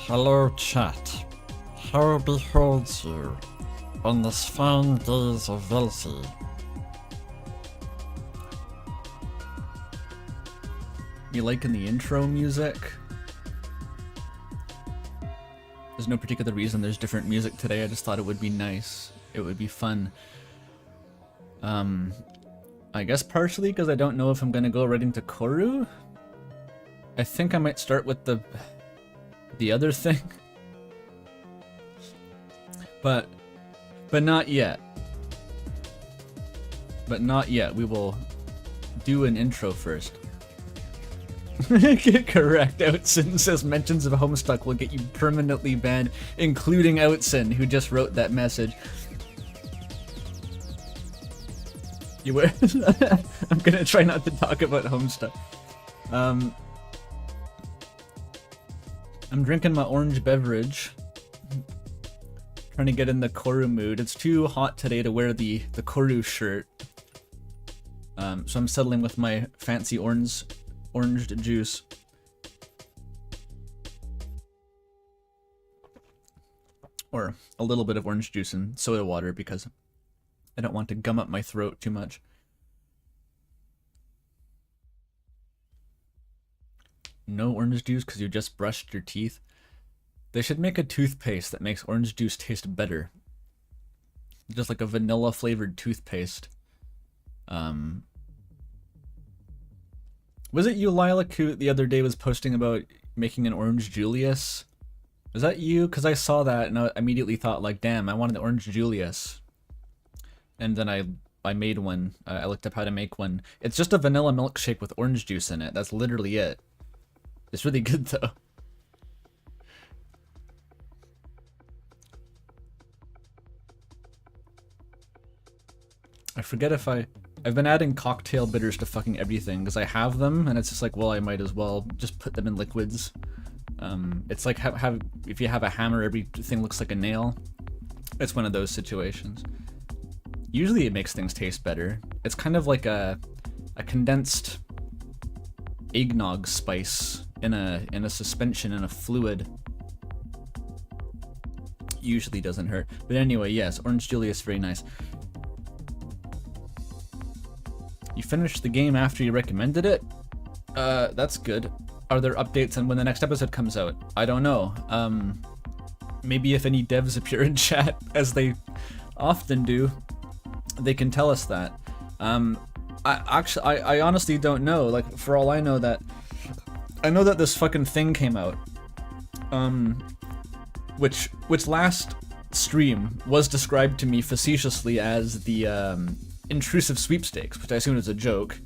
Hello chat, how beholds you on this fine days of Velsi? You liking the intro music? There's no particular reason there's different music today, I just thought it would be nice. It would be fun. I guess partially because I don't know if I'm gonna go right into Corru. I think I might start with the other thing. But not yet. But not yet. We will do an intro first. Correct. Outsin says mentions of Homestuck will get you permanently banned, including Outsin, who just wrote that message. You were I'm gonna try not to talk about Homestuck. I'm drinking my orange beverage. Trying to get in the Corru mood. It's too hot today to wear the Corru shirt. So I'm settling with my fancy orange juice. Or a little bit of orange juice and soda water because I don't want to gum up my throat too much. No orange juice because you just brushed your teeth. They should make a toothpaste that makes orange juice taste better. Just like a vanilla flavored toothpaste. Was it you, Lilac, who the other day was posting about making an orange Julius? Was that you? Because I saw that and I immediately thought like, damn, I wanted the orange Julius. And then I made one. I looked up how to make one. It's just a vanilla milkshake with orange juice in it. That's literally it. It's really good though. I forget if I've been adding cocktail bitters to fucking everything because I have them and it's just like, well, I might as well just put them in liquids. It's like if you have a hammer, everything looks like a nail. It's one of those situations. Usually it makes things taste better. It's kind of like a condensed eggnog spice in a suspension in a fluid. Usually doesn't hurt. But anyway, yes, orange Julius, very nice. You finished the game after you recommended it? That's good. Are there updates on when the next episode comes out? I don't know. Maybe if any devs appear in chat, as they often do, they can tell us that. I honestly don't know. Like, for all I know that this fucking thing came out. Which last stream was described to me facetiously as the Intrusive sweepstakes, which I assumed was a joke.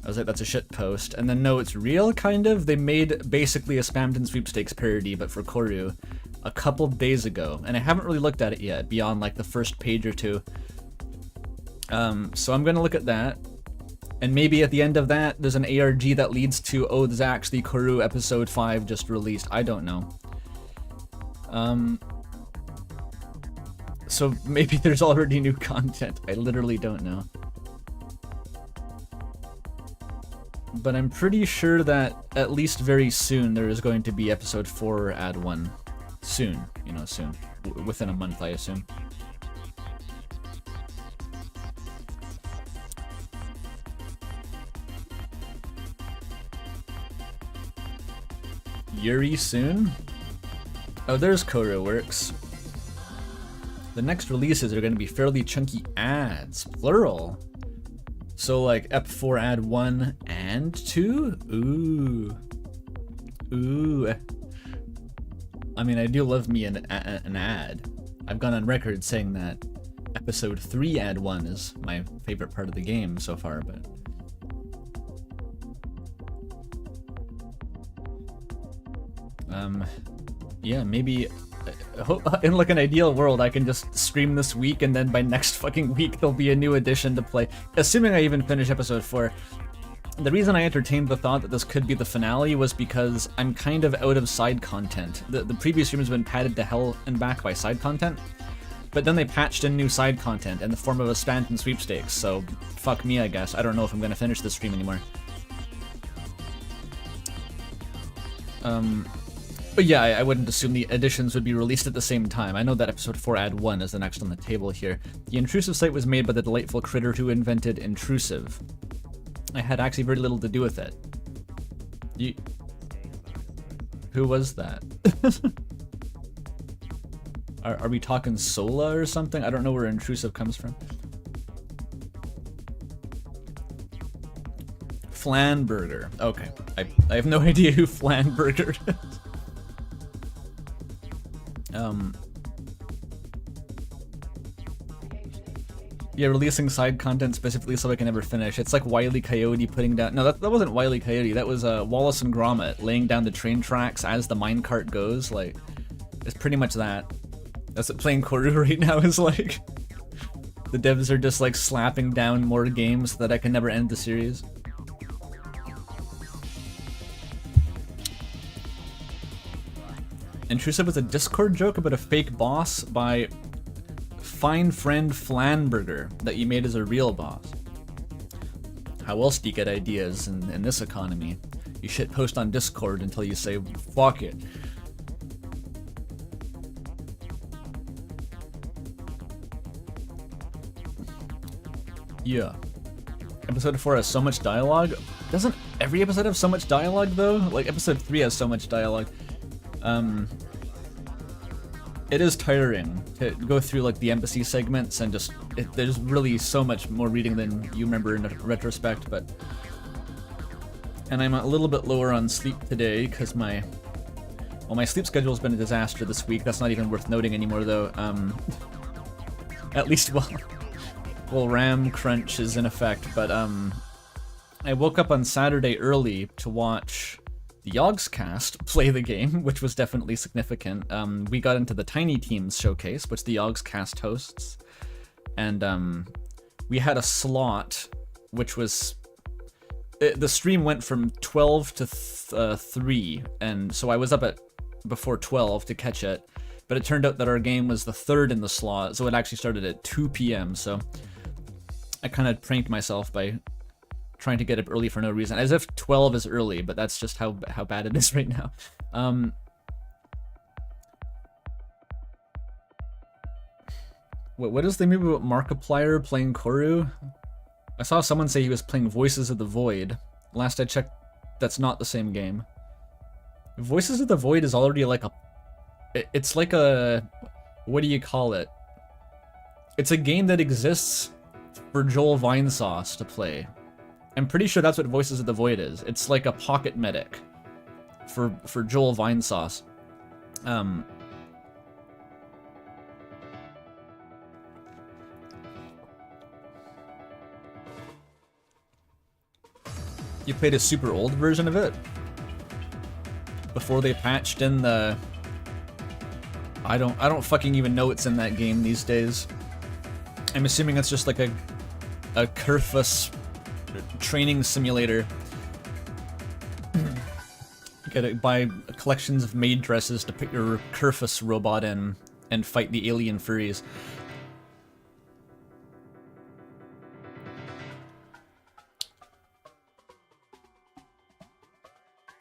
I was like, that's a shit post. And then no, it's real, kind of. They made basically a Spamton sweepstakes parody, but for Corru, a couple days ago. And I haven't really looked at it yet, beyond like the first page or two. So I'm gonna look at that. And maybe at the end of that, there's an ARG that leads to, oh, there's actually Corru episode 5 just released. I don't know. So maybe there's already new content. I literally don't know. But I'm pretty sure that at least very soon there is going to be episode 4 add 1. Soon, you know, soon. Within a month, I assume. Yuri soon? Oh, there's Corru Works. The next releases are going to be fairly chunky ads, plural. So like Ep4 add 1 and 2? Ooh. I mean, I do love me an ad. I've gone on record saying that episode 3 add 1 is my favorite part of the game so far, but... yeah, maybe... in like an ideal world, I can just stream this week, and then by next fucking week there'll be a new edition to play. Assuming I even finish episode 4. The reason I entertained the thought that this could be the finale was because I'm kind of out of side content. The previous stream has been padded to hell and back by side content, but then they patched in new side content in the form of a Spanton sweepstakes, so fuck me, I guess. I don't know if I'm gonna finish this stream anymore. But yeah, I wouldn't assume the editions would be released at the same time. I know that episode 4 add 1 is the next on the table here. The Intrusive site was made by the delightful critter who invented Intrusive. I had actually very little to do with it. Who was that? Are we talking Sola or something? I don't know where Intrusive comes from. Flanburger. Okay. I have no idea who Flanburger is. Yeah, releasing side content specifically so I can never finish. It's like Wile E. Coyote putting down... No, that wasn't Wile E. Coyote. That was Wallace and Gromit laying down the train tracks as the minecart goes. Like, it's pretty much that. That's what playing Corru right now is like. The devs are just like slapping down more games so that I can never end the series. Intrusive was a Discord joke about a fake boss by fine friend Flanburger that you made as a real boss. How else do you get ideas in this economy? You shitpost on Discord until you say, fuck it. Yeah. Episode 4 has so much dialogue. Doesn't every episode have so much dialogue though? Like episode 3 has so much dialogue. It is tiring to go through like the embassy segments and just there's really so much more reading than you remember in retrospect, but and I'm a little bit lower on sleep today because my sleep schedule's been a disaster this week. That's not even worth noting anymore though. At least well RAM crunch is in effect, but I woke up on Saturday early to watch the Yogscast play the game, which was definitely significant. We got into the Tiny Teams showcase, which the Yogscast hosts, and we had a slot, which was... the stream went from 12 to 3, and so I was up at before 12 to catch it, but it turned out that our game was the third in the slot, so it actually started at 2 p.m., so I kind of pranked myself by trying to get up early for no reason, as if 12 is early, but that's just how bad it is right now. What is the movie about Markiplier playing Corru? I saw someone say he was playing Voices of the Void. Last I checked, that's not the same game. Voices of the Void is already like a... It's like a... What do you call it? It's a game that exists for Joel Vinesauce to play. I'm pretty sure that's what Voices of the Void is. It's like a pocket medic for Joel Vinesauce. You played a super old version of it? Before they patched in the... I don't fucking even know what's in that game these days. I'm assuming it's just like a Kerfus training simulator. You gotta buy collections of maid dresses to put your Kerfus robot in and fight the alien furries.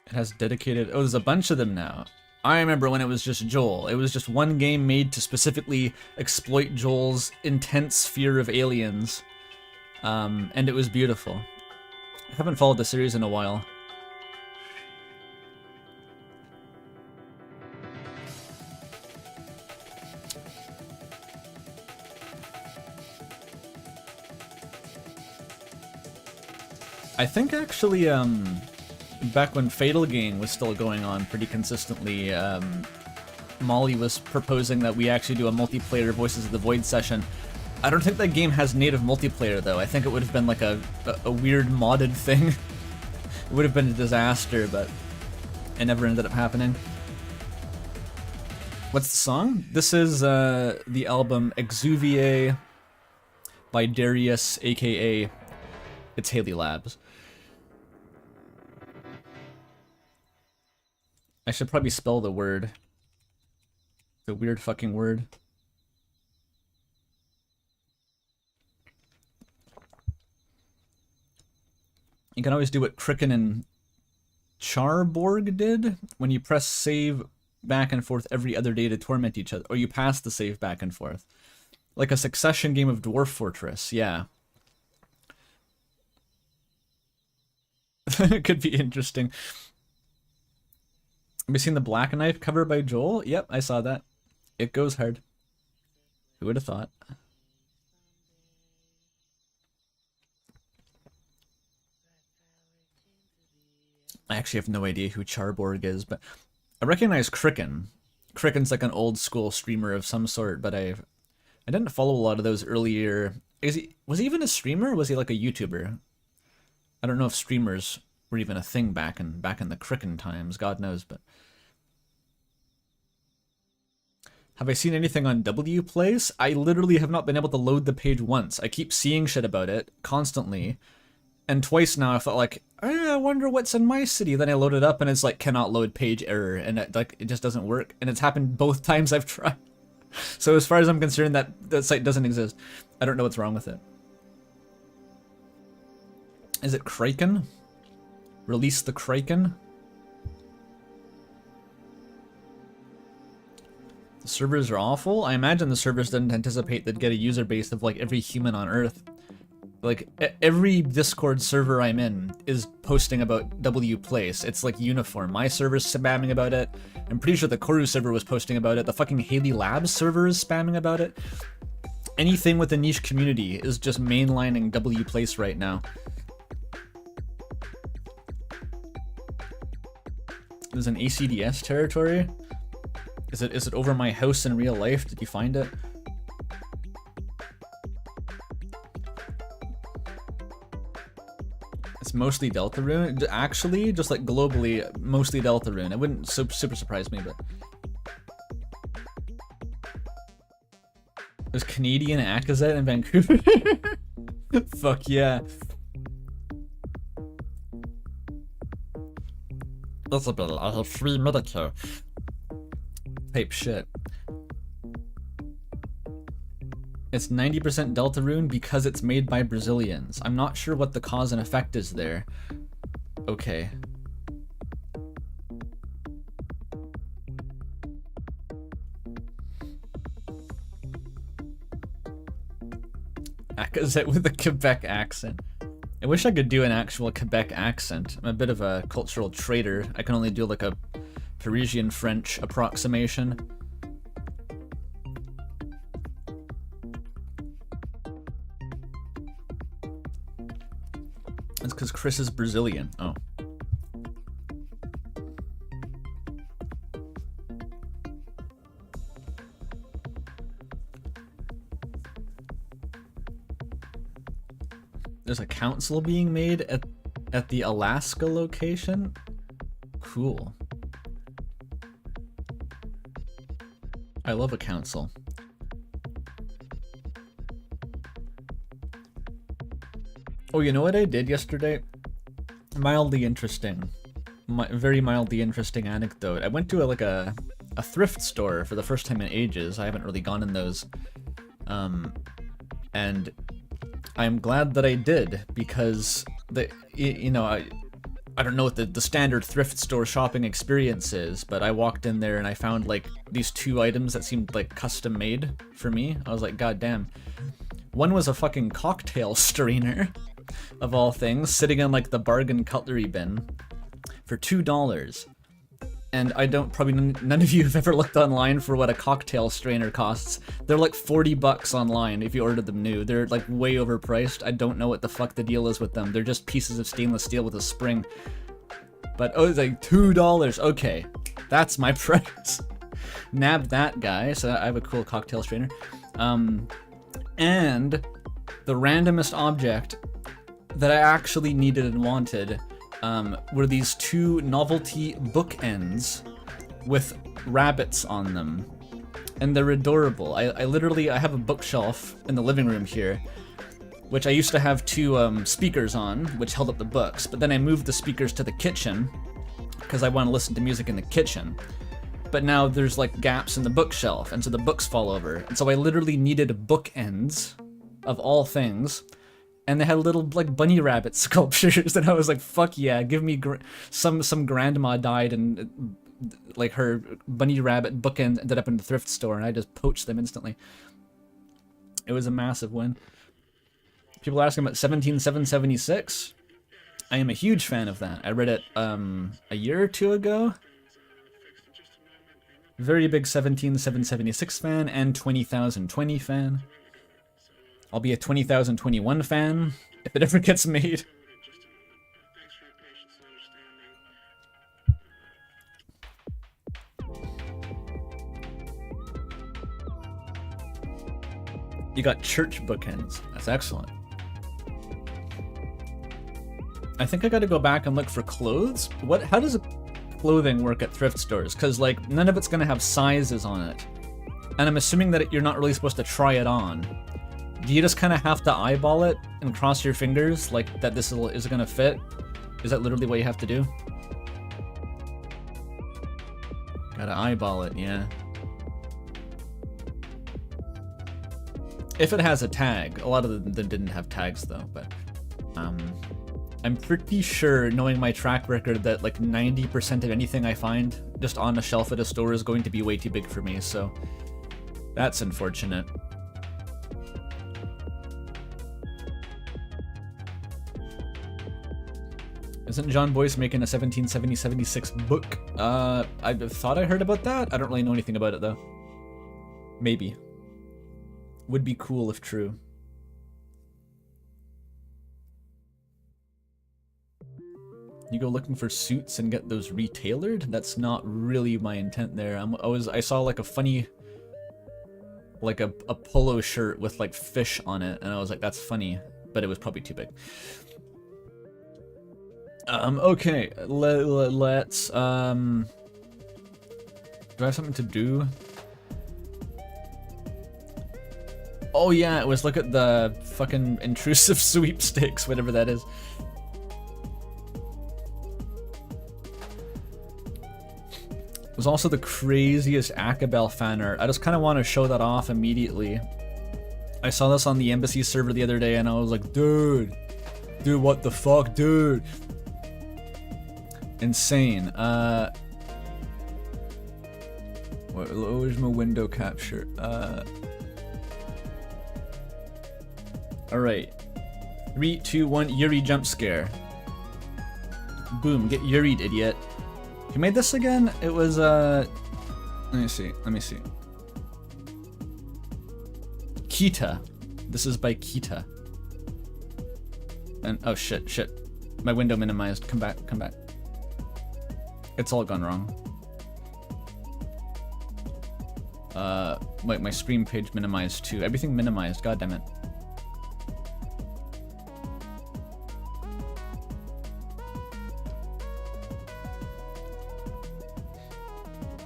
It has dedicated... Oh, there's a bunch of them now. I remember when it was just Joel. It was just one game made to specifically exploit Joel's intense fear of aliens. And it was beautiful. I haven't followed the series in a while. I think actually, back when Fatal Game was still going on pretty consistently, Molly was proposing that we actually do a multiplayer Voices of the Void session. I don't think that game has native multiplayer though. I think it would have been like a weird modded thing. It would have been a disaster, but it never ended up happening. What's the song? This is the album Exuviae by Darius, aka it's Haley Labs. I should probably spell the word. The weird fucking word. You can always do what Kricken and Charborg did when you press save back and forth every other day to torment each other, or you pass the save back and forth. Like a succession game of Dwarf Fortress, yeah. It could be interesting. Have you seen the Black Knife cover by Joel? Yep, I saw that. It goes hard. Who would have thought? I actually have no idea who Charborg is, but I recognize Kricken. Kricken's like an old school streamer of some sort, but I didn't follow a lot of those earlier. Was he even a streamer? Or was he like a YouTuber? I don't know if streamers were even a thing back in the Kricken times. God knows, but have I seen anything on WPlace? I literally have not been able to load the page once. I keep seeing shit about it constantly. And twice now I felt like, I wonder what's in my city. Then I load it up and it's like, cannot load page error. And it just doesn't work. And it's happened both times I've tried. So as far as I'm concerned, that site doesn't exist. I don't know what's wrong with it. Is it Kraken? Release the Kraken? The servers are awful? I imagine the servers didn't anticipate they'd get a user base of like every human on Earth. Like, every Discord server I'm in is posting about WPlace. It's like uniform. My server's spamming about it. I'm pretty sure the Corru server was posting about it. The fucking Haley Labs server is spamming about it. Anything with a niche community is just mainlining WPlace right now. There's an ACDS territory? Is it over my house in real life? Did you find it? It's mostly Deltarune. Actually, just like globally, mostly Deltarune. It wouldn't super surprise me, but there's Canadian Akazet in Vancouver. Fuck yeah. Isabel, I have free Medicare. Type shit. It's 90% Deltarune because it's made by Brazilians. I'm not sure what the cause and effect is there. Okay. Akazet with a Quebec accent. I wish I could do an actual Quebec accent. I'm a bit of a cultural traitor. I can only do like a Parisian French approximation. It's because Chris is Brazilian. Oh. There's a council being made at the Alaska location? Cool. I love a council. Oh, you know what I did yesterday? Mildly interesting. Very mildly interesting anecdote. I went to a thrift store for the first time in ages. I haven't really gone in those. And I'm glad that I did, because I don't know what the standard thrift store shopping experience is, but I walked in there and I found like these two items that seemed like custom made for me. I was like, god damn. One was a fucking cocktail strainer, of all things, sitting in like the bargain cutlery bin for $2. and I don't, probably none of you have ever looked online for what a cocktail strainer costs. They're like 40 bucks online if you order them new. They're like way overpriced. I don't know what the fuck the deal is with them. They're just pieces of stainless steel with a spring. But oh, it's like $2. Okay, that's my price. Nabbed that guy, so I have a cool cocktail strainer. And the randomest object that I actually needed and wanted were these 2 novelty bookends with rabbits on them. And they're adorable. I literally have a bookshelf in the living room here, which I used to have 2 speakers on, which held up the books, but then I moved the speakers to the kitchen, because I want to listen to music in the kitchen. But now there's like gaps in the bookshelf, and so the books fall over. And so I literally needed bookends, of all things, and they had little like bunny rabbit sculptures, and I was like, fuck yeah, give me some grandma died and like her bunny rabbit bookend ended up in the thrift store, and I just poached them instantly. It was a massive win. People are asking about 17776. I am a huge fan of that. I read it a year or 2 ago. Very big 17776 fan and 20,020 fan. I'll be a 20,021 fan if it ever gets made. You got church bookends. That's excellent. I think I gotta go back and look for clothes. How does clothing work at thrift stores? Because like none of it's gonna have sizes on it. And I'm assuming that you're not really supposed to try it on. Do you just kind of have to eyeball it and cross your fingers like that this is gonna fit? Is that literally what you have to do? Gotta eyeball it, yeah. If it has a tag. A lot of them didn't have tags though, but I'm pretty sure, knowing my track record, that like 90% of anything I find just on a shelf at a store is going to be way too big for me, so that's unfortunate. Isn't John Boyce making a 1776 book? I thought I heard about that. I don't really know anything about it though. Maybe. Would be cool if true. You go looking for suits and get those retailored? That's not really my intent there. I saw like a funny, like a polo shirt with like fish on it, and I was like, that's funny, but it was probably too big. Okay, let's, do I have something to do? Oh yeah, it was look at the fucking intrusive sweepstakes, whatever that is. It was also the craziest Akabel fan art. I just kind of want to show that off immediately. I saw this on the embassy server the other day and I was like, dude, what the fuck, dude? Insane. Where's my window capture? Alright. 3, 2, 1, Yuri jump scare. Boom, get Yuri'd, idiot. Who made this again? It was, let me see. Kita. This is by Kita. And, oh shit. My window minimized. Come back. It's all gone wrong. Wait, my stream page minimized too. Everything minimized, god damn it.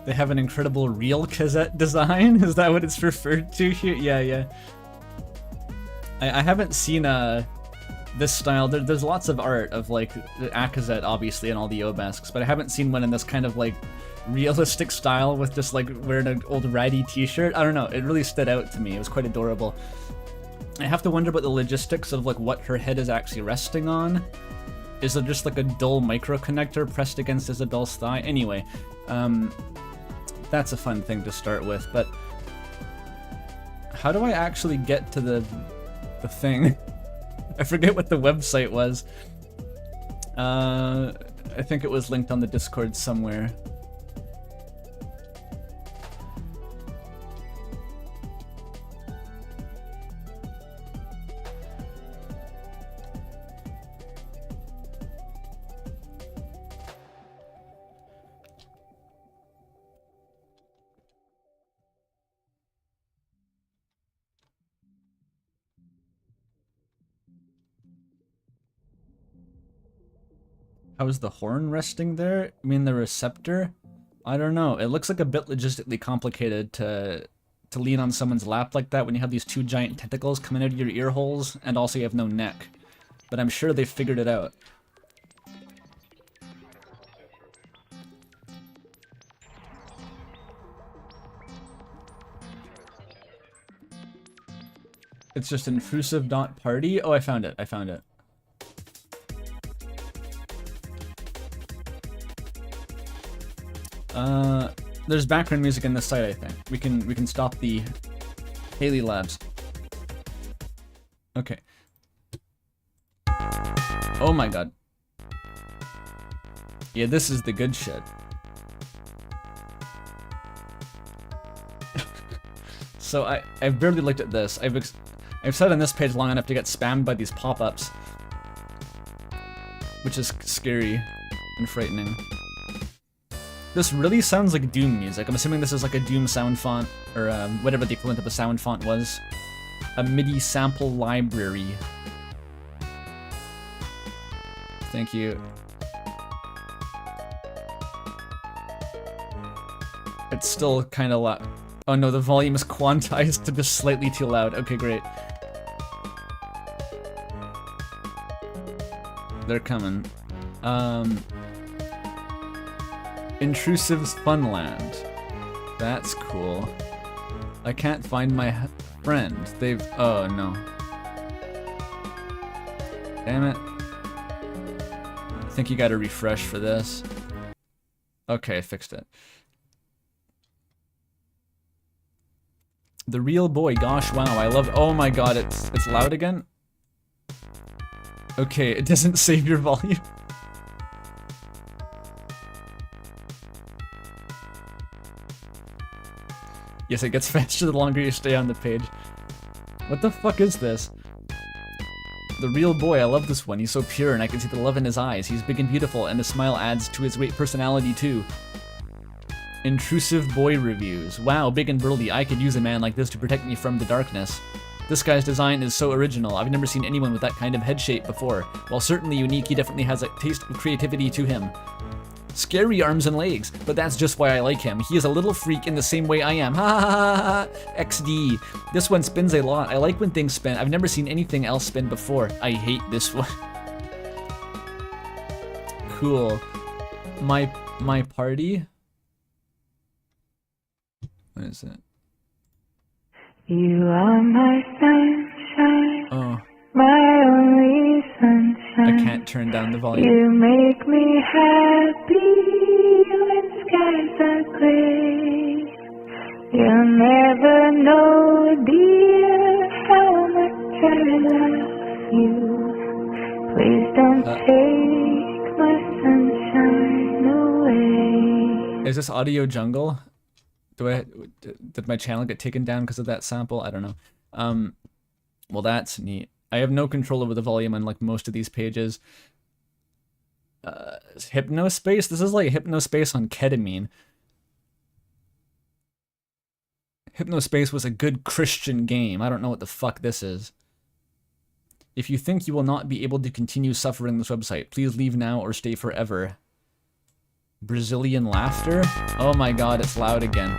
They have an incredible real cassette design? Is that what it's referred to here? Yeah. I haven't seen this style. There's lots of art of like the Akazet obviously and all the Obasks, but I haven't seen one in this kind of like realistic style with just like wearing an old ratty t-shirt. I don't know, it really stood out to me. It was quite adorable. I have to wonder about the logistics of like what her head is actually resting on. Is it just like a dull micro connector pressed against Isabel's thigh? Anyway, that's a fun thing to start with, but how do I actually get to the thing? I forget what the website was. I think it was linked on the Discord somewhere. How is the horn resting there? I mean the receptor? I don't know. It looks like a bit logistically complicated to lean on someone's lap like that when you have these two giant tentacles coming out of your ear holes and also you have no neck. But I'm sure they figured it out. It's just intrusive.party. Oh, I found it. I found it. There's background music in this site, I think. We can stop the Haley Labs. Okay. Oh my god. Yeah, this is the good shit. So I've barely looked at this. I've sat on this page long enough to get spammed by these pop-ups, which is scary and frightening. This really sounds like Doom music. I'm assuming this is like a Doom sound font, or whatever the equivalent of a sound font was. A MIDI sample library. Thank you. It's still kind of loud. Oh no, the volume is quantized to just slightly too loud. Okay, great. They're coming. Intrusive's Funland. That's cool. I can't find my friend. They've... Oh, no. Damn it. I think you gotta refresh for this. Okay, I fixed it. The real boy. Gosh, wow. I love... Oh my god, it's loud again? Okay, it doesn't save your volume. Yes, it gets faster the longer you stay on the page. What the fuck is this? The real boy, I love this one. He's so pure and I can see the love in his eyes. He's big and beautiful and his smile adds to his great personality too. Intrusive boy reviews. Wow, big and burly. I could use a man like this to protect me from the darkness. This guy's design is so original. I've never seen anyone with that kind of head shape before. While certainly unique, he definitely has a taste of creativity to him. Scary arms and legs, but that's just why I like him. He is a little freak in the same way I am. Ha ha ha ha ha. XD. This one spins a lot. I like when things spin. I've never seen anything else spin before. I hate this one. Cool. My party? What is it? You are my sunshine. Oh. My only sunshine. I can't turn down the volume. You make me happy when skies are gray. You'll never know, dear, how much I love you. Please don't take my sunshine away. Is this Audio Jungle? Did my channel get taken down because of that sample? I don't know. Well, that's neat. I have no control over the volume on like most of these pages. Hypnospace? This is like Hypnospace on ketamine. Hypnospace was a good Christian game. I don't know what the fuck this is. If you think you will not be able to continue suffering this website, please leave now or stay forever. Brazilian laughter? Oh my god, it's loud again.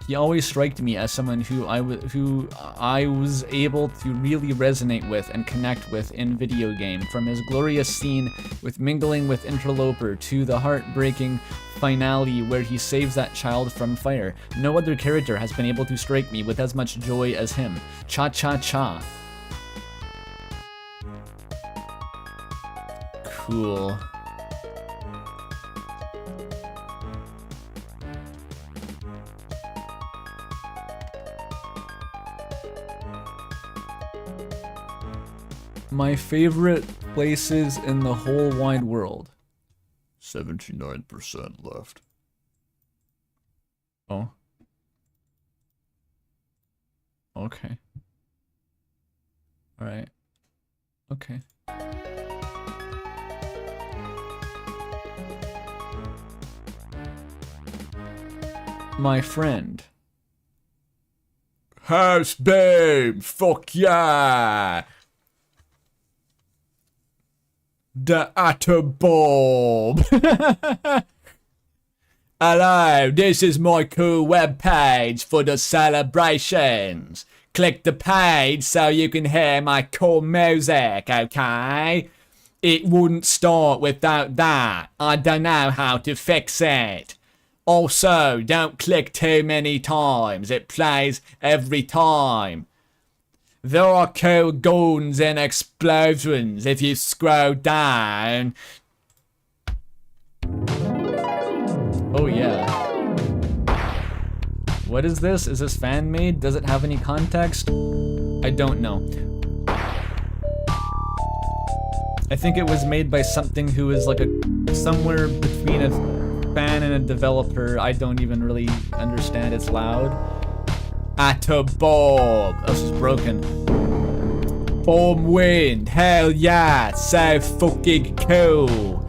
He always struck me as someone who I was able to really resonate with and connect with in video game, from his glorious scene with mingling with Interloper to the heartbreaking finale where he saves that child from fire. No other character has been able to strike me with as much joy as him. Cha-cha-cha. Cool. My favorite places in the whole wide world. 79% left. Oh. Okay. Alright. Okay. My friend. House babe, fuck yeah. The atom bomb. Hello, this is my cool webpage for the celebrations. Click the page so you can hear my cool music, okay? It wouldn't start without that. I don't know how to fix it. Also, don't click too many times. It plays every time. There are cool guns and explosions if you scroll down. Oh yeah. What is this? Is this fan made? Does it have any context? I don't know. I think it was made by something who is like somewhere between a fan and a developer. I don't even really understand. It's loud. Atom bomb. Oh, this is broken. Bomb wind. Hell yeah. So fucking cool.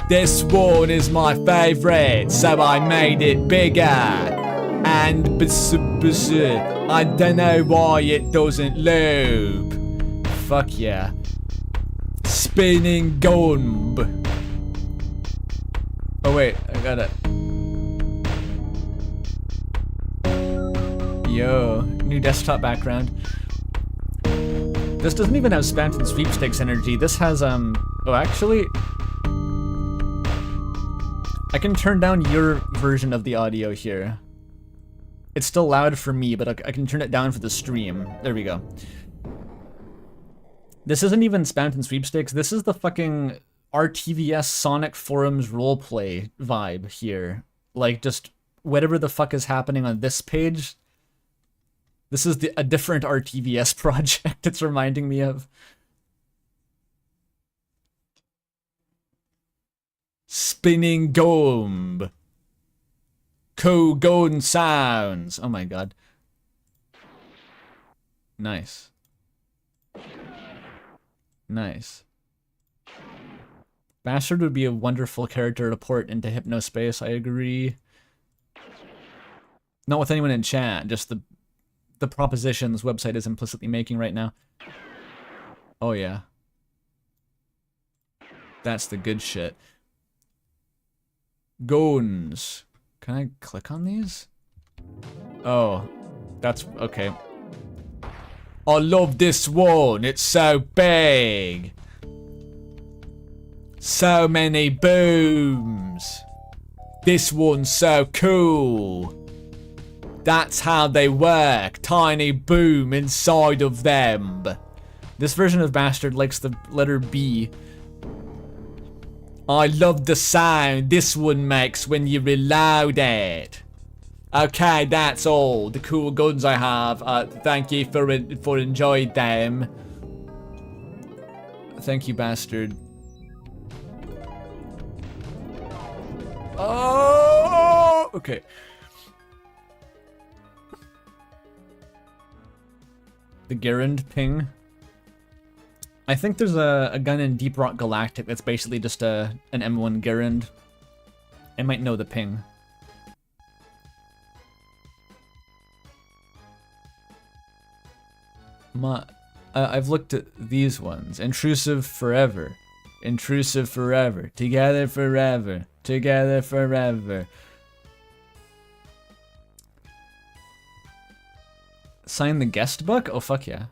This one is my favorite, so I made it bigger. And I don't know why it doesn't loop. Fuck yeah. Spinning gun. Oh wait, I got it. Yo, new desktop background. This doesn't even have spam and sweepstakes energy. This has oh actually, I can turn down your version of the audio here. It's still loud for me, but I can turn it down for the stream. There we go. This isn't even spam and sweepstakes. This is the fucking RTVS Sonic Forums roleplay vibe here. Like, just whatever the fuck is happening on this page. This is a different RTVS project it's reminding me of. Spinning gomb. Cool golden sounds. Oh my god. Nice. Nice. Bastard would be a wonderful character to port into Hypnospace, I agree. Not with anyone in chat, just the proposition this website is implicitly making right now. Oh yeah. That's the good shit. Goons. Can I click on these? Oh, that's okay. I love this one. It's so big. So many booms. This one's so cool. That's how they work. Tiny boom inside of them. This version of Bastard likes the letter B. I love the sound this one makes when you reload it. Okay, that's all the cool guns I have. Thank you for enjoying them. Thank you, Bastard. Oh, okay. The Garand ping. I think there's a gun in Deep Rock Galactic that's basically just an M1 Garand. I might know the ping. I've looked at these ones. Intrusive forever. Intrusive forever. Together forever. Together forever. Sign the guest book? Oh fuck yeah.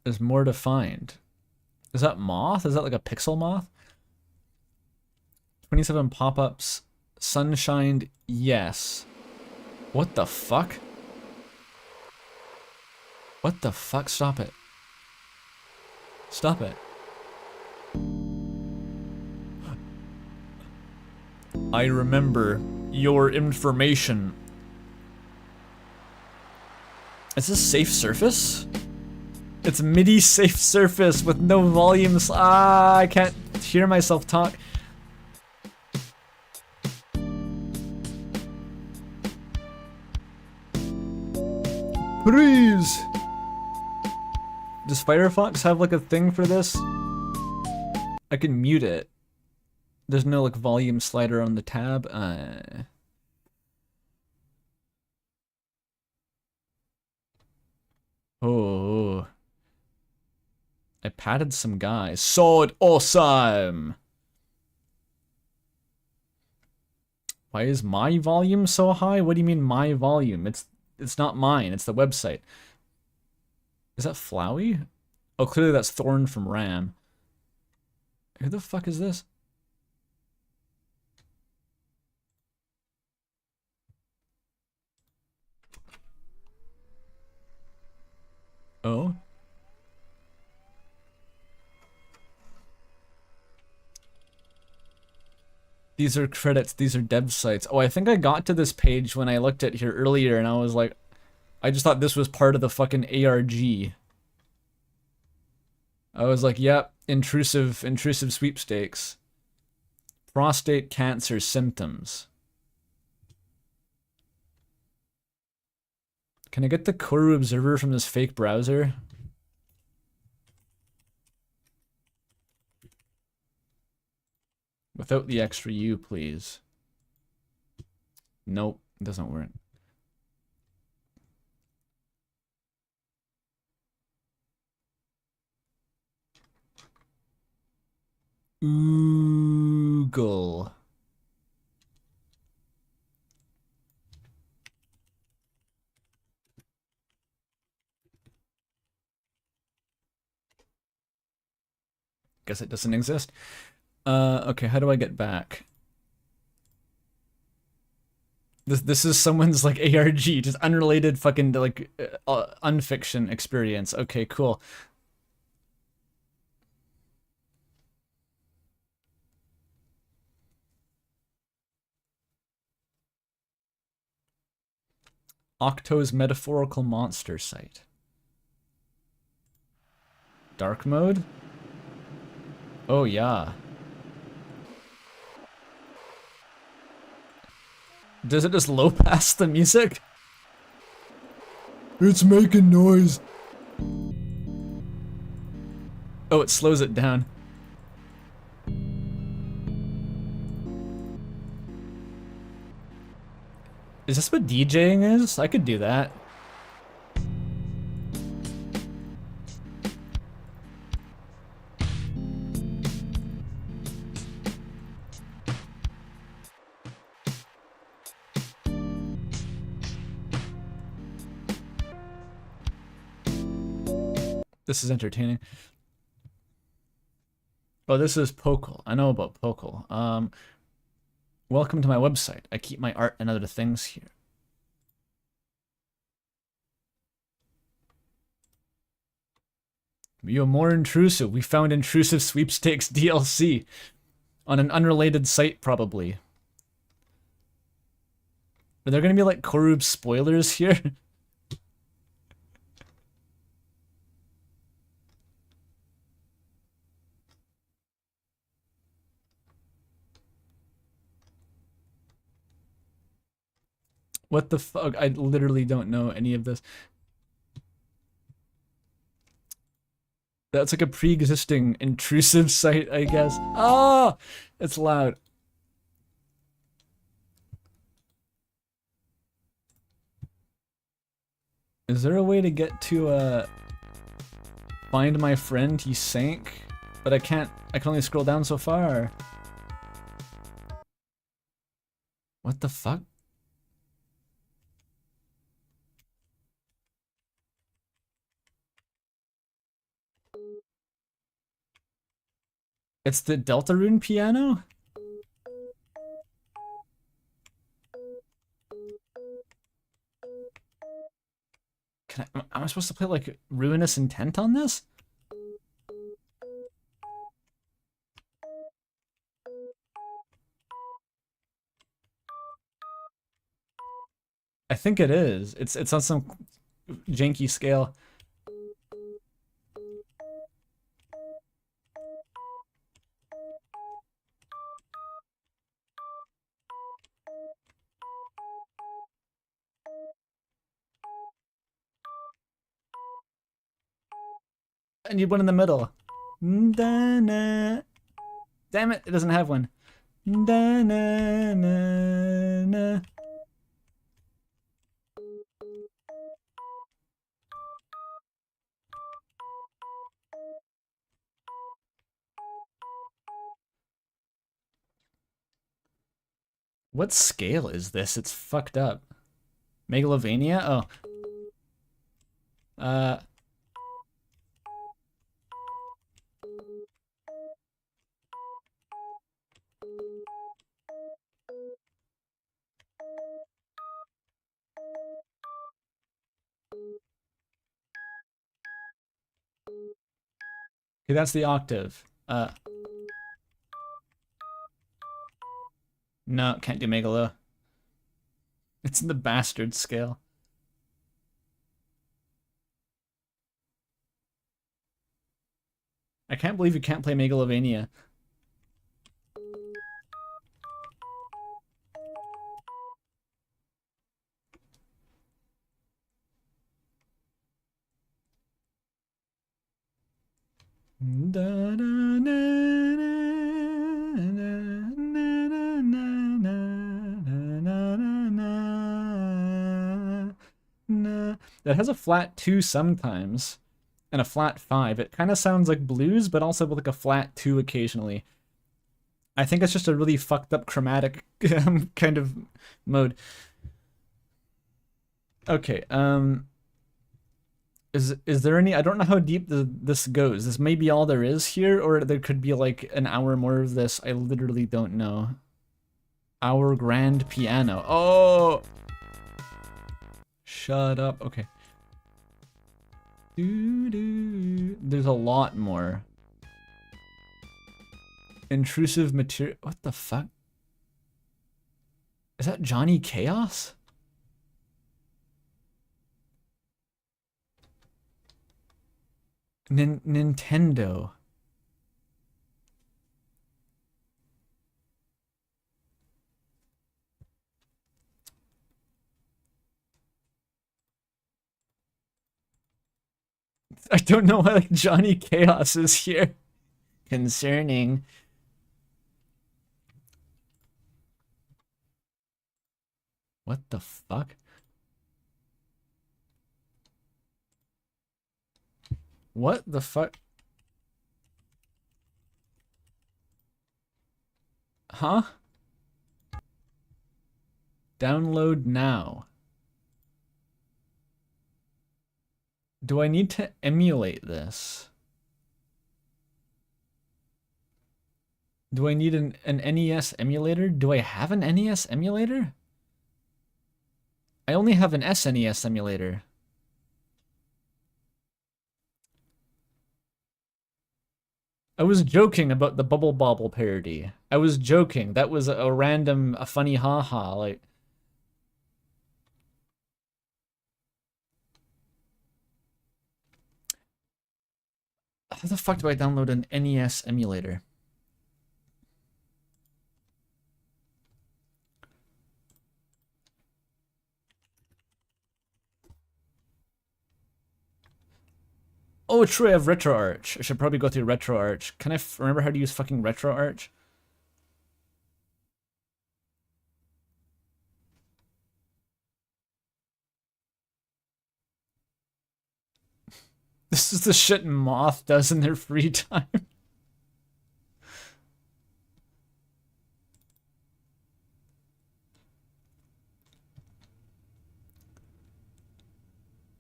There's more to find. Is that moth? Is that like a pixel moth? 27 pop-ups. Sunshined, yes. What the fuck? What the fuck? Stop it. Stop it. I remember your information. Is this safe surface? It's MIDI safe surface with no volumes. Ah, I can't hear myself talk. Please. Does Firefox have like a thing for this? I can mute it. There's no like volume slider on the tab. Oh. I patted some guys. Sword awesome! Why is my volume so high? What do you mean my volume? It's not mine, it's the website. Is that Flowey? Oh, clearly that's Thorn from Ram. Who the fuck is this? Oh? These are credits, these are dev sites. Oh, I think I got to this page when I looked at here earlier and I was like, I just thought this was part of the fucking ARG. I was like, yep, intrusive sweepstakes. Prostate cancer symptoms. Can I get the corru.observer from this fake browser? Without the extra U, please. Nope, it doesn't work. Google. Guess it doesn't exist. Okay, how do I get back? This is someone's like ARG, just unrelated fucking like unfiction experience. Okay, cool. Octo's metaphorical monster site. Dark mode? Oh yeah. Does it just low pass the music? It's making noise. Oh, it slows it down. Is this what DJing is? I could do that. This is entertaining. Oh, this is Pokal. I know about Pokal. Welcome to my website. I keep my art and other things here. We are more intrusive. We found intrusive sweepstakes DLC on an unrelated site, probably. Are there gonna be like corru spoilers here? What the fuck? I literally don't know any of this. That's like a pre-existing intrusive site, I guess. Ah! It's loud. Is there a way to get to, find my friend? He sank? But I can only scroll down so far. What the fuck? It's the Deltarune piano? Am I supposed to play like Ruinous Intent on this? I think it is. It's on some janky scale. I need one in the middle. Damn it, it doesn't have one. Da na na na. What scale is this? It's fucked up. Megalovania? Oh. Okay, that's the octave. No, can't do Megalo. It's in the bastard scale. I can't believe you can't play Megalovania. That has a flat 2 sometimes, and a flat 5. It kind of sounds like blues, but also with like a flat 2 occasionally. I think it's just a really fucked up chromatic kind of mode. Okay, is there any, I don't know how deep this goes. This may be all there is here, or there could be like an hour more of this. I literally don't know. Our grand piano. Oh! Shut up. Okay. There's a lot more. Intrusive material. What the fuck? Is that Johnny Chaos? Nintendo. I don't know why like Johnny Chaos is here. Concerning. What the fuck? What the fuck? Huh? Download now. Do I need to emulate this? Do I need an NES emulator? Do I have an NES emulator? I only have an SNES emulator. I was joking about the Bubble Bobble parody. I was joking. That was a random, a funny haha. Like, how the fuck do I download an NES emulator? Oh, true, I have RetroArch. I should probably go through RetroArch. Can I remember how to use fucking RetroArch? This is the shit Moth does in their free time.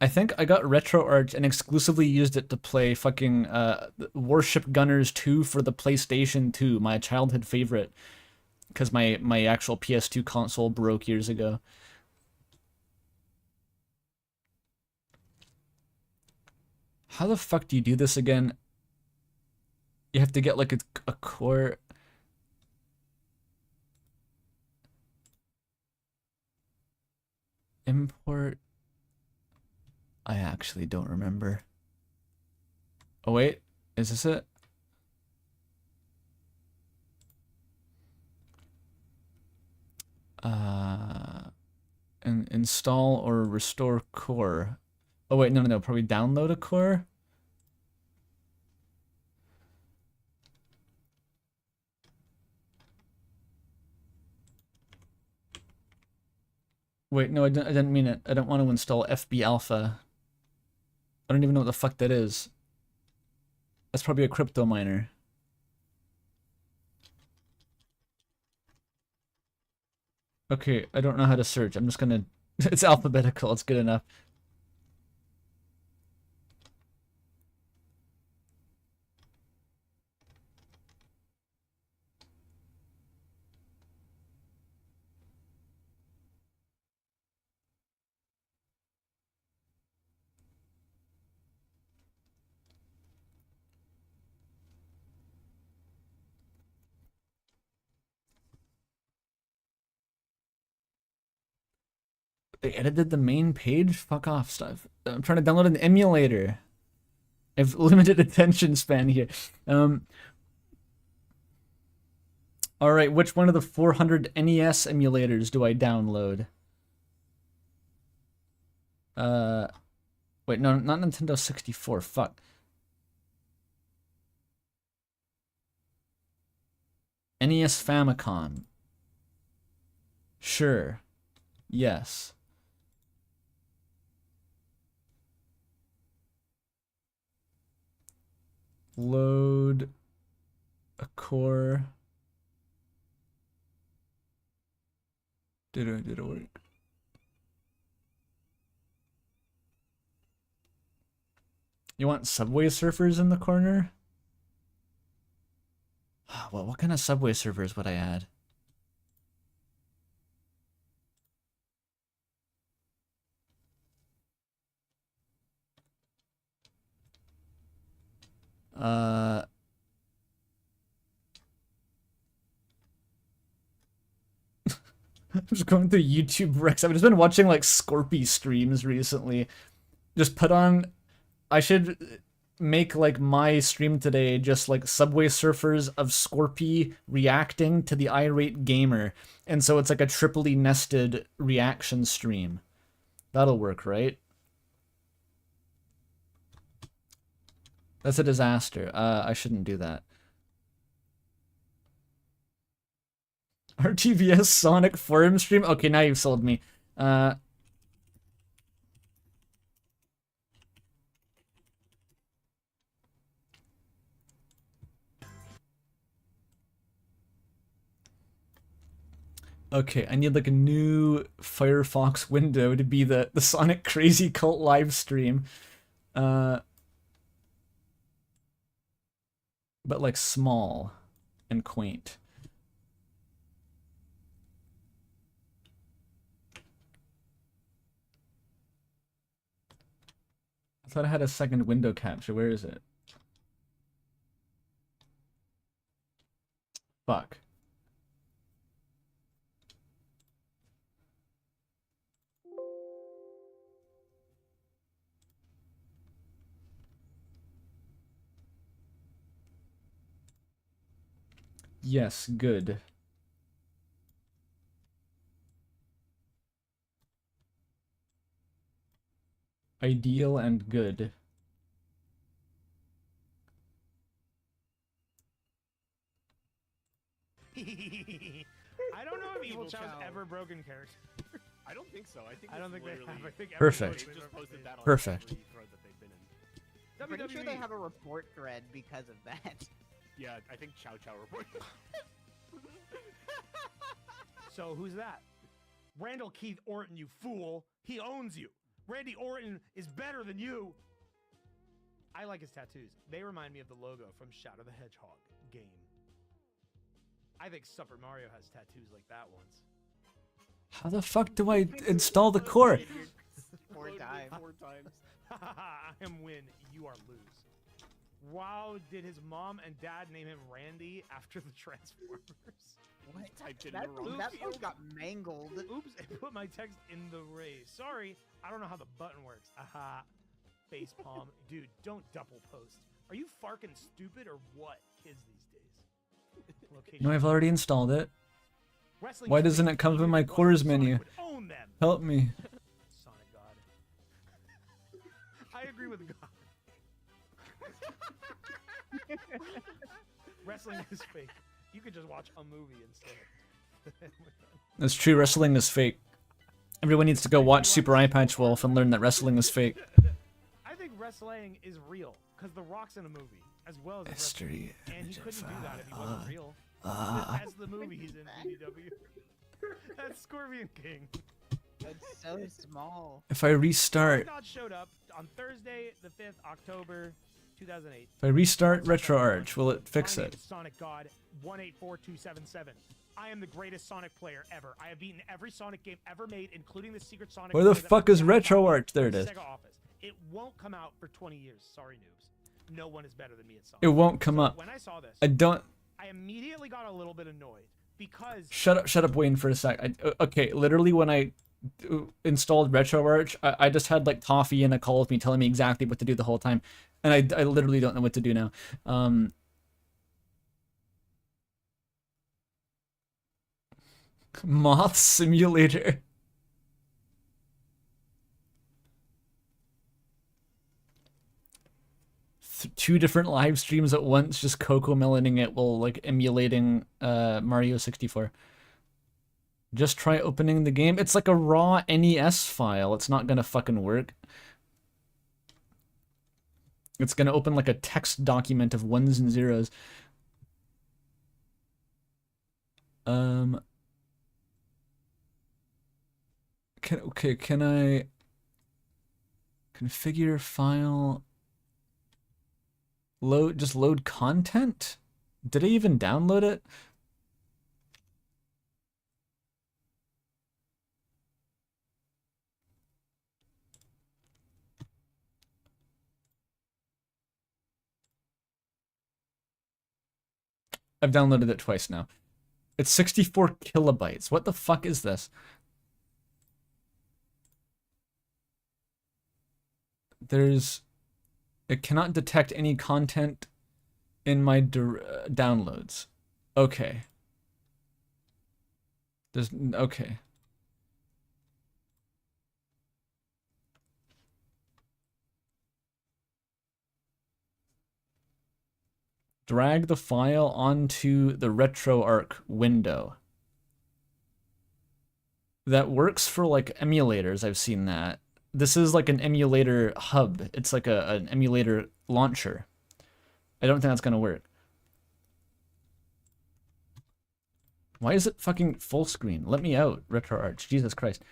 I think I got RetroArch and exclusively used it to play fucking Warship Gunners 2 for the PlayStation 2, my childhood favorite, because my actual PS2 console broke years ago. How the fuck do you do this again? You have to get like a core. Import. I actually don't remember. Oh wait, is this it? Install or restore core. Oh wait, no, probably download a core. Wait, no, I didn't mean it. I don't want to install FB Alpha. I don't even know what the fuck that is. That's probably a crypto miner. Okay, I don't know how to search. I'm just gonna... It's alphabetical, it's good enough. They edited the main page? Fuck off, stuff. I'm trying to download an emulator. I have limited attention span here. Alright, which one of the 400 NES emulators do I download? Wait, no, not Nintendo 64, fuck. NES Famicom. Sure. Yes. Load a core. Did it work? You want Subway Surfers in the corner? Well, what kind of Subway Surfers would I add? I'm just going through YouTube Rex. I've just been watching like Scorpy streams recently. Just put on... I should make like my stream today just like Subway Surfers of Scorpy reacting to the irate gamer. And so it's like a triply nested reaction stream. That'll work, right? That's a disaster. I shouldn't do that. RTVS Sonic forum stream? Okay, now you've sold me. Okay, I need like a new Firefox window to be the Sonic Crazy Cult live stream. But like small and quaint. I thought I had a second window capture. Where is it? Fuck. Yes, good. Ideal and good. I don't know if Evil Chow's ever broken character. I don't think so. I don't think they have. I think Perfect. They just posted that on Perfect. the thread that they've been in. I'm pretty sure they have a report thread because of that. Yeah, I think Chow Chow reported. So who's that? Randall Keith Orton, you fool. He owns you. Randy Orton is better than you. I like his tattoos. They remind me of the logo from Shadow the Hedgehog game. I think Super Mario has tattoos like that once. How the fuck do I install the core? 4 times. 4 times. I am win, you are lose. Wow, did his mom and dad name him Randy after the Transformers? What? Typed in That, the wrong that field. post got mangled. Oops, I put my text in the race. Sorry, I don't know how the button works. Aha. Face palm. Dude, don't double post. Are you farking stupid or what, kids these days? Location. No, I've already installed it. Wrestling Why is doesn't fake. it come up in my Sonic cores would menu? own them. Help me. Sonic God. I agree with God. Wrestling is fake. You could just watch a movie instead. That's true, wrestling is fake. Everyone needs to go watch Super Eye Patch Wolf and learn that wrestling is fake. I think wrestling is real because The Rock's in a movie as well as a History. wrestler, and he couldn't do that if he wasn't real. That's the movie he's in BBW. That's Scorpion King. It's so small. If I restart, God showed up on Thursday, the 5th October, 2008. if I restart RetroArch, will it fix My name it? is Sonic God 184277. I am the greatest Sonic player ever. I have beaten every Sonic game ever made, including the Secret Sonic. Where the game that fuck was is out of RetroArch? There it the is. Sega office. It won't come out for 20 years. Sorry, noobs. No one is better than me at Sonic. It won't come So up. When I saw this, I don't. I immediately got a little bit annoyed because Shut up, Wayne, for a sec. Okay, literally when I installed RetroArch, I just had like Toffee in a call with me telling me exactly what to do the whole time, and I literally don't know what to do now. Moth Simulator. Two different live streams at once, just Coco Meloning it while like emulating Mario 64. Just try opening the game. It's like a raw NES file. It's not gonna fucking work. It's gonna open like a text document of ones and zeros. Can I configure file? Just load content? Did I even download it? I've downloaded it twice now. It's 64 kilobytes. What the fuck is this? It cannot detect any content in my downloads. Okay. Okay. Drag the file onto the RetroArch window. That works for like emulators, I've seen that. This is like an emulator hub. It's like an emulator launcher. I don't think that's gonna work. Why is it fucking full screen? Let me out, RetroArch. Jesus Christ.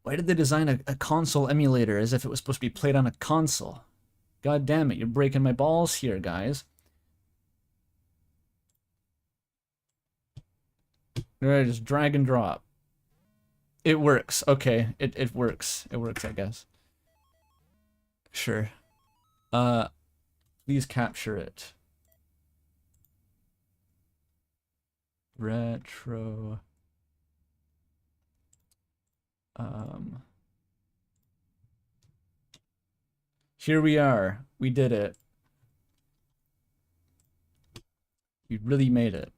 Why did they design a console emulator as if it was supposed to be played on a console? God damn it, you're breaking my balls here, guys. Alright, just drag and drop. It works. Okay, it works. It works, I guess. Sure. Please capture it. Retro. Here we are. We did it. We really made it.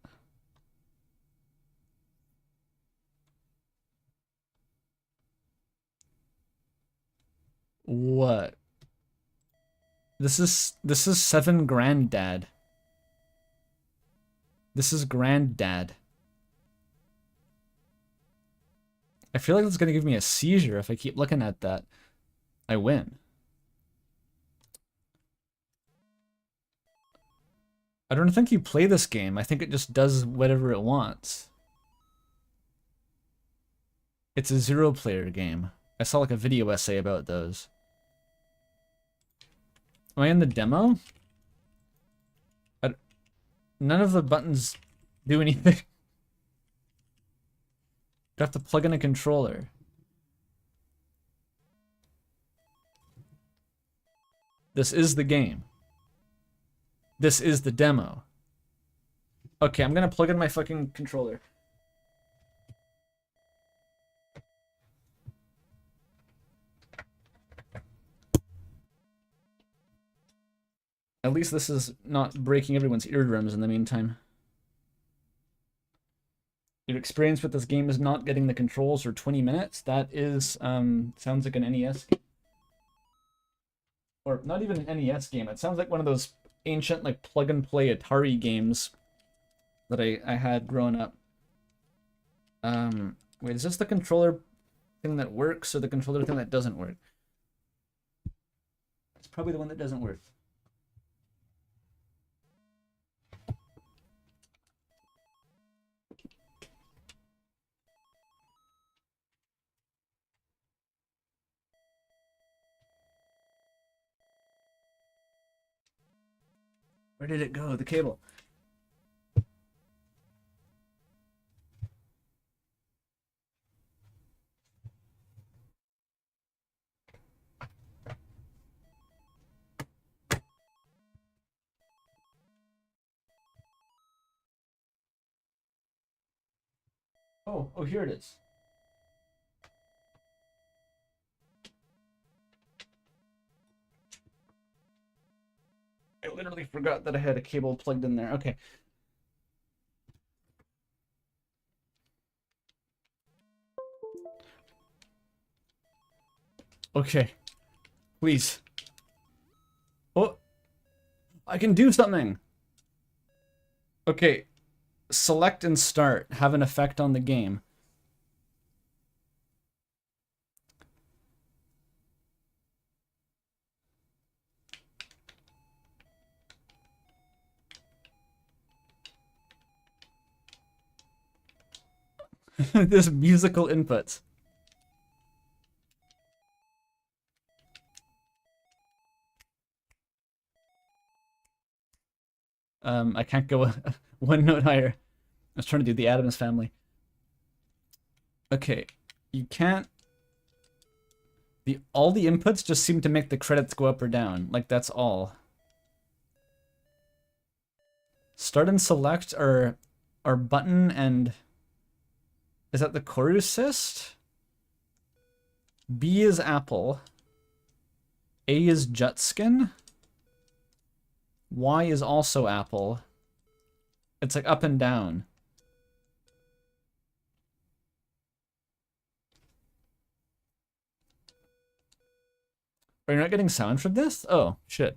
What? This is 7 Granddad. This is Granddad. I feel like it's gonna give me a seizure if I keep looking at that. I win. I don't think you play this game. I think it just does whatever it wants. It's a 0-player game. I saw like a video essay about those. Am I in the demo? None of the buttons do anything. You have to plug in a controller. This is the game. This is the demo. Okay, I'm gonna plug in my fucking controller. At least this is not breaking everyone's eardrums in the meantime. Your experience with this game is not getting the controls for 20 minutes. That is, sounds like an NES game. Or not even an NES game. It sounds like one of those ancient, like, plug-and-play Atari games that I had growing up. Wait, is this the controller thing that works or the controller thing that doesn't work? It's probably the one that doesn't work. Where did it go? The cable. Oh, here it is. I literally forgot that I had a cable plugged in there. Okay. Okay. Please. Oh! I can do something! Okay. Select and start have an effect on the game. This musical inputs. I can't go one note higher. I was trying to do the Addams Family. Okay, you can't. All the inputs just seem to make the credits go up or down. Like that's all. Start and select are button and. Is that the corru cyst? B is apple. A is Jutskin. Y is also apple. It's like up and down. Are you not getting sound from this? Oh, shit.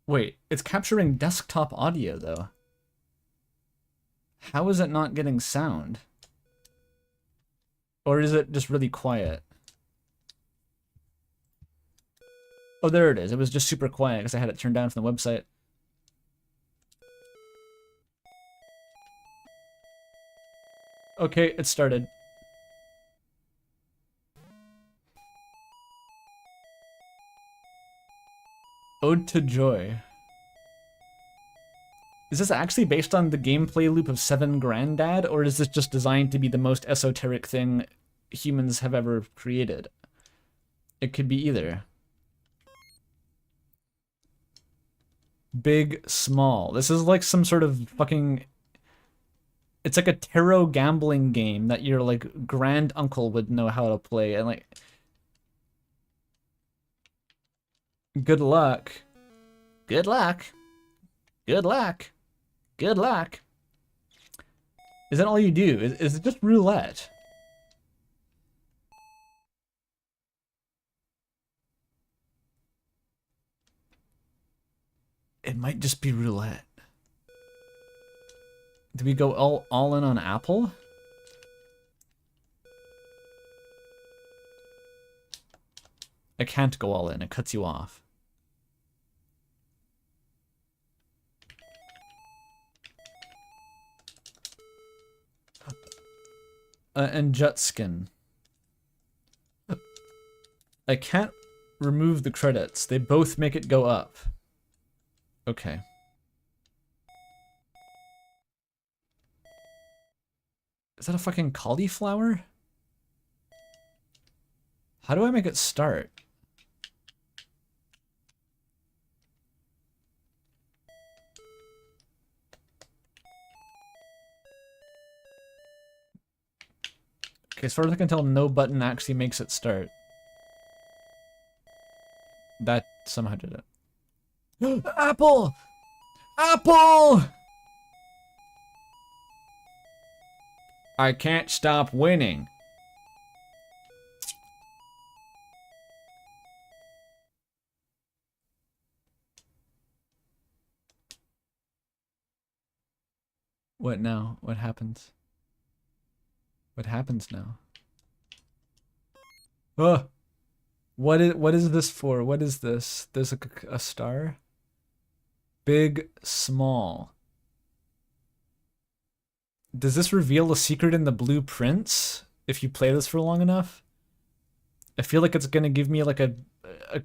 Wait, it's capturing desktop audio, though. How is it not getting sound? Or is it just really quiet? Oh, there it is. It was just super quiet because I had it turned down from the website. Okay, it started. Ode to Joy. Is this actually based on the gameplay loop of Seven Granddad, or is this just designed to be the most esoteric thing humans have ever created? It could be either. Big, small. This is like some sort of fucking... It's like a tarot gambling game that your, like, grand uncle would know how to play, and, like... Good luck. Good luck. Good luck. Good luck. Is that all you do? Is it just roulette? It might just be roulette. Do we go all in on apple? I can't go all in. It cuts you off. And Jutskin. I can't remove the credits. They both make it go up. Okay. Is that a fucking cauliflower? How do I make it start? Okay, as far as I can tell, no button actually makes it start. That somehow did it. Apple! Apple! I can't stop winning. What now? What happens? What happens now? Oh! What is this for? What is this? There's a star? Big, small. Does this reveal a secret in the blueprints if you play this for long enough? I feel like it's gonna give me like a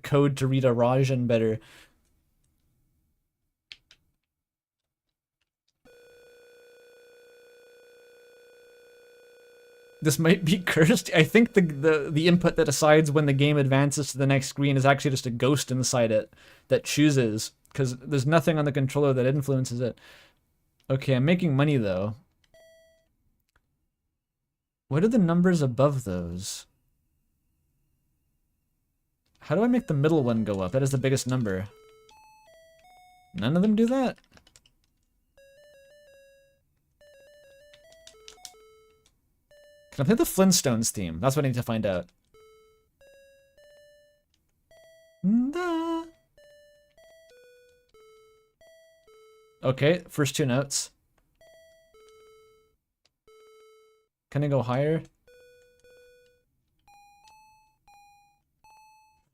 code to read a Rajan better. This might be cursed. I think the input that decides when the game advances to the next screen is actually just a ghost inside it that chooses, because there's nothing on the controller that influences it. Okay, I'm making money though. What are the numbers above those? How do I make the middle one go up? That is the biggest number. None of them do that? Can I play the Flintstones theme? That's what I need to find out. Okay, first two notes. Can I go higher?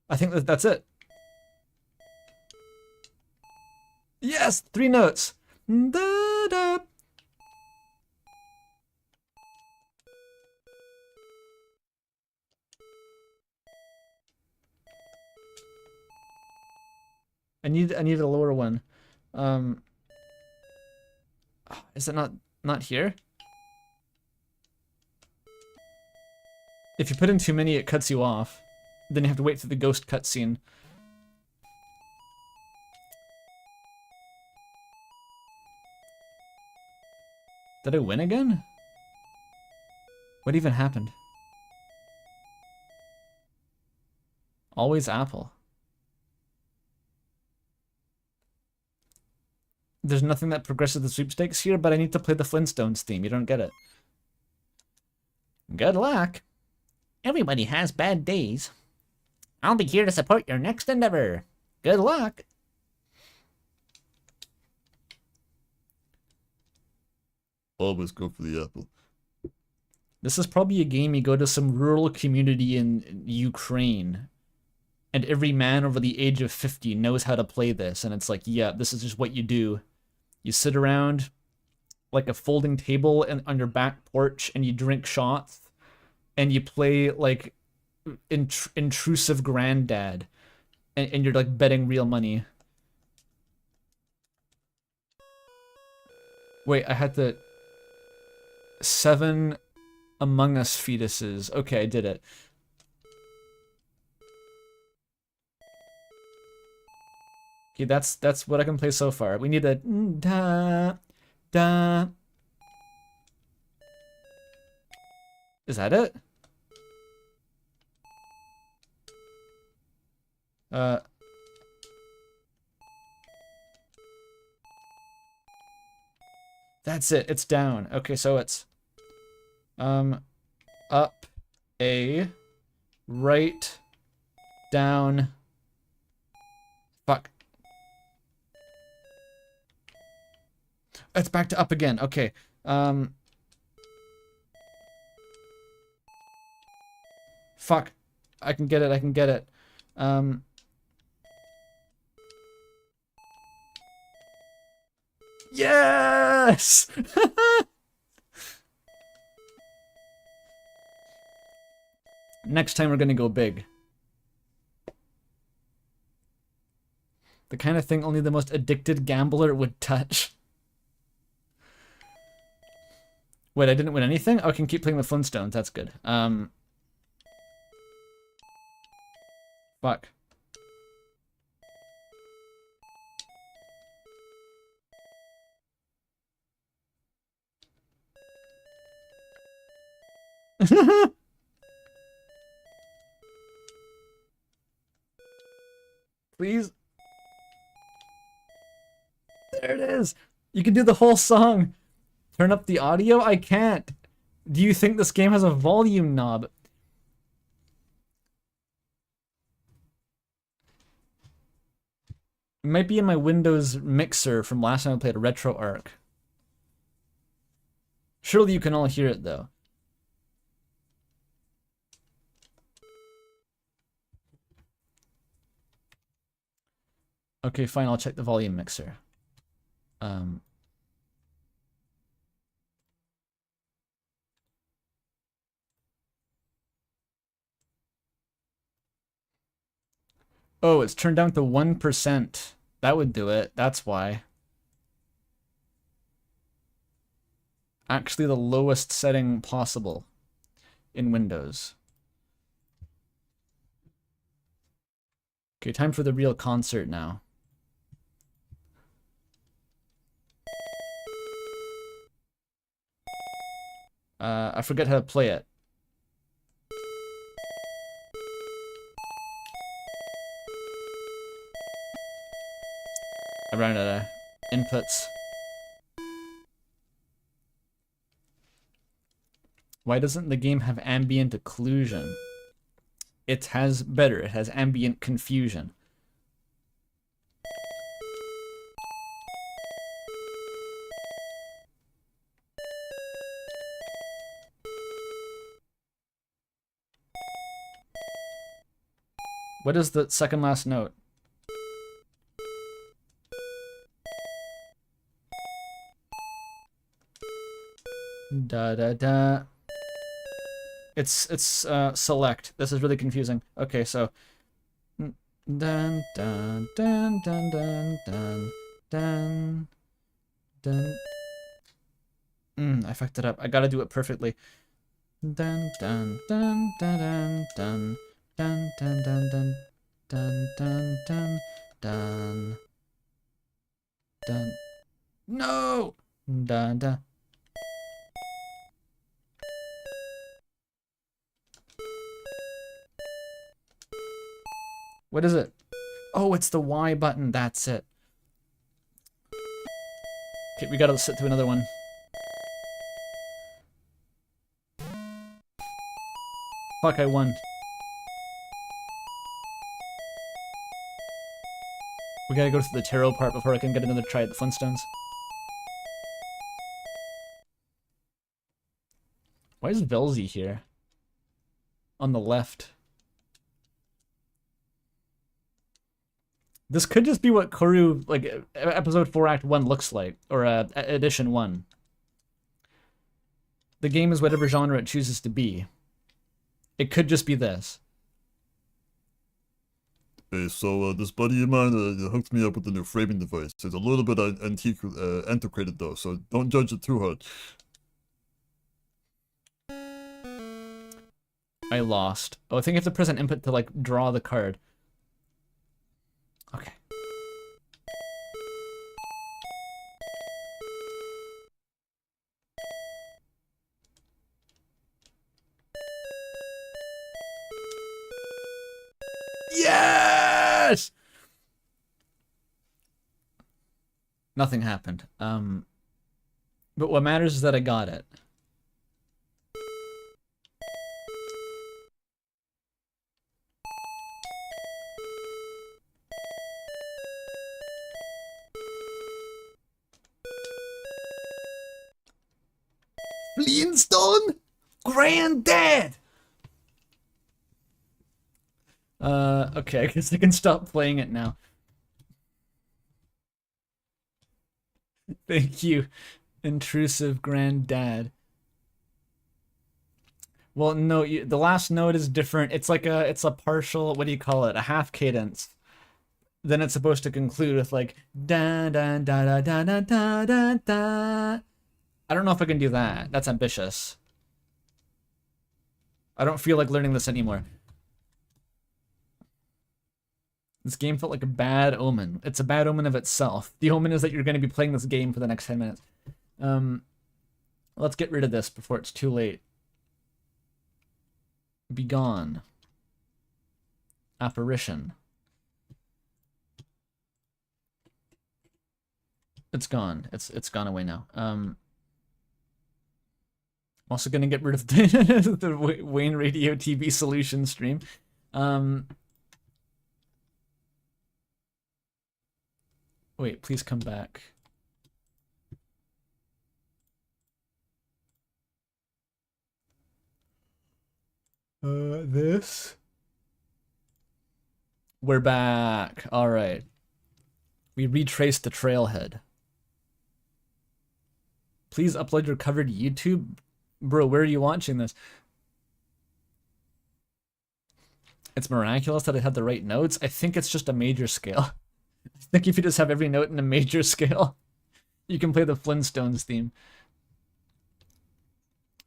I think that's it. Yes, 3 notes. Da, da. I need a lower one. Is it not here? If you put in too many, it cuts you off. Then you have to wait for the ghost cutscene. Did I win again? What even happened? Always Apple. There's nothing that progresses the sweepstakes here, but I need to play the Flintstones theme. You don't get it. Good luck. Everybody has bad days. I'll be here to support your next endeavor. Good luck. Always go for the apple. This is probably a game you go to some rural community in Ukraine, and every man over the age of 50 knows how to play this, and it's like, yeah, this is just what you do. You sit around like a folding table and on your back porch, and you drink shots, and you play like Intrusive Granddad, and you're like betting real money. Wait, I had the 7 Among Us fetuses. Okay, I did it. Okay, that's what I can play so far. We need a da da. Is that it? That's it. It's down. Okay, so it's up, A, right, down. Fuck. It's back to up again. Okay. Fuck. I can get it. I can get it. Yes! Next time we're gonna go big. The kind of thing only the most addicted gambler would touch. Wait, I didn't win anything? Oh, I can keep playing the Flintstones. That's good. Fuck. Please. There it is. You can do the whole song. Turn up the audio? I can't. Do you think this game has a volume knob? It might be in my Windows mixer from last time I played RetroArch. Surely you can all hear it though. Okay, fine, I'll check the volume mixer. Oh, it's turned down to 1%. That would do it. That's why. Actually, the lowest setting possible in Windows. Okay, time for the real concert now. I forget how to play it. I ran out of inputs. Why doesn't the game have ambient occlusion? It has better. It has ambient confusion. What is the second last note? Da da da. It's select. This is really confusing. Okay, so dun dun dun dun dun dun dun dun. I fucked it up. I gotta do it perfectly. Dun dun dun dun dun dun dun dun dun dun dun dun dun dun. No. Dun dun. What is it? Oh, it's the Y button. That's it. Okay, we gotta sit through another one. Fuck, I won. We gotta go through the tarot part before I can get another try at the Flintstones. Why is Velzy here? On the left. This could just be what Corru, like, episode 4 act 1 looks like, or edition 1. The game is whatever genre it chooses to be. It could just be this. Hey, so this buddy of mine hooked me up with the new framing device. It's a little bit antiquated though, so don't judge it too hard. I lost. Oh, I think you have to press an input to, like, draw the card. Okay. Yes! Nothing happened. But what matters is that I got it. Flintstone? Granddad! Okay, I guess I can stop playing it now. Thank you, Intrusive Granddad. Well, no, the last note is different. It's like it's a partial, what do you call it? A half cadence. Then it's supposed to conclude with like da da da da da da da da da. I don't know if I can do that. That's ambitious. I don't feel like learning this anymore. This game felt like a bad omen. It's a bad omen of itself. The omen is that you're going to be playing this game for the next 10 minutes. Let's get rid of this before it's too late. Be gone. Apparition. It's gone. It's gone away now. I'm also gonna get rid of the Wayne Radio TV Solution stream. Wait, please come back. This. We're back. All right. We retraced the trailhead. Please upload your cover to YouTube. Bro, where are you watching this? It's miraculous that I had the right notes. I think it's just a major scale. I think if you just have every note in a major scale, you can play the Flintstones theme.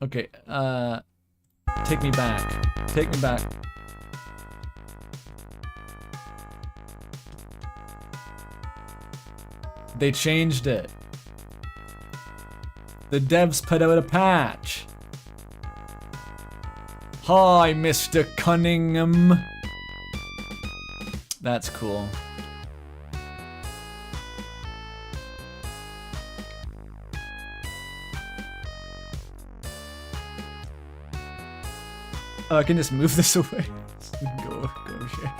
Okay, take me back. Take me back. They changed it. The devs put out a patch. Hi, Mr. Cunningham. That's cool. Oh, I can just move this away. Go over here.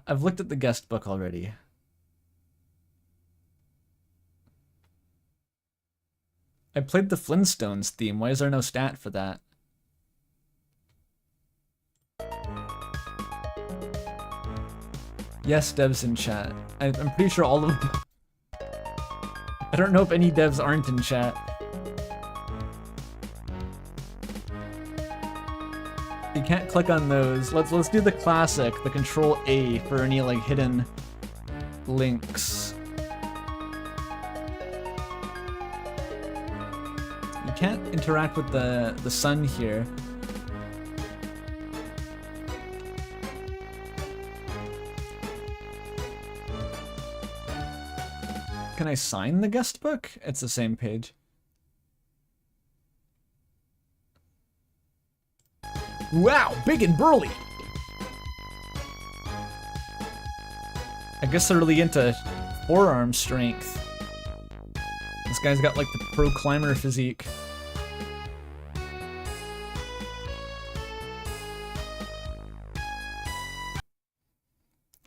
I've looked at the guest book already. I played the Flintstones theme. Why is there no stat for that? Yes, devs in chat. I'm pretty sure all of them. I don't know if any devs aren't in chat. You can't click on those. Let's do the classic, the Control A for any like hidden links. You can't interact with the sun here. Can I sign the guest book? It's the same page. Wow, big and burly! I guess they're really into forearm strength. This guy's got like the pro climber physique.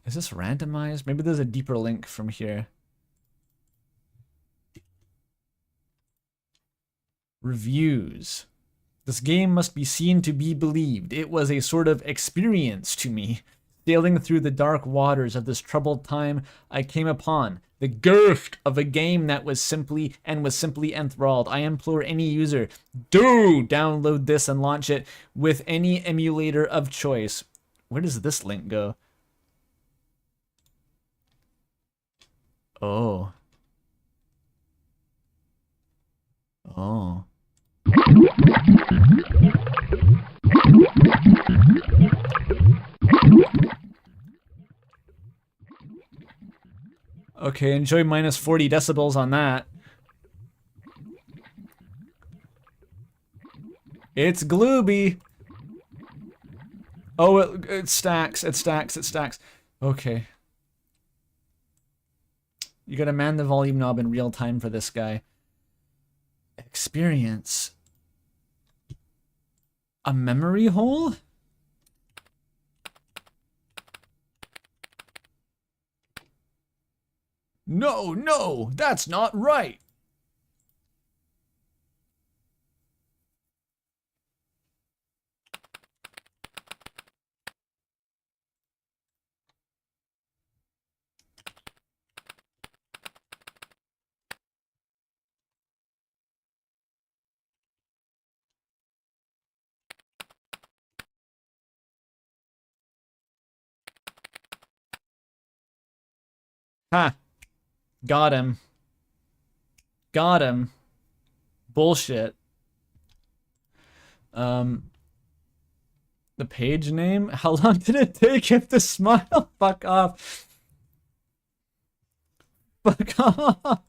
Is this randomized? Maybe there's a deeper link from here. Reviews. This game must be seen to be believed. It was a sort of experience to me. Sailing through the dark waters of this troubled time, I came upon the gift of a game that was simply enthralled. I implore any user, do download this and launch it with any emulator of choice. Where does this link go? Oh. Oh. Okay, enjoy minus 40 decibels on that. It's glooby. Oh, it stacks, it stacks, it stacks. Okay. You gotta man the volume knob in real time for this guy. Experience. A memory hole? No, no, that's not right. Ha. Got him. Got him. Bullshit. The page name? How long did it take him to smile? Fuck off. Fuck off.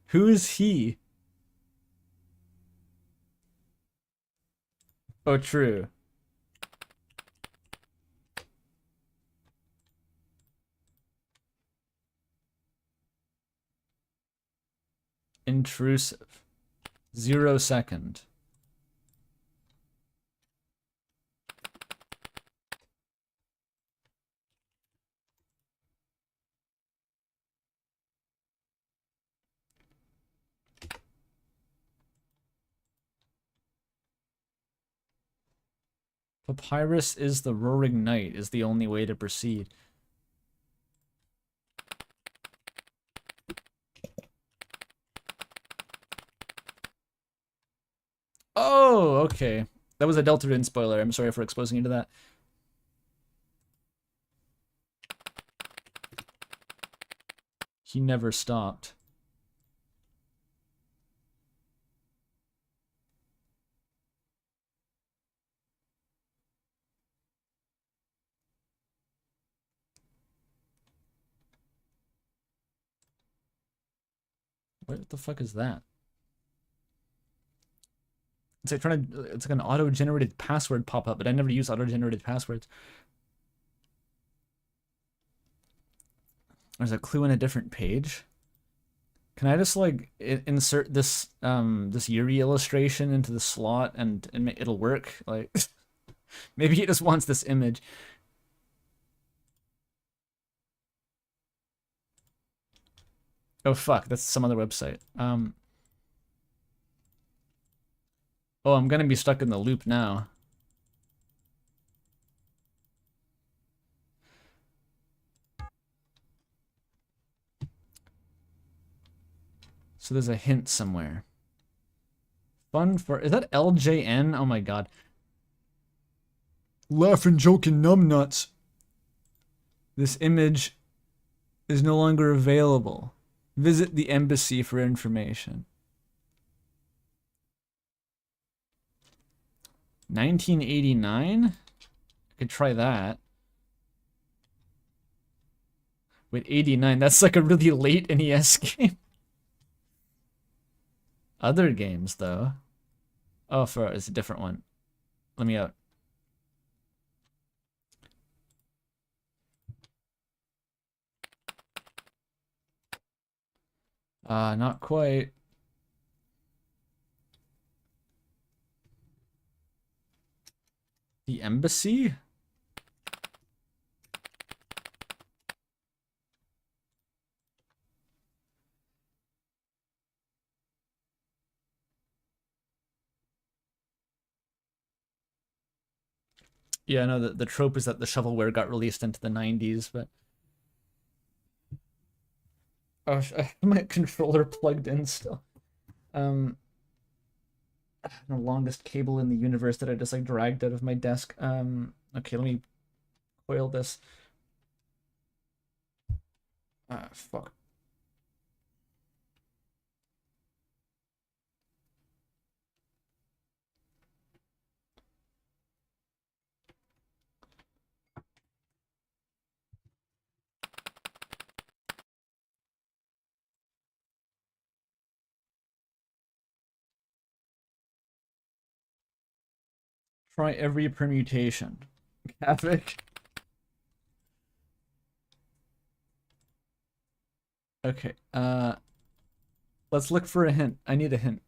Who is he? Oh, true. Intrusive. 0 second. Papyrus is the roaring night is the only way to proceed. Oh, okay. That was a Deltarune spoiler. I'm sorry for exposing you to that. He never stopped. What the fuck is that? It's like it's like an auto-generated password pop-up, but I never use auto-generated passwords. There's a clue in a different page. Can I just like insert this this Yuri illustration into the slot and it'll work? Like maybe he just wants this image. Oh fuck, that's some other website. Oh, I'm gonna be stuck in the loop now. So there's a hint somewhere. Fun for... Is that LJN? Oh my god. Laughing, joking, numbnuts. This image is no longer available. Visit the embassy for information. 1989? I could try that. Wait, 89? That's like a really late NES game. Other games, though. Oh, it's a different one. Let me out. Not quite. The embassy? Yeah, I know the trope is that the shovelware got released into the 90s, but... Oh, I have my controller plugged in still. The longest cable in the universe that I just like dragged out of my desk. Okay, let me coil this. Fuck. Try every permutation. Havoc. Okay, let's look for a hint. I need a hint.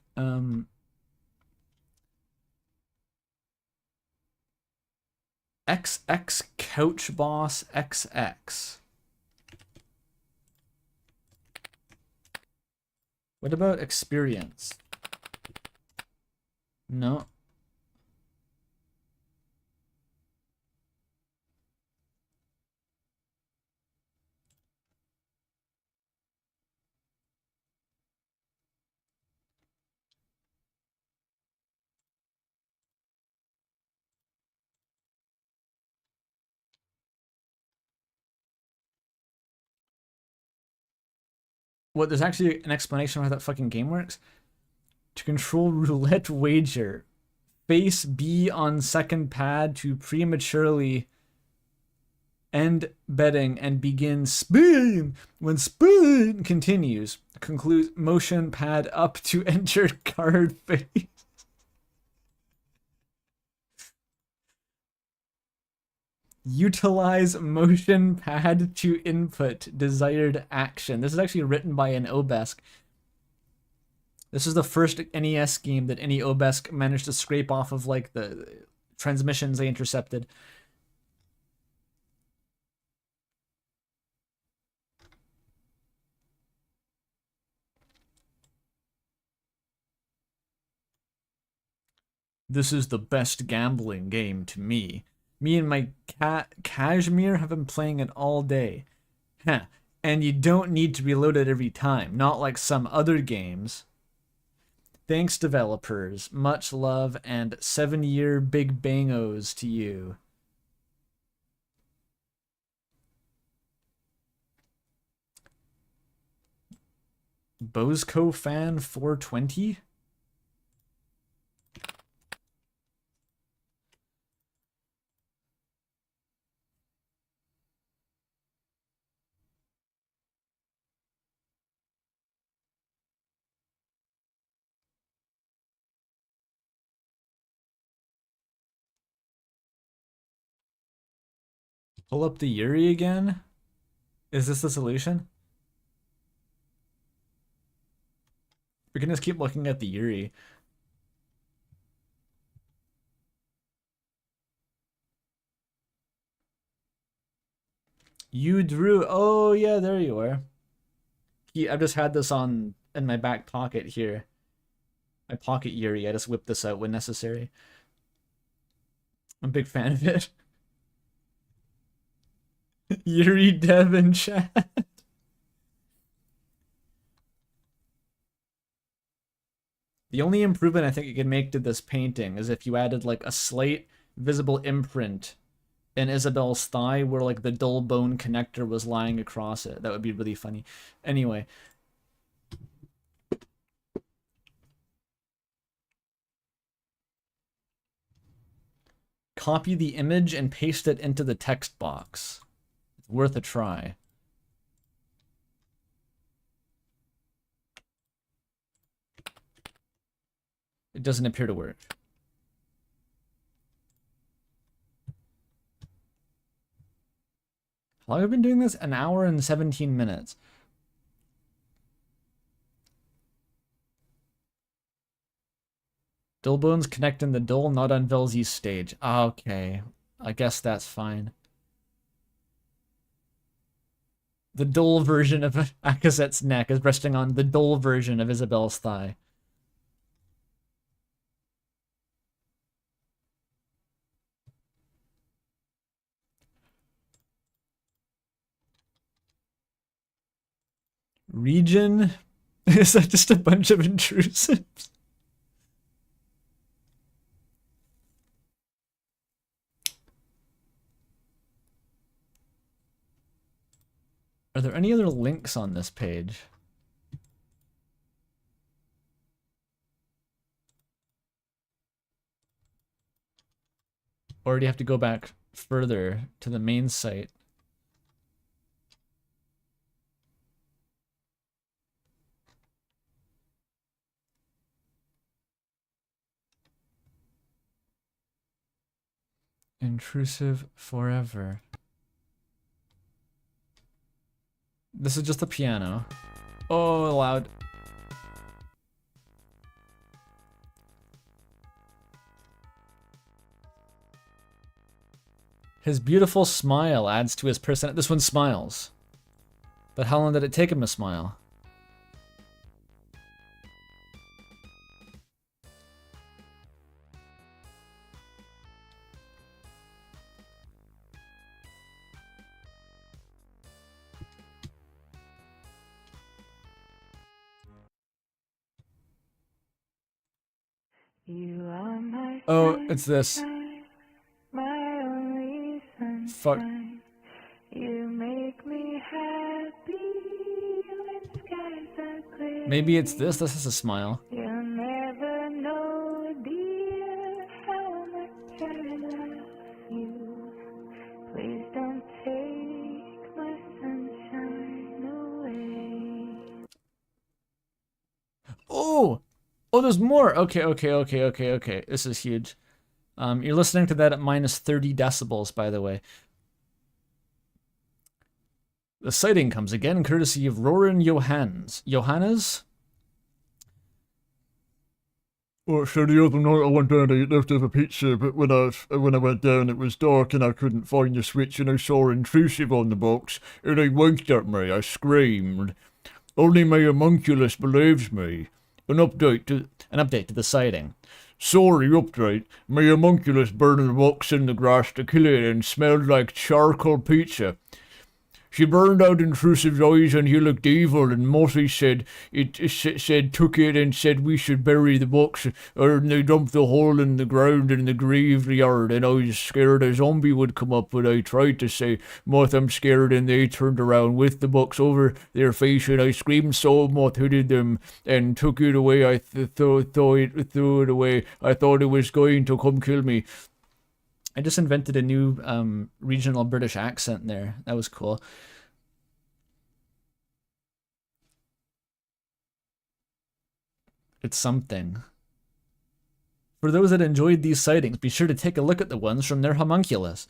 XX Couch Boss XX. What about experience? No. What, there's actually an explanation of how that fucking game works? To control roulette wager, face B on second pad to prematurely end betting and begin spin. When spin continues, concludes motion pad up to enter card face. Utilize motion pad to input desired action. This is actually written by an Obesk. This is the first NES game that any Obesk managed to scrape off of like the transmissions they intercepted. This is the best gambling game to me. Me and my cat Cashmere have been playing it all day. Huh. And you don't need to reload it every time, not like some other games. Thanks, developers. Much love and 7-year big bangos to you. Bosco fan 420? Pull up the Yuri again? Is this the solution? We can just keep looking at the Yuri. You drew. Oh yeah, there you are. I've just had this on in my back pocket here. My pocket Yuri. I just whip this out when necessary. I'm a big fan of it. Yuri Dev in chat. The only improvement I think you can make to this painting is if you added like a slight visible imprint in Isabel's thigh where like the dull bone connector was lying across it. That would be really funny. Anyway. Copy the image and paste it into the text box. It's worth a try. It doesn't appear to work. How long have I been doing this? An hour and 17 minutes. Dullbones connecting the dull, not on Velzy's stage. Okay, I guess that's fine. The dull version of Akazet's neck is resting on the dull version of Isabel's thigh. Region? Is that just a bunch of intrusives? Are there any other links on this page? Or do you have to go back further to the main site? Intrusive forever. This is just the piano. Oh, loud. His beautiful smile adds to his person. This one smiles. But how long did it take him to smile? You are my Oh, it's this. sunshine, my only Fuck. sunshine. You make me happy when skies are gray. Maybe it's this. This is a smile. You'll never know, dear, how much I love you. Please don't take my sunshine away. Oh! Oh, there's more! Okay. This is huge. You're listening to that at minus 30 decibels, by the way. The sighting comes again courtesy of Roran Johannes? Well, so the other night I went down to eat leftover pizza, but when I went down it was dark and I couldn't find the switch and I saw Intrusive on the box and they winked at me. I screamed. Only my homunculus believes me. An update to the sighting. Sorry, update. My homunculus burned walks in the grass to kill it and smelled like charcoal pizza. She burned out Intrusive's eyes and he looked evil, and Mossy said took it and said we should bury the box, or they dumped the hole in the ground in the graveyard, and I was scared a zombie would come up, but I tried to say, Moth, I'm scared, and they turned around with the box over their face, and I screamed so Moth hit them and took it away. I threw it away. I thought it was going to come kill me. I just invented a new regional British accent there. That was cool. It's something. For those that enjoyed these sightings, be sure to take a look at the ones from their homunculus.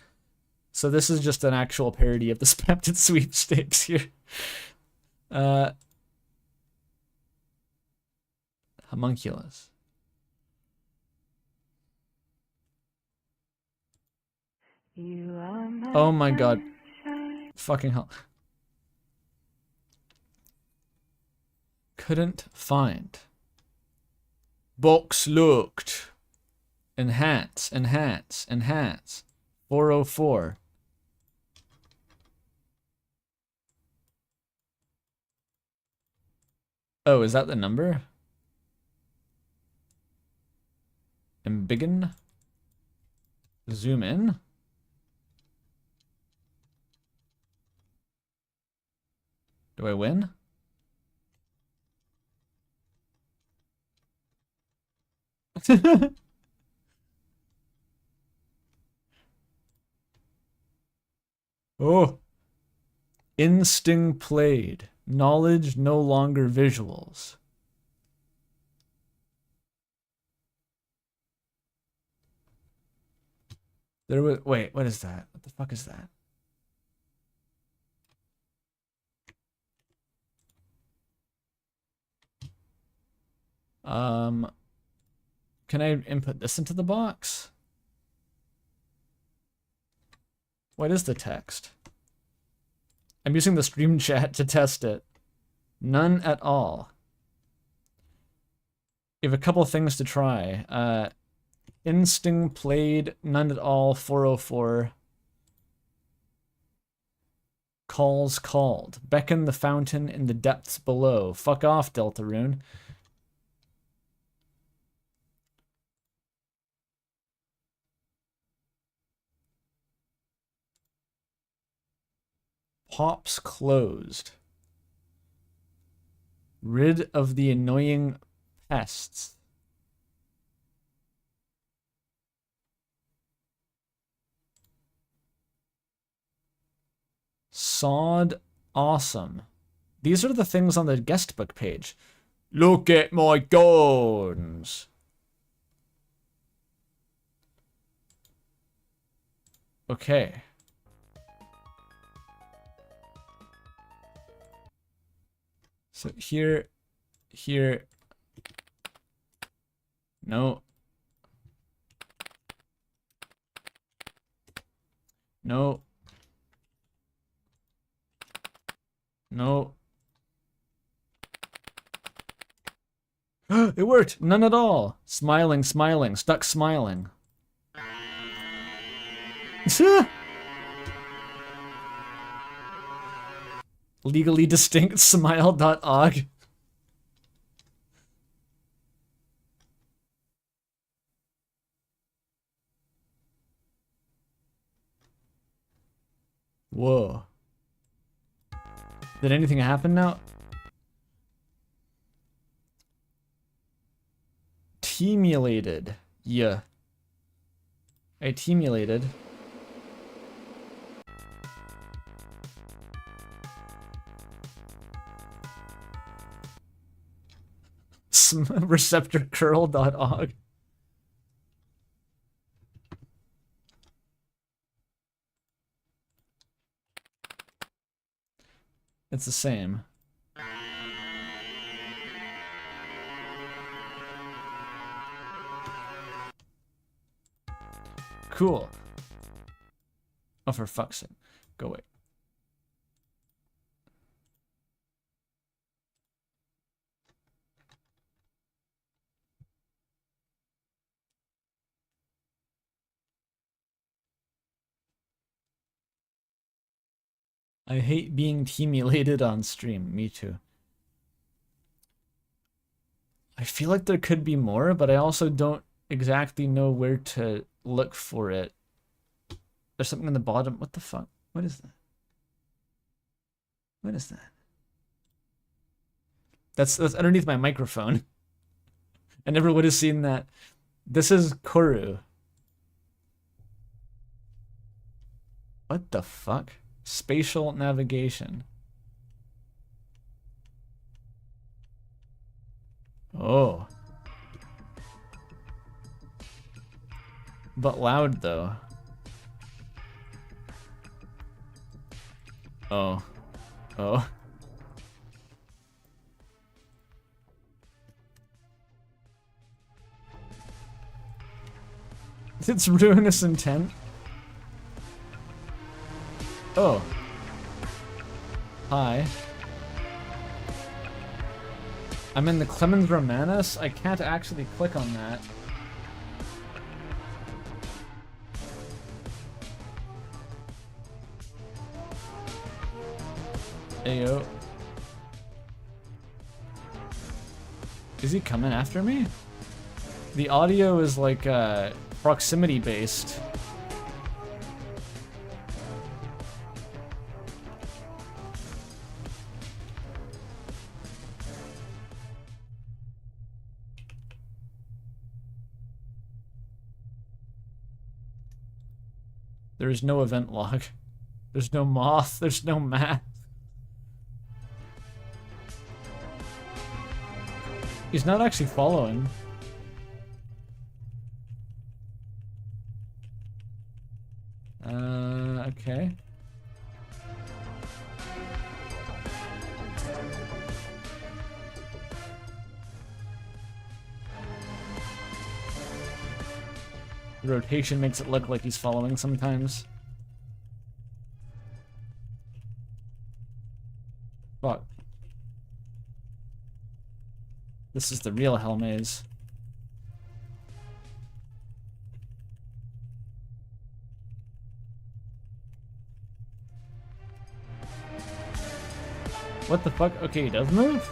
So this is just an actual parody of the Spected Sweepstakes here. Homunculus. Oh my god. Fucking hell. Couldn't find. Box looked. Enhance, enhance, enhance. 404. Oh, is that the number? Embiggen? Zoom in? Do I win? Oh. Instinct played. Knowledge no longer visuals. There was, wait, what is that? What the fuck is that? Can I input this into the box? What is the text? I'm using the stream chat to test it. None at all. You have a couple things to try. Instinct played, none at all, 404. Calls called. Beckon the fountain in the depths below. Fuck off, Deltarune. Pops closed. Rid of the annoying pests. Sod awesome. These are the things on the guestbook page. Look at my guns. Okay. So here, no. No. No. It worked! None at all! Smiling, smiling, stuck smiling. Legally distinct smile.og. Whoa. Did anything happen now? Teamulated. Yeah. I teamulated. Receptorcurl.org. It's the same. Cool. Oh, for fuck's sake. Go away. I hate being teamulated on stream. Me too. I feel like there could be more, but I also don't exactly know where to look for it. There's something in the bottom. What the fuck? What is that? What is that? That's underneath my microphone. I never would have seen that. This is Corru. What the fuck? Spatial navigation. Oh. But loud though. Oh. Oh. It's ruinous intent. Oh. Hi. I'm in the Clemens Romanus? I can't actually click on that. Ayo. Is he coming after me? The audio is like proximity based. There's no event log. There's no moth. There's no math. He's not actually following. Okay. The rotation makes it look like he's following sometimes. Fuck. This is the real hell maze. What the fuck? Okay, he does move?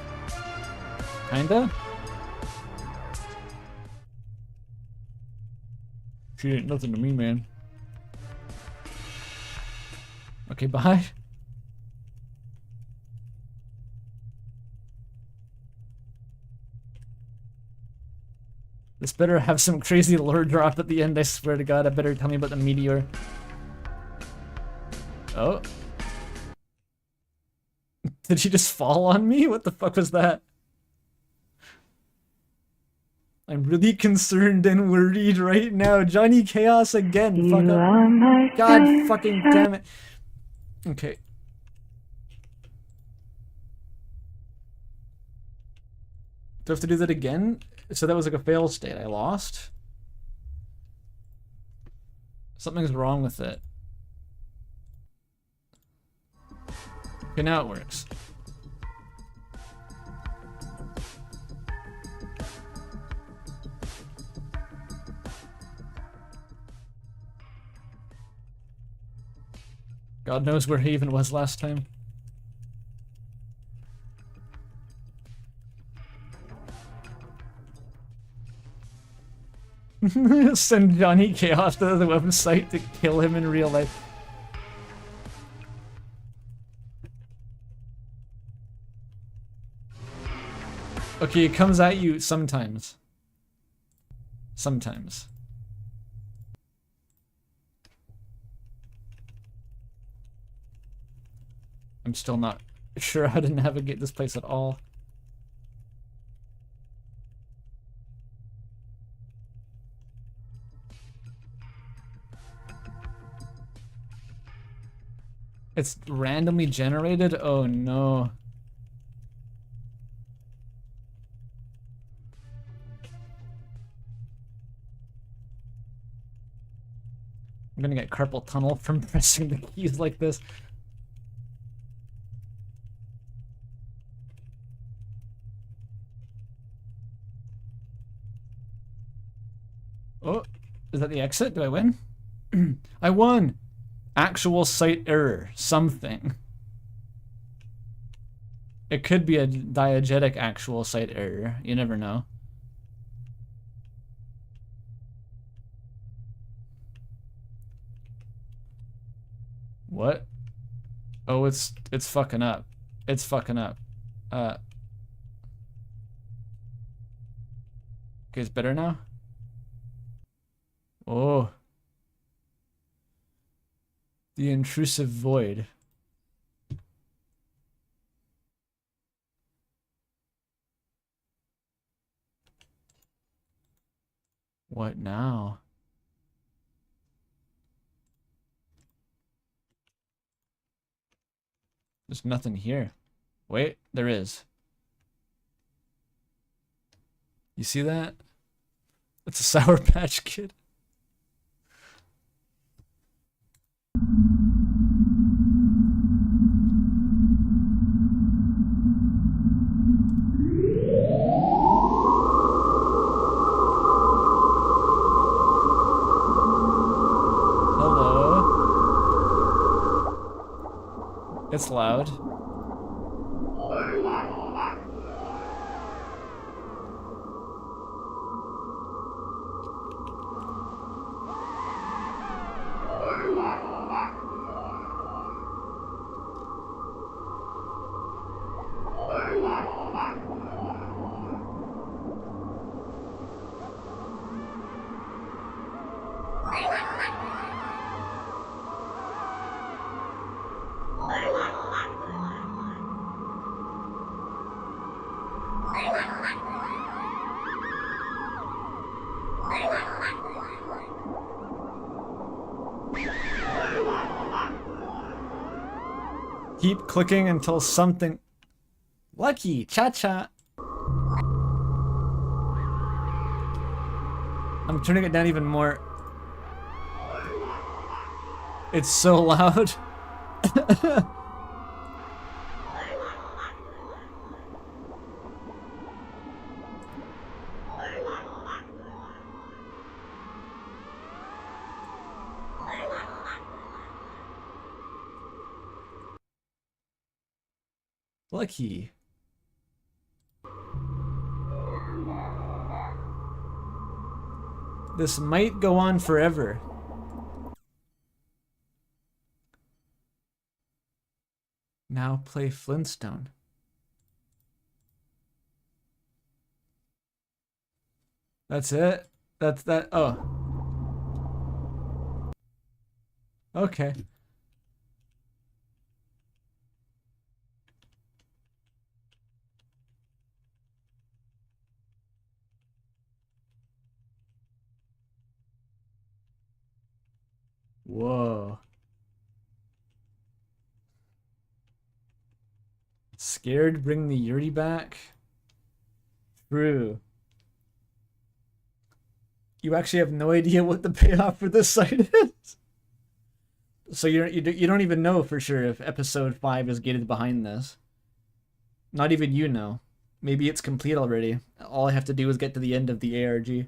Kinda? She ain't nothing to me, man. Okay, bye. This better have some crazy lore drop at the end, I swear to god. I better tell me about the meteor. Oh. Did she just fall on me? What the fuck was that? I'm really concerned and worried right now. Johnny Chaos again. Fuck up. God fucking damn it. Okay. Do I have to do that again? So that was like a fail state. I lost? Something's wrong with it. Okay, now it works. God knows where he even was last time. Send Johnny Chaos to the website to kill him in real life. Okay, it comes at you sometimes. Sometimes. I'm still not sure how to navigate this place at all. It's randomly generated? Oh no. I'm gonna get carpal tunnel from pressing the keys like this. Oh, is that the exit? Do I win? I won! Actual site error. Something. It could be a diegetic actual site error. You never know. What? Oh, it's fucking up. It's fucking up. Okay, it's better now? Oh. The intrusive void. What now? There's nothing here. Wait, there is. You see that? It's a Sour Patch Kid. Hello. It's loud. Keep clicking until something... Lucky! Cha-cha! I'm turning it down even more. It's so loud. Lucky. This might go on forever. Now play Flintstone. That's it? That's that. Oh. Okay. Whoa. Scared bring the Yuri back? True. You actually have no idea what the payoff for this site is. So you don't even know for sure if episode 5 is gated behind this. Not even you know. Maybe it's complete already. All I have to do is get to the end of the ARG.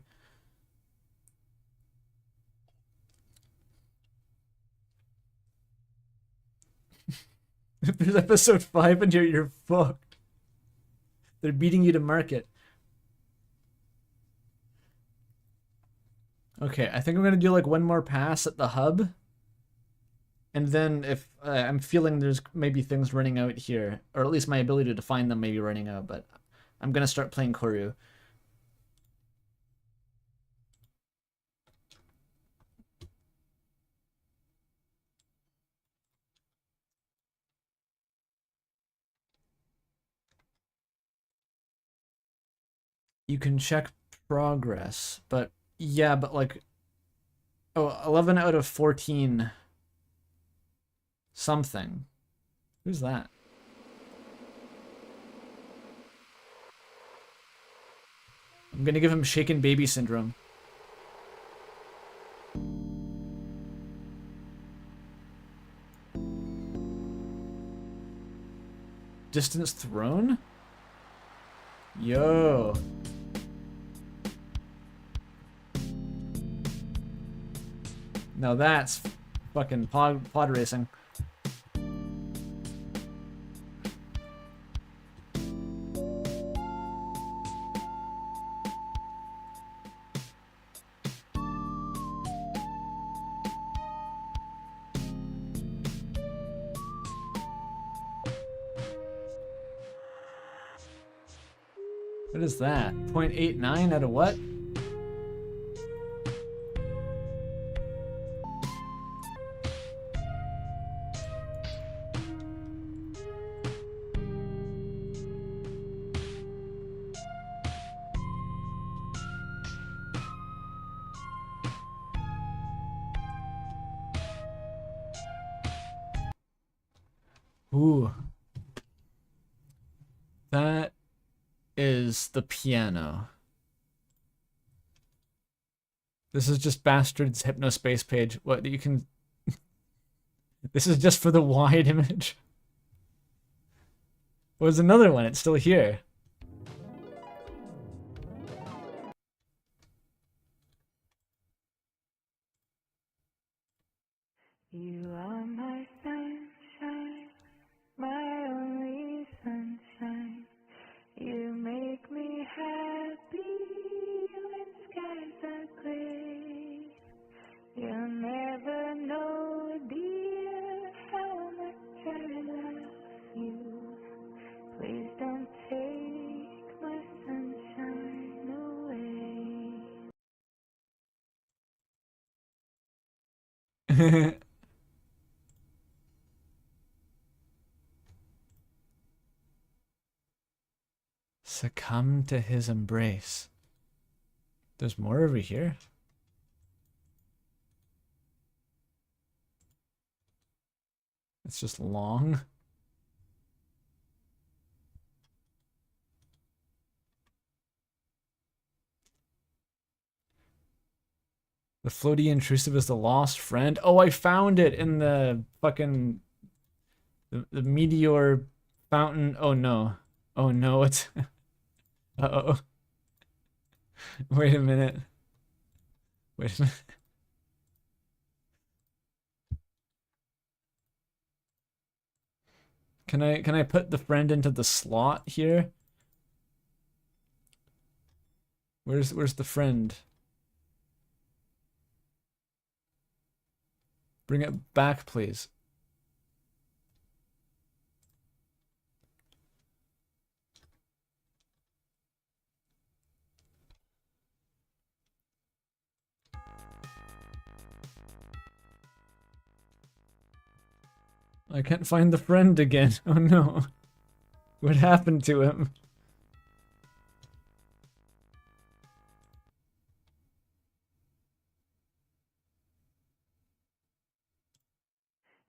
If there's episode 5 and you're fucked. They're beating you to market. Okay, I think I'm gonna do like one more pass at the hub. And then if I'm feeling there's maybe things running out here, or at least my ability to find them may be running out, but I'm gonna start playing Corru. You can check progress, but yeah, but like, oh, 11 out of 14 something. Who's that? I'm gonna give him shaken baby syndrome. Distance thrown? Yo. Now that's fucking pod racing. What is that? 0.89 out of what? Ooh. That is the piano. This is just Bastard's Hypnospace page. What you can... This is just for the wide image. There's another one. It's still here. You are my sunshine, my only sunshine. You make me happy when skies are gray. You'll never know, dear, how much I love you. Please don't take my sunshine away. Succumb to his embrace. There's more over here. It's just long. The floaty intrusive is the lost friend. Oh, I found it in the fucking the meteor fountain. Oh no. Oh no, it's uh-oh. Wait a minute. Wait a minute. Can I put the friend into the slot here? Where's the friend? Bring it back, please. I can't find the friend again. Oh no. What happened to him?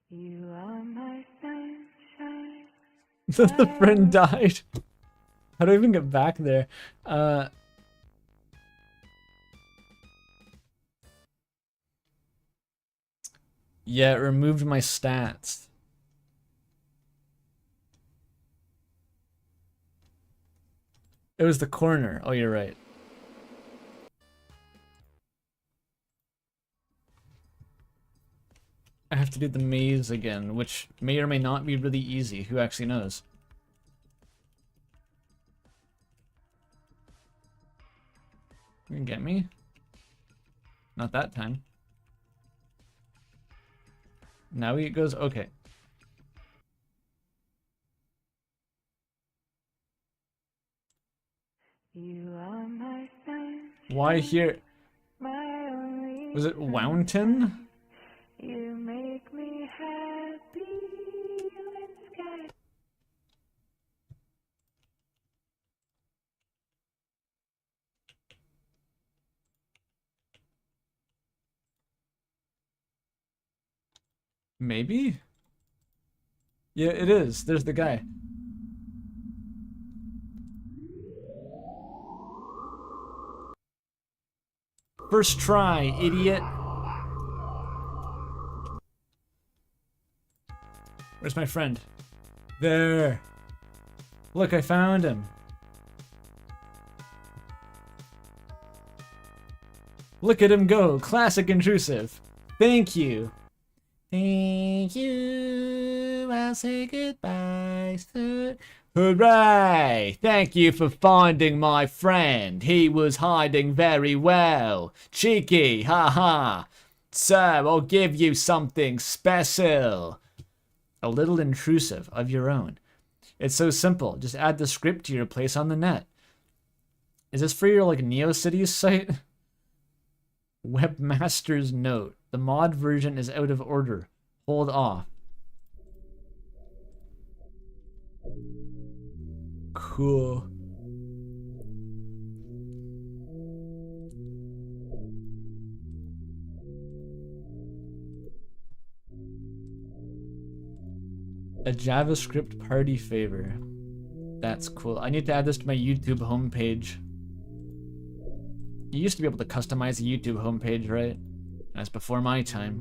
You are my sunshine. The friend died. How do I even get back there? Yeah, it removed my stats. It was the corner. Oh, you're right. I have to do the maze again, which may or may not be really easy. Who actually knows? You can get me? Not that time. Now it goes, okay. You are my sunshine. Why here? My only Was it Wownton? You make me happy when skies. Maybe? Yeah, it is. There's the guy. First try, idiot. Where's my friend? There. Look, I found him. Look at him go. Classic intrusive. Thank you. Thank you. I'll say goodbye soon. Hooray! Thank you for finding my friend. He was hiding very well. Cheeky, haha. So, I'll give you something special. A little intrusive of your own. It's so simple. Just add the script to your place on the net. Is this for your like NeoCities site? Webmaster's note. The mod version is out of order. Hold off. Cool. A JavaScript party favor. That's cool. I need to add this to my YouTube homepage. You used to be able to customize a YouTube homepage, right? That's before my time.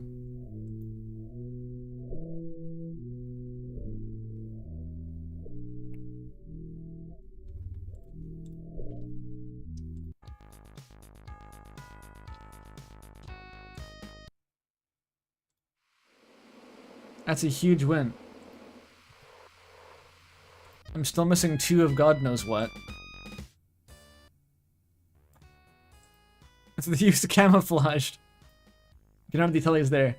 That's a huge win. I'm still missing 2 of God knows what. It's the use of camouflaged. You don't have to tell he's there.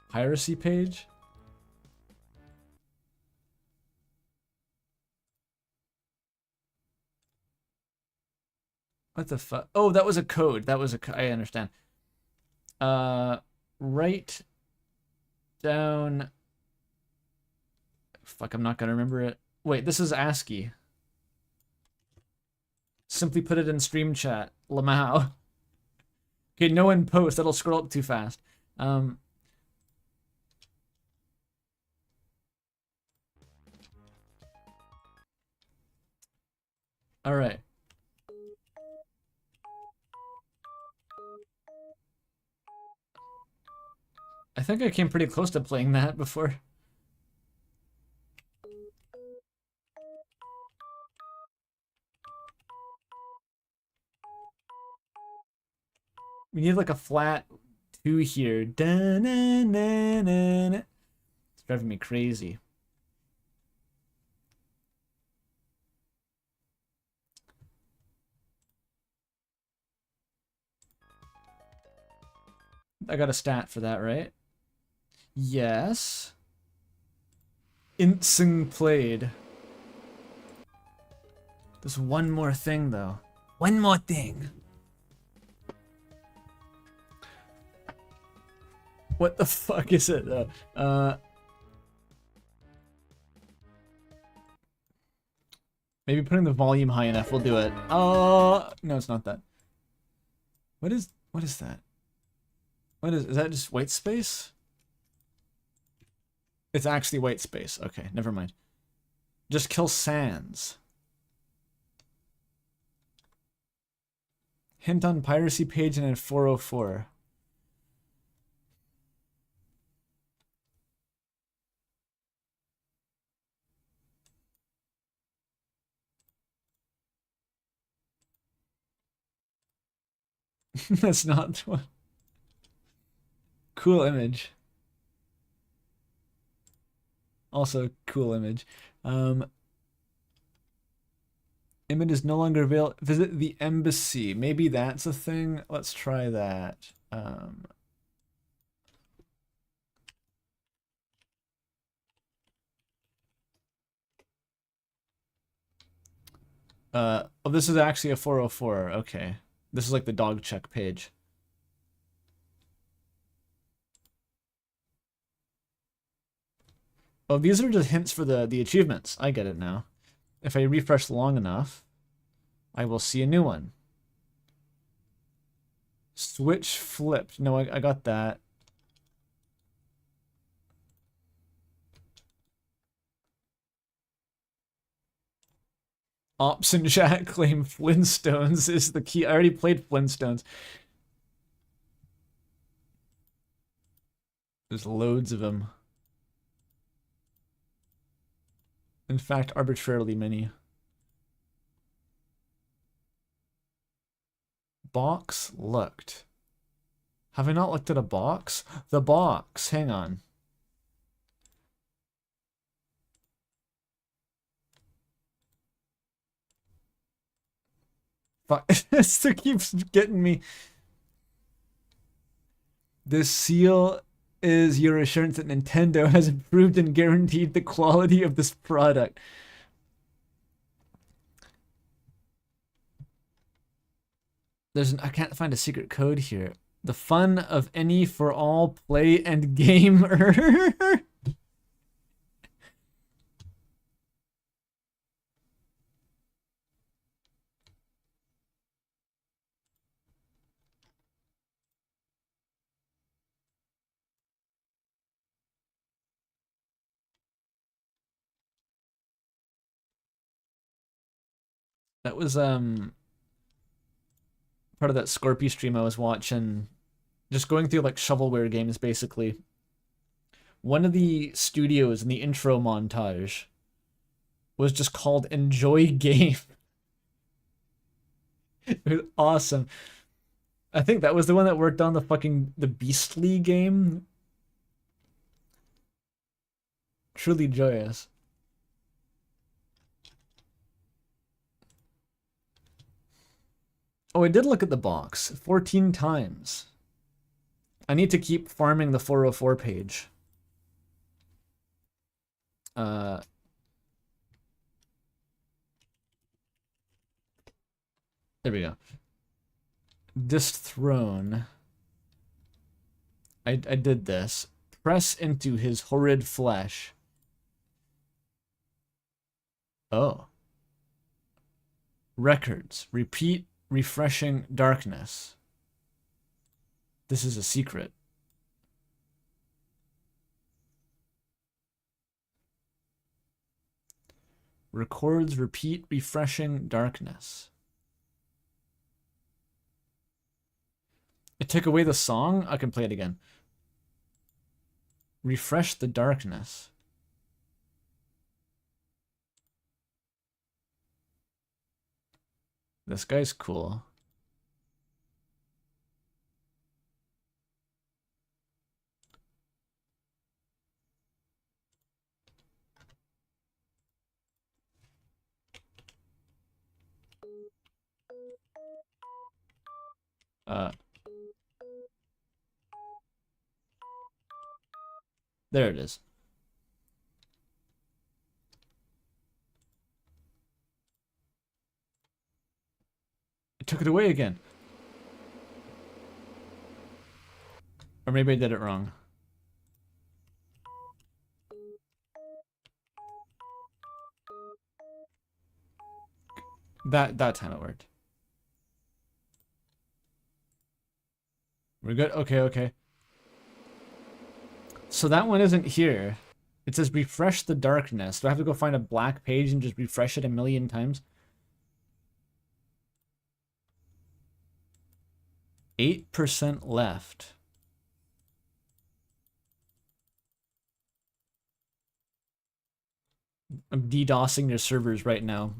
Piracy page? What the fuck? Oh, that was a code. That was a I understand. Write down. Fuck, I'm not gonna remember it. Wait, this is ASCII. Simply put it in stream chat. Lamau. Okay, no one post. That'll scroll up too fast. All right. I think I came pretty close to playing that before. We need like a flat 2 here. Da-na-na-na-na. It's driving me crazy. I got a stat for that, right? Yes. Insing played. There's one more thing, though. One more thing. What the fuck is it, though? Maybe putting the volume high enough will do it. Oh, no, it's not that. What is that? Is that just white space? It's actually white space. Okay, never mind. Just kill Sans. Hint on piracy page and in 404. That's not the one. Cool image. Also, cool image. Image is no longer available. Visit the embassy. Maybe that's a thing. Let's try that. Oh, this is actually a 404. Okay. This is like the dog check page. Oh, these are just hints for the achievements. I get it now. If I refresh long enough, I will see a new one. Switch flipped. No, I got that. Ops and chat claim Flintstones is the key. I already played Flintstones. There's loads of them. In fact, arbitrarily many. Box looked. Have I not looked at a box? The box. Hang on. Fuck. This keeps getting me. This seal is your assurance that Nintendo has improved and guaranteed the quality of this product. I can't find a secret code here. The fun of any for all play and gamer. That was part of that Scorpio stream I was watching. Just going through like shovelware games basically. One of the studios in the intro montage was just called Enjoy Game. It was awesome. I think that was the one that worked on the Beastly game. Truly joyous. Oh, I did look at the box 14 times. I need to keep farming the 404 page. There we go. This throne. I did this. Press into his horrid flesh. Oh. Records. Repeat. Refreshing darkness. This is a secret. Records, repeat, refreshing darkness. It took away the song? I can play it again. Refresh the darkness. This guy's cool. There it is. It took it away again. Or maybe I did it wrong. That time it worked. We're good? Okay. So that one isn't here. It says refresh the darkness. Do I have to go find a black page and just refresh it a million times? 8% left. I'm DDoSing their servers right now.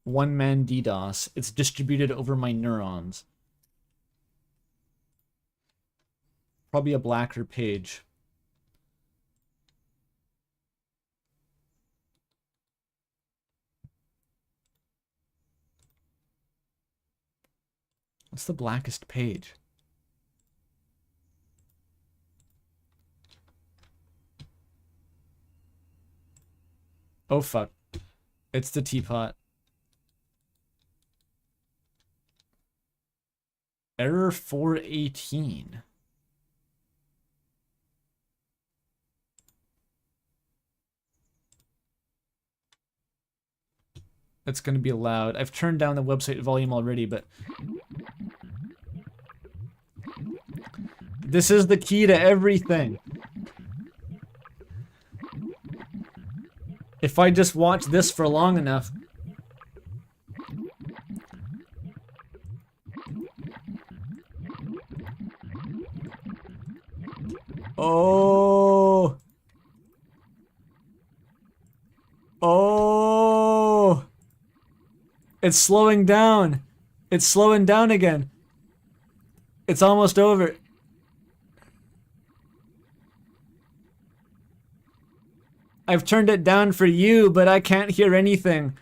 One-man DDoS. It's distributed over my neurons. Probably a blacker page. What's the blackest page? Oh fuck. It's the teapot. Error 418. It's going to be loud. I've turned down the website volume already, but this is the key to everything. If I just watch this for long enough. Oh. Oh. It's slowing down. It's slowing down again. It's almost over. I've turned it down for you, but I can't hear anything.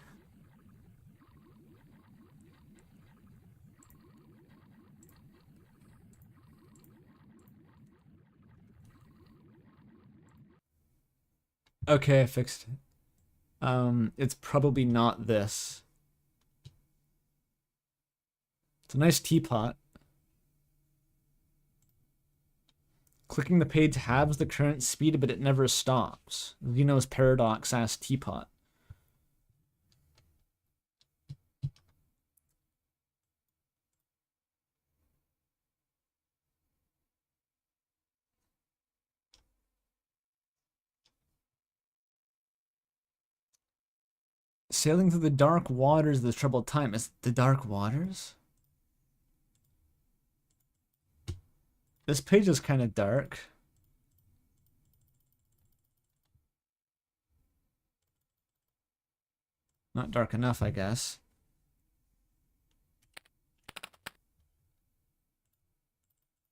Okay, I fixed it. It's probably not this. It's a nice teapot. Clicking the page halves the current speed, but it never stops. Zeno's paradox ass teapot. Sailing through the dark waters of the troubled time. Is the dark waters? This page is kind of dark. Not dark enough, I guess.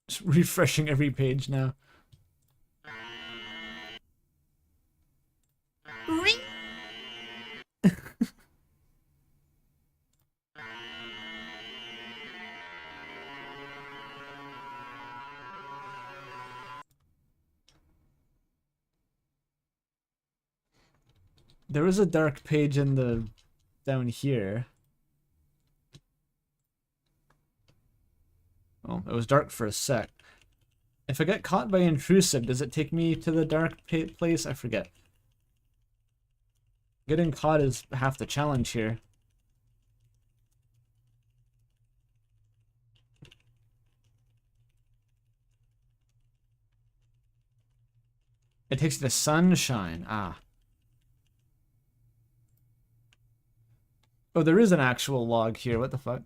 Just refreshing every page now. There was a dark page in the down here. Oh, it was dark for a sec. If I get caught by intrusive, does it take me to the dark place? I forget. Getting caught is half the challenge here. It takes the sunshine. Ah. Oh, there is an actual log here. What the fuck?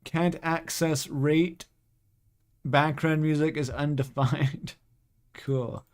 Can't access rate. Background music is undefined. Cool.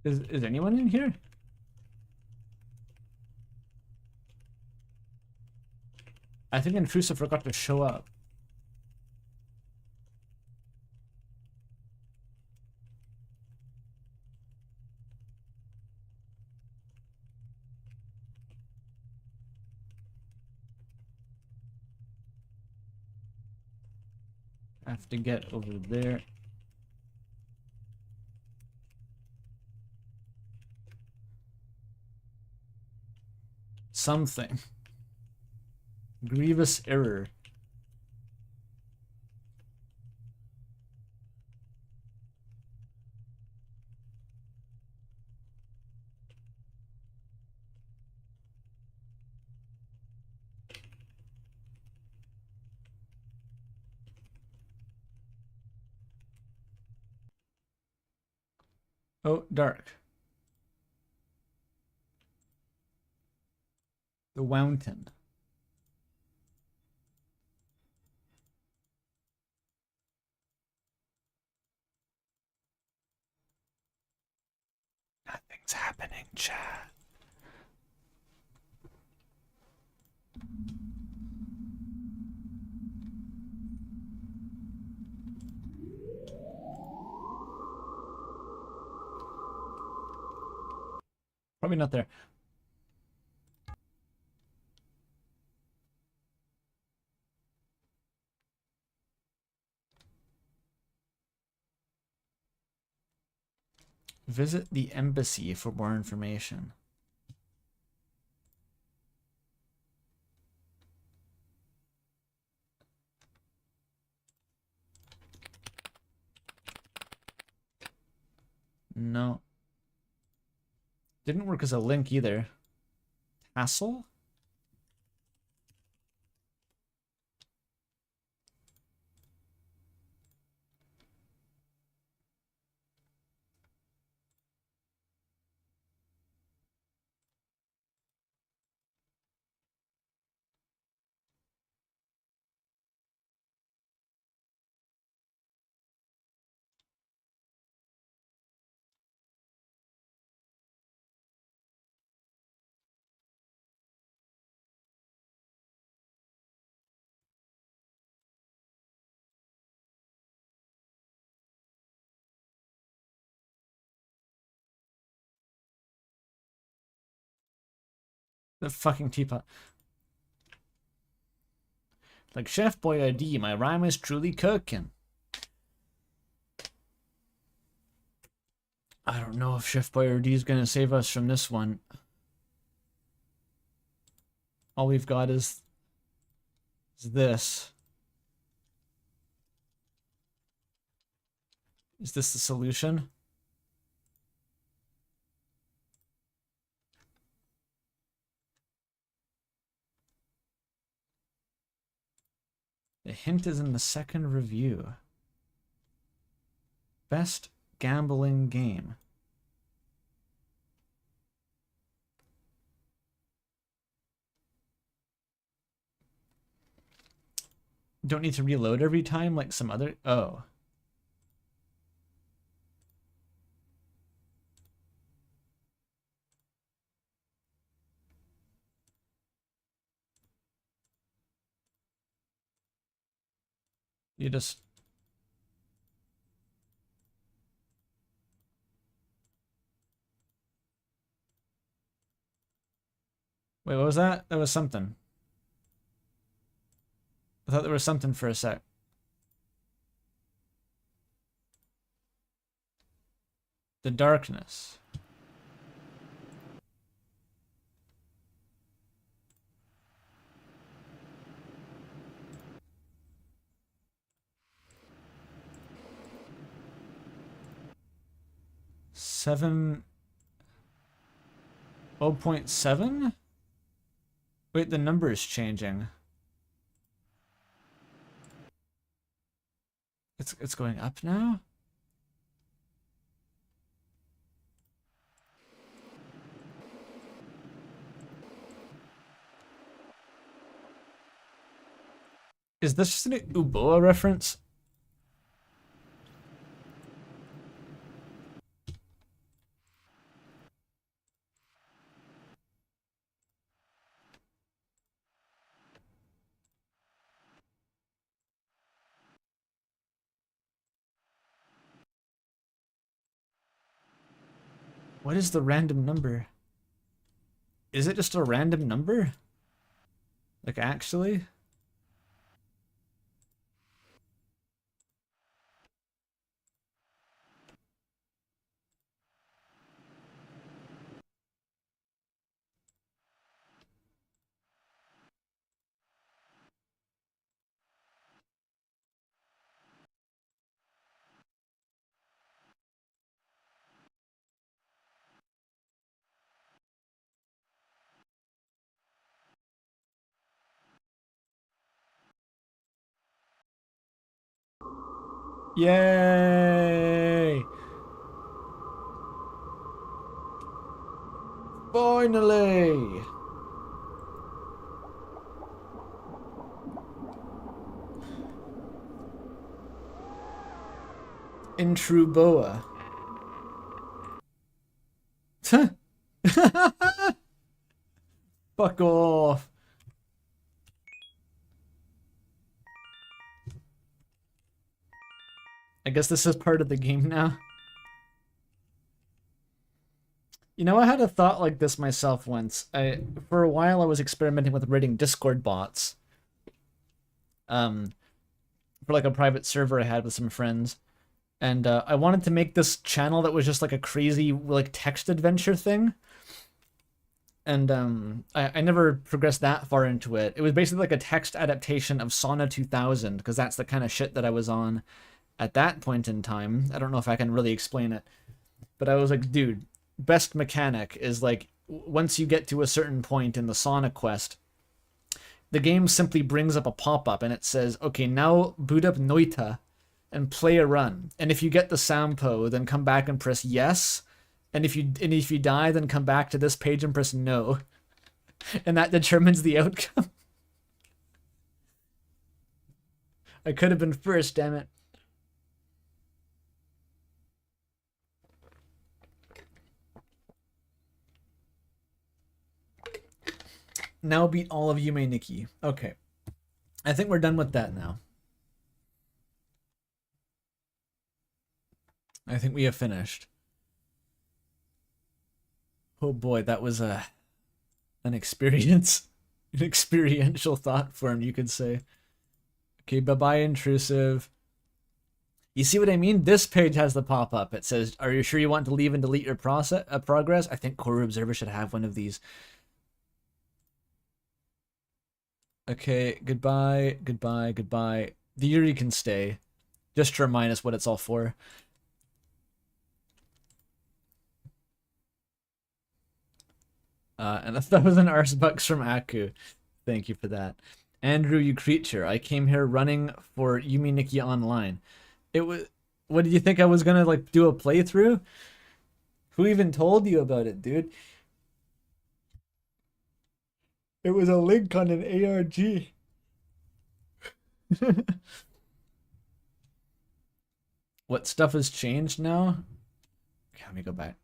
Is anyone in here? I think intrusive forgot to show up. I have to get over there. Something. Grievous error. Oh, dark. The Wountain. Nothing's happening, chat. Probably not there. Visit the embassy for more information. No. Didn't work as a link either. Tassel? The fucking teapot. Like Chef Boyardee, my rhyme is truly cooking. I don't know if Chef Boyardee is gonna save us from this one. All we've got is this. Is this the solution? The hint is in the second review. Best gambling game. Don't need to reload every time like some other... Oh. You just... Wait, what was that? That was something. I thought there was something for a sec. The darkness. Seven... 0.7? Wait, the number is changing. It's going up now? Is this just an Uboa reference? What is the random number? Is it just a random number? Like, actually? Yay! Finally! Intruboa. Fuck off. I guess this is part of the game now. You know, I had a thought like this myself once. For a while, I was experimenting with writing Discord bots. For like a private server I had with some friends. And I wanted to make this channel that was just like a crazy like text adventure thing. And I never progressed that far into it. It was basically like a text adaptation of Sauna 2000, because that's the kind of shit that I was on at that point in time. I don't know if I can really explain it. But I was like, dude, best mechanic is like, once you get to a certain point in the sauna quest, the game simply brings up a pop-up and it says, okay, now boot up Noita and play a run. And if you get the Sampo, then come back and press yes. And if you die, then come back to this page and press no. And that determines the outcome. I could have been first, damn it. Now beat all of Yume Nikki. Okay. I think we're done with that now. I think we have finished. Oh boy, that was An experience. An experiential thought form, you could say. Okay, bye-bye, Intrusive. You see what I mean? This page has the pop-up. It says, are you sure you want to leave and delete your progress? I think corru.observer should have one of these. Okay, goodbye, goodbye, goodbye. The Yuri can stay. Just to remind us what it's all for. And 1,000 arsebucks from Aku. Thank you for that. Andrew, you creature. I came here running for Yumi Nikki Online. It was... What did you think I was gonna, like, do a playthrough? Who even told you about it, dude? It was a link on an ARG. What stuff has changed now? Okay, let me go back.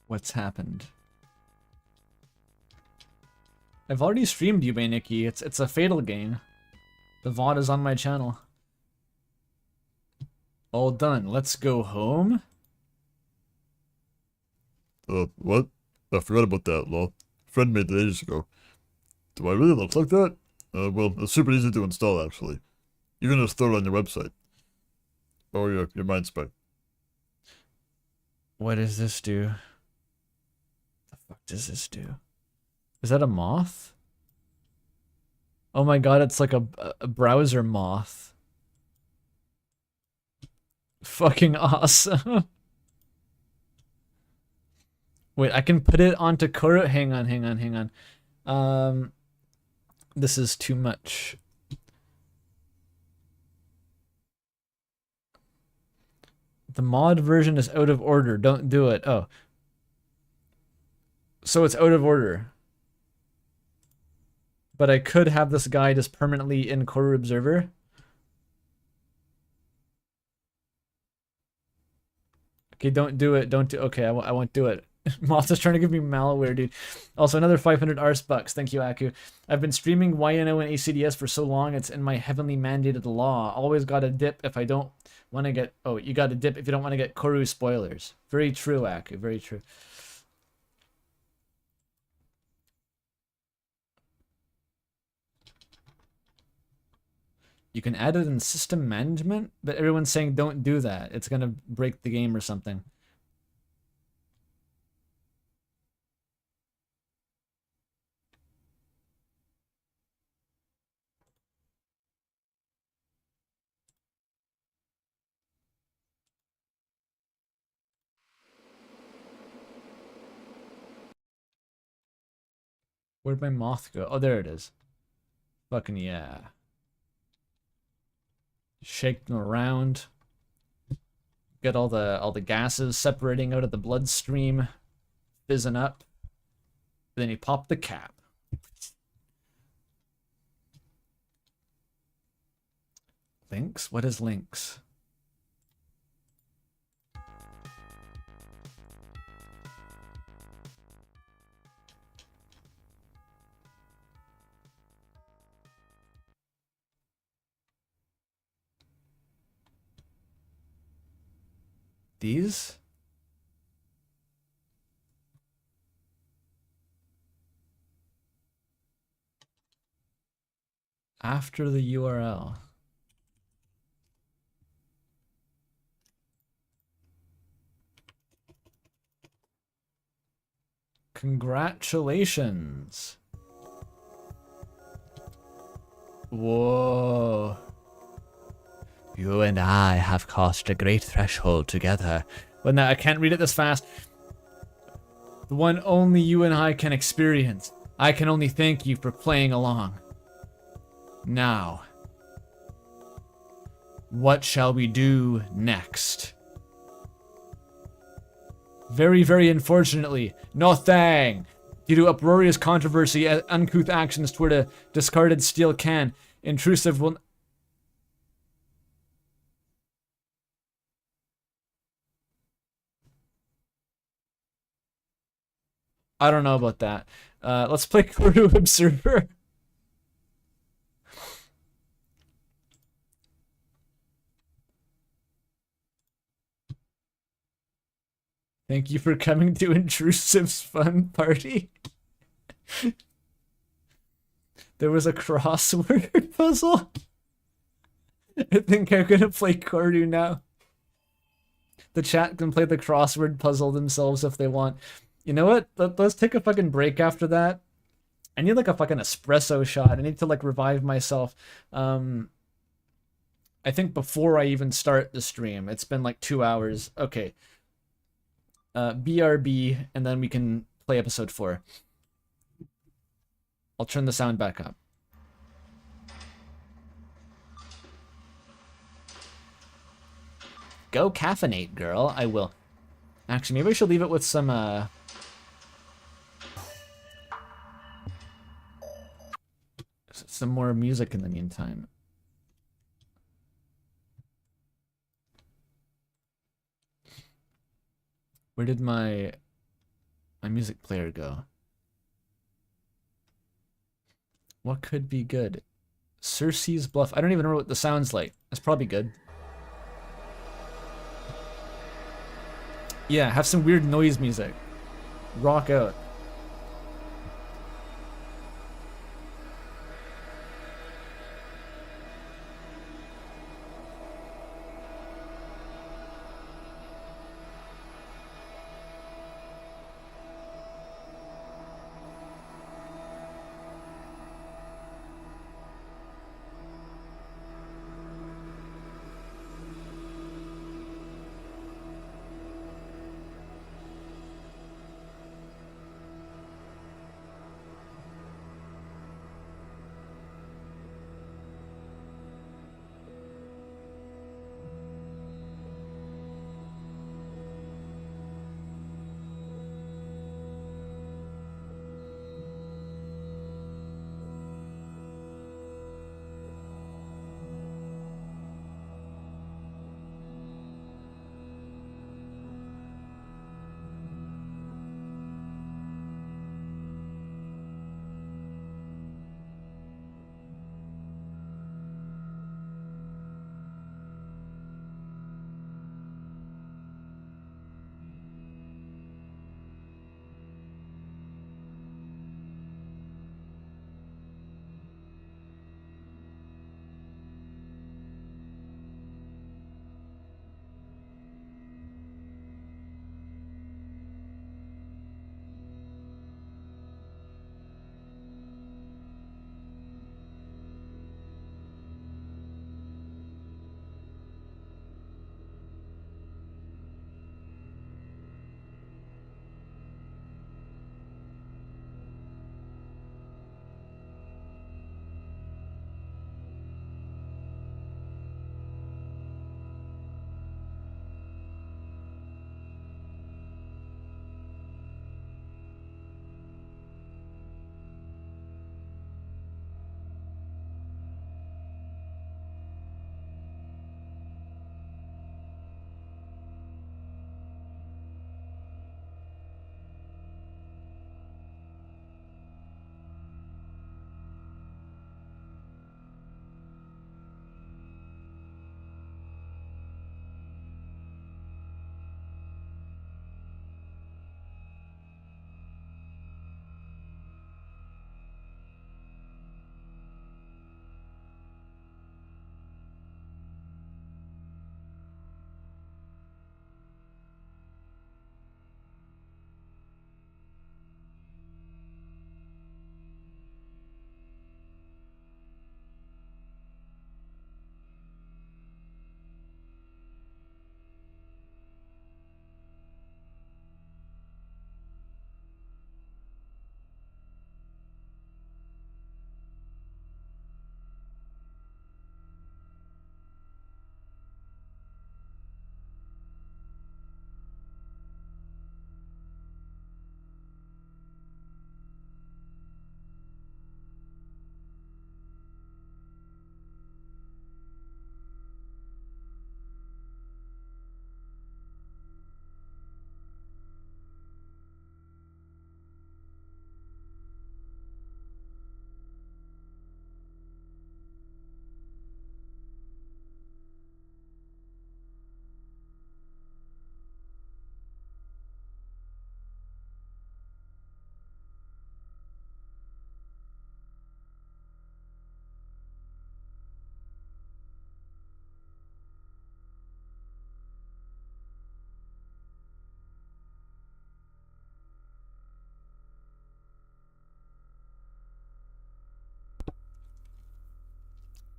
What's happened? I've already streamed you, Nikki. It's a fatal game. The VOD is on my channel. All done. Let's go home. What? I forgot about that, lol. Friend made it ages ago. Do I really look like that? Well, it's super easy to install, actually. You can just throw it on your website. Or your mind spec. What does this do? The fuck does this do? Is that a moth? Oh my god, it's like a browser moth. Fucking awesome. Wait, I can put it onto corru. Hang on. This is too much. The mod version is out of order. Don't do it. Oh. So it's out of order. But I could have this guy just permanently in corru.observer. Okay, don't do it. Don't do. Okay, I won't do it. Moth is trying to give me malware, dude. Also, another 500 arsebucks. Thank you, Aku. I've been streaming YNO and ACDS for so long, it's in my heavenly mandated law. Always got a dip if I don't want to get... Oh, you got a dip if you don't want to get corru spoilers. Very true, Aku. Very true. You can add it in system management, but everyone's saying don't do that. It's going to break the game or something. Where'd my moth go? Oh, there it is. Fucking yeah. Shake them around. Get all the gases separating out of the bloodstream, fizzing up. Then you pop the cap. Links? What is links? These? After the URL. Congratulations. Whoa. You and I have crossed a great threshold together. Well, now I can't read it this fast. The one only you and I can experience. I can only thank you for playing along. Now, what shall we do next? Very, very unfortunately, nothing. Due to uproarious controversy, uncouth actions toward a discarded steel can, Intrusive will... I don't know about that. Let's play corru.observer. Thank you for coming to Intrusive's fun party. There was a crossword puzzle. I think I'm gonna play corru now. The chat can play the crossword puzzle themselves if they want. You know what? Let's take a fucking break after that. I need like a fucking espresso shot. I need to like revive myself. I think before I even start the stream. It's been like 2 hours. Okay. BRB, and then we can play episode 4. I'll turn the sound back up. Go caffeinate, girl. I will. Actually, maybe I should leave it with some, some more music in the meantime. Where did my music player go? What could be good? Circe's Bluff. I don't even know what the sound's like. That's probably good. Yeah, have some weird noise music. Rock out.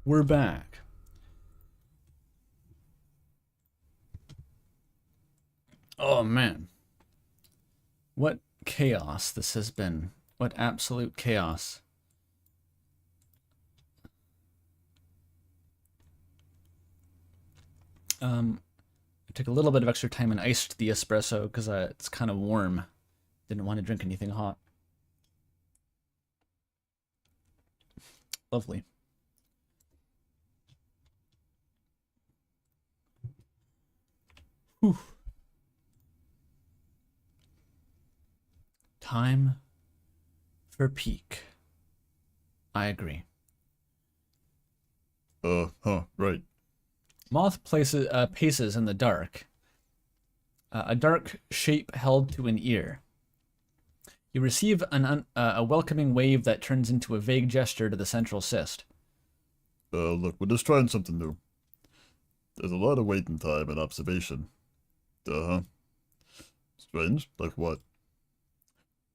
We're back. Oh man. What chaos this has been. What absolute chaos. I took a little bit of extra time and iced the espresso because it's kind of warm. Didn't want to drink anything hot. Lovely. Whew. Time for peak. I agree. Right. Moth paces in the dark. A dark shape held to an ear. You receive a welcoming wave that turns into a vague gesture to the central cyst. Look, we're just trying something new. There's a lot of waiting time and observation. Strange? Like what?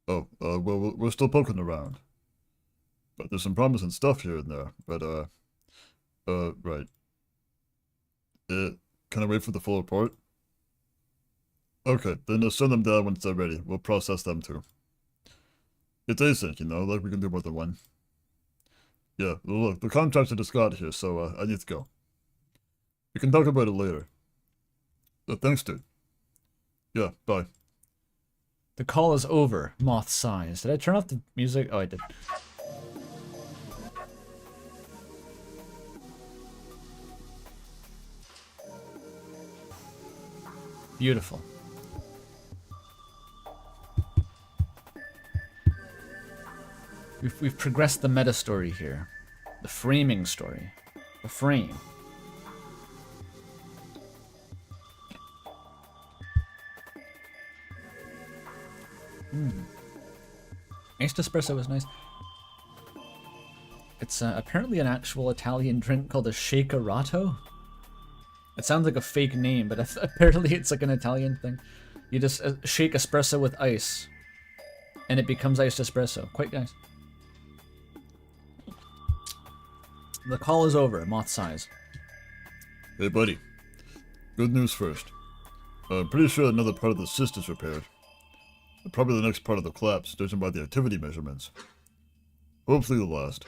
Oh, well, we're still poking around. But there's some promising stuff here and there. But, right. Can I wait for the full report? Okay, then send them down once they're ready. We'll process them too. It's async, you know, like we can do more than one. Yeah, look, the contractor just got here, so I need to go. We can talk about it later. Thanks, dude. Yeah, bye. The call is over. Moth sighs. Did I turn off the music? Oh, I did. Beautiful. We've progressed the meta story here. The framing story. The frame. Iced espresso is nice. It's apparently an actual Italian drink called a shakerato. It sounds like a fake name, but apparently it's like an Italian thing. You just shake espresso with ice, and it becomes iced espresso. Quite nice. The call is over. Moth sighs. Hey, buddy. Good news first. I'm pretty sure another part of the cyst is repaired. Probably the next part of the collapse, judging by the activity measurements. Hopefully the last.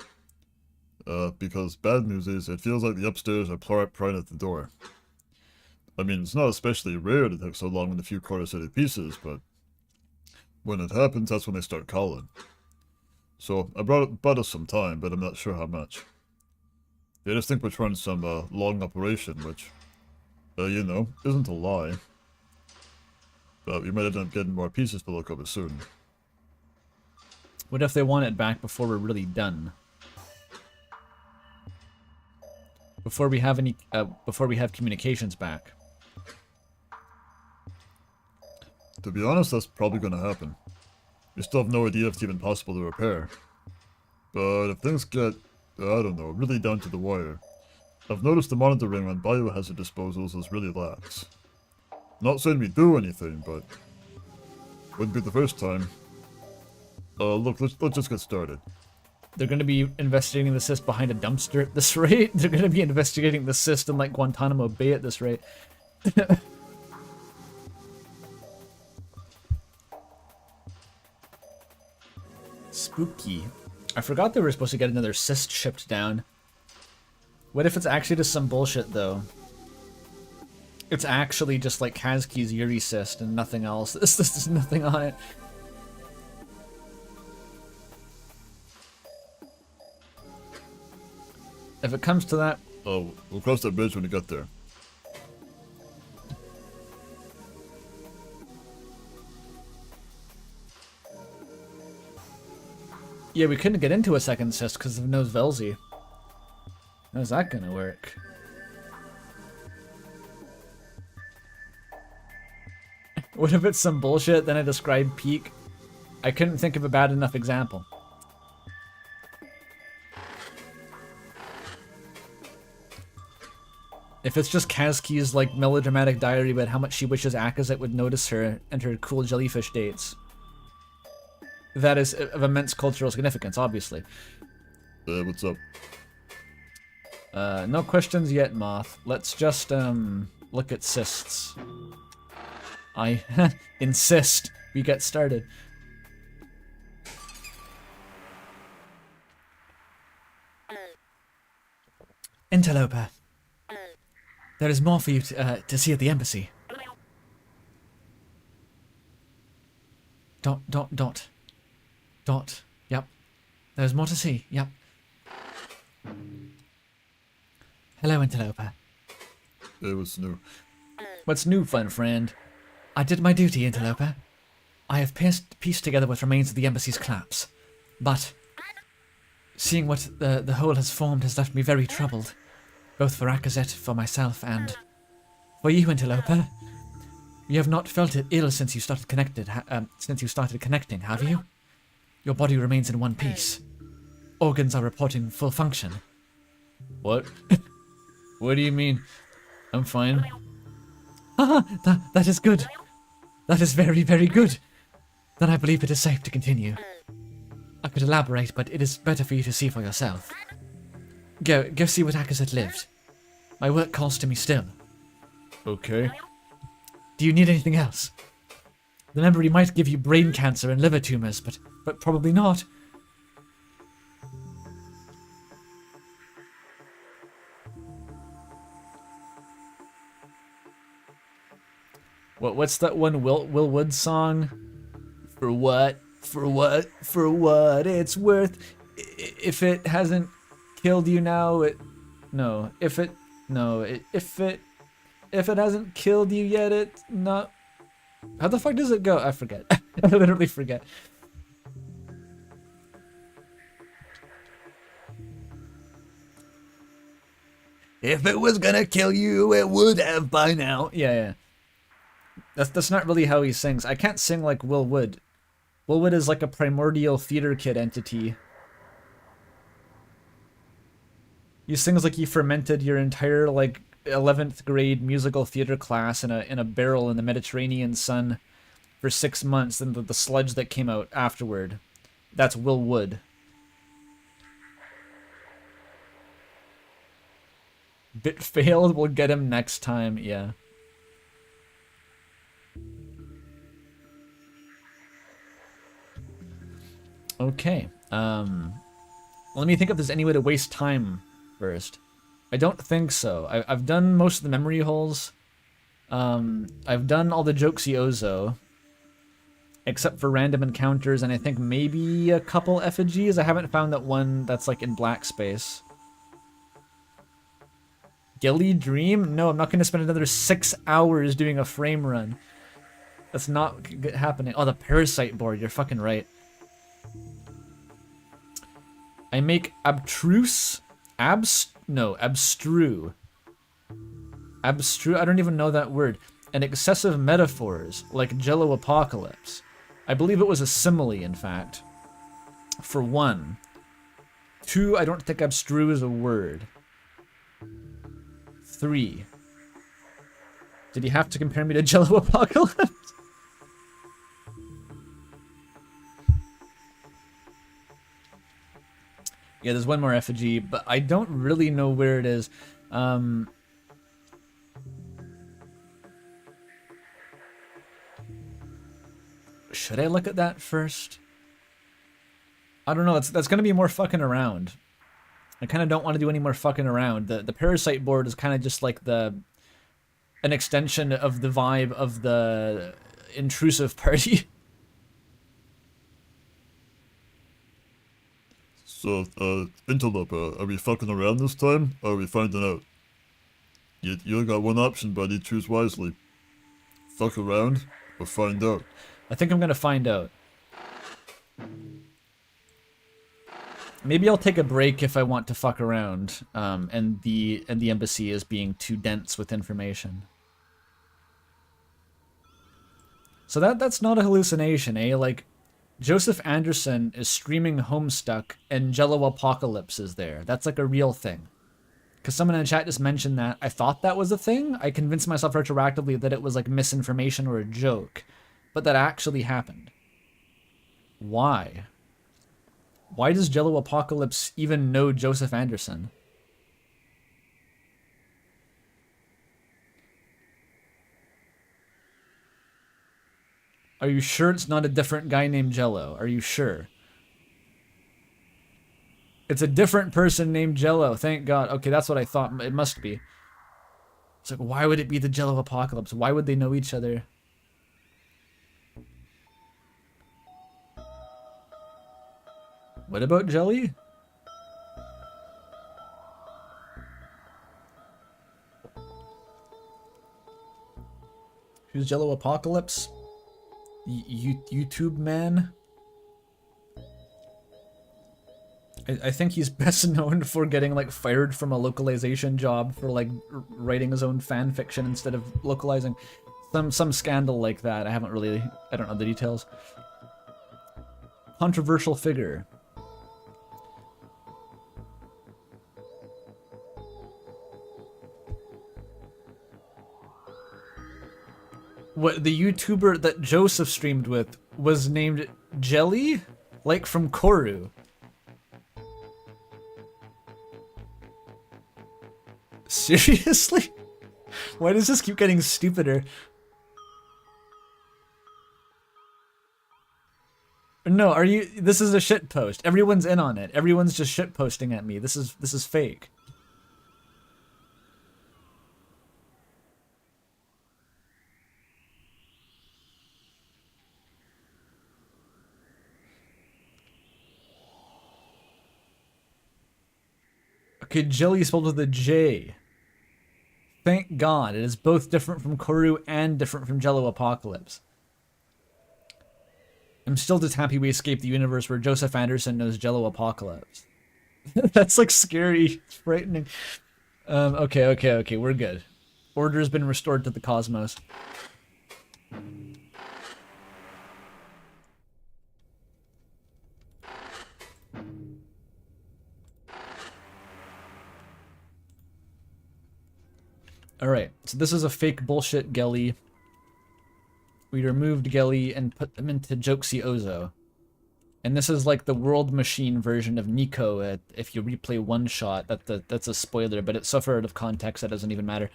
Because bad news is, it feels like the upstairs are prying at the door. I mean, it's not especially rare to take so long with a few quarter-city pieces, but when it happens, that's when they start calling. So, I bought us some time, but I'm not sure how much. They just think we're trying some long operation, which, you know, isn't a lie. But we might end up getting more pieces to look over soon. What if they want it back before we're really done? Before we have communications back. To be honest, that's probably going to happen. We still have no idea if it's even possible to repair. But if things get, I don't know, really down to the wire, I've noticed the monitoring on biohazard disposals is really lax. Not saying we do anything, but wouldn't be the first time. Look, let's just get started. They're going to be investigating the cyst behind a dumpster at this rate. They're going to be investigating the cyst in like Guantanamo Bay at this rate. Spooky. I forgot they were supposed to get another cyst shipped down. What if it's actually just some bullshit, though? It's actually just like Kazuki's Yuri cyst and nothing else. There's nothing on it. If it comes to that... Oh, we'll cross that bridge when we get there. Yeah, we couldn't get into a second cyst because of Nose Velzy. How's that gonna work? What if it's some bullshit, then I describe peak? I couldn't think of a bad enough example. If it's just Kazuki's like melodramatic diary about how much she wishes Akazet would notice her and her cool jellyfish dates. That is of immense cultural significance, obviously. What's up? No questions yet, Moth. Let's just, look at cysts. I insist we get started. Interloper. There is more for you to see at the embassy. Dot. Yep. There's more to see. Yep. Hello, Interloper. Hey, what's new? What's new, fun friend? I did my duty, Interloper. I have pieced together what remains of the embassy's collapse. But seeing what the whole has formed has left me very troubled. Both for Akazet, for myself, and for you, Interloper. You have not felt it ill since you started connecting, have you? Your body remains in one piece. Organs are reporting full function. What? What do you mean? I'm fine. That is good. That is very, very good. Then I believe it is safe to continue. I could elaborate, but it is better for you to see for yourself. Go see what Akazet lived. My work calls to me still. Okay. Do you need anything else? The memory might give you brain cancer and liver tumors, but probably not. What's that one Will Wood song? For what it's worth. If it hasn't killed you now, if it hasn't killed you yet, it's not. How the fuck does it go? I forget. I literally forget. If it was gonna kill you, it would have by now. Yeah. That's not really how he sings. I can't sing like Will Wood. Will Wood is like a primordial theater kid entity. He sings like he fermented your entire like 11th grade musical theater class in a barrel in the Mediterranean sun for 6 months, and the sludge that came out afterward. That's Will Wood. Bit failed, we'll get him next time, yeah. Okay, let me think if there's any way to waste time first. I don't think so. I've done most of the memory holes. I've done all the Jokesy Ozo, except for random encounters, and I think maybe a couple effigies. I haven't found that one that's like in black space. Gilly Dream? No, I'm not going to spend another 6 hours doing a frame run. That's not happening. Oh, the Parasite board. You're fucking right. I make abstrue. Abstrue. I don't even know that word. And excessive metaphors, like Jello Apocalypse. I believe it was a simile, in fact. For 1. 2, I don't think abstrue is a word. 3. Did he have to compare me to Jello Apocalypse? Yeah, there's one more effigy, but I don't really know where it is. Should I look at that first? I don't know, that's gonna be more fucking around. I kind of don't want to do any more fucking around. The Parasite board is kind of just like an extension of the vibe of the Intrusive party. So, Interloper, are we fucking around this time, or are we finding out? You only got one option, buddy. Choose wisely. Fuck around, or find out. I think I'm gonna find out. Maybe I'll take a break if I want to fuck around, and the embassy is being too dense with information. So that's not a hallucination, eh? Like, Joseph Anderson is streaming Homestuck, and Jello Apocalypse is there. That's like a real thing. Because someone in the chat just mentioned that. I thought that was a thing. I convinced myself retroactively that it was like misinformation or a joke. But that actually happened. Why? Why does Jello Apocalypse even know Joseph Anderson? Are you sure it's not a different guy named Jello? Are you sure? It's a different person named Jello, thank God. Okay, that's what I thought it must be. It's like, why would it be the Jello apocalypse? Why would they know each other? What about Jelly? Who's Jello Apocalypse? YouTube man? I think he's best known for getting like fired from a localization job for like writing his own fan fiction instead of localizing. Some scandal like that. I don't know the details. Controversial figure. What the YouTuber that Joseph streamed with was named Jelly, like from Corru. Seriously? Why does this keep getting stupider? No, are you? This is a shit post. Everyone's in on it. Everyone's just shit posting at me. This is fake. Okay, Jelly spelled with a J. Thank God, it is both different from Corru and different from Jello Apocalypse. I'm still just happy we escaped the universe where Joseph Anderson knows Jello Apocalypse. That's like scary, frightening. Okay, we're good. Order's been restored to the cosmos. Alright, so this is a fake bullshit Gelly. We removed Gelly and put them into Jokesy Ozo. And this is like the World Machine version of Nico. If you replay one shot, that's a spoiler, but it's so far out of context that doesn't even matter.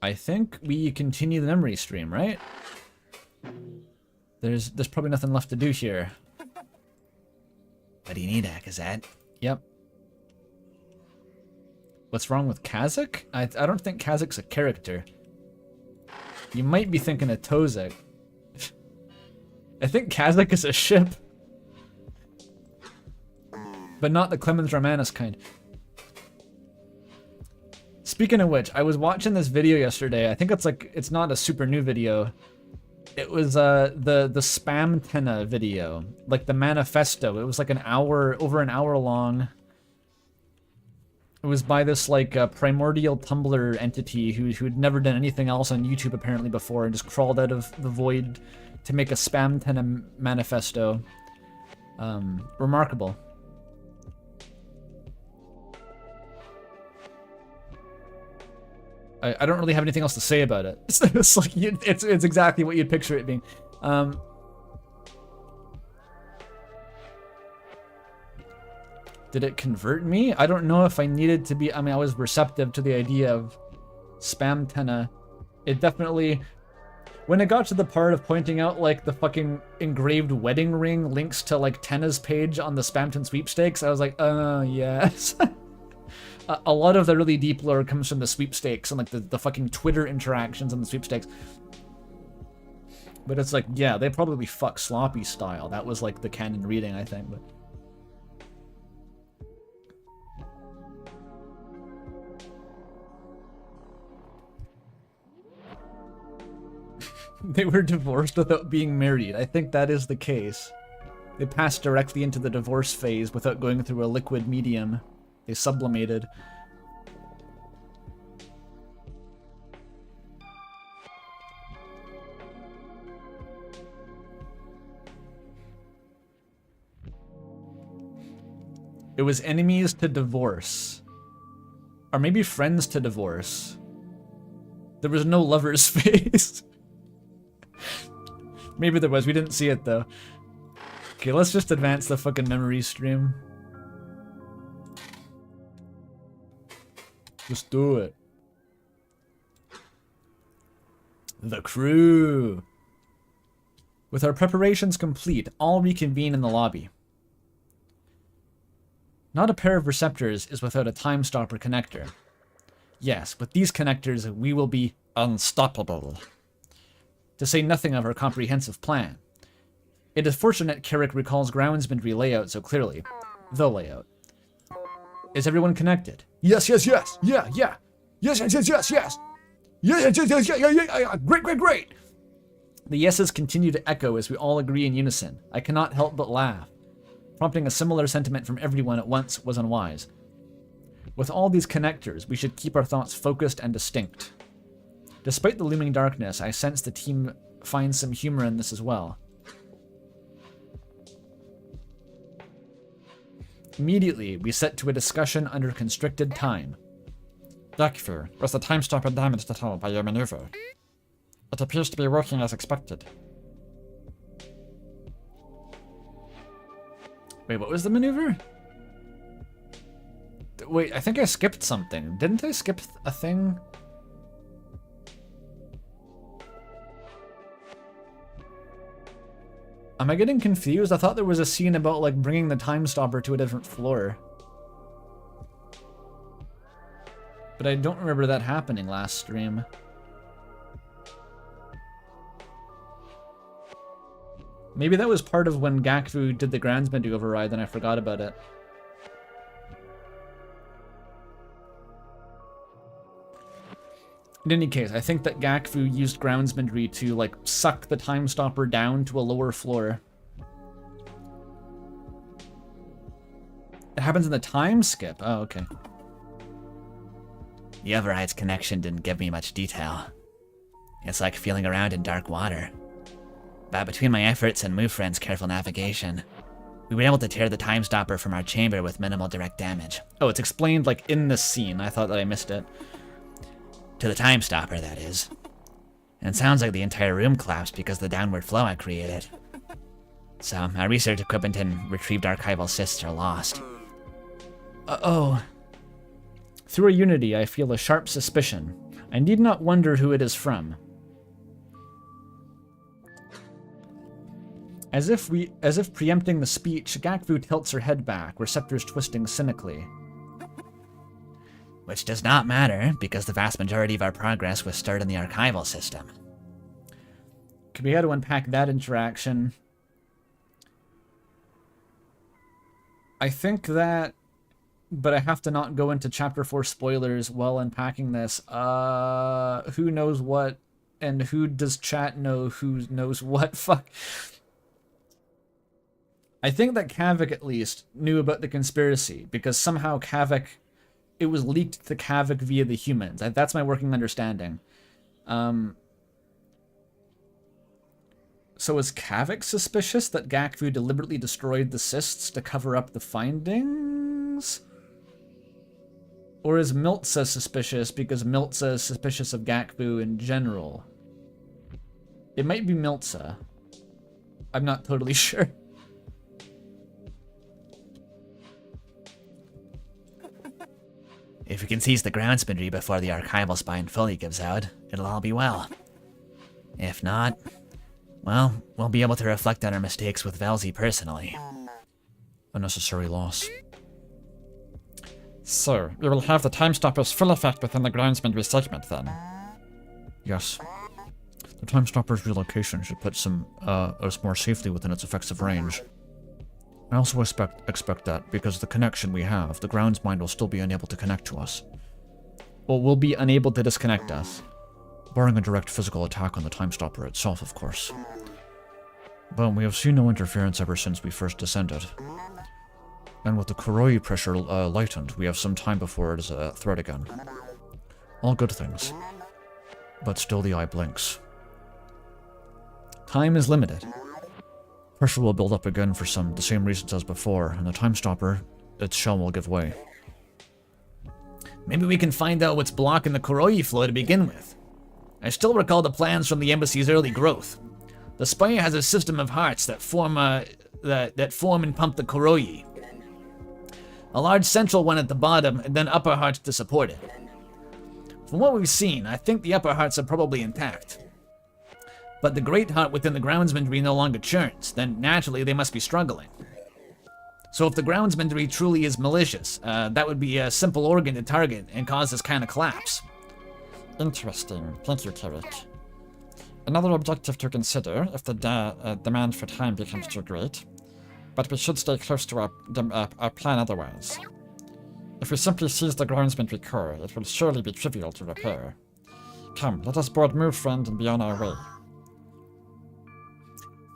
I think we continue the memory stream, right? There's probably nothing left to do here. What do you need, Akazad? Yep. What's wrong with Kazakh? I don't think Kazakh's a character. You might be thinking of Tozak. I think Kazakh is a ship. But not the Clemens Romanus kind. Speaking of which, I was watching this video yesterday. I think it's not a super new video. It was the Spam Tenna video, like the manifesto. It was like over an hour long. It was by this like primordial Tumblr entity who'd never done anything else on YouTube apparently before and just crawled out of the void to make a Spam Tenna manifesto. Remarkable. I don't really have anything else to say about it. It's like it's exactly what you'd picture it being. Did it convert me? I don't know if I needed to be. I mean, I was receptive to the idea of Spam Tenna. It definitely, when it got to the part of pointing out like the fucking engraved wedding ring links to like Tenna's page on the Spamton sweepstakes, I was like, oh yes. A lot of the really deep lore comes from the sweepstakes and like the fucking Twitter interactions on the sweepstakes. But it's like, yeah, they probably fuck sloppy style. That was like the canon reading, I think. But they were divorced without being married. I think that is the case. They passed directly into the divorce phase without going through a liquid medium. They sublimated. It was enemies to divorce. Or maybe friends to divorce. There was no lover's phase. Maybe there was, we didn't see it though. Okay, let's just advance the fucking memory stream. Just do it. The crew. With our preparations complete, all reconvene in the lobby. Not a pair of receptors is without a time stopper connector. Yes, with these connectors, we will be Unstoppable. to say nothing of our comprehensive plan. It is fortunate Carrick recalls groundsmanry layout so clearly. The layout. Is everyone connected? Yes, yes, yes. Yeah, yeah. Yes, yes, yes, yes, yes. Yes, yes, yes, yes, yeah, yeah, yeah. Great, great, great. The yeses continue to echo as we all agree in unison. I cannot help but laugh. Prompting a similar sentiment from everyone at once was unwise. With all these connectors, we should keep our thoughts focused and distinct. Despite the looming darkness, I sense the team finds some humor in this as well. Immediately, we set to a discussion under constricted time. Yakfu, was the time stopper damaged at all by your maneuver? It appears to be working as expected. Wait, what was the maneuver? Wait, I think I skipped something. Didn't I skip a thing? Am I getting confused? I thought there was a scene about, like, bringing the time stopper to a different floor. But I don't remember that happening last stream. Maybe that was part of when Gakfu did the groundsman override, and I forgot about it. In any case, I think that Gakfu used groundsmanry to, like, suck the time stopper down to a lower floor. It happens in the time skip. Oh, okay. The override's connection didn't give me much detail. It's like feeling around in dark water. But between my efforts and Move Friend's careful navigation, we were able to tear the time stopper from our chamber with minimal direct damage. Oh, it's explained, like, in this scene. I thought that I missed it. To the time stopper, that is. And it sounds like the entire room collapsed because of the downward flow I created. So, our research equipment and retrieved archival cysts are lost. Oh. Through a unity, I feel a sharp suspicion. I need not wonder who it is from. As if preempting the speech, Gakfu tilts her head back, receptors twisting cynically. Which does not matter, because the vast majority of our progress was stored in the archival system. Could we have to unpack that interaction? I think that... But I have to not go into Chapter 4 spoilers while unpacking this. Who knows what? And who does chat know who knows what? Fuck. I think that Kavik, at least, knew about the conspiracy, because somehow Kavik... It was leaked to Kavik via the humans. That's my working understanding. So is Kavik suspicious that Gakfu deliberately destroyed the cysts to cover up the findings? Or is Miltza suspicious because Miltza is suspicious of Gakfu in general? It might be Miltza. I'm not totally sure. If we can seize the groundsmanry before the archival spine fully gives out, it'll all be well. If not, well, we'll be able to reflect on our mistakes with Velzy personally. Unnecessary loss. So, we will have the time stopper's full effect within the groundsmanry segment then? Yes. The time stopper's relocation should put us more safely within its effective range. I also expect that, because of the connection we have, the grounds mind will still be unable to connect to us. Well, we'll be unable to disconnect us. Barring a direct physical attack on the time stopper itself, of course. But we have seen no interference ever since we first descended. And with the corru pressure lightened, we have some time before it is a threat again. All good things. But still the eye blinks. Time is limited. Pressure will build up again for the same reasons as before, and the time stopper, its shell will give way. Maybe we can find out what's blocking the corru flow to begin with. I still recall the plans from the embassy's early growth. The spire has a system of hearts that form and pump the corru. A large central one at the bottom, and then upper hearts to support it. From what we've seen, I think the upper hearts are probably intact. but the great heart within the groundsmanry no longer churns, then naturally they must be struggling. So if the groundsmanry truly is malicious, that would be a simple organ to target and cause this kind of collapse. Interesting. Thank you, Carrick. Another objective to consider if the demand for time becomes too great, but we should stay close to our plan otherwise. If we simply seize the groundsmanry core, it will surely be trivial to repair. Come, let us board move, friend, and be on our way.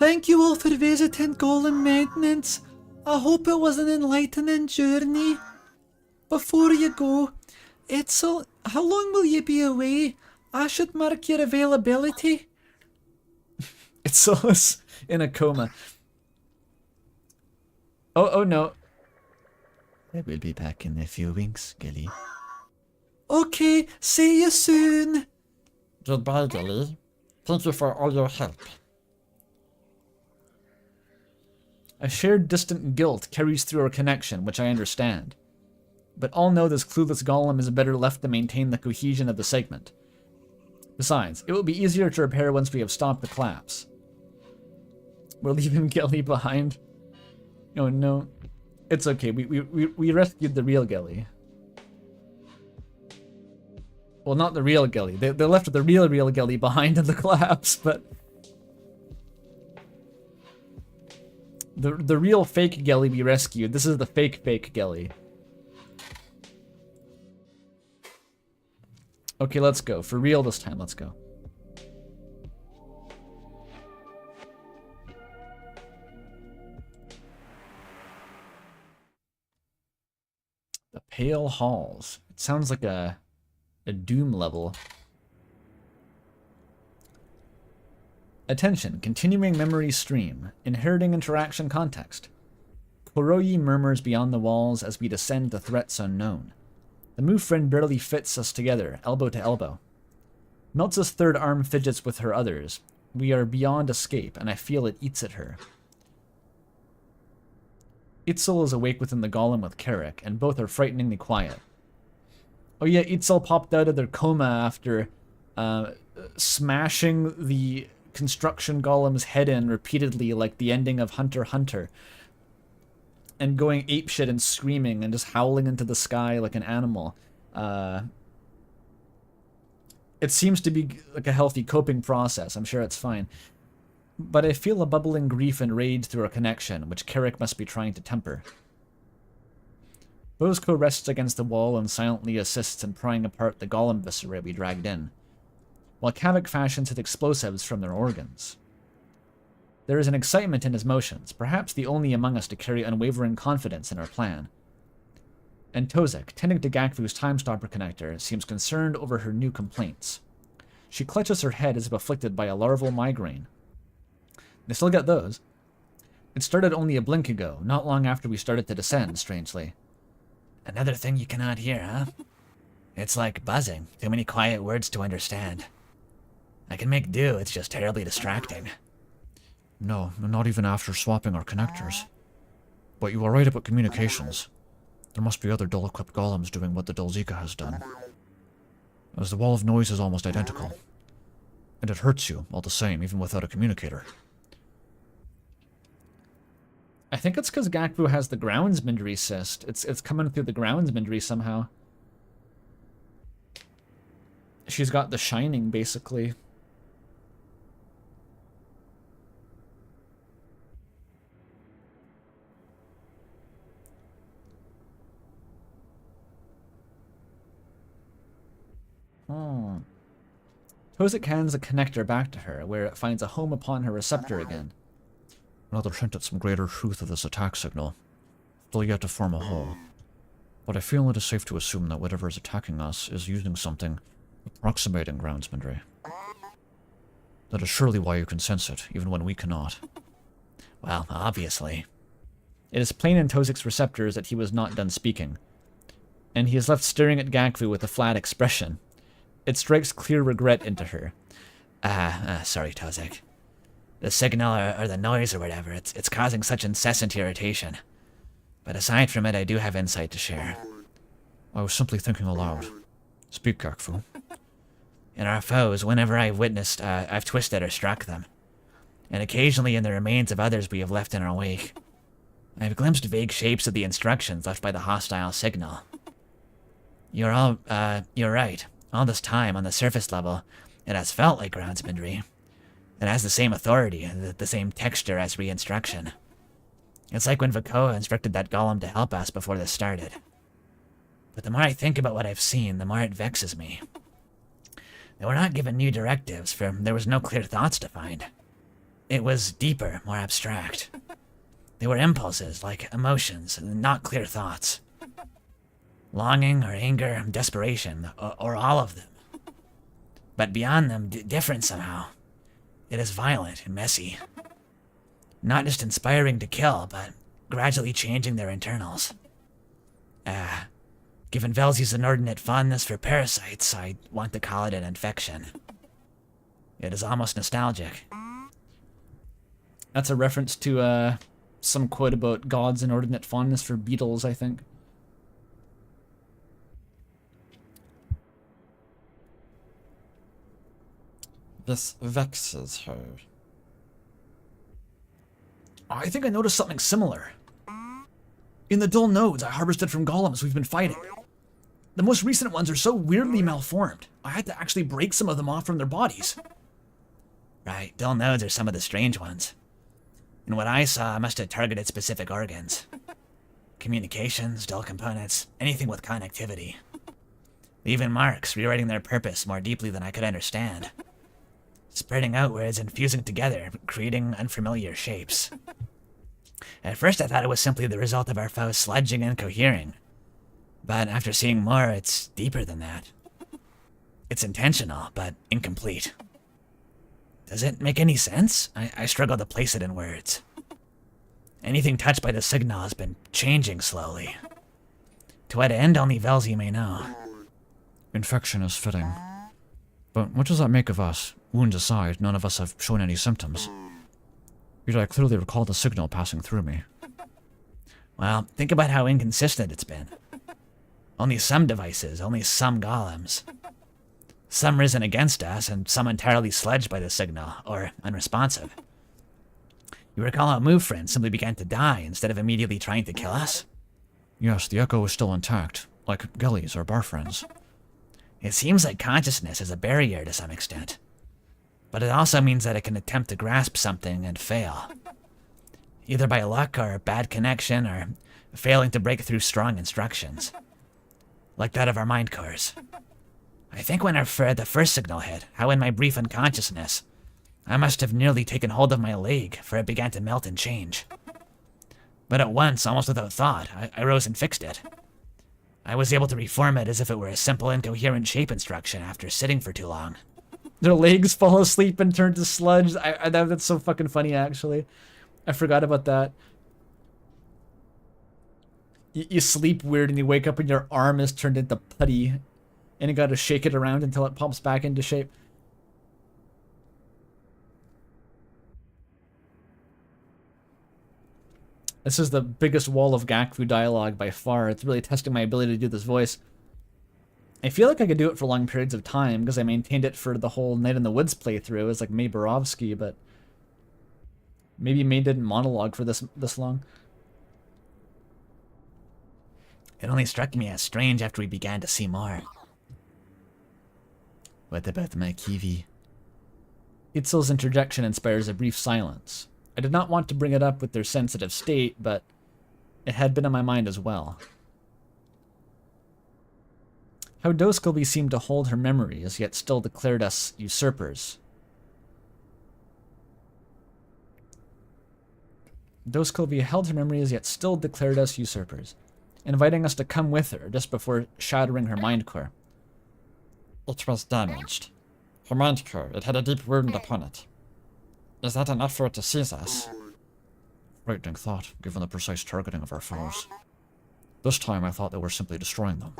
Thank you all for visiting Golem Maintenance. I hope it was an enlightening journey. Before you go, Itzel, how long will you be away? I should mark your availability. Itzel's in a coma. Oh no. I will be back in a few weeks, Gilly. Okay, see you soon. Goodbye, Gilly. Thank you for all your help. A shared distant guilt carries through our connection, which I understand. But all know this clueless golem is better left to maintain the cohesion of the segment. Besides, it will be easier to repair once we have stopped the collapse. We're leaving Gelly behind. Oh no. It's okay, we rescued the real Gelly. Well, not the real Gelly. They left the real Gelly behind in the collapse, but... The real fake Gelly we rescued. This is the fake Gelly. Okay, let's go. For real this time, let's go. The Pale Halls. It sounds like a Doom level. Attention, continuing memory stream. Inheriting interaction context. Kuroyi murmurs beyond the walls as we descend to threats unknown. The move friend barely fits us together, elbow to elbow. Meltza's third arm fidgets with her others. We are beyond escape, and I feel it eats at her. Itzel is awake within the golem with Carrick, and both are frighteningly quiet. Oh yeah, Itzel popped out of their coma after smashing the construction golem's head in repeatedly like the ending of Hunter x Hunter. And going apeshit and screaming and just howling into the sky like an animal. It seems to be like a healthy coping process. I'm sure it's fine. But I feel a bubbling grief and rage through our connection, which Carrick must be trying to temper. Bozko rests against the wall and silently assists in prying apart the golem viscera we dragged in, while Kavik fashions his explosives from their organs. There is an excitement in his motions, perhaps the only among us to carry unwavering confidence in our plan. And Tozek, tending to Gakvu's time-stopper connector, seems concerned over her new complaints. She clutches her head as if afflicted by a larval migraine. They still get those. It started only a blink ago, not long after we started to descend, strangely. Another thing you cannot hear, huh? It's like buzzing. Too many quiet words to understand. I can make do, it's just terribly distracting. No, not even after swapping our connectors. But you are right about communications. There must be other dull-equipped golems doing what the Dulzika has done. As the wall of noise is almost identical. And it hurts you, all the same, even without a communicator. I think it's because Gakvu has the groundsmanry cyst. It's coming through the groundsmanry somehow. She's got the shining, basically. Tozik hands a connector back to her, where it finds a home upon her receptor again. Another hint at some greater truth of this attack signal. Still yet to form a whole. But I feel it is safe to assume that whatever is attacking us is using something approximating groundsmanry. That is surely why you can sense it, even when we cannot. Well, obviously. It is plain in Tozik's receptors that he was not done speaking, and he is left staring at Gakvu with a flat expression. It strikes clear regret into her. Sorry, Tozik. The signal or the noise or whatever, it's causing such incessant irritation. But aside from it, I do have insight to share. I was simply thinking aloud. Speak, Gakvu. In our foes, whenever I've twisted or struck them. And occasionally in the remains of others we have left in our wake. I've glimpsed vague shapes of the instructions left by the hostile signal. You're right. All this time, on the surface level, it has felt like groundsmanry. It has the same authority, the same texture as re-instruction. It's like when Vakoa instructed that golem to help us before this started. But the more I think about what I've seen, the more it vexes me. They were not given new directives, for there was no clear thoughts defined. It was deeper, more abstract. They were impulses, like emotions, not clear thoughts. Longing or anger, desperation, or all of them. But beyond them, different somehow. It is violent and messy. Not just inspiring to kill, but gradually changing their internals. Given Velzy's inordinate fondness for parasites, I want to call it an infection. It is almost nostalgic. That's a reference to some quote about God's inordinate fondness for beetles, I think. This vexes her. I think I noticed something similar. In the dull nodes I harvested from golems we've been fighting. The most recent ones are so weirdly malformed, I had to actually break some of them off from their bodies. Right, dull nodes are some of the strange ones. And what I saw, I must have targeted specific organs. Communications, dull components, anything with connectivity. Even marks, rewriting their purpose more deeply than I could understand. Spreading outwards and fusing together, creating unfamiliar shapes. At first I thought it was simply the result of our foes sludging and cohering. But after seeing more, it's deeper than that. It's intentional, but incomplete. Does it make any sense? I struggle to place it in words. Anything touched by the signal has been changing slowly. To what end, only Velzy may know. Infection is fitting. But what does that make of us? Wounds aside, none of us have shown any symptoms. Yet I clearly recall the signal passing through me. Well, think about how inconsistent it's been. Only some devices, only some golems. Some risen against us, and some entirely sledged by the signal, or unresponsive. You recall how Move Friend simply began to die instead of immediately trying to kill us? Yes, the echo is still intact, like Gillies or bar friends. It seems like consciousness is a barrier to some extent. But it also means that it can attempt to grasp something and fail. Either by luck or bad connection or failing to break through strong instructions. Like that of our mind cores. I think when the first signal hit, how in my brief unconsciousness, I must have nearly taken hold of my leg, for it began to melt and change. But at once, almost without thought, I rose and fixed it. I was able to reform it as if it were a simple incoherent shape instruction after sitting for too long. Their legs fall asleep and turn to sludge. That's so fucking funny, actually. I forgot about that. You sleep weird and you wake up and your arm is turned into putty. And you gotta shake it around until it pops back into shape. This is the biggest wall of Gakfu dialogue by far. It's really testing my ability to do this voice. I feel like I could do it for long periods of time because I maintained it for the whole Night in the Woods playthrough as like May Borovsky, but maybe May didn't monologue for this long. It only struck me as strange after we began to see more. What about my kiwi? Itzel's interjection inspires a brief silence. I did not want to bring it up with their sensitive state, but it had been on my mind as well. How Doskelby seemed to hold her memories, yet still declared us usurpers. Doskelby held her memories, yet still declared us usurpers, inviting us to come with her just before shattering her mind core. It was damaged. Her mind core, it had a deep wound upon it. Is that enough for it to seize us? Frightening thought, given the precise targeting of our foes. This time I thought they were simply destroying them.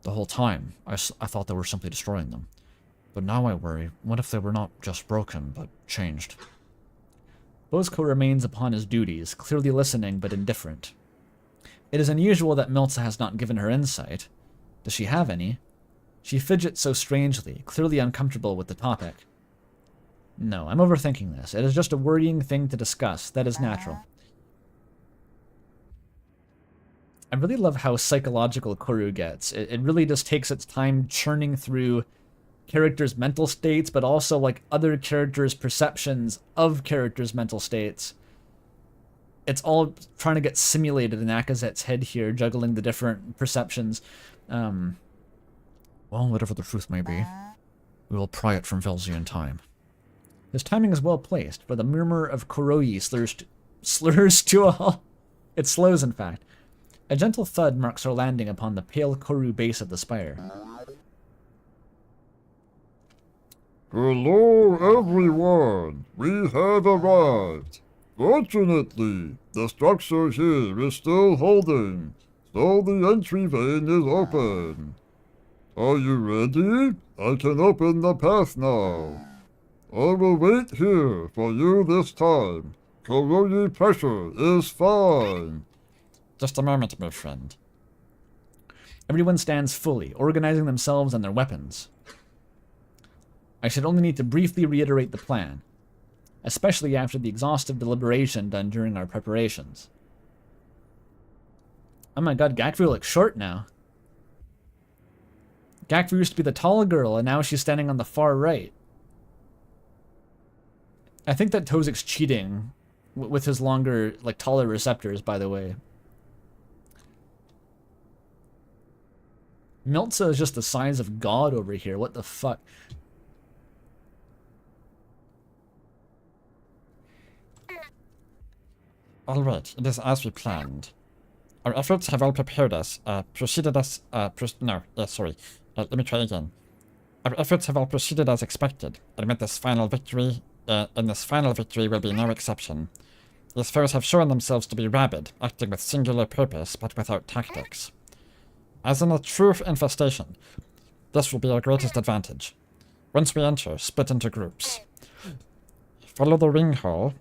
The whole time, I thought they were simply destroying them. But now I worry, what if they were not just broken, but changed? Bosco remains upon his duties, clearly listening but indifferent. It is unusual that Milza has not given her insight. Does she have any? She fidgets so strangely, clearly uncomfortable with the topic. No, I'm overthinking this. It is just a worrying thing to discuss. That is natural. I really love how psychological Corru gets. It really just takes its time churning through characters' mental states, but also like other characters' perceptions of characters' mental states. It's all trying to get simulated in Akazet's head here, juggling the different perceptions. Well, whatever the truth may be, we will pry it from Velzy in time. His timing is well placed, for the murmur of Kuroyi slurs to a halt. It slows, in fact. A gentle thud marks our landing upon the pale Corru base of the spire. Hello, everyone. We have arrived. Fortunately, the structure here is still holding, so the entry vein is open. Are you ready? I can open the path now. I will wait here for you this time. Kuroyi pressure is fine. Just a moment, my friend. Everyone stands fully, organizing themselves and their weapons. I should only need to briefly reiterate the plan, especially after the exhaustive deliberation done during our preparations. Oh my god, Gakvu looks short now. Gakvu used to be the tall girl, and now she's standing on the far right. I think that Tozik's cheating with his longer, like, taller receptors, by the way. Miltza is just the size of God over here. What the fuck? Alright, it is as we planned. Our efforts have all prepared us, let me try again. Our efforts have all proceeded as expected, and with this final victory, will be no exception. These foes have shown themselves to be rabid, acting with singular purpose, but without tactics. As in a true infestation, this will be our greatest advantage. Once we enter, split into groups. Follow the ring hall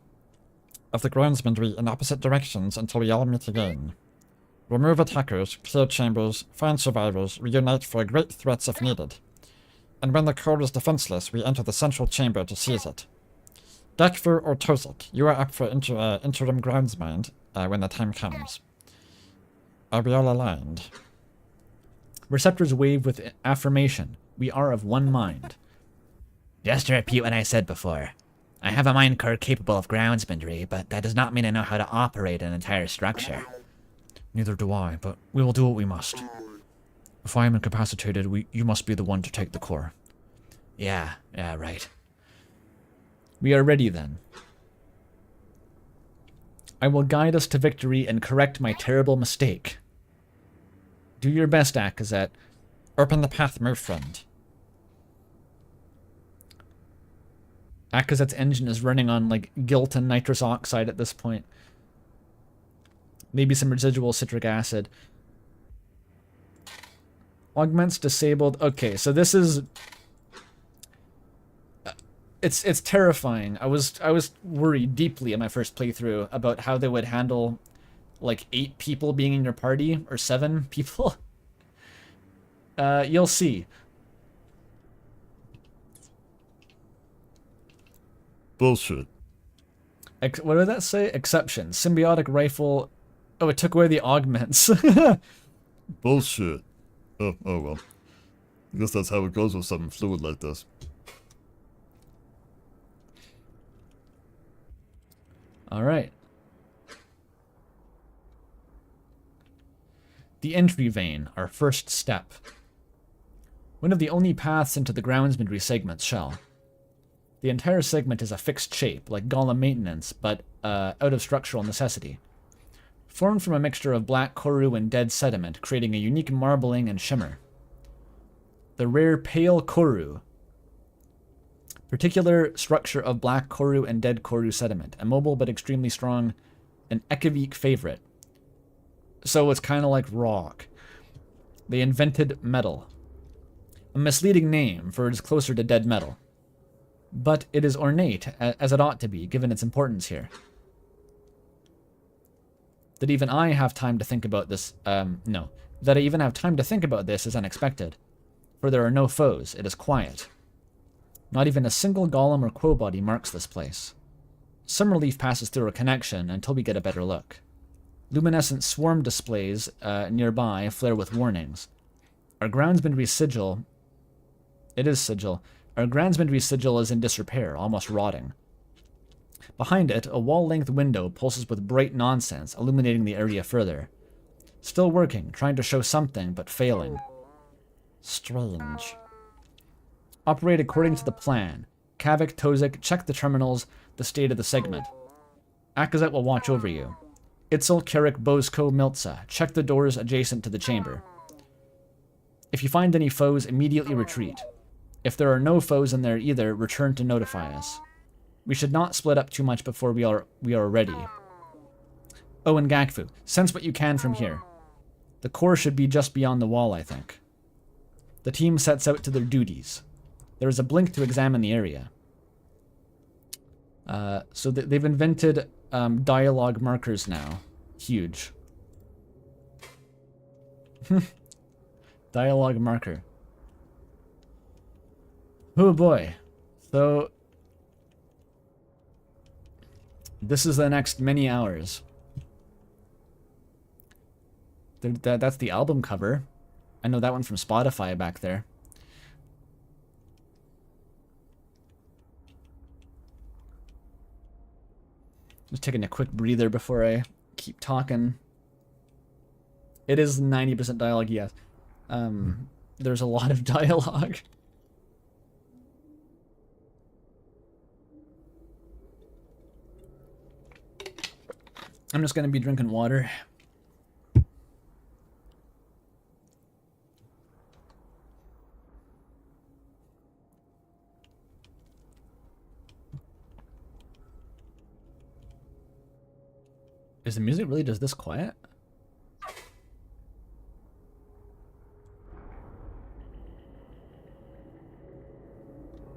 of the groundsmanry in opposite directions until we all meet again. Remove attackers, clear chambers, find survivors, reunite for great threats if needed. And when the core is defenseless, we enter the central chamber to seize it. Gakvu or Tozik, you are up for interim groundsmind when the time comes. Are we all aligned? Receptors wave with affirmation. We are of one mind. Just to repeat what I said before, I have a mind core capable of groundsmanry, but that does not mean I know how to operate an entire structure. Neither do I, but we will do what we must. If I am incapacitated, you must be the one to take the core. Yeah, right. We are ready then. I will guide us to victory and correct my terrible mistake. Do your best, Akazet. Open the path, my friend. Akazet's engine is running on, like, guilt and nitrous oxide at this point. Maybe some residual citric acid. Augments disabled. Okay, so this is... It's terrifying. I was worried deeply in my first playthrough about how they would handle, like, 8 people being in your party, or 7 people. You'll see. Bullshit. What did that say? Exception. Symbiotic rifle. Oh, it took away the augments. Bullshit. Oh well. I guess that's how it goes with something fluid like this. Alright. The entry vein, our first step. One of the only paths into the groundsmanry segment's shell. The entire segment is a fixed shape, like golem maintenance, but out of structural necessity. Formed from a mixture of black corru and dead sediment, creating a unique marbling and shimmer. The rare pale corru. Particular structure of black corru and dead corru sediment. Immobile but extremely strong. An Ekavik favorite. So it's kind of like rock. They invented metal. A misleading name, for it is closer to dead metal. But it is ornate, as it ought to be, given its importance here. That even I have time to think about this, no. That I even have time to think about this is unexpected. for there are no foes. It is quiet. Not even a single golem or quo body marks this place. Some relief passes through a connection until we get a better look. Luminescent swarm displays nearby flare with warnings. Our groundsmanry sigil... It is sigil. Our groundsmanry sigil is in disrepair, almost rotting. Behind it, a wall-length window pulses with bright nonsense, illuminating the area further. Still working, trying to show something, but failing. Strange. Operate according to the plan. Kavik, Tozik, check the terminals, the state of the segment. Akazet will watch over you. Itzel, Carrick, Bozko, Miltza, check the doors adjacent to the chamber. If you find any foes, immediately retreat. If there are no foes in there either, return to notify us. We should not split up too much before we are ready. Oh, and Gakfu, sense what you can from here. The core should be just beyond the wall, I think. The team sets out to their duties. There is a blink to examine the area. So they've invented dialogue markers now. Huge. Dialogue marker. Oh boy. So this is the next many hours. That's the album cover. I know that one from Spotify back there. Just taking a quick breather before I keep talking. It is 90% dialogue, yes. There's a lot of dialogue. I'm just gonna be drinking water. Is the music really just this quiet?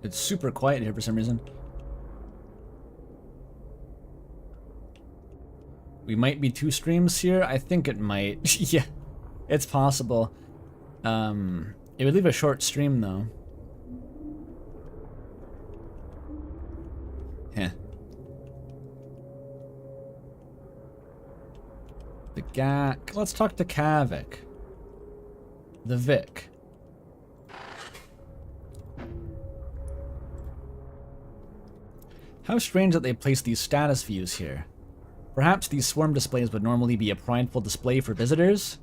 It's super quiet here for some reason. We might be 2 streams here. I think it might. Yeah, it's possible. It would leave a short stream though. Heh. The Gak. Let's talk to Kavik. The Vic. How strange that they placed these status views here. Perhaps these swarm displays would normally be a prideful display for visitors,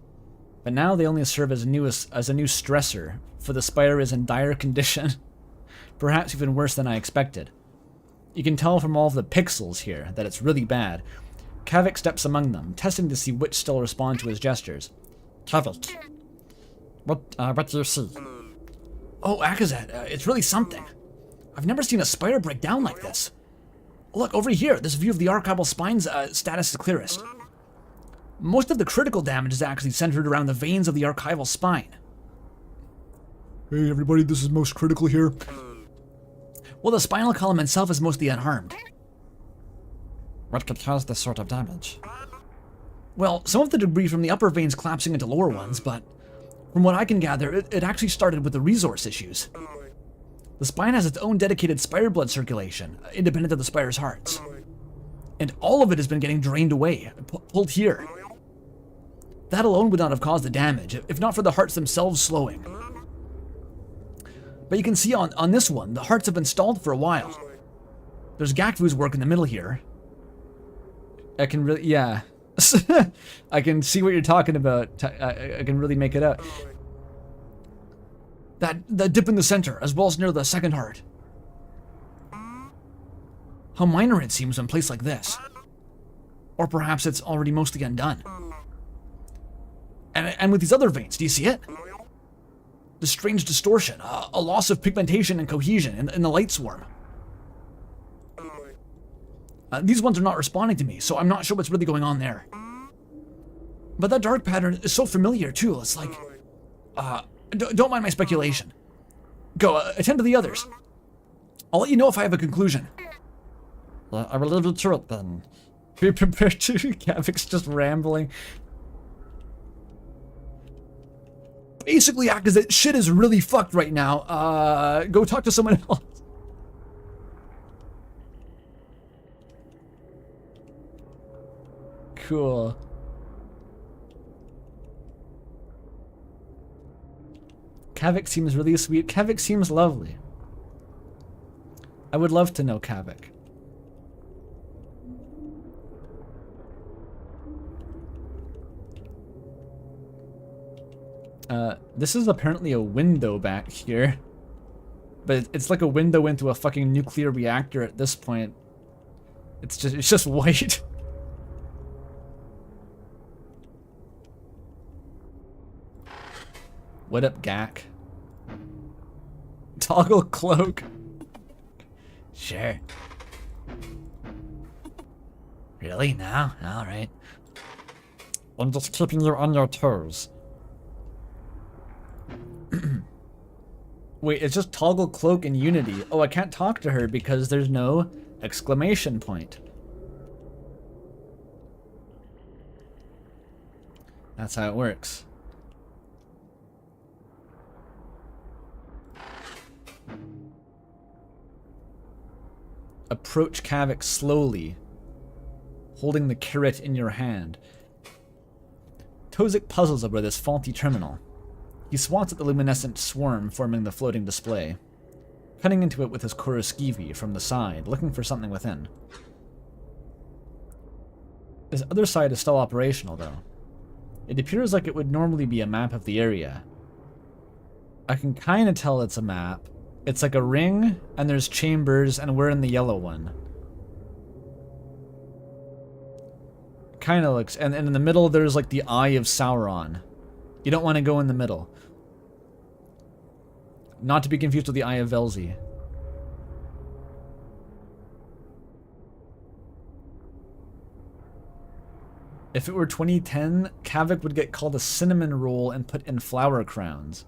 but now they only serve as a new stressor, for the spire is in dire condition. Perhaps even worse than I expected. You can tell from all of the pixels here that it's really bad. Kavik steps among them, testing to see which still respond to his gestures. Kavik. What do you see? Oh, Akazet, it's really something. I've never seen a spire break down like this. Look, over here, this view of the archival spine's status is clearest. Most of the critical damage is actually centered around the veins of the archival spine. Hey everybody, this is most critical here. Well, the spinal column itself is mostly unharmed. What could cause this sort of damage? Well, some of the debris from the upper veins collapsing into lower ones, but from what I can gather, it actually started with the resource issues. The spine has its own dedicated spire blood circulation, independent of the spire's hearts. And all of it has been getting drained away, pulled here. That alone would not have caused the damage, if not for the hearts themselves slowing. But you can see on this one, the hearts have been stalled for a while. There's Gakvu's work in the middle here. I can really, yeah. I can see what you're talking about. I can really make it out. That dip in the center, as well as near the second heart. How minor it seems in a place like this. Or perhaps it's already mostly undone. And with these other veins, do you see it? The strange distortion, a loss of pigmentation and cohesion in the light swarm. These ones are not responding to me, so I'm not sure what's really going on there. But that dark pattern is so familiar too, it's like... don't mind my speculation. Go, attend to the others. I'll let you know if I have a conclusion. I will leave you to it then. Be prepared to. Kavik's just rambling. basically act as that shit is really fucked right now. Go talk to someone else. Cool. Kavik seems really sweet. Kavik seems lovely. I would love to know Kavik. This is apparently a window back here. But it's like a window into a fucking nuclear reactor at this point. It's just white. What up, Gak? Toggle cloak. Sure. Really? No? Alright. I'm just keeping you on your toes. Wait, it's just toggle cloak in Unity. Oh, I can't talk to her because there's no exclamation point. That's how it works. Approach Kavik slowly, holding the carrot in your hand. Tozik puzzles over this faulty terminal. He swats at the luminescent swarm forming the floating display, cutting into it with his corru from the side, looking for something within. This other side is still operational, though. It appears like it would normally be a map of the area. I can kind of tell it's a map. It's like a ring, and there's chambers, and we're in the yellow one. Kind of looks... And in the middle, there's like the Eye of Sauron. You don't want to go in the middle. Not to be confused with the Eye of Velzi. If it were 2010, Kavik would get called a cinnamon roll and put in flower crowns.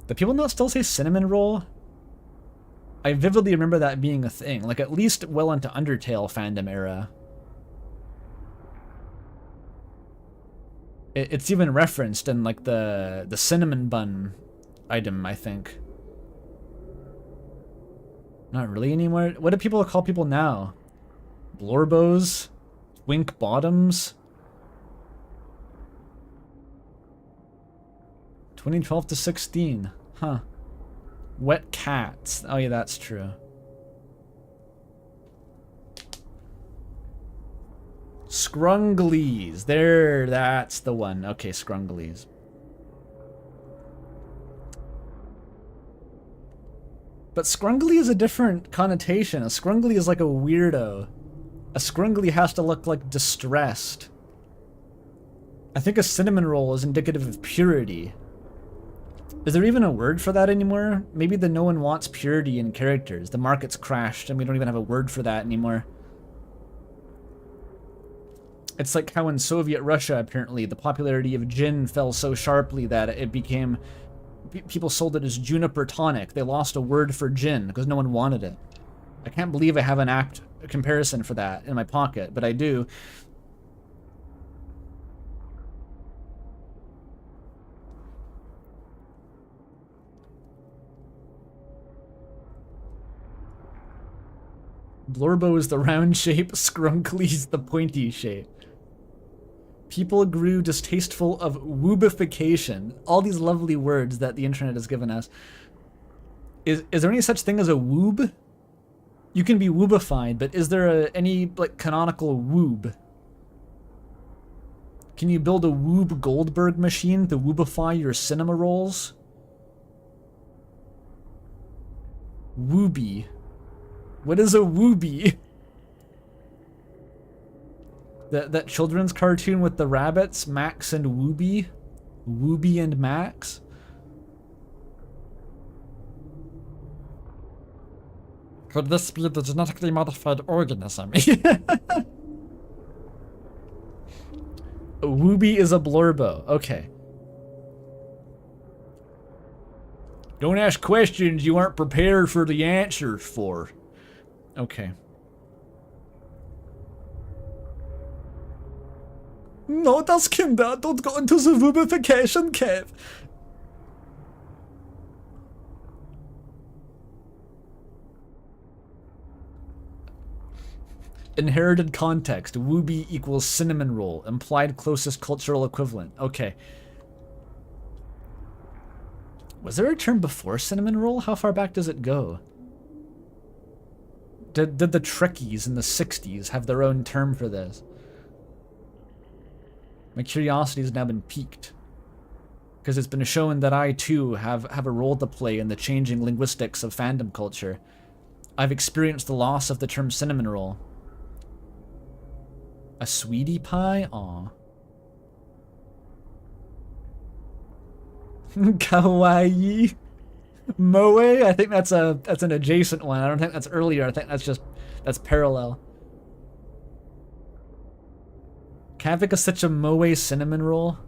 Do people not still say cinnamon roll? I vividly remember that being a thing, like at least well into Undertale fandom era. It's even referenced in like the cinnamon bun item, I think. Not really anymore. What do people call people now? Blorbos? Wink bottoms? 2012 to 16. Huh. Wet cats. Oh yeah, that's true. Scrunglies. There, that's the one. Okay, Scrunglies. But Scrungly is a different connotation. A Scrungly is like a weirdo. A Scrungly has to look like distressed. I think a cinnamon roll is indicative of purity. Is there even a word for that anymore? Maybe the no one wants purity in characters. The market's crashed and we don't even have a word for that anymore. It's like how in Soviet Russia, apparently, the popularity of gin fell so sharply that it became... People sold it as juniper tonic. They lost a word for gin because no one wanted it. I can't believe I have an apt comparison for that in my pocket, but I do. Blorbo is the round shape, Scrunkly's the pointy shape. People grew distasteful of woobification. All these lovely words that the internet has given us. Is there any such thing as a woob? You can be woobified, but is there any like canonical woob? Can you build a Woob Goldberg machine to woobify your cinema rolls? Wooby. What is a Wooby? That children's cartoon with the rabbits, Max and Wooby? Wooby and Max? Could this be the genetically modified organism? A Wooby is a Blorbo. Okay. Don't ask questions you aren't prepared for the answers for. Okay. No, das Kinder. Don't go into the Woobification cave. Inherited context. Wooby equals cinnamon roll. Implied closest cultural equivalent. Okay. Was there a term before cinnamon roll? How far back does it go? Did the Trekkies in the 60s have their own term for this? My curiosity has now been piqued. Because it's been shown that I, too, have a role to play in the changing linguistics of fandom culture. I've experienced the loss of the term cinnamon roll. A sweetie pie? Aw. Kawaii. Moe? I think that's an adjacent one. I don't think that's earlier. I think that's parallel. Kavik is such a Moe cinnamon roll.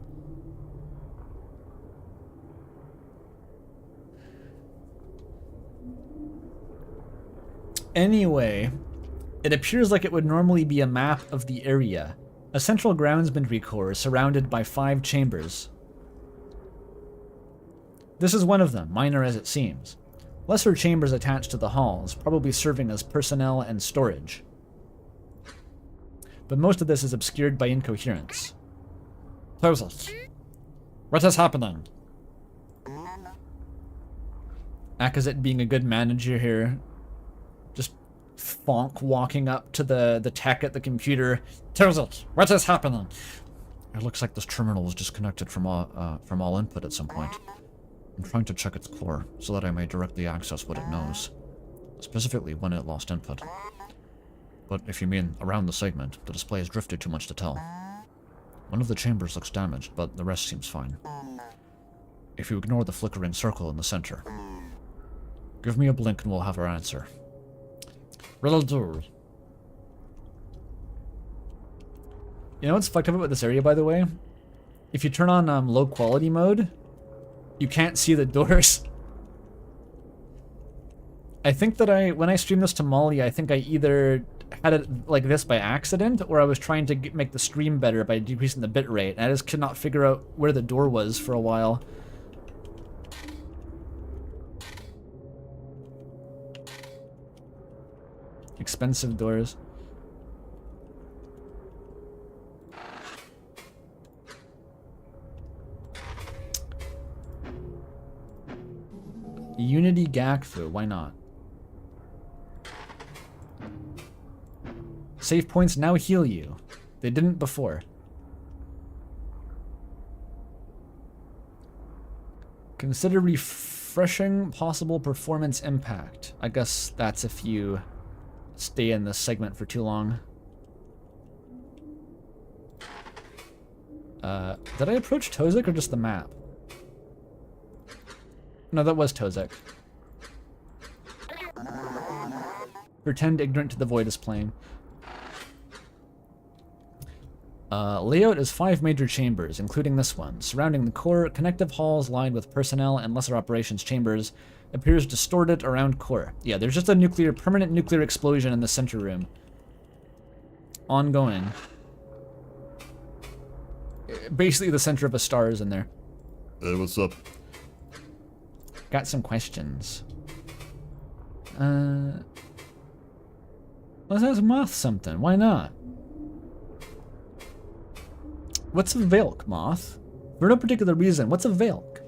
Anyway, it appears like it would normally be a map of the area. A central groundsmanry core surrounded by 5 chambers. This is one of them, minor as it seems. Lesser chambers attached to the halls, probably serving as personnel and storage. But most of this is obscured by incoherence. Joseph, what is happening? Akazet being a good manager here. Just Fonk walking up to the tech at the computer. Joseph, what is happening? It looks like this terminal was disconnected from all input at some point. I'm trying to check its core, so that I may directly access what it knows. Specifically, when it lost input. But if you mean around the segment, the display has drifted too much to tell. One of the chambers looks damaged, but the rest seems fine. If you ignore the flickering circle in the center. Give me a blink and we'll have our answer. Will do. You know what's fucked up about this area, by the way? If you turn on low quality mode, you can't see the doors. I think that when I streamed this to Molly, I think I either had it like this by accident, or I was trying to make the stream better by decreasing the bitrate, and I just could not figure out where the door was for a while. Expensive doors. Unity Gakfu, why not? Save points now heal you. They didn't before. Consider refreshing possible performance impact. I guess that's if you stay in this segment for too long. Did I approach Tozik or just the map? No, that was Tozik. Pretend ignorant to the void is playing. Layout is 5 major chambers, including this one. Surrounding the core, connective halls lined with personnel and lesser operations chambers appears distorted around core. Yeah, there's just a permanent nuclear explosion in the center room. Ongoing. Basically the center of a star is in there. Hey, what's up? Got some questions. Let's ask Moth something. Why not? What's a Velk, Moth? For no particular reason, what's a Velk?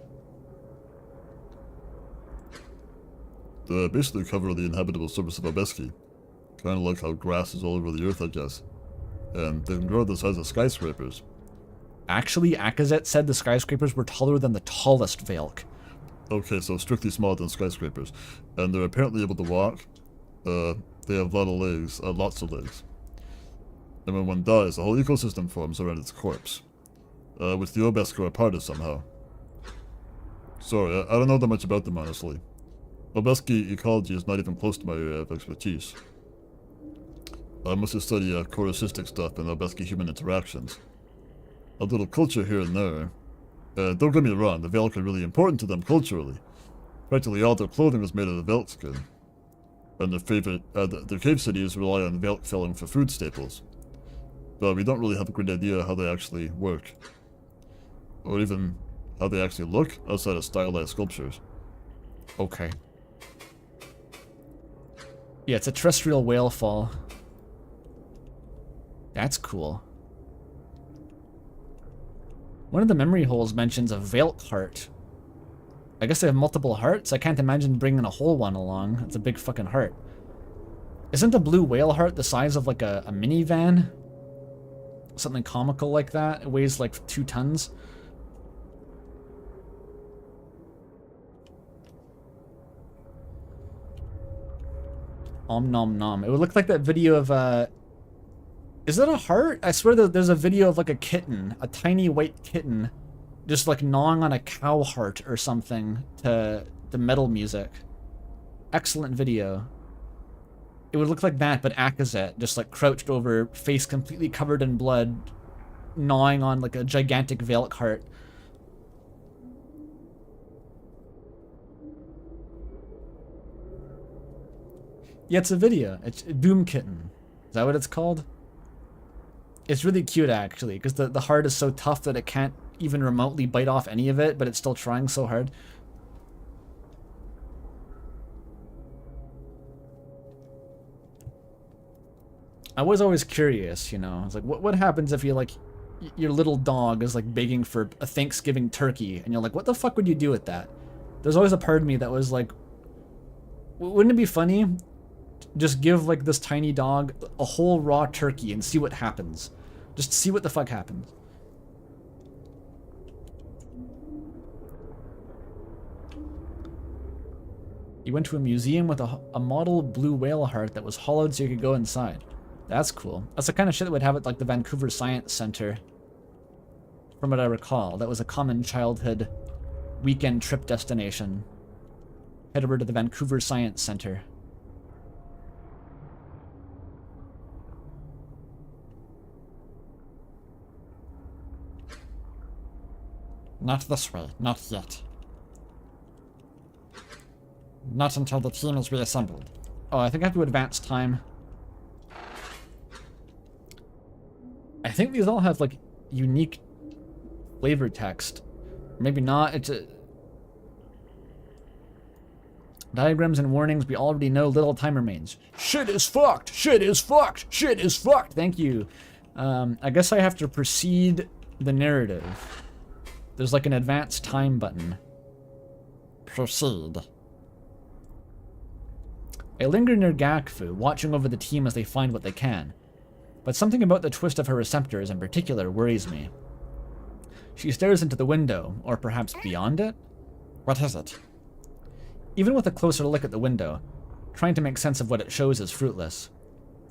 They basically cover the inhabitable surface of Obeski. Kinda like how grass is all over the earth, I guess. And they can grow the size of skyscrapers. Actually, Akazet said the skyscrapers were taller than the tallest Velk. Okay, so strictly smaller than skyscrapers. And they're apparently able to walk. They have a lot of legs, lots of legs. And when one dies, the whole ecosystem forms around its corpse. Which the Obesk are a part of somehow. Sorry, I don't know that much about them, honestly. Obeski ecology is not even close to my area of expertise. I mostly study corru stuff and Obeski human interactions. A little culture here and there. Don't get me wrong, the Velk are really important to them culturally. Practically all their clothing is made of the Velk skin. And their cave cities rely on Velk felling for food staples. But we don't really have a great idea how they actually work. Or even how they actually look outside of stylized sculptures. Okay. Yeah, it's a terrestrial whale fall. That's cool. One of the memory holes mentions a Velk heart. I guess they have multiple hearts? I can't imagine bringing a whole one along. It's a big fucking heart. Isn't a blue whale heart the size of like a minivan? Something comical like that. It weighs like 2 tons. Om nom nom. It would look like that video of is that a heart? I swear that there's a video of like a kitten, a tiny white kitten, just like gnawing on a cow heart or something to metal music. Excellent video. It would look like that, but Akazet, just like crouched over, face completely covered in blood, gnawing on like a gigantic Velk heart. Yeah, it's a video. It's Boom Kitten. Is that what it's called? It's really cute, actually, because the heart is so tough that it can't even remotely bite off any of it, but it's still trying so hard. I was always curious, you know. It's like, what happens if you, like, your little dog is, like, begging for a Thanksgiving turkey, and you're like, what the fuck would you do with that? There's always a part of me that was like, wouldn't it be funny? Just give, like, this tiny dog a whole raw turkey and see what happens. Just see what the fuck happens. You went to a museum with a model blue whale heart that was hollowed so you could go inside. That's cool. That's the kind of shit that would have at, like, the Vancouver Science Center. From what I recall, that was a common childhood weekend trip destination. Head over to the Vancouver Science Center. Not this way, not yet. Not until the team is reassembled. Oh, I think I have to advance time. I think these all have, like, unique flavor text. Maybe not. It's a... Diagrams and warnings, we already know, little time remains. Shit is fucked! Shit is fucked! Shit is fucked! Thank you. I guess I have to proceed the narrative. There's like an advance time button. Proceed. I linger near Gakfu, watching over the team as they find what they can. But something about the twist of her receptors in particular worries me. She stares into the window, or perhaps beyond it? What is it? Even with a closer look at the window, trying to make sense of what it shows is fruitless.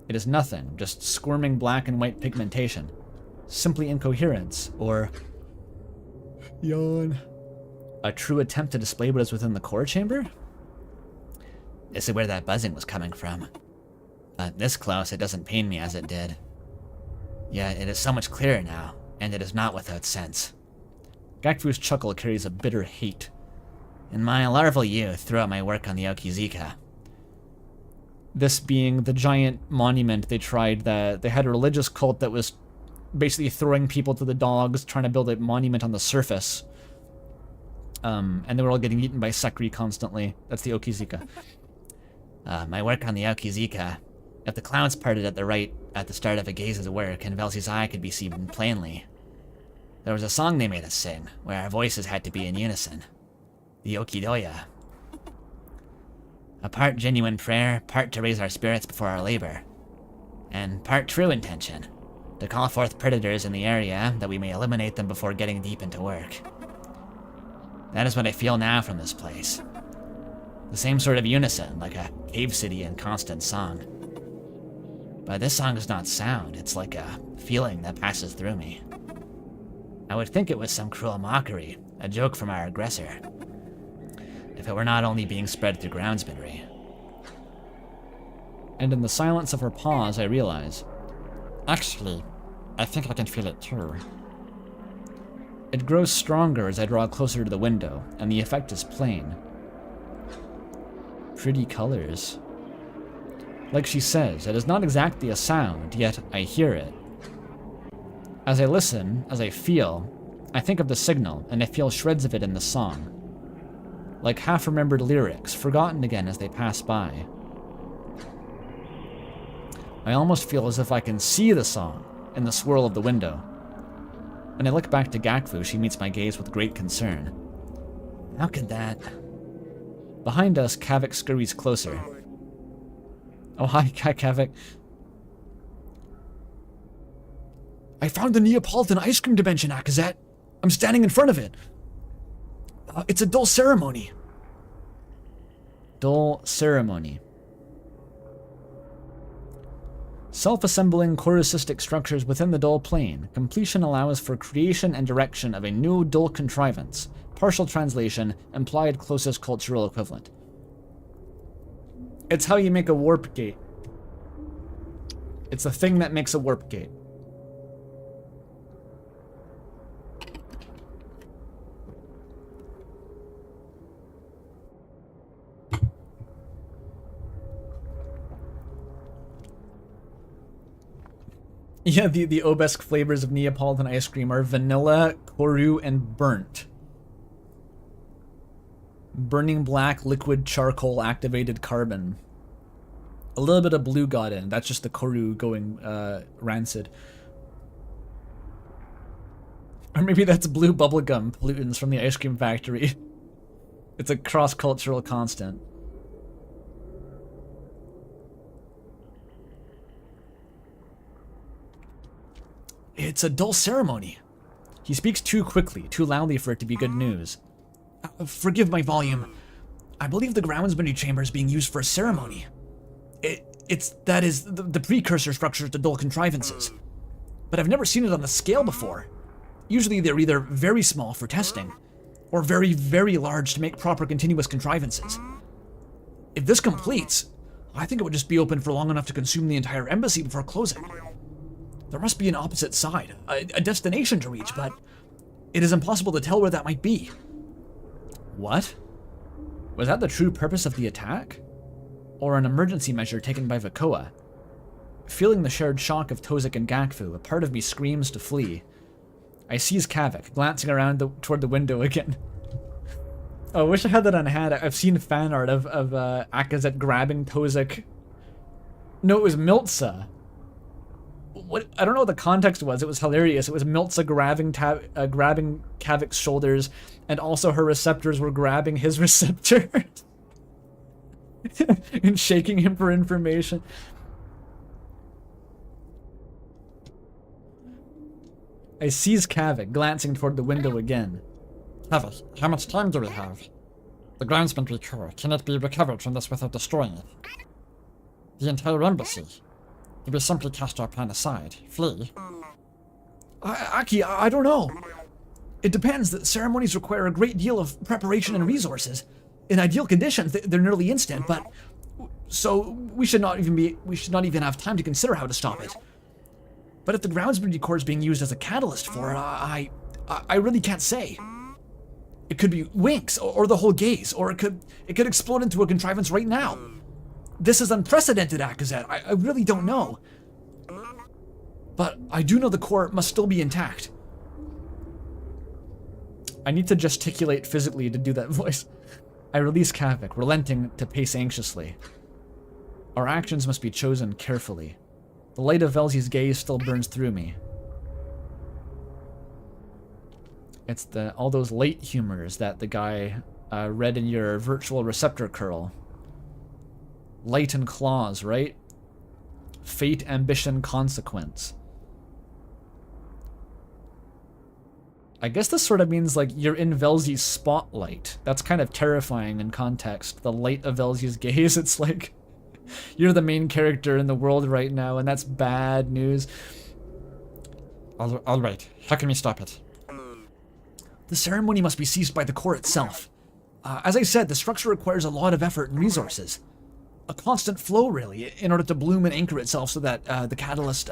It is nothing, just squirming black and white pigmentation. Simply incoherence, or... yawn. A true attempt to display what is within the core chamber? This is where that buzzing was coming from. But this close, it doesn't pain me as it did. Yet it is so much clearer now, and it is not without sense. Gakfu's chuckle carries a bitter hate. In my larval youth, throughout my work on the Okizika. This being the giant monument they tried, that they had a religious cult that was basically throwing people to the dogs, trying to build a monument on the surface. And they were all getting eaten by Sekri constantly. That's the Okizika. My work on the Okizika. If the clouds parted at the start of a gaze's work, and Velsi's eye could be seen plainly. There was a song they made us sing, where our voices had to be in unison. The Okidoya. A part genuine prayer, part to raise our spirits before our labor. And part true intention, to call forth predators in the area that we may eliminate them before getting deep into work. That is what I feel now from this place. The same sort of unison, like a cave city in constant song. But this song is not sound, it's like a feeling that passes through me. I would think it was some cruel mockery, a joke from our aggressor. If it were not only being spread through groundsmanry. And in the silence of her pause, I realize. Actually, I think I can feel it too. It grows stronger as I draw closer to the window, and the effect is plain. Pretty colors. Like she says, it is not exactly a sound, yet I hear it. As I listen, as I feel, I think of the signal, and I feel shreds of it in the song. Like half-remembered lyrics, forgotten again as they pass by. I almost feel as if I can see the song, in the swirl of the window. When I look back to Gakfu, she meets my gaze with great concern. How could that... Behind us, Kavik scurries closer. Oh, hi, Kavik. I found the Neapolitan ice cream dimension, Akazet. I'm standing in front of it. It's a dull ceremony. Dull ceremony. Self-assembling corusistic structures within the dull plane. Completion allows for creation and direction of a new dull contrivance. Partial translation, implied closest cultural equivalent. It's how you make a warp gate. It's the thing that makes a warp gate. Yeah, the obesque flavors of Neapolitan ice cream are vanilla, corru, and burnt. Burning black liquid charcoal activated carbon. A little bit of blue got in. That's just the corru going rancid. Or maybe that's blue bubblegum pollutants from the ice cream factory. It's a cross-cultural constant. It's a dull ceremony. He speaks too quickly, too loudly for it to be good news. Forgive my volume. I believe the groundsbender chamber is being used for a ceremony. That is the precursor structure to dull contrivances. But I've never seen it on the scale before. Usually they're either very small for testing, or very, very large to make proper continuous contrivances. If this completes, I think it would just be open for long enough to consume the entire embassy before closing. There must be an opposite side, a destination to reach, but it is impossible to tell where that might be. What? Was that the true purpose of the attack? Or an emergency measure taken by Vakoa? Feeling the shared shock of Tozik and Gakfu, a part of me screams to flee. I seize Kavik, glancing around toward the window again. Oh, I wish I had that on hand. I've seen fan art of Akazet grabbing Tozik. No, it was Miltza. What? I don't know what the context was. It was hilarious. It was Miltza grabbing Kavik's shoulders, and also her receptors were grabbing his receptors and shaking him for information. I seize Kavik, glancing toward the window again. Kavik, how much time do we have? The groundsman core, can it be recovered from this without destroying it? The entire embassy? Do we simply cast our plan aside? Flee? Aki, I don't know. It depends. The ceremonies require a great deal of preparation and resources. In ideal conditions, they're nearly instant, but... So, we should not even have time to consider how to stop it. But if the groundsman core is being used as a catalyst for it, I really can't say. It could be Winks, or the whole gaze, or it could explode into a contrivance right now. This is unprecedented, Akazet. I really don't know. But I do know the core must still be intact. I need to gesticulate physically to do that voice. I release Kavik, relenting to pace anxiously. Our actions must be chosen carefully. The light of Velzi's gaze still burns through me. It's all those late humors that the guy read in your virtual receptor curl. Light and claws, right? Fate, ambition, consequence. I guess this sort of means, like, you're in Velzi's spotlight. That's kind of terrifying in context. The light of Velzi's gaze, it's like... You're the main character in the world right now, and that's bad news. All right. How can we stop it? The ceremony must be seized by the core itself. As I said, the structure requires a lot of effort and resources. A constant flow, really, in order to bloom and anchor itself so that the catalyst,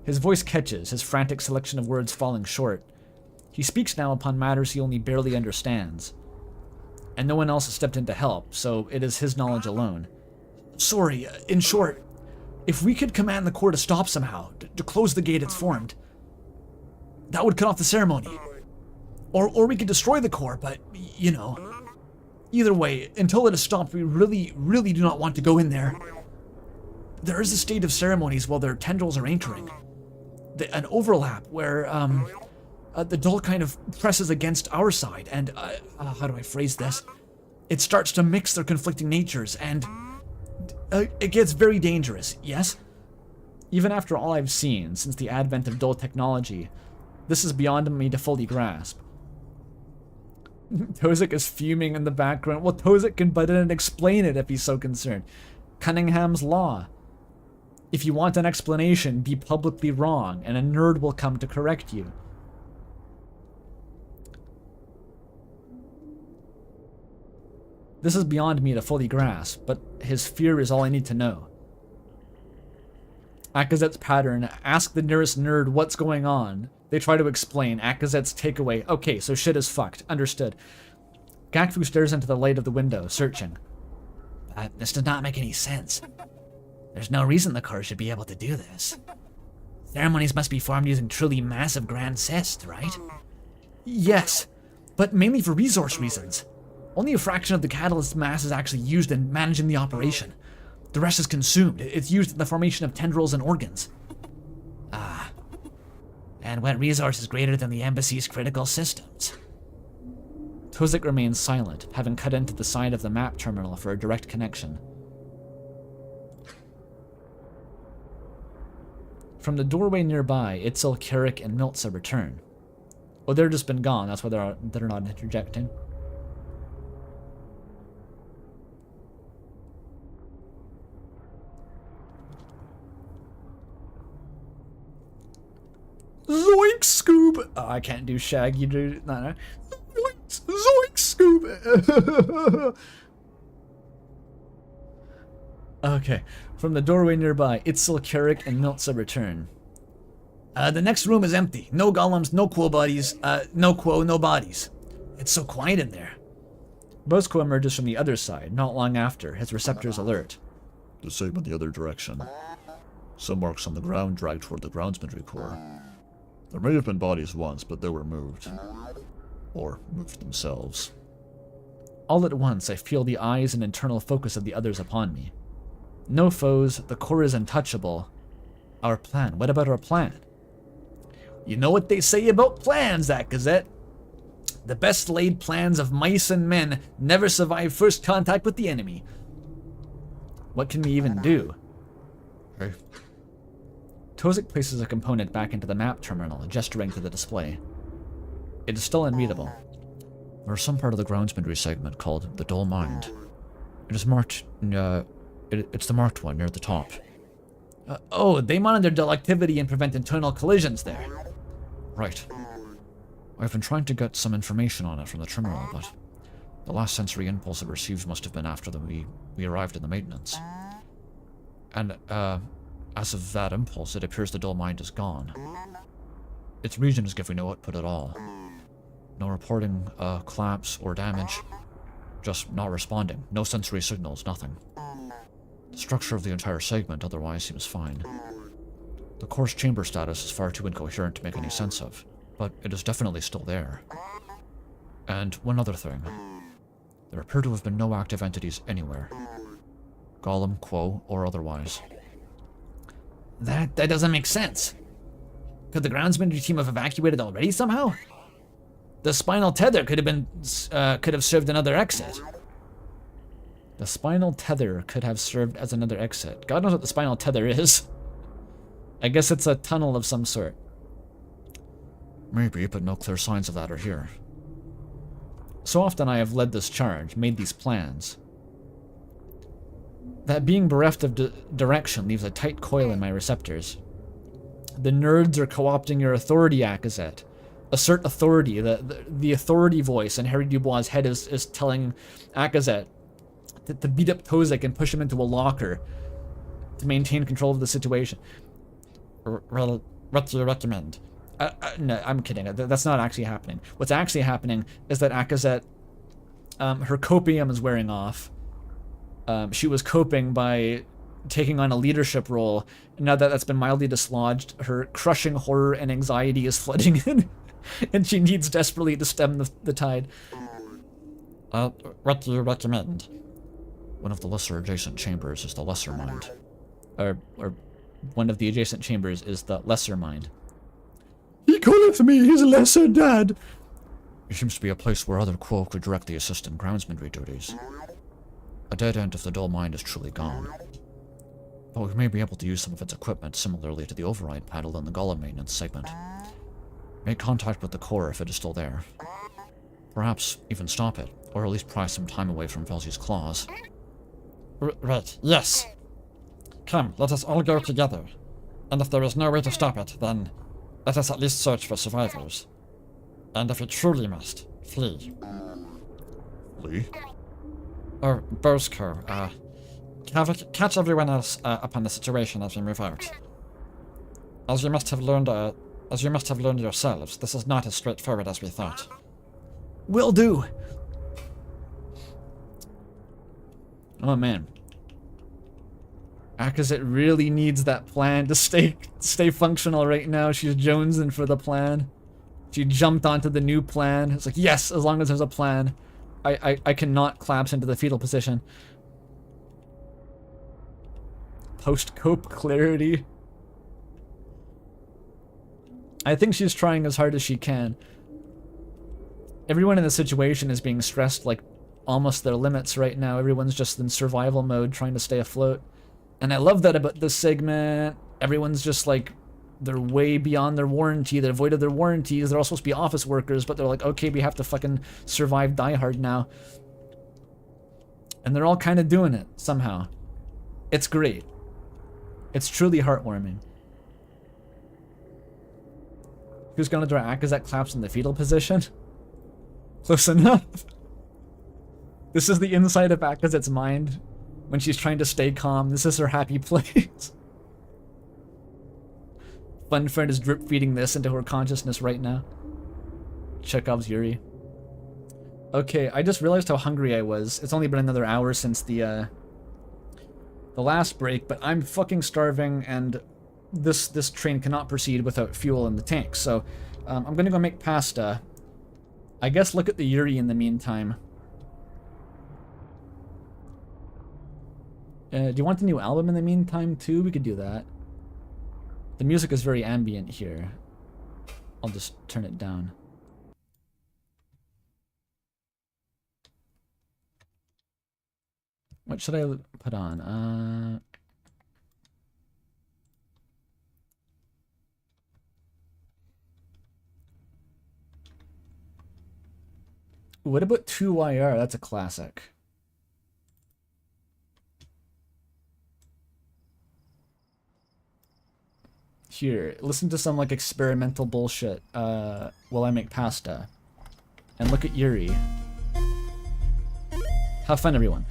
His voice catches, his frantic selection of words falling short. He speaks now upon matters he only barely understands. And no one else has stepped in to help, so it is his knowledge alone. Sorry, in short, if we could command the core to stop somehow, to close the gate it's formed, that would cut off the ceremony. Or we could destroy the core, but, you know. Either way, until it is stopped, we really, really do not want to go in there. There is a state of ceremonies while their tendrils are anchoring. an overlap where the doll kind of presses against our side, and how do I phrase this? It starts to mix their conflicting natures, and it gets very dangerous, yes? Even after all I've seen since the advent of doll technology, this is beyond me to fully grasp. Tozik is fuming in the background. Well, Tozik can butt in and explain it if he's so concerned. Cunningham's law. If you want an explanation, be publicly wrong, and a nerd will come to correct you. This is beyond me to fully grasp, but his fear is all I need to know. Akazet's pattern, ask the nearest nerd what's going on. They try to explain. Akazet's takeaway, okay, so shit is fucked. Understood. Gakfu stares into the light of the window, searching. This does not make any sense. There's no reason the Corps should be able to do this. Ceremonies must be formed using truly massive grand cysts, right? Yes, but mainly for resource reasons. Only a fraction of the catalyst mass is actually used in managing the operation. The rest is consumed. It's used in the formation of tendrils and organs. Ah. And what resource is greater than the embassy's critical systems? Tozik remains silent, having cut into the side of the map terminal for a direct connection. From the doorway nearby, Itzel, Carrick, and Miltza return. Oh, they've just been gone. That's why they're not interjecting. Zoink Scoob! Oh, I can't do Shaggy, dude. No. Zoink Scoob! Okay. From the doorway nearby, Itzel, Carrick, and Miltza return. The next room is empty. No golems, no quo bodies, no bodies. It's so quiet in there. Bosco emerges from the other side, not long after, his receptors alert. The same in the other direction. Some marks on the ground dragged toward the groundsmanry core. There may have been bodies once, but they were moved. Or moved themselves. All at once, I feel the eyes and internal focus of the others upon me. No foes, the core is untouchable. Our plan, what about our plan? You know what they say about plans, Akazet. The best laid plans of mice and men never survive first contact with the enemy. What can we even do? Hey. Tozik places a component back into the map terminal, gesturing to the display. It is still unreadable. There's some part of the groundsmanry segment called the Dull Mind. It is marked, it's the marked one near the top. Oh, they monitor dull activity and prevent internal collisions there. Right. I've been trying to get some information on it from the terminal, but the last sensory impulse it received must have been after we arrived in the maintenance. And, as of that impulse, it appears the Dull Mind is gone. Its region is giving no output at all. No reporting, collapse or damage. Just not responding. No sensory signals, nothing. The structure of the entire segment otherwise seems fine. The core's chamber status is far too incoherent to make any sense of, but it is definitely still there. And one other thing. There appear to have been no active entities anywhere. Golem, Quo, or otherwise. That doesn't make sense. Could the groundsmanry team have evacuated already somehow? The spinal tether could have served another exit. The spinal tether could have served as another exit. God knows what the spinal tether is. I guess it's a tunnel of some sort. Maybe, but no clear signs of that are here. So often I have led this charge, made these plans. That being bereft of direction leaves a tight coil in my receptors. The nerds are co-opting your authority, Akazet. Assert authority. The authority voice in Harry Dubois' head is telling Akazet to beat up Tozik and push him into a locker to maintain control of the situation. Well, what do you recommend? No, I'm kidding. That's not actually happening. What's actually happening is that Akazet, her copium is wearing off. She was coping by taking on a leadership role. And now that that's been mildly dislodged, her crushing horror and anxiety is flooding in. And she needs desperately to stem the tide. What do you recommend? One of the lesser adjacent chambers is the lesser mind. Or one of the adjacent chambers is the lesser mind. he calleth me his lesser dad. It seems to be a place where other quo could directly assist in groundsmanry duties. A dead end if the dull mind is truly gone. But we may be able to use some of its equipment similarly to the override panel in the Golem maintenance segment. Make contact with the core if it is still there. Perhaps even stop it, or at least pry some time away from Velzy's claws. Right, yes. Come, let us all go together. And if there is no way to stop it, then let us at least search for survivors. And if we truly must, flee. Flee? Or Bozco, catch everyone else up on the situation as we move out. As you must have learned yourselves, this is not as straightforward as we thought. Will do. Oh man. Akazit really needs that plan to stay functional right now. She's jonesing for the plan. She jumped onto the new plan. It's like, yes, as long as there's a plan. I cannot collapse into the fetal position. Post-cope clarity. I think she's trying as hard as she can. Everyone in the situation is being stressed like almost their limits right now. Everyone's just in survival mode trying to stay afloat. And I love that about this segment. Everyone's just like, they're way beyond their warranty. They avoided their warranties. They're all supposed to be office workers, but they're like, okay, we have to fucking survive Die Hard now. And they're all kind of doing it somehow. It's great. It's truly heartwarming. Who's gonna draw Akazet claps in the fetal position? Close enough. This is the inside of Akazet's mind when she's trying to stay calm. This is her happy place. Funfriend is drip feeding this into her consciousness right now. Chekhov's Yuri. Okay, I just realized how hungry I was. It's only been another hour since the last break, but I'm fucking starving, and this train cannot proceed without fuel in the tank. So I'm gonna go make pasta. I guess look at the Yuri in the meantime. Do you want the new album in the meantime too? We could do that. The music is very ambient here. I'll just turn it down. What should I put on? What about 2YR? That's a classic. Here, listen to some like experimental bullshit while I make pasta. And look at Yuri. Have fun, everyone.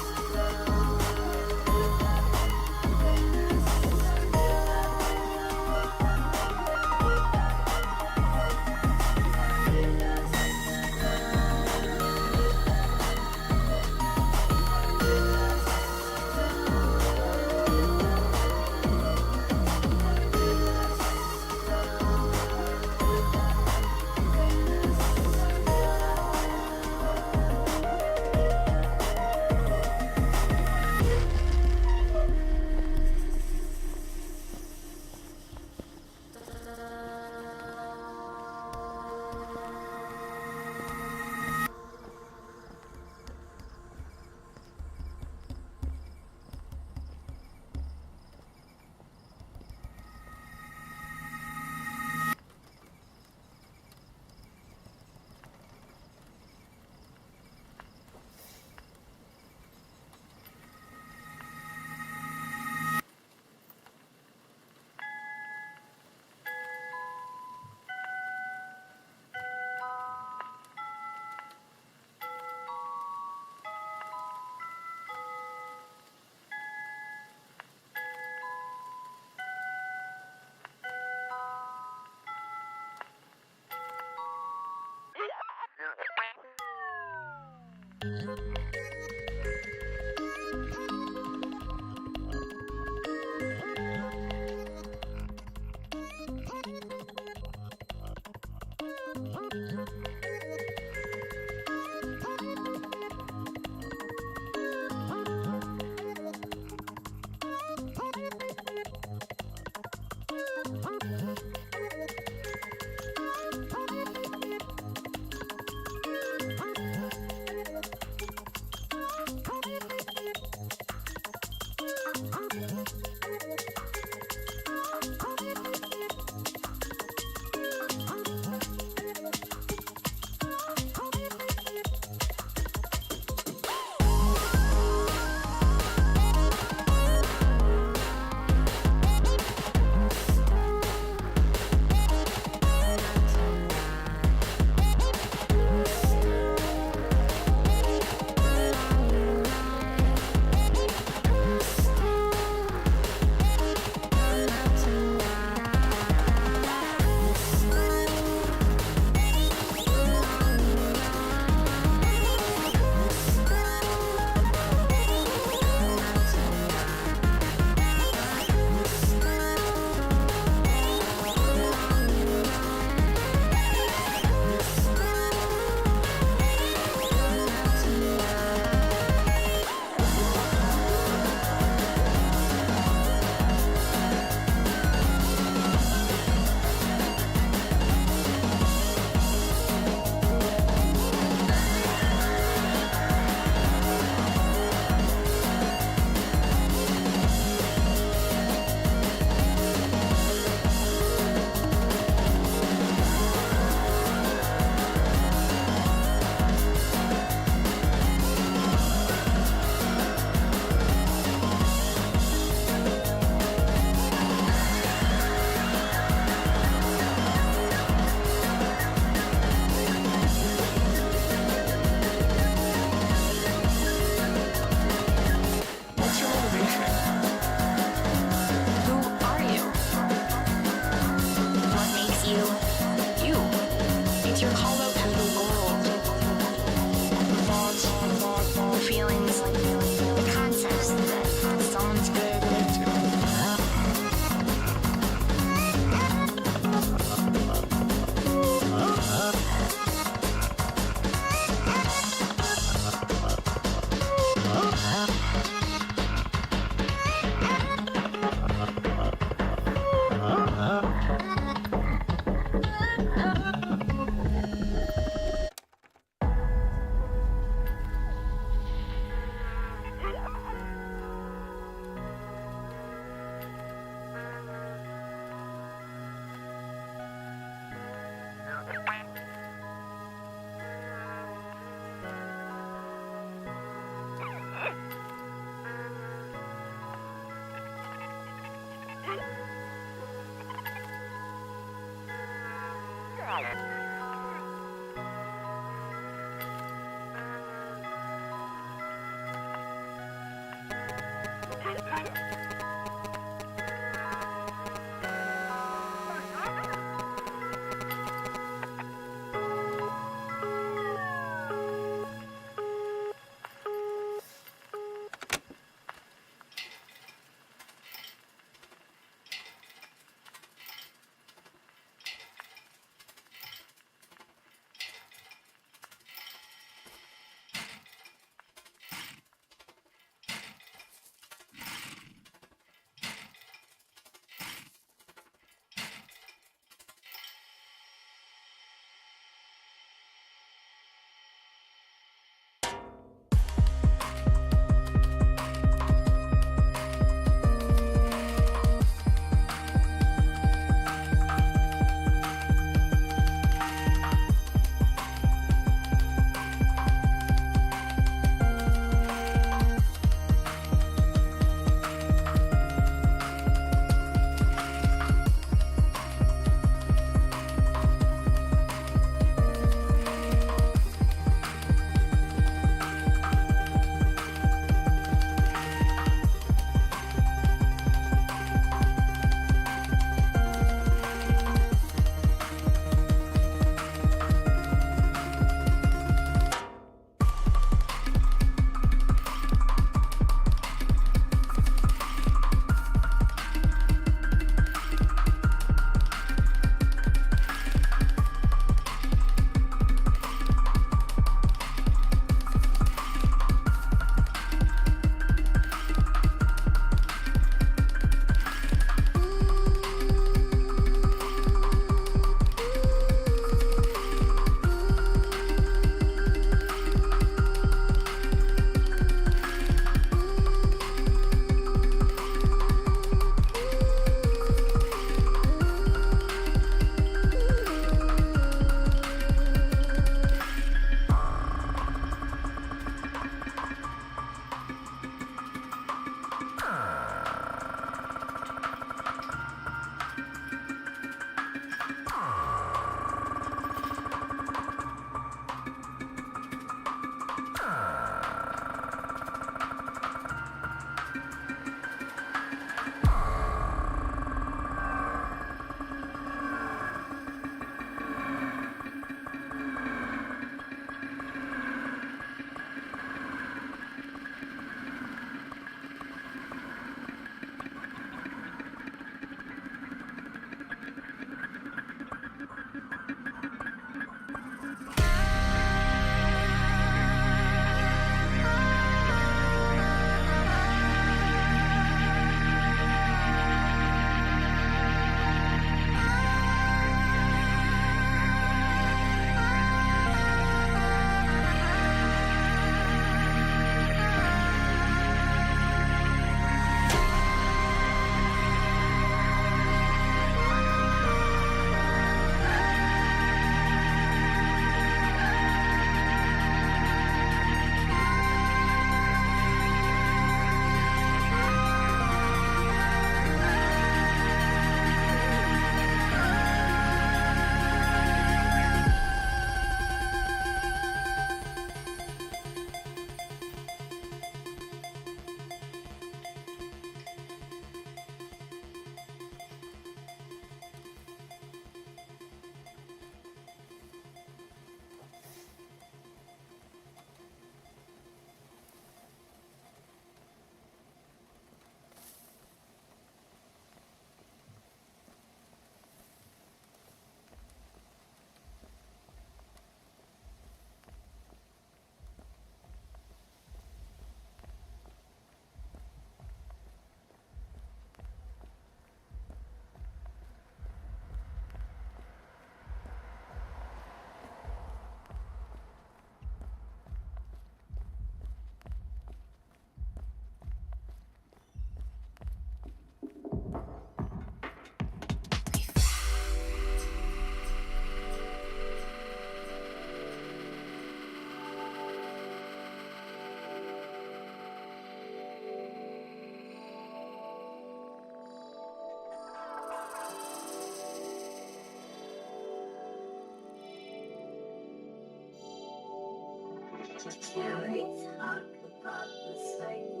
Can we talk about the psyche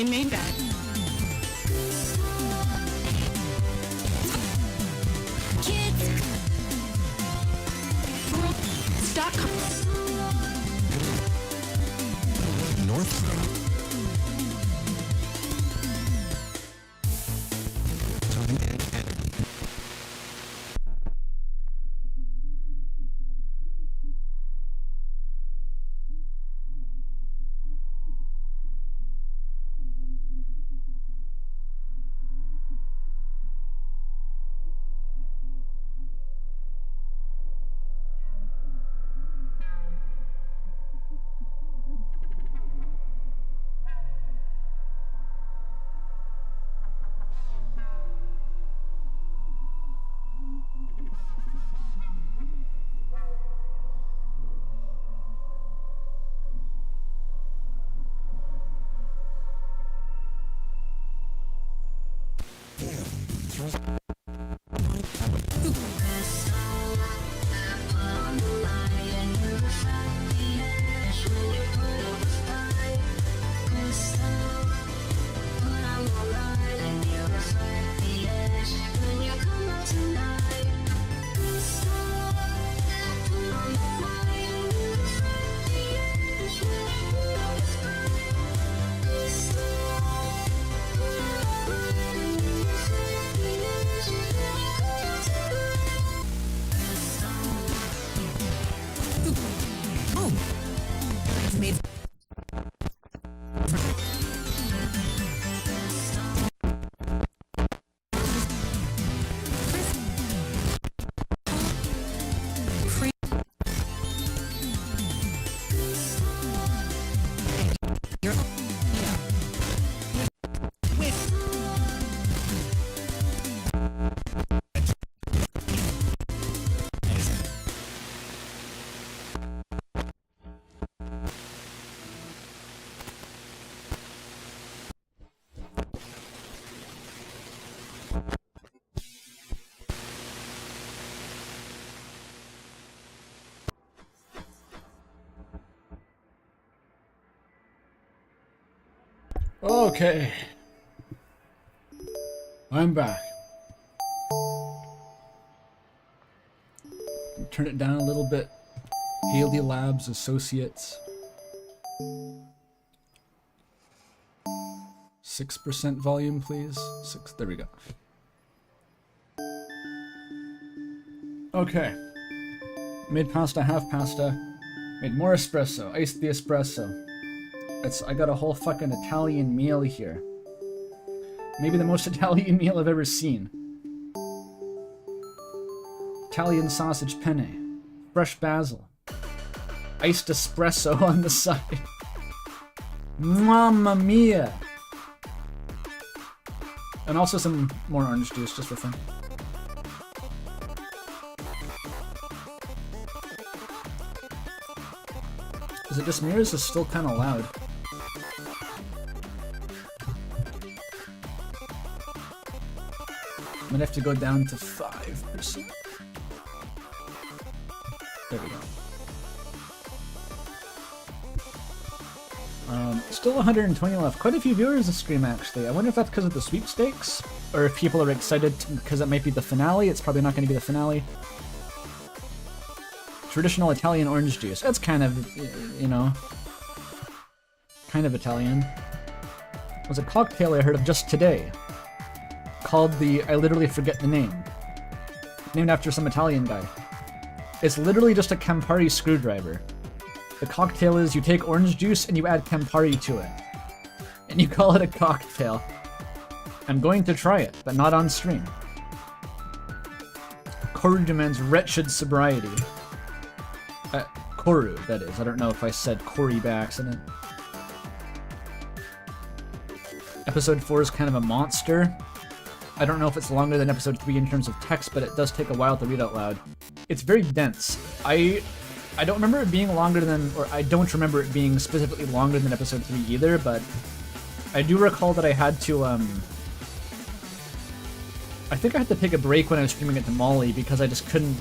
They made that. Kids. Stop. North. Okay. I'm back. Turn it down a little bit. Haley Labs Associates. 6% volume, please. 6. There we go. Okay. Made pasta, half pasta. Made more espresso. Iced the espresso. I got a whole fucking Italian meal here. Maybe the most Italian meal I've ever seen. Italian sausage penne. Fresh basil. Iced espresso on the side. Mamma mia! And also some more orange juice, just for fun. Is it just me or is this still kind of loud? I'm gonna have to go down to 5%. There we go. Still 120 left. Quite a few viewers this stream, actually. I wonder if that's because of the sweepstakes, or if people are excited because it might be the finale. It's probably not going to be the finale. Traditional Italian orange juice. That's kind of, you know, kind of Italian. There's a cocktail I heard of just today called the, I literally forget the name, named after some Italian guy. It's literally just a Campari screwdriver. The cocktail is you take orange juice and you add Campari to it. And you call it a cocktail. I'm going to try it, but not on stream. Corru demands wretched sobriety. Corru, that is. I don't know if I said Corey by accident. Episode 4 is kind of a monster. I don't know if it's longer than episode 3 in terms of text, but it does take a while to read out loud. It's very dense. I don't remember it being longer than, or I don't remember it being specifically longer than episode 3 either, but I do recall that I had to, I think I had to take a break when I was streaming it to Molly because I just couldn't,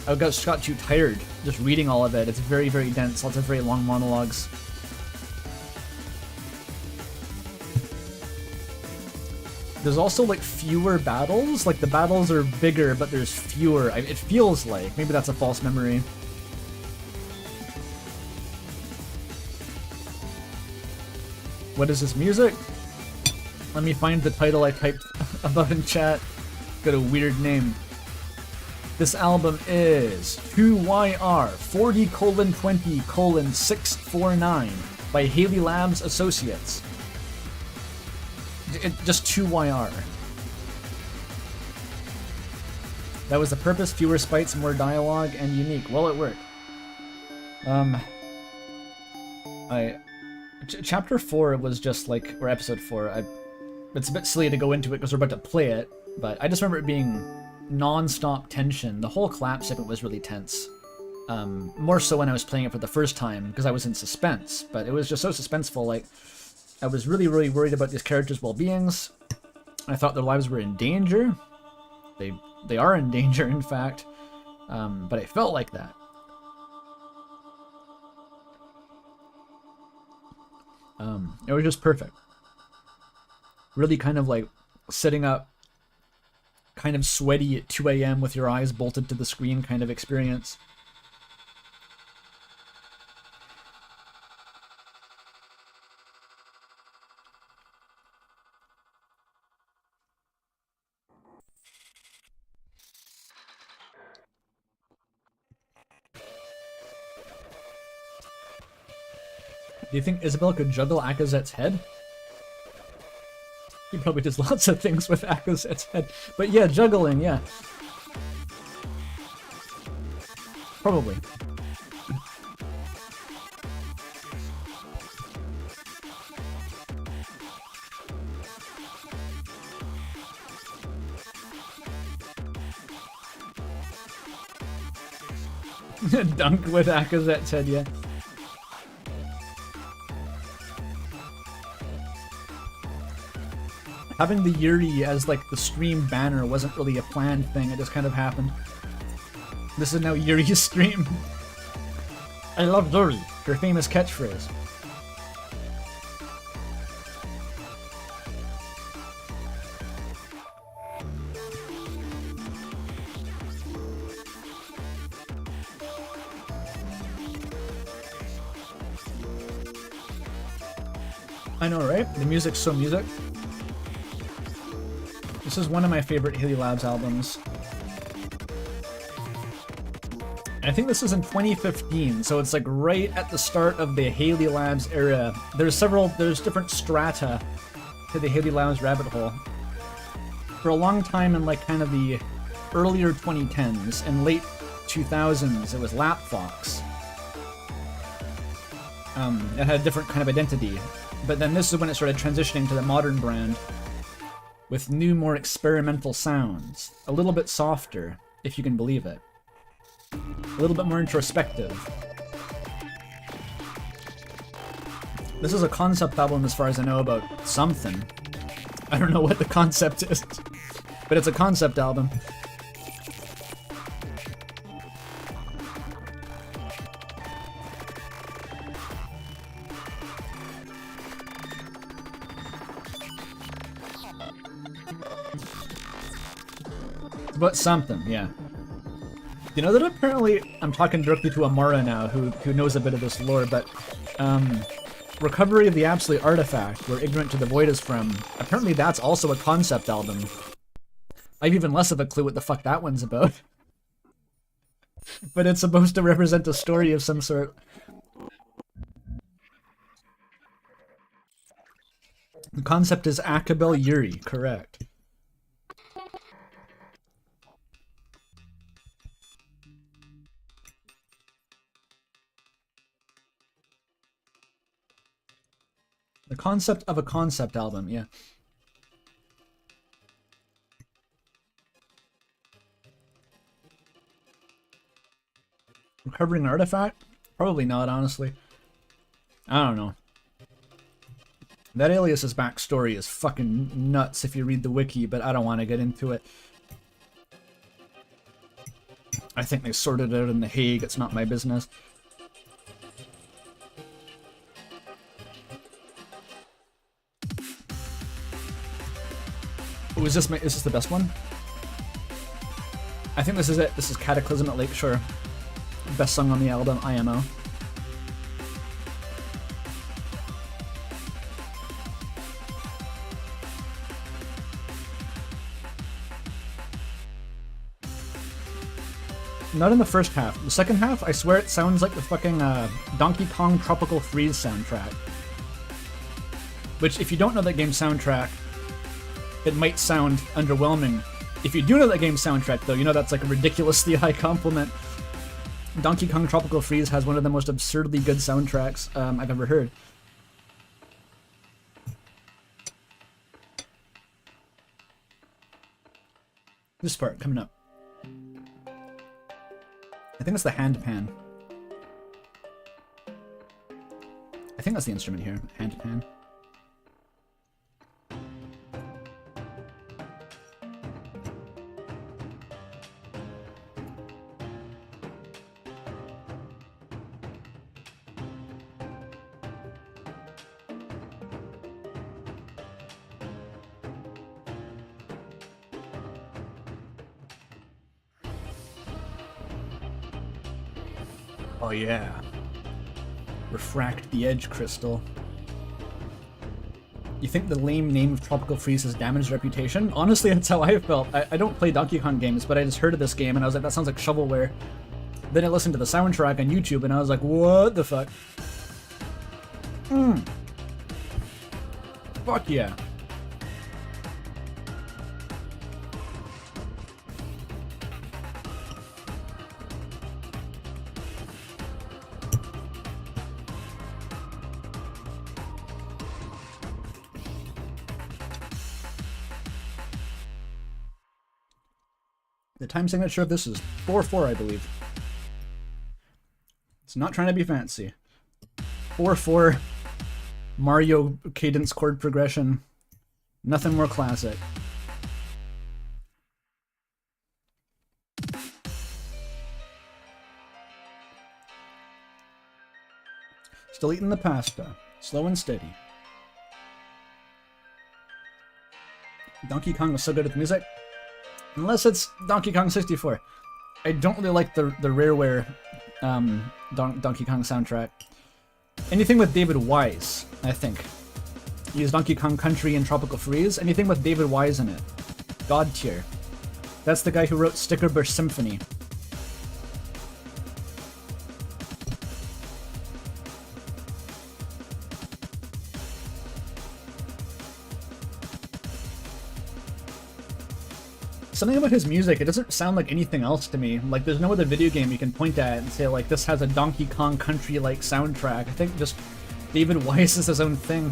I just got too tired just reading all of it. It's very, very dense, lots of very long monologues. There's also like fewer battles. Like the battles are bigger, but there's fewer. It feels like. Maybe that's a false memory. What is this music? Let me find the title I typed above in chat. Got a weird name. This album is 2YR 40:20:649 by Haley Labs Associates. Just 2YR. That was the purpose, fewer spites, more dialogue, and unique. Well, it worked. Chapter 4 was just like, or episode 4, it's a bit silly to go into it because we're about to play it, but I just remember it being non-stop tension. The whole collapse segment was really tense. More so when I was playing it for the first time because I was in suspense, but it was just so suspenseful. Like, I was really, really worried about these characters' well-beings. I thought their lives were in danger. They are in danger, in fact, but it felt like that. It was just perfect. Really kind of like sitting up, kind of sweaty at 2 a.m. with your eyes bolted to the screen kind of experience. Do you think Isabel could juggle Akazet's head? He probably does lots of things with Akazet's head. But yeah, juggling, yeah. Probably. Dunk with Akazet's head, yeah. Having the Yuri as like the stream banner wasn't really a planned thing, it just kind of happened. This is now Yuri's stream. I love Yuri, her famous catchphrase. I know, right? The music's so music. This is one of my favorite Haley Labs albums. I think this is in 2015, so it's like right at the start of the Haley Labs era. There's different strata to the Haley Labs rabbit hole. For a long time in like kind of the earlier 2010s and late 2000s, it was Lap Fox. It had a different kind of identity. But then this is when it started transitioning to the modern brand with new, more experimental sounds. A little bit softer, if you can believe it. A little bit more introspective. This is a concept album as far as I know about something. I don't know what the concept is, but it's a concept album. But something, yeah. You know that apparently, I'm talking directly to Amara now, who knows a bit of this lore, but Recovery of the Absolute Artifact, where Ignorant to the Void is from, apparently that's also a concept album. I have even less of a clue what the fuck that one's about. But it's supposed to represent a story of some sort. The concept is Akabel Yuri, correct. The concept of a concept album, yeah. Recovering an artifact? Probably not, honestly. I don't know. That alias's backstory is fucking nuts if you read the wiki, but I don't want to get into it. I think they sorted it out in The Hague, it's not my business. is this the best one? I think this is it. This is Cataclysm at Lakeshore. Best song on the album, IMO. Not in the first half. The second half, I swear it sounds like the fucking Donkey Kong Tropical Freeze soundtrack. Which, if you don't know that game's soundtrack, it might sound underwhelming. If you do know that game's soundtrack, though, you know that's like a ridiculously high compliment. Donkey Kong Tropical Freeze has one of the most absurdly good soundtracks I've ever heard. This part, coming up. I think it's the hand pan. I think that's the instrument here, hand pan. Oh yeah. Refract the edge crystal. You think the lame name of Tropical Freeze has damaged reputation? Honestly, that's how I felt. I don't play Donkey Kong games, but I just heard of this game and I was like, that sounds like shovelware. Then I listened to the soundtrack on YouTube and I was like, what the fuck? Fuck yeah. The time signature of this is 4/4, I believe. It's not trying to be fancy. 4/4 Mario cadence chord progression. Nothing more classic. Still eating the pasta. Slow and steady. Donkey Kong was so good at the music. Unless it's Donkey Kong 64. I don't really like the Rareware Donkey Kong soundtrack. Anything with David Wise, I think. He used Donkey Kong Country and Tropical Freeze. Anything with David Wise in it. God tier. That's the guy who wrote Stickerbush Symphony. Something about his music, it doesn't sound like anything else to me. Like, there's no other video game you can point at and say, like, this has a Donkey Kong Country-like soundtrack. I think just David Wise is his own thing.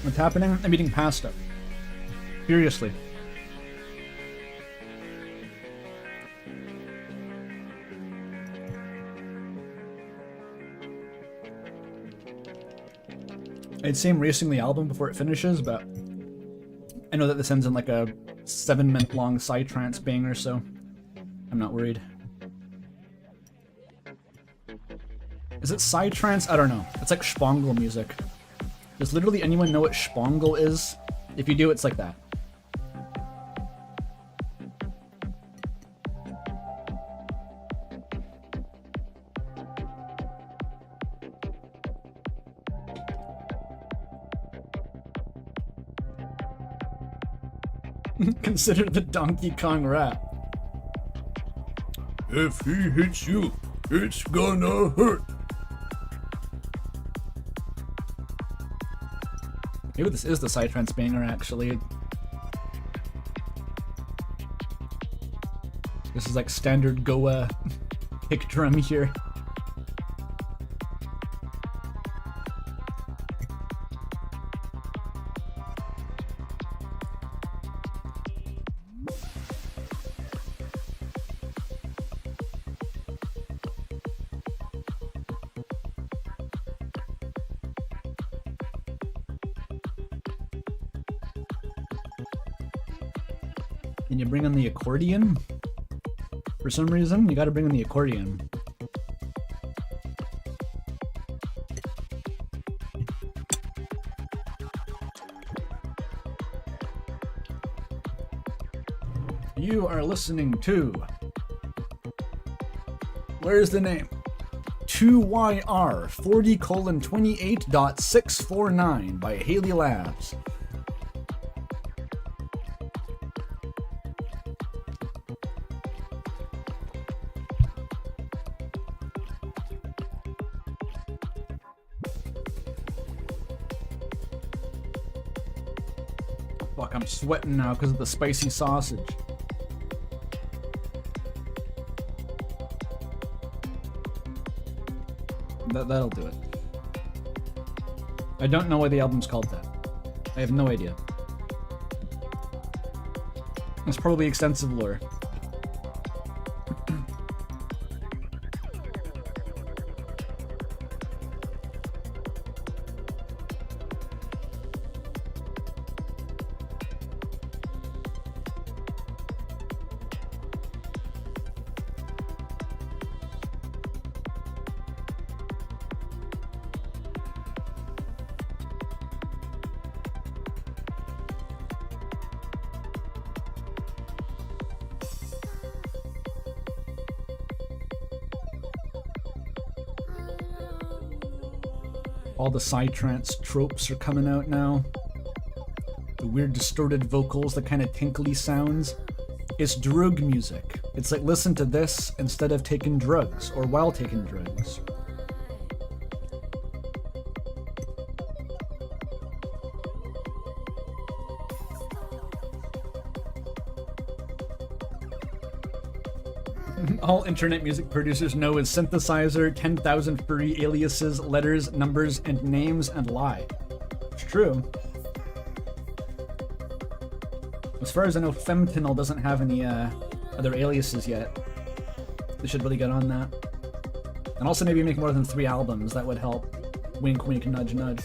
What's happening? I'm eating pasta. Furiously. I'd say I'm racing the album before it finishes, but I know that this ends in like a 7-minute long psytrance banger, so I'm not worried. Is it psytrance? I don't know. It's like Spangle music. Does literally anyone know what Spangle is? If you do, it's like that. Consider the Donkey Kong rap. If he hits you, it's gonna hurt. Maybe this is the Psytrance banger, actually. This is like standard Goa kick drum here. Can you bring in the accordion? For some reason, you gotta bring in the accordion. You are listening to... Where's the name? 2YR 40:28.649 by Haley Labs. Fuck, I'm sweating now because of the spicy sausage. That'll do it. I don't know why the album's called that. I have no idea. It's probably extensive lore. All the psytrance tropes are coming out now. The weird distorted vocals, the kind of tinkly sounds. It's drug music. It's like listen to this instead of taking drugs or while taking drugs. All internet music producers know is synthesizer, 10,000 free aliases, letters, numbers, and names, and lie. It's true. As far as I know, Femtinel doesn't have any other aliases yet. They should really get on that. And also maybe make more than 3 albums, that would help. Wink wink, nudge nudge.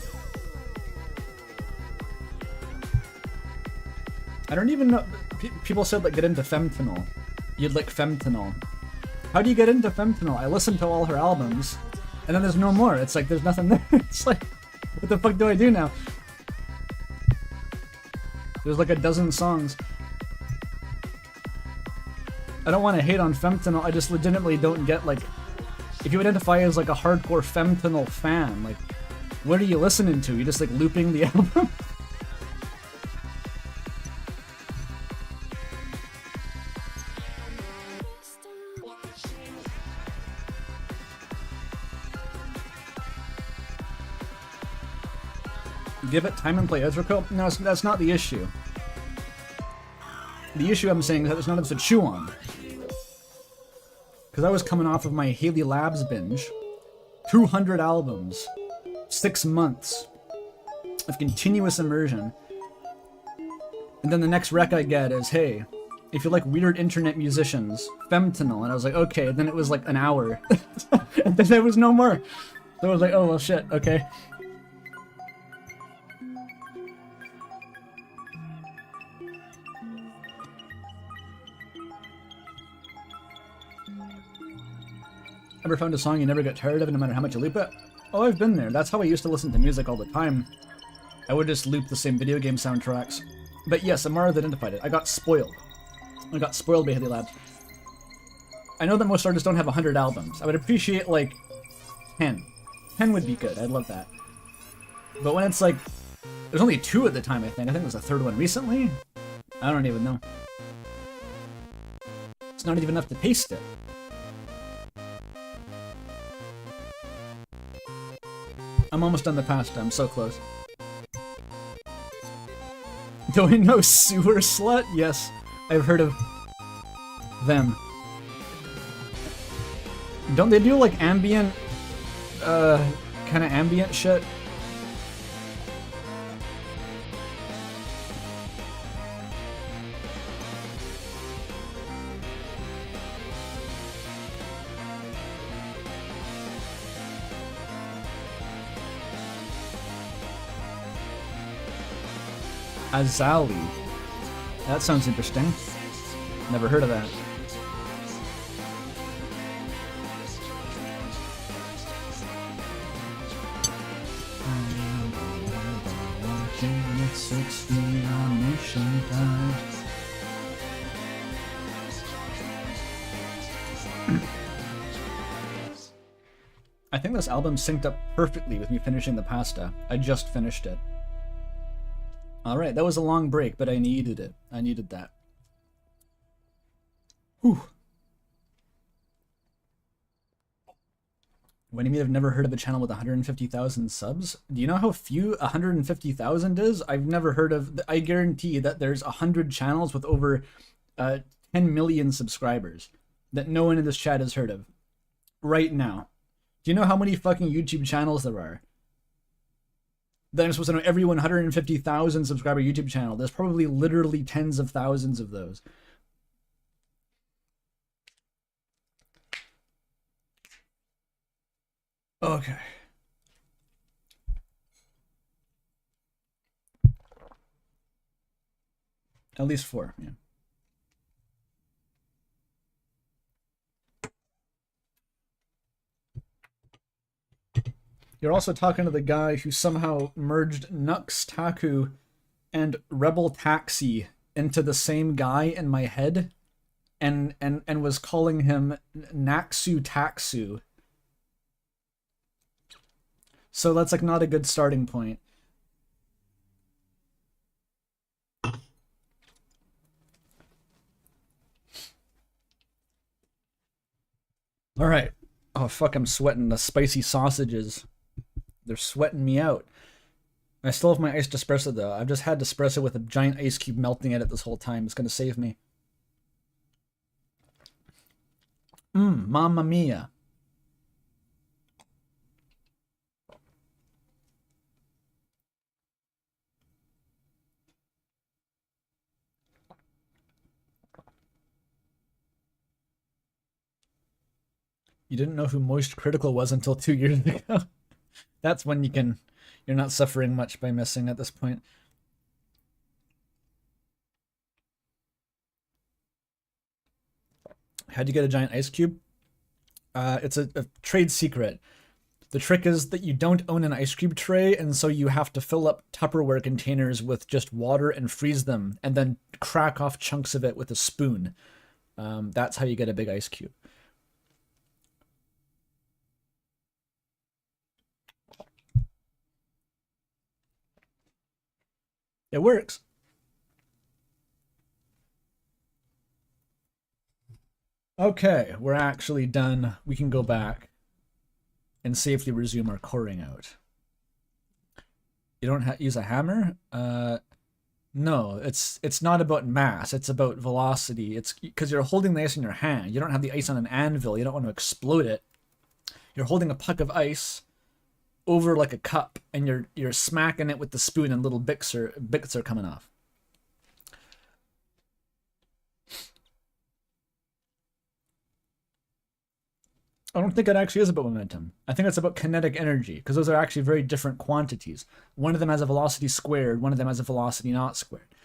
I don't even know, people said like get into Femtinel. You'd like Femtinel. How do you get into Femtinel? I listened to all her albums, and then there's no more. It's like there's nothing there. It's like, what the fuck do I do now? There's like a dozen songs. I don't want to hate on Femtinel, I just legitimately don't get like, if you identify as like a hardcore Femtinel fan, like, what are you listening to? You just like looping the album? Give it time and play Ezreco? No, that's not the issue. The issue I'm saying is that there's none of this to chew on. Because I was coming off of my Haley Labs binge. 200 albums. 6 months of continuous immersion. And then the next rec I get is, hey, if you like weird internet musicians, Femtinel. And I was like, okay. And then it was like an hour. And then there was no more. So I was like, oh, well, shit, okay. Ever found a song you never get tired of no matter how much you loop it? Oh, I've been there. That's how I used to listen to music all the time. I would just loop the same video game soundtracks. But yes, Amara identified it. I got spoiled. I got spoiled by Haley Labs. I know that most artists don't have 100 albums. I would appreciate, like, 10. 10 would be good. I'd love that. But when it's like... There's only 2 at the time, I think. I think there's a 3rd one recently? I don't even know. It's not even enough to taste it. I'm almost done the pasta. I'm so close. Do I know Sewer Slut? Yes, I've heard of them. Don't they do like ambient, kind of ambient shit? Azali. That sounds interesting. Never heard of that. I think this album synced up perfectly with me finishing the pasta. I just finished it. Alright, that was a long break, but I needed it. I needed that. Whew. What do you mean I've never heard of a channel with 150,000 subs? Do you know how few 150,000 is? I've never heard of... I guarantee that there's 100 channels with over 10 million subscribers that no one in this chat has heard of. Right now. Do you know how many fucking YouTube channels there are? Then I'm supposed to know every 150,000 subscriber YouTube channel. There's probably literally tens of thousands of those. Okay. At least 4, yeah. You're also talking to the guy who somehow merged Nux Taku and Rebel Taxi into the same guy in my head and was calling him Naxu Taxu. So that's like not a good starting point. All right. Oh fuck, I'm sweating. The spicy sausages. They're sweating me out. I still have my iced espresso though. I've just had espresso with a giant ice cube melting at it this whole time. It's gonna save me. Mamma mia. You didn't know who Moist Critical was until 2 years ago. That's when you're not suffering much by missing at this point. How'd you get a giant ice cube? It's a trade secret. The trick is that you don't own an ice cube tray, and so you have to fill up Tupperware containers with just water and freeze them, and then crack off chunks of it with a spoon. That's how you get a big ice cube. It works. Okay, we're actually done. We can go back and safely resume our coring out. You don't use a hammer? No, it's not about mass. It's about velocity. It's because you're holding the ice in your hand. You don't have the ice on an anvil. You don't want to explode it. You're holding a puck of ice over like a cup, and you're smacking it with the spoon, and little bits are coming off. I don't think it actually is about momentum. I think it's about kinetic energy, because those are actually very different quantities. One of them has a velocity squared, one of them has a velocity not squared.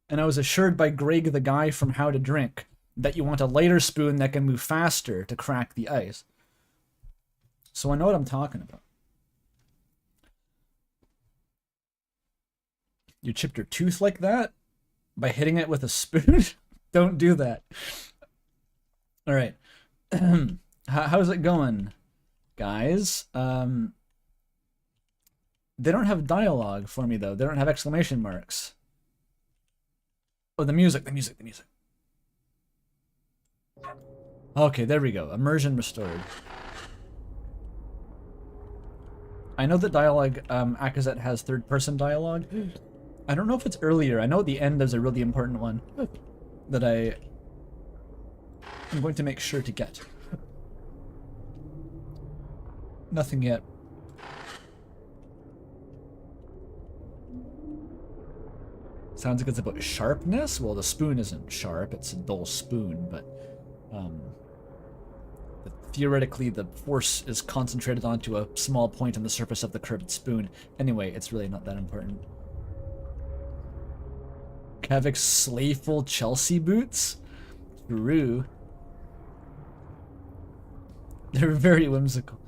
And I was assured by Greg, the guy from How to Drink, that you want a lighter spoon that can move faster to crack the ice. So I know what I'm talking about. You chipped your tooth like that? By hitting it with a spoon? Don't do that. All right. How's it going, guys? They don't have dialogue for me, though. They don't have exclamation marks. Oh, the music. Okay, there we go. Immersion restored. I know that dialogue, Akazet has third-person dialogue, I don't know if it's earlier. I know the end is a really important one that I'm going to make sure to get. Nothing yet. Sounds like it's about sharpness. Well, the spoon isn't sharp. It's a dull spoon, but theoretically the force is concentrated onto a small point on the surface of the curved spoon. Anyway, it's really not that important. Kavik's slayful Chelsea boots? True. They're very whimsical.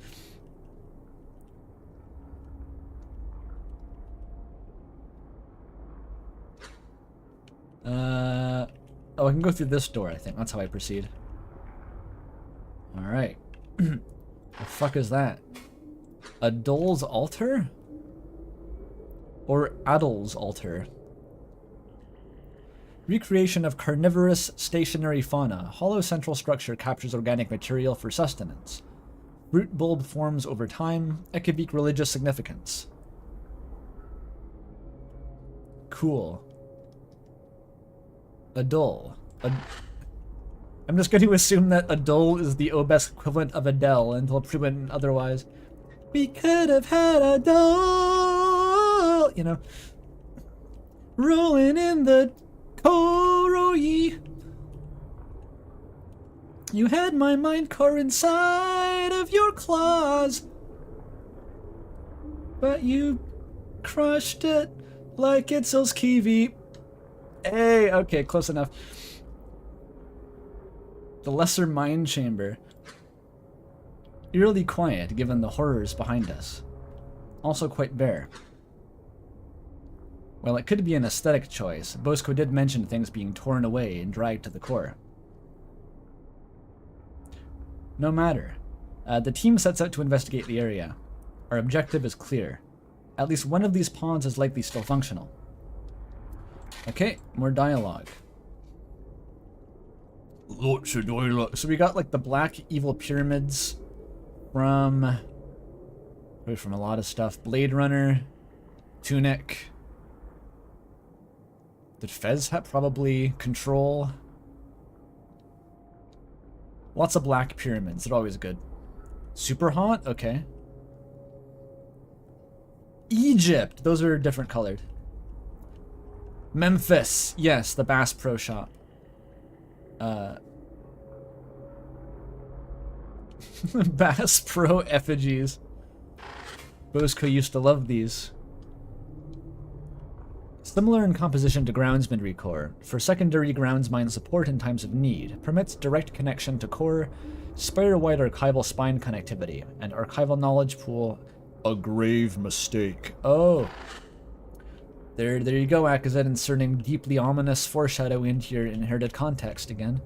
Oh, I can go through this door, I think. That's how I proceed. Alright. The fuck is that? Adol's altar? Or Adol's altar? Recreation of carnivorous stationary fauna. Hollow central structure captures organic material for sustenance. Root bulb forms over time. Ekibic religious significance. Cool. Adol. I'm just going to assume that Adol is the Obesk equivalent of Adele until proven otherwise. We could have had Adol, you know, rolling in the Koroi. You had my mind core inside of your claws, but you crushed it like it's those kiwi. Hey, okay, close enough. The Lesser Mind Chamber. Eerily quiet, given the horrors behind us. Also quite bare. Well, it could be an aesthetic choice. Bosco did mention things being torn away and dragged to the core. No matter. The team sets out to investigate the area. Our objective is clear. At least one of these ponds is likely still functional. Okay, more dialogue. Lots of dialogue. So we got like the black evil pyramids from a lot of stuff. Blade Runner, Tunic. Did Fez have probably Control? Lots of black pyramids. They're always good. Super hot? Okay. Egypt. Those are different colored. Memphis. Yes, the Bass Pro Shop. Bass Pro effigies. Bosco used to love these. Similar in composition to Groundsmanry Core, for secondary grounds mine support in times of need, permits direct connection to core, spire-wide archival spine connectivity, and archival knowledge pool. A grave mistake. Oh. There you go, Akazet, inserting deeply ominous foreshadowing into your inherited context again.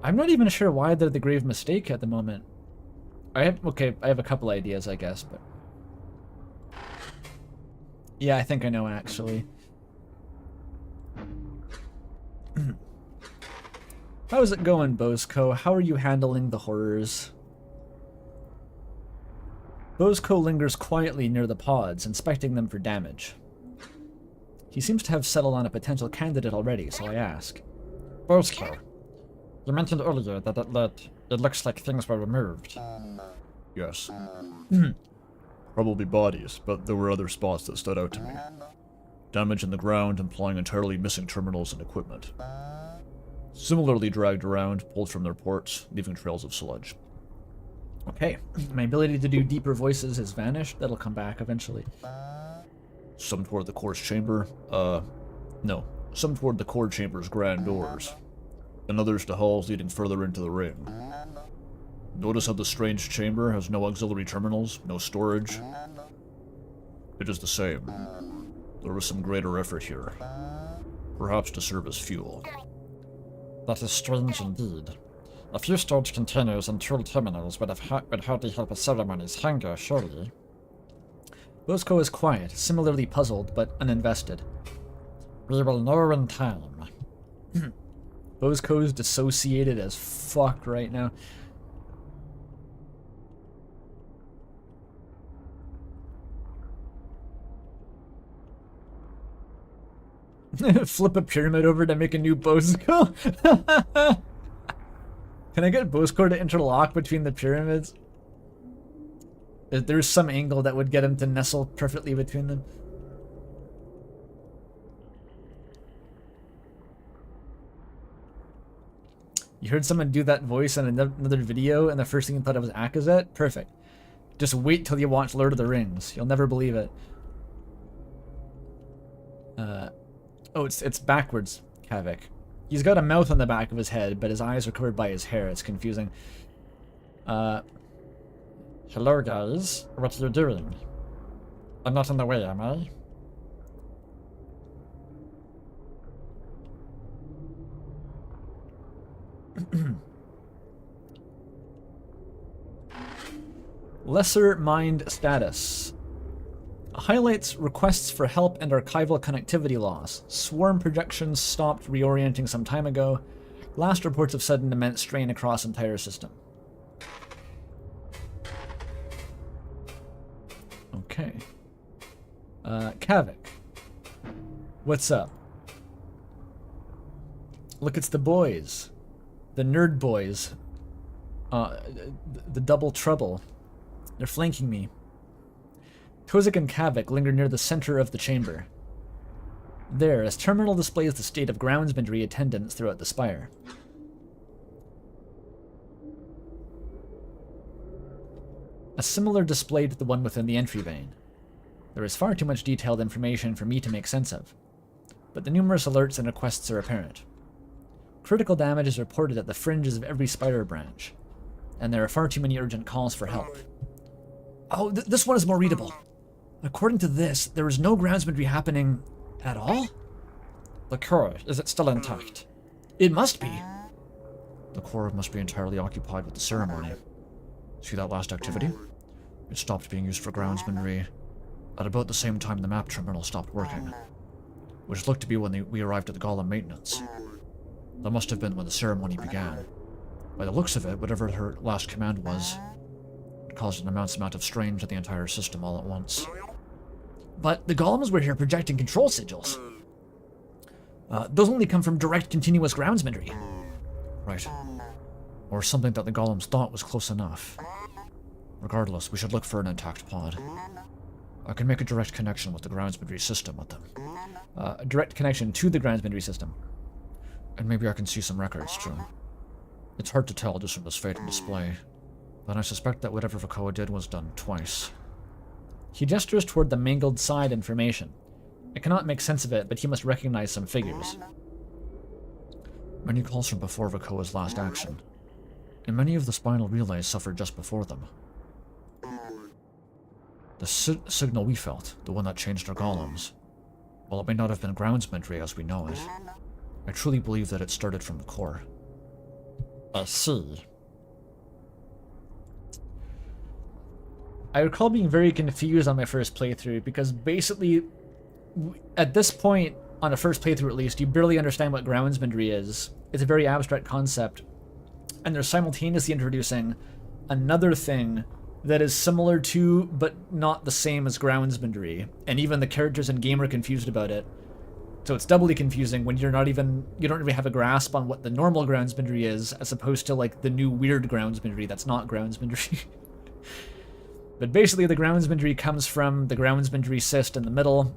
I'm not even sure why they're the grave mistake at the moment. I have a couple ideas, I guess, but... Yeah, I think I know, actually. How's it going, Bosco? How are you handling the horrors? Bosco lingers quietly near the pods, inspecting them for damage. He seems to have settled on a potential candidate already, so I ask. Bosco, you mentioned earlier that it looks like things were removed. Yes. Probably bodies, but there were other spots that stood out to me. Damage in the ground, implying entirely missing terminals and equipment. Similarly dragged around, pulled from their ports, leaving trails of sludge. Okay, my ability to do deeper voices has vanished. That'll come back eventually. Some toward the core's chamber. No. Some toward the core chamber's grand doors. And others to halls leading further into the ring. Notice how the strange chamber has no auxiliary terminals, no storage. It is the same. There was some greater effort here. Perhaps to serve as fuel. That is strange indeed. A few storage containers and tool terminals would hardly help a ceremony's hunger, surely. Bosco is quiet, similarly puzzled, but uninvested. We will know in time. Bosco's dissociated as fuck right now. Flip a pyramid over to make a new Bosco. Can I get Bosco to interlock between the pyramids? There's some angle that would get him to nestle perfectly between them. You heard someone do that voice in another video, and the first thing you thought it was Akazet? Perfect. Just wait till you watch Lord of the Rings. You'll never believe it. Oh, it's backwards, Kavik. He's got a mouth on the back of his head, but his eyes are covered by his hair. It's confusing. Hello, guys. What are you doing? I'm not in the way, am I? Lesser Mind Status. Highlights requests for help and archival connectivity loss. Swarm projections stopped reorienting some time ago. Last reports of sudden immense strain across entire system. Okay. Kavik. What's up? Look, it's the boys. The nerd boys. The double trouble. They're flanking me. Kozik and Kavik linger near the center of the chamber. There, as Terminal displays the state of groundsmanry attendance throughout the spire. A similar display to the one within the entry vein. There is far too much detailed information for me to make sense of, but the numerous alerts and requests are apparent. Critical damage is reported at the fringes of every spire branch, and there are far too many urgent calls for help. Oh, this one is more readable. According to this, there is no groundsmanry happening at all? The core, is it still intact? It must be. The core must be entirely occupied with the ceremony. See that last activity? It stopped being used for groundsmanry at about the same time the map terminal stopped working, which looked to be when we arrived at the Golem maintenance. That must have been when the ceremony began. By the looks of it, whatever her last command was, it caused an immense amount of strain to the entire system all at once. But the golems were here projecting control sigils. Those only come from direct continuous groundsmanry. Right. Or something that the golems thought was close enough. Regardless, we should look for an intact pod. I can make a direct connection with the groundsmanry system with them. A direct connection to the groundsmanry system. And maybe I can see some records, too. It's hard to tell just from this faded display, but I suspect that whatever Vakoa did was done twice. He gestures toward the mangled side information. I cannot make sense of it, but he must recognize some figures. Many calls from before Vakoa's last action, and many of the spinal relays suffered just before them. The signal we felt, the one that changed our golems, while it may not have been groundsmanry as we know it, I truly believe that it started from the core. I see. I recall being very confused on my first playthrough, because basically, at this point, on a first playthrough at least, you barely understand what groundsmanry is. It's a very abstract concept, and they're simultaneously introducing another thing that is similar to, but not the same as groundsmanry, and even the characters in game are confused about it. So it's doubly confusing when you don't really have a grasp on what the normal groundsmanry is, as opposed to like the new weird groundsmanry that's not groundsmanry. But basically the groundsmanry comes from the groundsmanry cyst in the middle.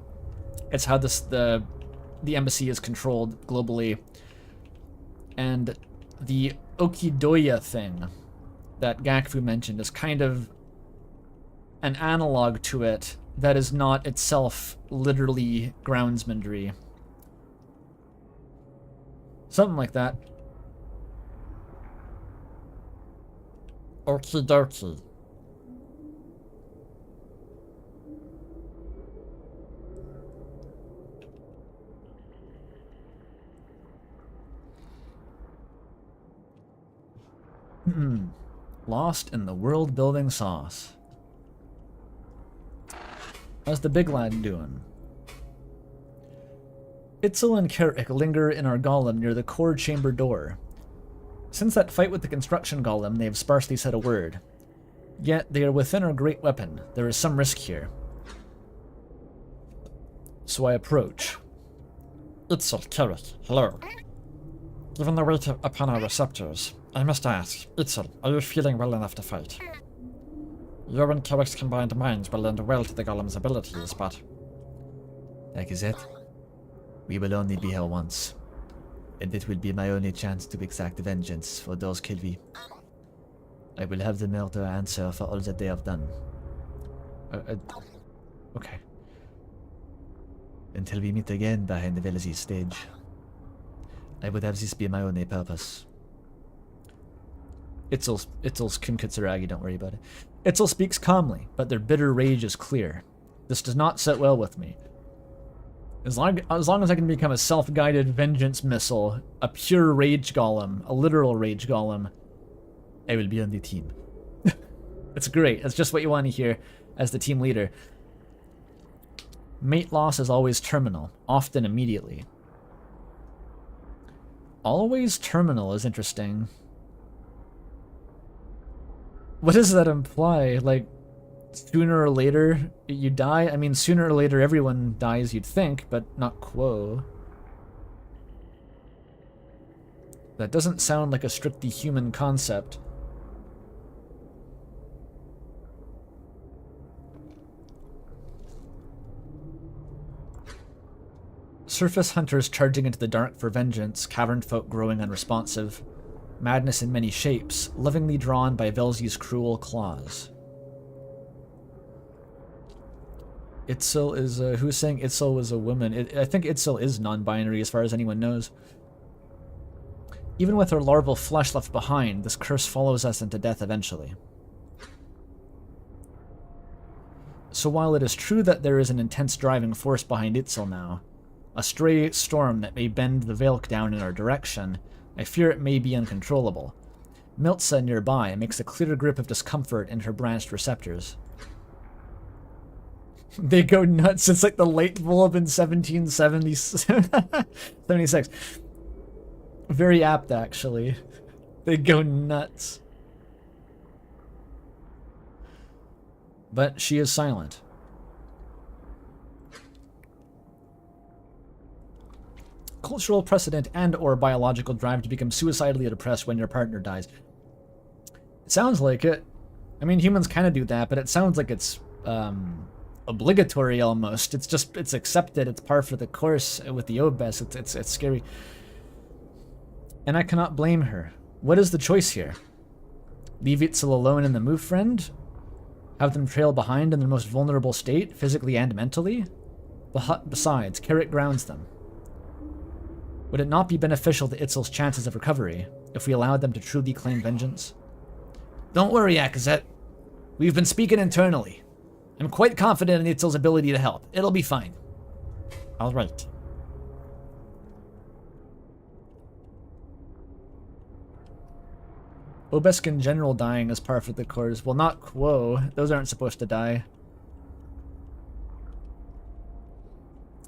It's how the embassy is controlled globally. And the Okidoya thing that Gakfu mentioned is kind of an analog to it that is not itself literally groundsmanry. Something like that. Okie dokie. Lost in the world-building sauce. How's the big lad doing? Itzel and Carrick linger in our golem near the core chamber door. Since that fight with the construction golem, they have sparsely said a word. Yet they are within our great weapon. There is some risk here. So I approach. Itzel, Carrick, hello. Given the weight upon our receptors, I must ask, Itzel, are you feeling well enough to fight? Your and Carrick's combined minds will lend well to the golem's abilities, but... That is it. We will only be here once. And it will be my only chance to exact vengeance for those killed me. I will have the murderer answer for all that they have done. Okay. Until we meet again behind the Velazes stage. I would have this be my only purpose. Itzel's Kunkitsuragi, don't worry about it. Itzel speaks calmly, but their bitter rage is clear. This does not sit well with me. As long as I can become a self-guided vengeance missile, a pure rage golem, a literal rage golem, I will be on the team. it's great. That's just what you want to hear as the team leader. Mate loss is always terminal, often immediately. Always terminal is interesting. What does that imply? Like, sooner or later you die? I mean, sooner or later everyone dies, you'd think, but not quo. That doesn't sound like a strictly human concept. Surface hunters charging into the dark for vengeance, cavern folk growing unresponsive. Madness in many shapes, lovingly drawn by Velzi's cruel claws. Itzel is, who's saying Itzel was a woman? I think Itzel is non-binary as far as anyone knows. Even with her larval flesh left behind, this curse follows us into death eventually. So while it is true that there is an intense driving force behind Itzel now, a stray storm that may bend the Velk down in our direction, I fear it may be uncontrollable. Miltza nearby makes a clear grip of discomfort in her branched receptors. They go nuts. It's like the light bulb in 76. Very apt, actually. They go nuts. But she is silent. Cultural precedent and/or biological drive to become suicidally depressed when your partner dies. It sounds like it. I mean, humans kind of do that, but it sounds like it's obligatory almost. It's accepted. It's par for the course with the obes. It's scary. And I cannot blame her. What is the choice here? Leave Itzel alone in the move, friend? Have them trail behind in their most vulnerable state, physically and mentally? Besides, Carrot grounds them. Would it not be beneficial to Itzel's chances of recovery if we allowed them to truly claim vengeance? Don't worry, Akazet. We've been speaking internally. I'm quite confident in Itzel's ability to help. It'll be fine. All right. Obesk in general dying is par for the course. Well, not Quo. Those aren't supposed to die.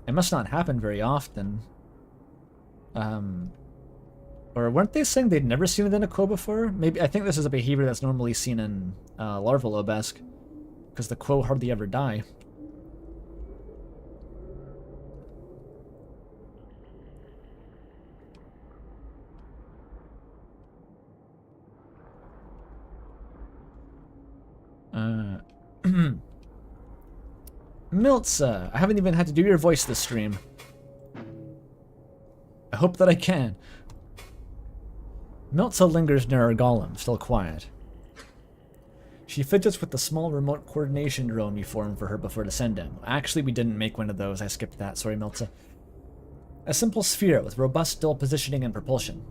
It must not happen very often. Or weren't they saying they'd never seen it in a Quo before? Maybe. I think this is a behavior that's normally seen in larval Obesk, because the Quo hardly ever die. Miltza, I haven't even had to do your voice this stream. I hope that I can. Miltza lingers near our golem, still quiet. She fidgets with the small remote coordination drone we formed for her before descending. Actually, we didn't make one of those. I skipped that. Sorry, Miltza. A simple sphere with robust dual positioning and propulsion.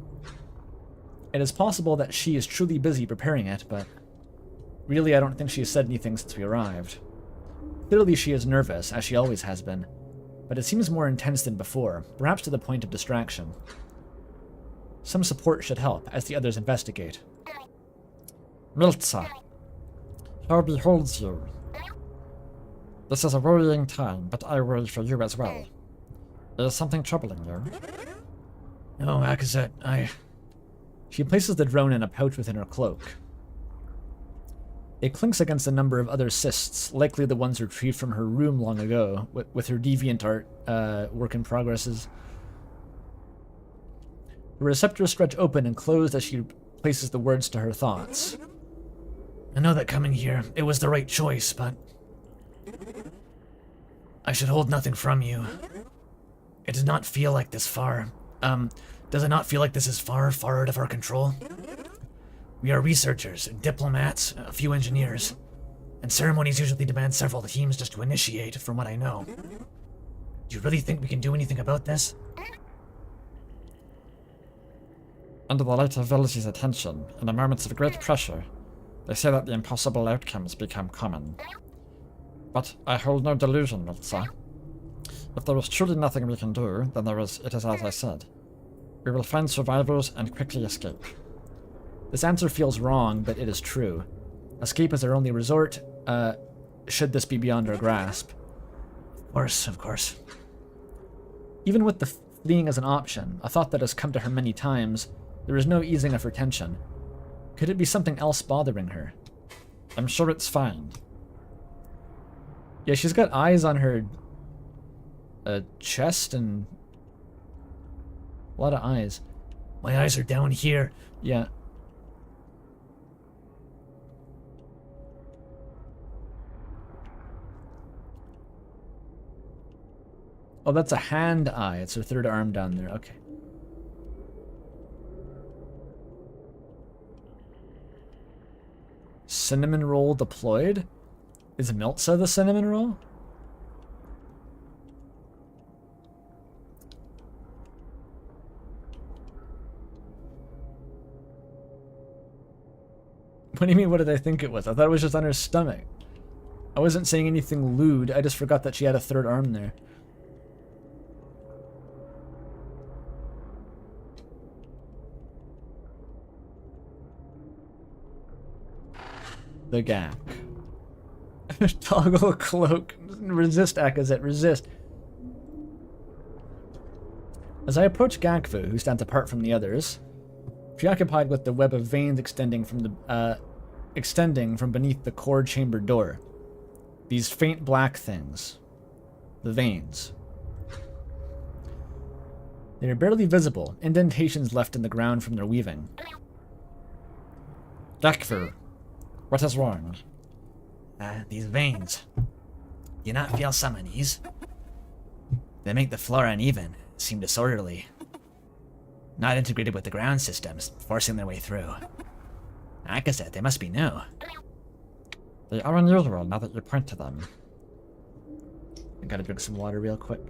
It is possible that she is truly busy preparing it, but really I don't think she has said anything since we arrived. Clearly she is nervous, as she always has been, but it seems more intense than before, perhaps to the point of distraction. Some support should help, as the others investigate. Miltza, how beholds you? This is a worrying time, but I worry for you as well. Is something troubling you? No, Akazet, She places the drone in a pouch within her cloak. It clinks against a number of other cysts, likely the ones retrieved from her room long ago, with her deviant art work in progresses. The receptors stretch open and close as she places the words to her thoughts. I know that coming here, it was the right choice, but I should hold nothing from you. It does not feel like this far. Does it not feel like this is far, far out of our control? We are researchers, diplomats, a few engineers, and ceremonies usually demand several teams just to initiate, from what I know. Do you really think we can do anything about this? Under the light of Velocity's attention, in the moments of great pressure, they say that the impossible outcomes become common. But I hold no delusion, Miltza. If there is truly nothing we can do, then it is as I said. We will find survivors and quickly escape. This answer feels wrong, but it is true. Escape is our only resort, should this be beyond our grasp. Of course, of course. Even with the fleeing as an option, a thought that has come to her many times, there is no easing of her tension. Could it be something else bothering her? I'm sure it's fine. Yeah, she's got eyes on her chest and a lot of eyes. My eyes are down here. Yeah. Oh, that's a hand eye. It's her third arm down there. Okay. Cinnamon roll deployed? Is Miltza the cinnamon roll? What do you mean, what did I think it was? I thought it was just on her stomach. I wasn't saying anything lewd, I just forgot that she had a third arm there. The gap. Toggle cloak. Resist, Akazet, resist. As I approach Gakfu, who stands apart from the others, preoccupied with the web of veins extending from beneath the cord chamber door. These faint black things. The veins. They are barely visible, indentations left in the ground from their weaving. Gakfu, what is wrong? These veins. Do you not feel some unease? They make the floor uneven, seem disorderly. Not integrated with the ground systems, forcing their way through. Akazet, they must be new. They are unusual now that you point to them. I gotta drink some water real quick.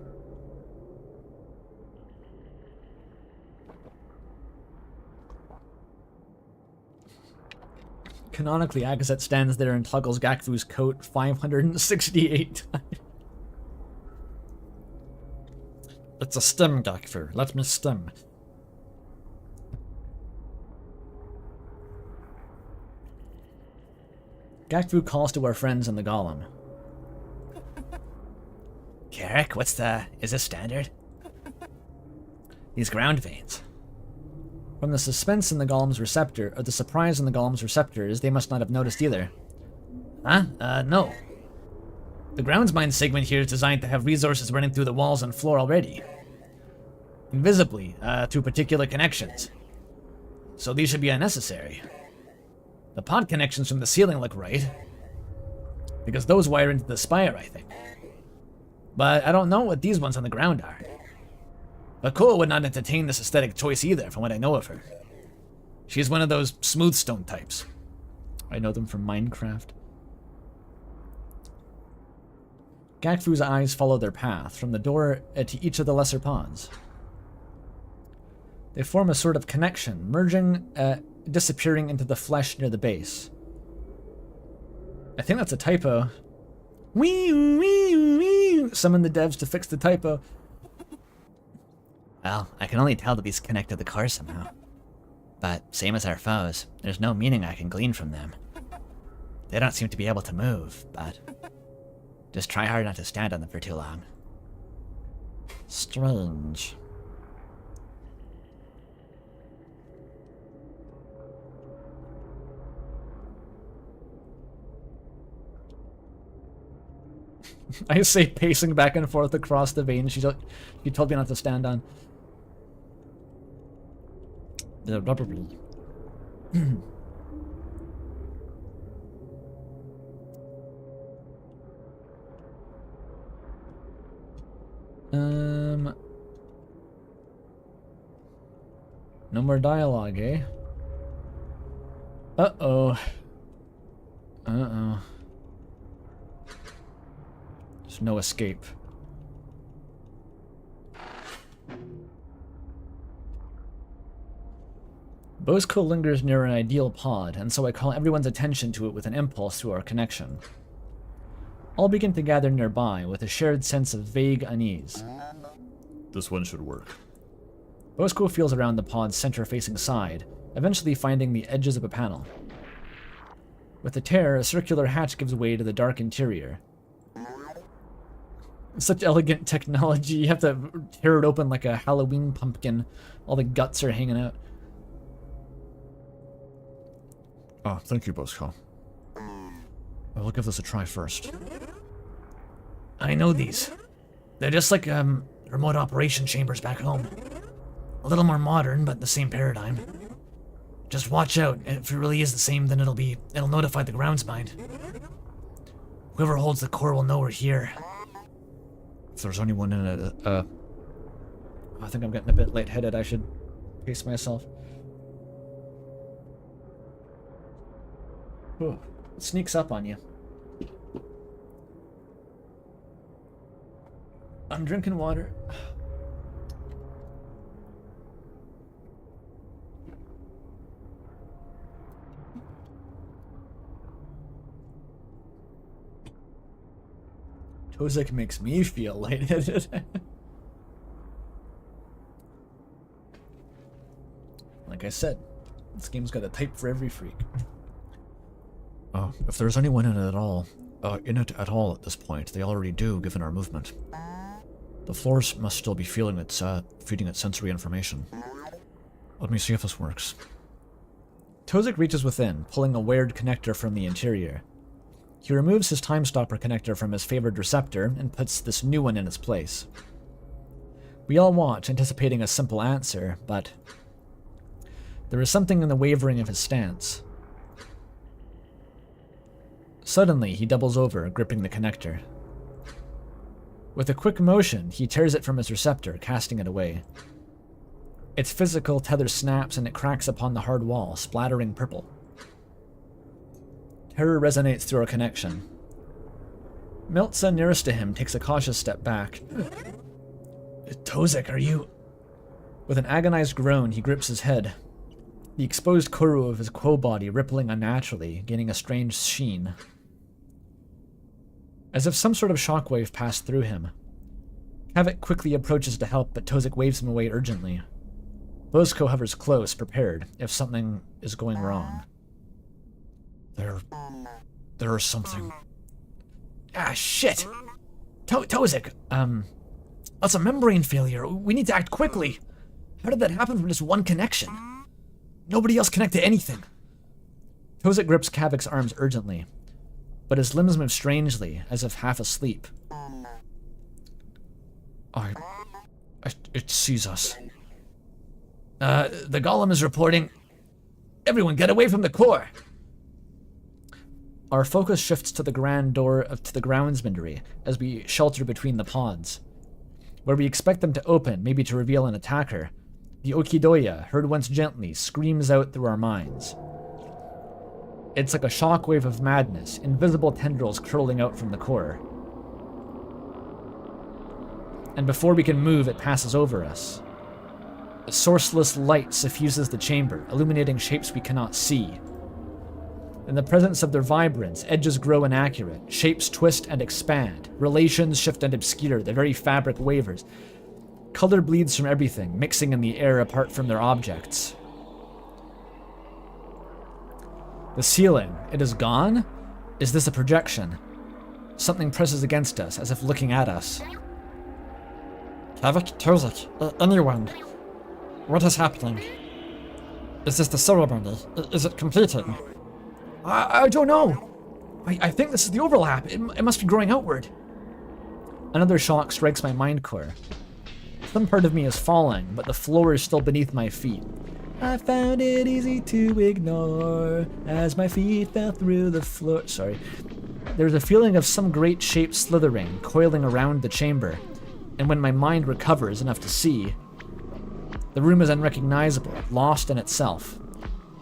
Canonically, Akazet stands there and toggles Gakfu's coat 568 times. It's a stim, Gakfu. Let me stim. Gakfu calls to our friends in the golem. Carrick, is this standard? These ground veins. From the suspense in the golem's receptor, or the surprise in the golem's receptors, they must not have noticed either. Huh? No. The grounds mine segment here is designed to have resources running through the walls and floor already. Invisibly, through particular connections. So these should be unnecessary. The pod connections from the ceiling look right. Because those wire into the spire, I think. But I don't know what these ones on the ground are. But Koa would not entertain this aesthetic choice either, from what I know of her. She's one of those smooth stone types. I know them from Minecraft. Gakfu's eyes follow their path, from the door to each of the lesser pods. They form a sort of connection, merging, disappearing into the flesh near the base. I think that's a typo. Wee. Summon the devs to fix the typo. Well, I can only tell that these connect to the core somehow. But, same as our foes, there's no meaning I can glean from them. They don't seem to be able to move, but just try hard not to stand on them for too long. Strange. I say pacing back and forth across the vein she told me not to stand on. Yeah, probably. No more dialogue, eh? Uh-oh. Uh-oh. There's no escape. Bosco lingers near an ideal pod, and so I call everyone's attention to it with an impulse through our connection. All begin to gather nearby with a shared sense of vague unease. This one should work. Bosco feels around the pod's center-facing side, eventually finding the edges of a panel. With a tear, a circular hatch gives way to the dark interior. Such elegant technology, you have to tear it open like a Halloween pumpkin. All the guts are hanging out. Oh, thank you, Bosco. I'll give this a try first. I know these. They're just like remote operation chambers back home. A little more modern, but the same paradigm. Just watch out. If it really is the same, then it'll notify the grounds mind. Whoever holds the core will know we're here. If there's anyone in it, I think I'm getting a bit lightheaded. I should pace myself. Ooh, it sneaks up on you. I'm drinking water. Tozek makes me feel lightheaded. Like I said, this game's got a type for every freak. if there's anyone in it at all, at this point, they already do, given our movement. The floors must still be feeding its sensory information. Let me see if this works. Tozek reaches within, pulling a wired connector from the interior. He removes his time stopper connector from his favored receptor and puts this new one in its place. We all watch, anticipating a simple answer, but there is something in the wavering of his stance. Suddenly, he doubles over, gripping the connector. With a quick motion, he tears it from his receptor, casting it away. Its physical tether snaps and it cracks upon the hard wall, splattering purple. Terror resonates through our connection. Miltza, nearest to him, takes a cautious step back. Tozek, are you... With an agonized groan, he grips his head. The exposed corru of his quo body rippling unnaturally, gaining a strange sheen. As if some sort of shockwave passed through him. Kavik quickly approaches to help, but Tozek waves him away urgently. Bosco hovers close, prepared, if something is going wrong. There's something. Ah, shit! Tozek, that's a membrane failure. We need to act quickly. How did that happen from just one connection? Nobody else connected to anything. Tozek grips Kavik's arms urgently, but his limbs move strangely, as if half asleep. It sees us. The golem is reporting... Everyone get away from the core! Our focus shifts to the grand door to the groundsmandery as we shelter between the pods. Where we expect them to open, maybe to reveal an attacker, the Okidoya, heard once gently, screams out through our minds. It's like a shockwave of madness, invisible tendrils curling out from the core. And before we can move, it passes over us. A sourceless light suffuses the chamber, illuminating shapes we cannot see. In the presence of their vibrance, edges grow inaccurate, shapes twist and expand, relations shift and obscure, the very fabric wavers. Color bleeds from everything, mixing in the air apart from their objects. The ceiling, it is gone? Is this a projection? Something presses against us, as if looking at us. Kavik, Tozek, anyone. What is happening? Is this the ceremony? Is it completing? I don't know. I think this is the overlap. It must be growing outward. Another shock strikes my mind core. Some part of me is falling, but the floor is still beneath my feet. I found it easy to ignore as my feet fell through the floor. Sorry. There's a feeling of some great shape slithering, coiling around the chamber, and when my mind recovers enough to see, the room is unrecognizable, lost in itself.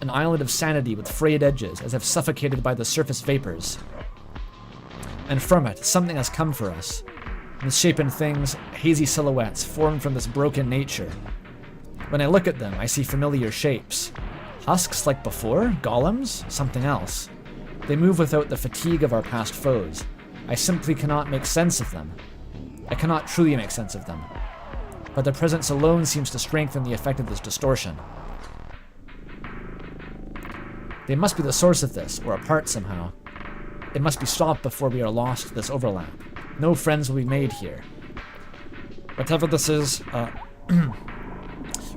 An island of sanity with frayed edges, as if suffocated by the surface vapors. And from it, something has come for us. Misshapen things, hazy silhouettes, formed from this broken nature. When I look at them, I see familiar shapes. Husks like before? Golems? Something else. They move without the fatigue of our past foes. I simply cannot make sense of them. I cannot truly make sense of them. But their presence alone seems to strengthen the effect of this distortion. They must be the source of this, or a part somehow. It must be stopped before we are lost to this overlap. No friends will be made here. Whatever this is,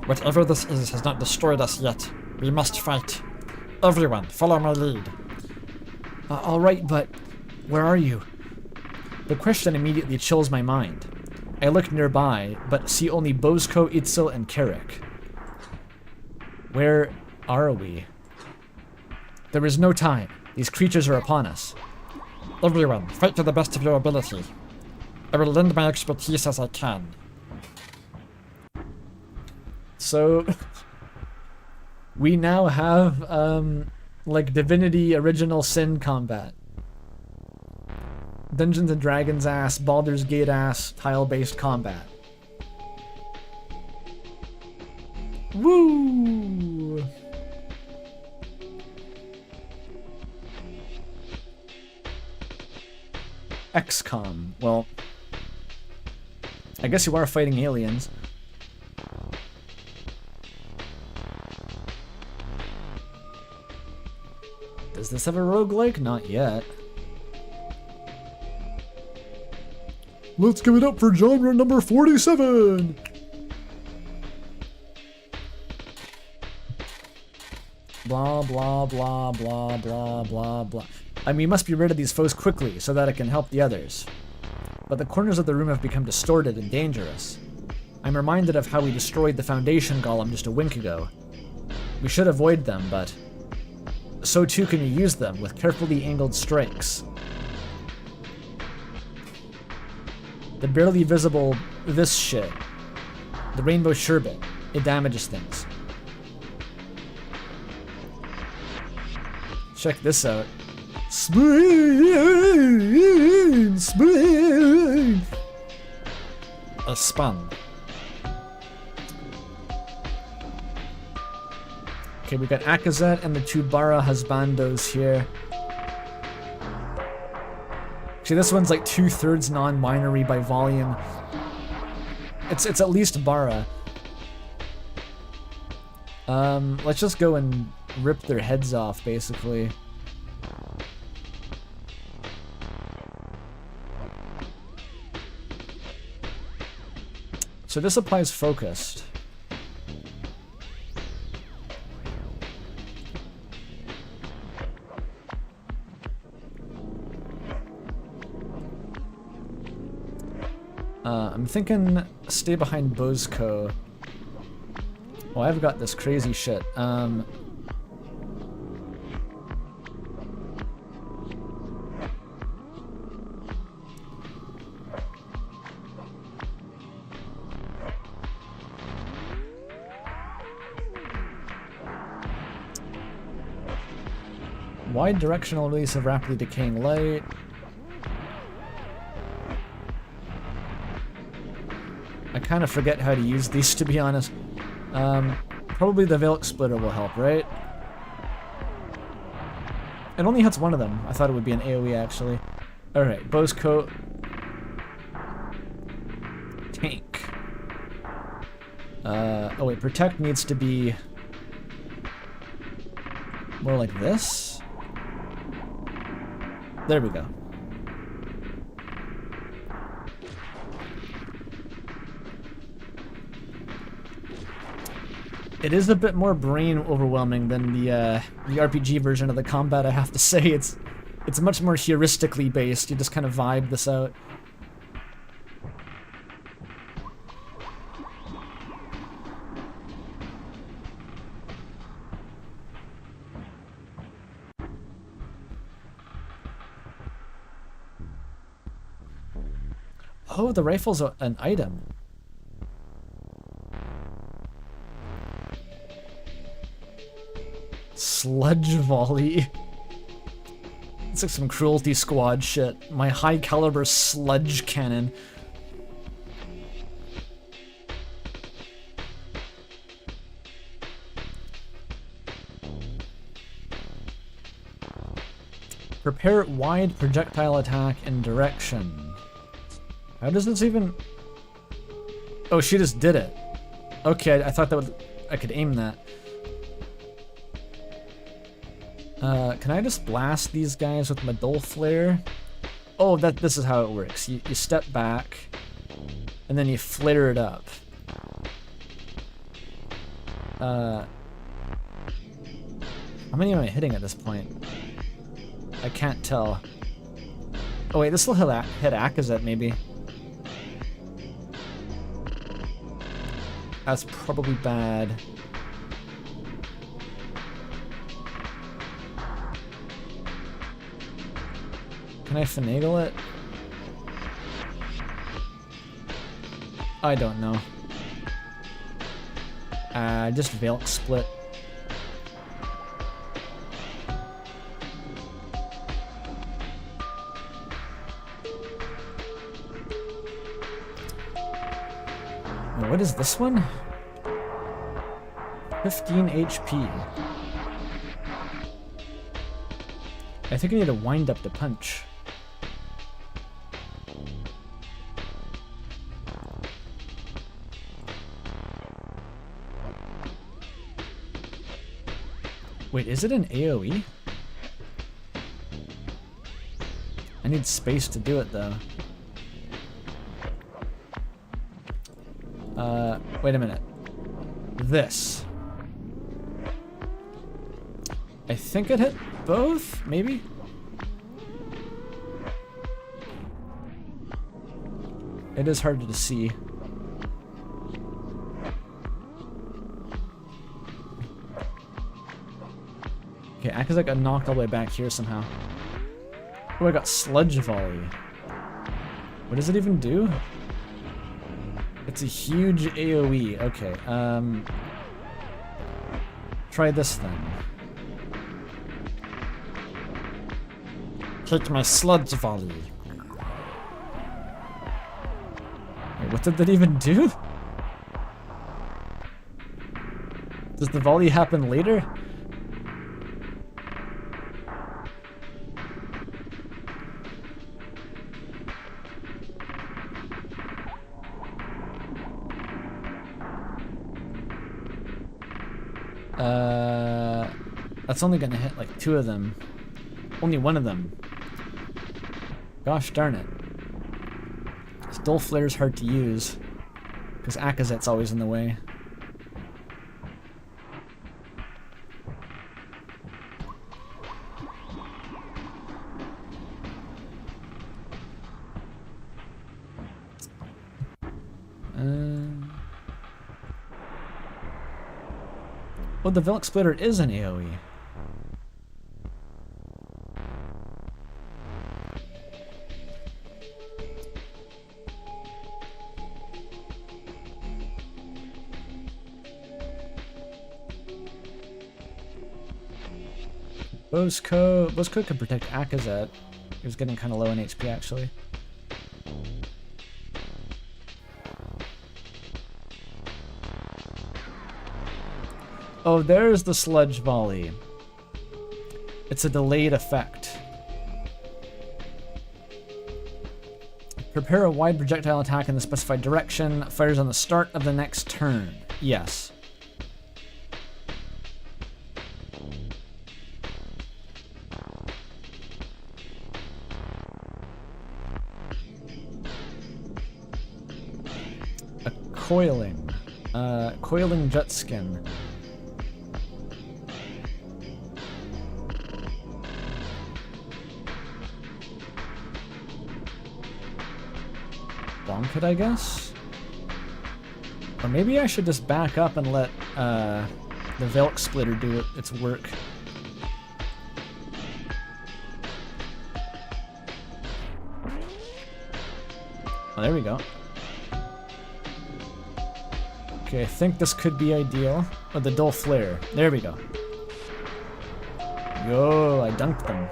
whatever this is has not destroyed us yet. We must fight. Everyone, follow my lead. Alright, but where are you? The question immediately chills my mind. I look nearby, but see only Bozko, Itzel, and Carrick. Where are we? There is no time. These creatures are upon us. Everyone, fight to the best of your ability. I will lend my expertise as I can. So, we now have, like Divinity Original Sin combat. Dungeons and Dragons ass, Baldur's Gate ass, tile-based combat. Woo! XCOM. Well, I guess you are fighting aliens. Does this have a roguelike? Not yet. Let's give it up for genre number 47! Blah, blah, blah, blah, blah, blah, blah. I mean, we must be rid of these foes quickly so that it can help the others. But the corners of the room have become distorted and dangerous. I'm reminded of how we destroyed the Foundation Golem just a wink ago. We should avoid them, but so too can we use them with carefully angled strikes. The barely visible this shit. The rainbow sherbet. It damages things. Check this out. Spring! Spring! A spun. Okay, we got Akazet and the two Bara Husbandos here. See, this one's like 2/3 non-binary by volume. It's at least Bara. Let's just go and rip their heads off, basically. So this applies focused. I'm thinking stay behind Bozko. Oh, I've got this crazy shit. Wide directional release of rapidly decaying light. I kind of forget how to use these, to be honest. Probably the Valk Splitter will help, right? It only hits one of them. I thought it would be an AoE, actually. Alright, Bozko. Tank. Oh wait, Protect needs to be more like this? There we go. It is a bit more brain overwhelming than the RPG version of the combat, I have to say. It's much more heuristically based. You just kind of vibe this out. Oh, the rifle's an item. Sludge volley. It's like some Cruelty Squad shit. My high caliber sludge cannon. Prepare wide projectile attack in direction. How does this even... Oh, she just did it. Okay, I thought that would... I could aim that. Can I just blast these guys with my dull flare? Oh, this is how it works. You step back, and then you flare it up. How many am I hitting at this point? I can't tell. Oh wait, this will hit Akazet maybe. That's probably bad. Can I finagle it? I don't know. Just Valk split. What is this one? 15 HP. I think I need to wind up the punch. Wait, is it an AoE? I need space to do it though. Wait a minute. This. I think it hit both, maybe? It is hard to see. Okay, Akazek got knocked all the way back here somehow. Oh, I got Sludge Volley. What does it even do? It's a huge AoE. Okay, try this then. Take my Sludge Volley. Wait, what did that even do? Does the volley happen later? That's only gonna hit like 2 of them. Only 1 of them. Gosh darn it. This dull flare's hard to use, because Akazet's always in the way. Oh, the Velk Splitter is an AoE. Bosco can protect Akazet. He was getting kind of low in HP actually. Oh, there's the Sludge Volley. It's a delayed effect. Prepare a wide projectile attack in the specified direction. Fires on the start of the next turn. Yes. A coiling. Coiling jet skin. Bonk it, I guess? Or maybe I should just back up and let the Velk Splitter do its work. Oh, there we go. Okay, I think this could be ideal. Oh, the dull flare. There we go. Yo, I dunked them.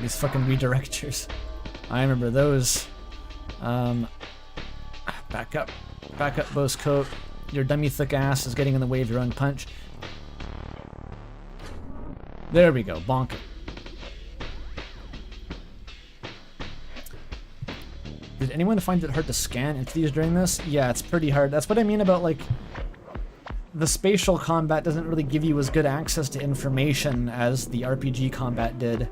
These fucking redirectors. I remember those. Back up. Back up, Bose Coat. Your dummy thick ass is getting in the way of your own punch. There we go. Bonk it. Did anyone find it hard to scan entities during this? Yeah, it's pretty hard. That's what I mean about, like, the spatial combat doesn't really give you as good access to information as the RPG combat did,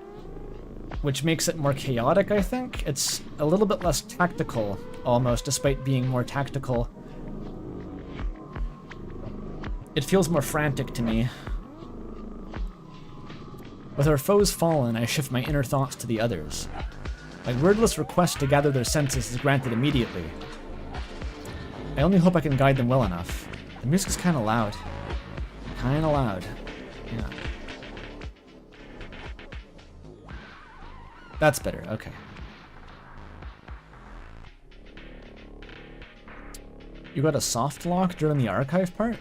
which makes it more chaotic, I think. It's a little bit less tactical, almost, despite being more tactical. It feels more frantic to me. With our foes fallen, I shift my inner thoughts to the others. My wordless request to gather their senses is granted immediately. I only hope I can guide them well enough. The music's kinda loud. Kinda loud. Yeah. That's better, okay. You got a soft lock during the archive part?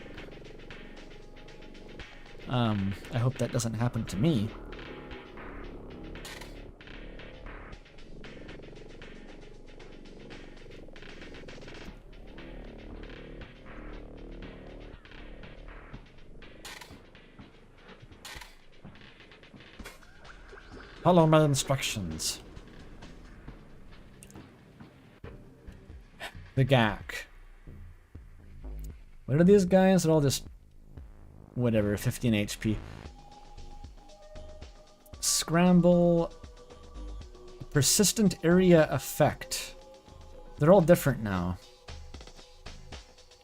I hope that doesn't happen to me. Follow my instructions. The GAC. What are these guys? They're all just... whatever, 15 HP. Scramble... Persistent area effect. They're all different now.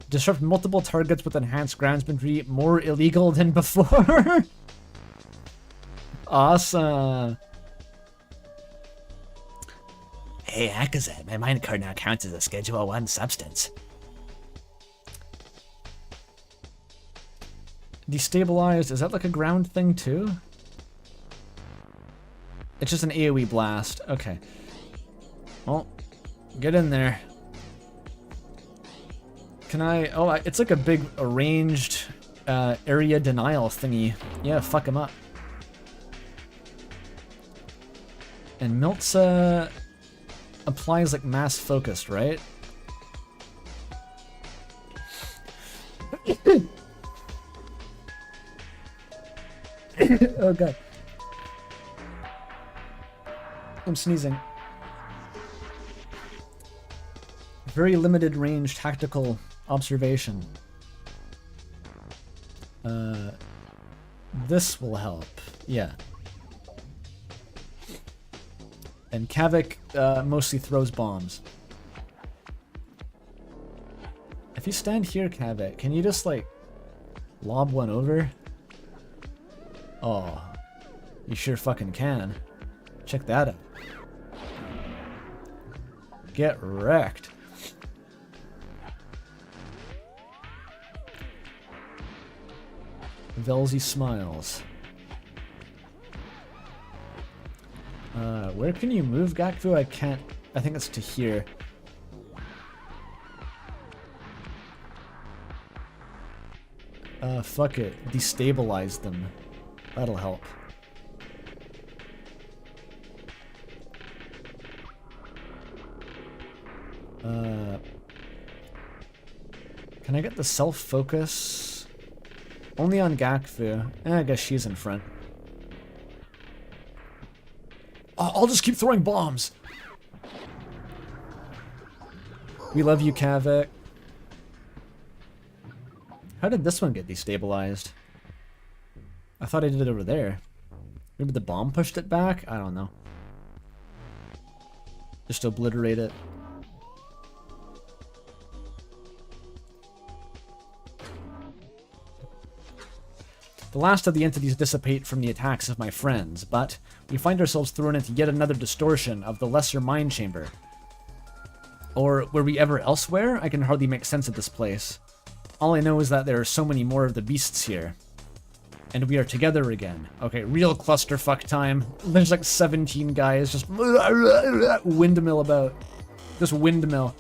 Disrupt multiple targets with enhanced groundsmanry, more illegal than before. Awesome. Hey, Akazet, my minecart now counts as a Schedule 1 substance. Destabilized, is that like a ground thing too? It's just an AoE blast. Okay. Well, get in there. Can I... oh, it's like a big arranged area denial thingy. Yeah, fuck him up. And Milt's applies like mass focused, right? Oh god. I'm sneezing. Very limited range tactical observation. This will help. Yeah. And Kavik mostly throws bombs. If you stand here, Kavik, can you just, like, lob one over? Oh, you sure fucking can. Check that out. Get wrecked. Velzy smiles. Where can you move, Gakfu? I can't. I think it's to here. Fuck it. Destabilize them. That'll help. Can I get the self-focus? Only on Gakfu. I guess she's in front. I'll just keep throwing bombs. We love you, Kavik. How did this one get destabilized? I thought I did it over there. Maybe the bomb pushed it back? I don't know. Just obliterate it. The last of the entities dissipate from the attacks of my friends, but we find ourselves thrown into yet another distortion of the lesser mind chamber. Or were we ever elsewhere? I can hardly make sense of this place. All I know is that there are so many more of the beasts here. And we are together again. Okay, real clusterfuck time. There's like 17 guys just windmill about. Just windmill.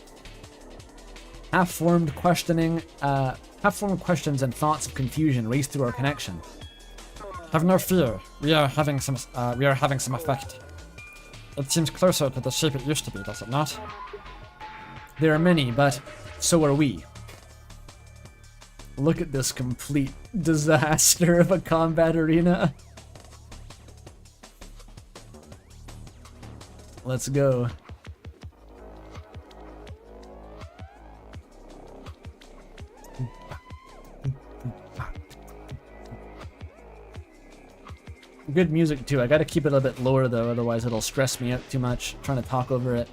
Half-formed questions and thoughts of confusion race through our connection. Have no fear. We are having some effect. It seems closer to the shape it used to be, does it not? There are many, but so are we. Look at this complete disaster of a combat arena. Let's go. Good music too. I gotta keep it a bit lower though, otherwise it'll stress me out too much trying to talk over it.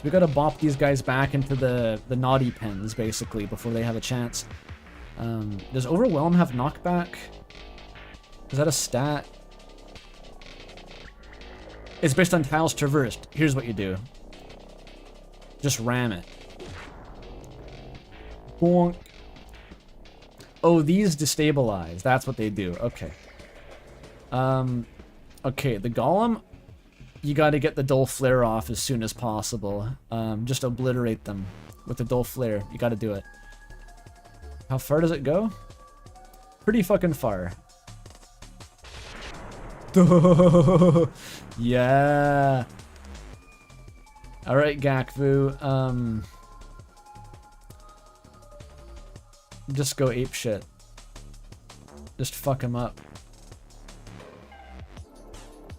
We gotta bop these guys back into the naughty pens, basically, before they have a chance. Does Overwhelm have knockback? Is that a stat? It's based on tiles traversed. Here's what you do. Just ram it. Bonk. Oh, these destabilize. That's what they do. Okay. Okay, the Golem... You gotta get the Dull Flare off as soon as possible. Just obliterate them with the Dull Flare. You gotta do it. How far does it go? Pretty fucking far. Yeah. Alright, Gakvu. Just go apeshit. Just fuck him up.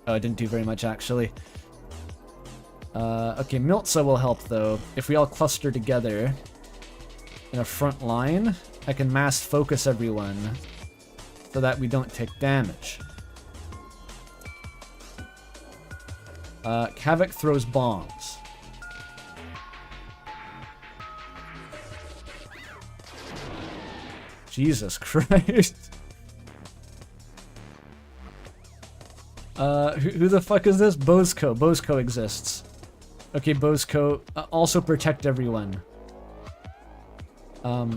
Oh, I didn't do very much, actually. Okay, Miltza will help, though. If we all cluster together in a front line, I can mass focus everyone so that we don't take damage. Kavik throws bombs. Jesus Christ. Who the fuck is this? Bozco. Bozco exists. Okay, Bozco. Also protect everyone.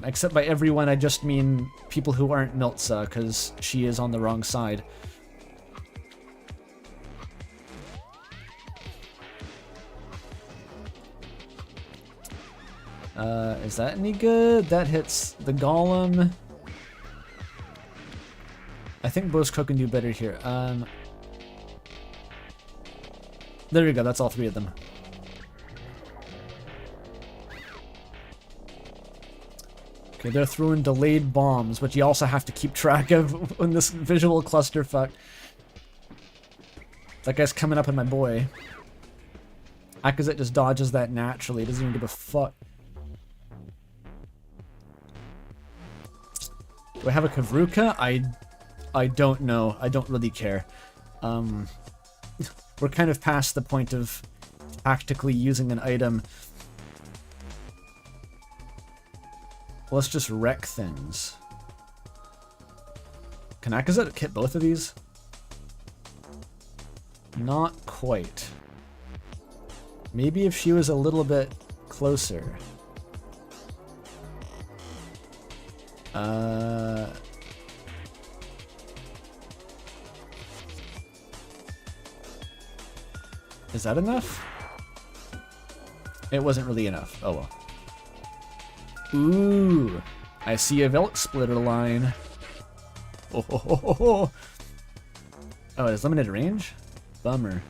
Except by everyone, I just mean people who aren't Miltza, because she is on the wrong side. Is that any good? That hits the Golem. I think Bozco can do better here. There we go, that's all three of them. Okay, they're throwing delayed bombs, which you also have to keep track of in this visual clusterfuck. That guy's coming up on my boy. Akazet just dodges that naturally, doesn't even give a fuck. Do I have a Kavruka? I don't know. I don't really care. We're kind of past the point of tactically using an item. Let's just wreck things. Can Akazet hit both of these? Not quite. Maybe if she was a little bit closer. Is that enough? It wasn't really enough. Oh well. Ooh, I see a Velk splitter line. Oh, ho, ho, ho, ho. Oh, it has limited range? Bummer.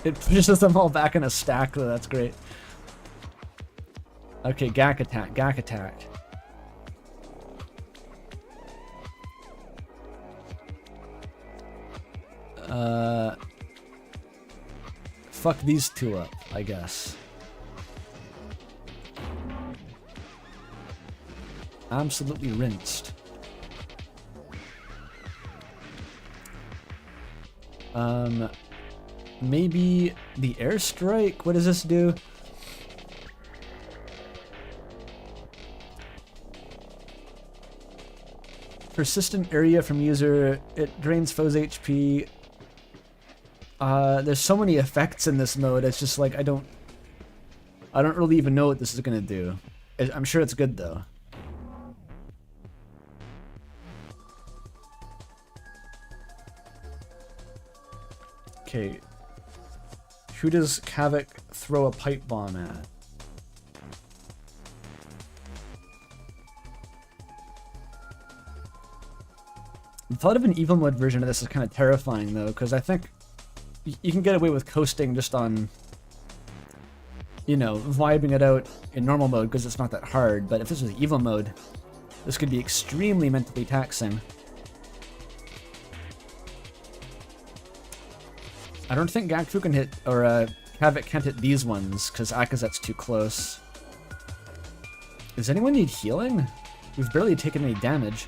It pushes them all back in a stack though, that's great. Okay, Gak attack, Gak attack. Fuck these two up, I guess. Absolutely rinsed. Maybe the airstrike? What does this do? Persistent area from user. It drains foe's HP. There's so many effects in this mode. It's just like I don't really even know what this is gonna do. I'm sure it's good though. Okay. Who does Kavik throw a pipe bomb at? The thought of an evil mode version of this is kind of terrifying, though, because I think you can get away with coasting just on, you know, vibing it out in normal mode because it's not that hard, but if this was evil mode, this could be extremely mentally taxing. I don't think Gakfu can hit, or Kavik can't hit these ones, because Akazet's too close. Does anyone need healing? We've barely taken any damage.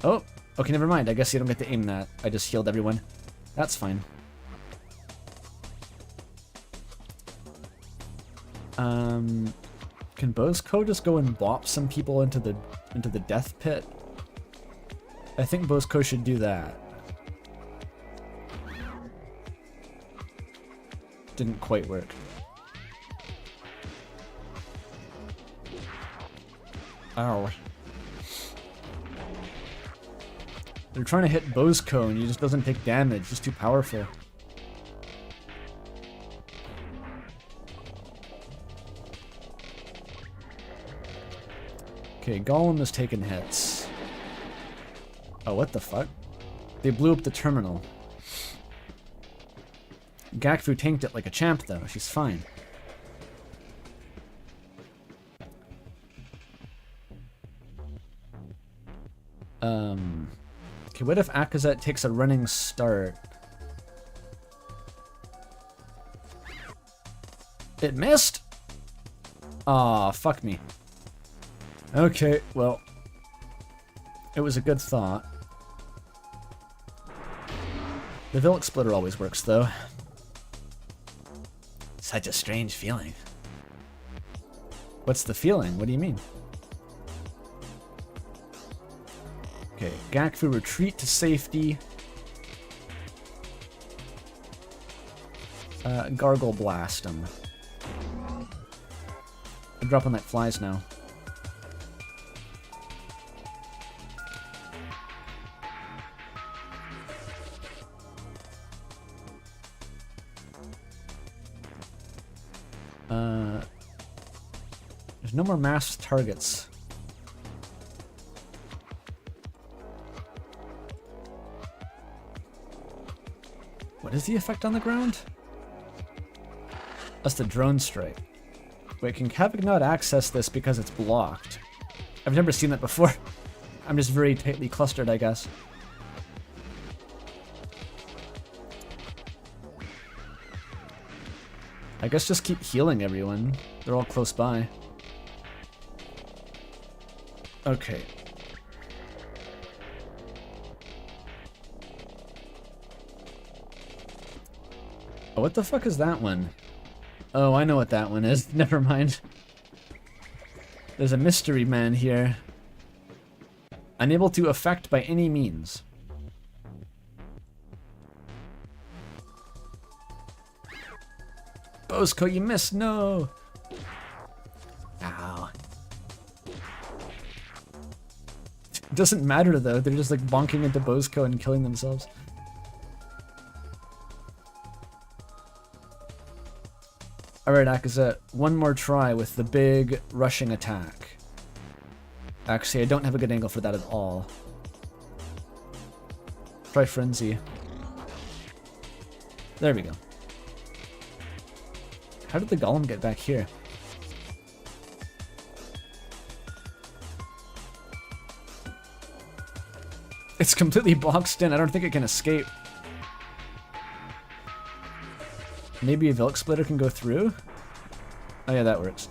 Oh, okay, never mind. I guess you don't get to aim that. I just healed everyone. That's fine. Can Bozko just go and bop some people into the death pit? I think Bozko should do that. Didn't quite work. Ow. They're trying to hit Bozko and he just doesn't take damage, just too powerful. Okay, Golem is taking hits. Oh, what the fuck? They blew up the terminal. Gakfu tanked it like a champ, though. She's fine. Okay, what if Akazet takes a running start? It missed? Aw, fuck me. Okay, well, it was a good thought. The Vilk splitter always works, though. Such a strange feeling. What's the feeling? What do you mean? Okay, Gakfu retreat to safety. Gargle blast him. I'm dropping like flies now. There's no more masked targets. What is the effect on the ground? That's the drone strike. Wait, can Kavik not access this because it's blocked? I've never seen that before. I'm just very tightly clustered, I guess. I guess just keep healing everyone. They're all close by. Okay. Oh, what the fuck is that one? Oh, I know what that one is. Never mind. There's a mystery man here. Unable to affect by any means. Bozko, you missed. No. Ow. It doesn't matter though. They're just like bonking into Bozko and killing themselves. Alright, Akazet, one more try with the big rushing attack. Actually, I don't have a good angle for that at all. Try Frenzy. There we go. How did the Golem get back here? It's completely boxed in. I don't think it can escape. Maybe a Vilk splitter can go through? Oh yeah, that works.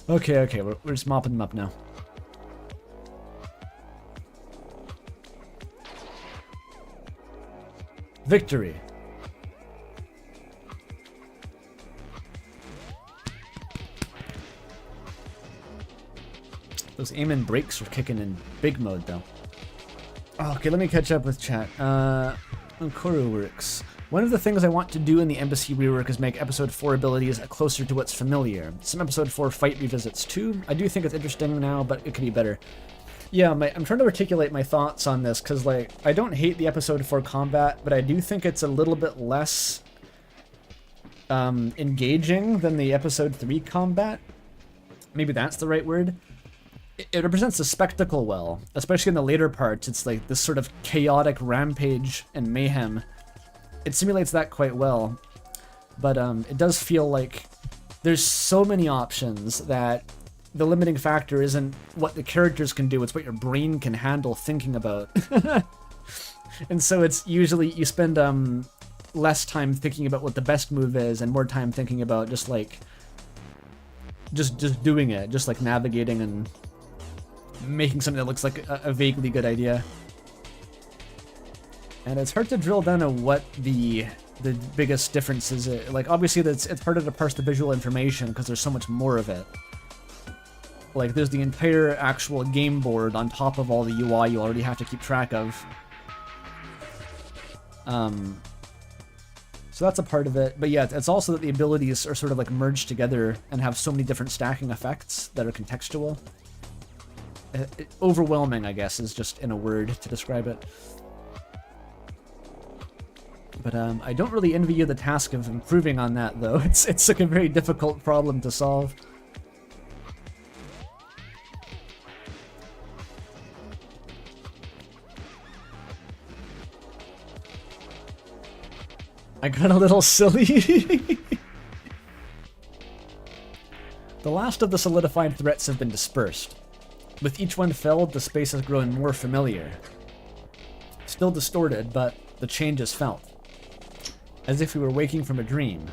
Okay, we're just mopping them up now. Victory! Those aim and brakes are kicking in big mode though. Oh, okay, let me catch up with chat. Corru works. One of the things I want to do in the Embassy rework is make Episode 4 abilities closer to what's familiar. Some Episode 4 fight revisits too. I do think it's interesting now, but it could be better. Yeah, I'm trying to articulate my thoughts on this, because, like, I don't hate the Episode 4 combat, but I do think it's a little bit less engaging than the Episode 3 combat. Maybe that's the right word. It represents the spectacle well, especially in the later parts. It's like this sort of chaotic rampage and mayhem. It simulates that quite well, but it does feel like there's so many options that the limiting factor isn't what the characters can do, it's what your brain can handle thinking about. And so it's usually you spend less time thinking about what the best move is and more time thinking about just like just doing it, just like navigating and making something that looks like a vaguely good idea. And it's hard to drill down on what the biggest difference is. Like, obviously, it's harder to parse the visual information because there's so much more of it. Like, there's the entire actual game board on top of all the UI you already have to keep track of. So that's a part of it. But yeah, it's also that the abilities are sort of like merged together and have so many different stacking effects that are contextual. Overwhelming, I guess, is just in a word to describe it. But I don't really envy you the task of improving on that, though. It's like a very difficult problem to solve. I got a little silly. The last of the solidified threats have been dispersed. With each one felled, the space has grown more familiar. Still distorted, but the change is felt. As if we were waking from a dream.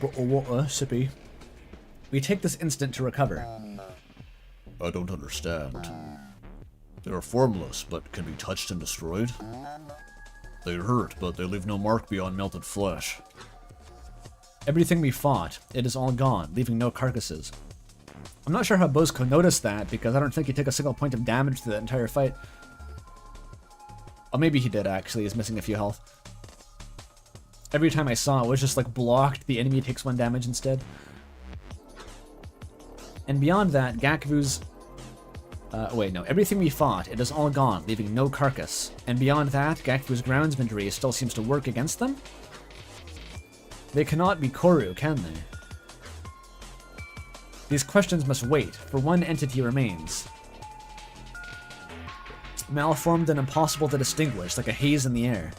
Bottle water, sippy. We take this instant to recover. I don't understand. They are formless, but can be touched and destroyed? They hurt, but they leave no mark beyond melted flesh. Everything we fought, it is all gone, leaving no carcasses. I'm not sure how Bosco noticed that, because I don't think he took a single point of damage through that entire fight. Oh, maybe he did, actually. He's missing a few health. Every time I saw it, was just, like, blocked. The enemy takes 1 damage instead. And beyond that, Gakvu's... wait, no. Everything we fought, it is all gone, leaving no carcass. And beyond that, Gakvu's groundsmanry still seems to work against them? They cannot be Corru, can they? These questions must wait, for one entity remains. Malformed and impossible to distinguish, like a haze in the air.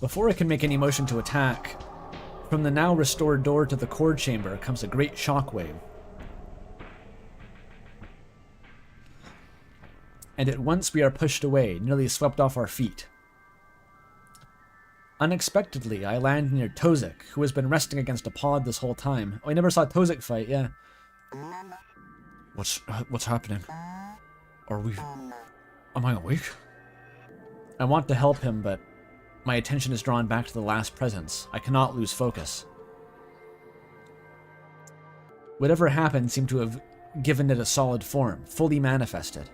Before I can make any motion to attack, from the now restored door to the core chamber comes a great shockwave. And at once we are pushed away, nearly swept off our feet. Unexpectedly, I land near Tozik, who has been resting against a pod this whole time. Oh, I never saw Tozik fight, yeah. What's happening? Am I awake? I want to help him, but my attention is drawn back to the last presence. I cannot lose focus. Whatever happened seemed to have given it a solid form, fully manifested.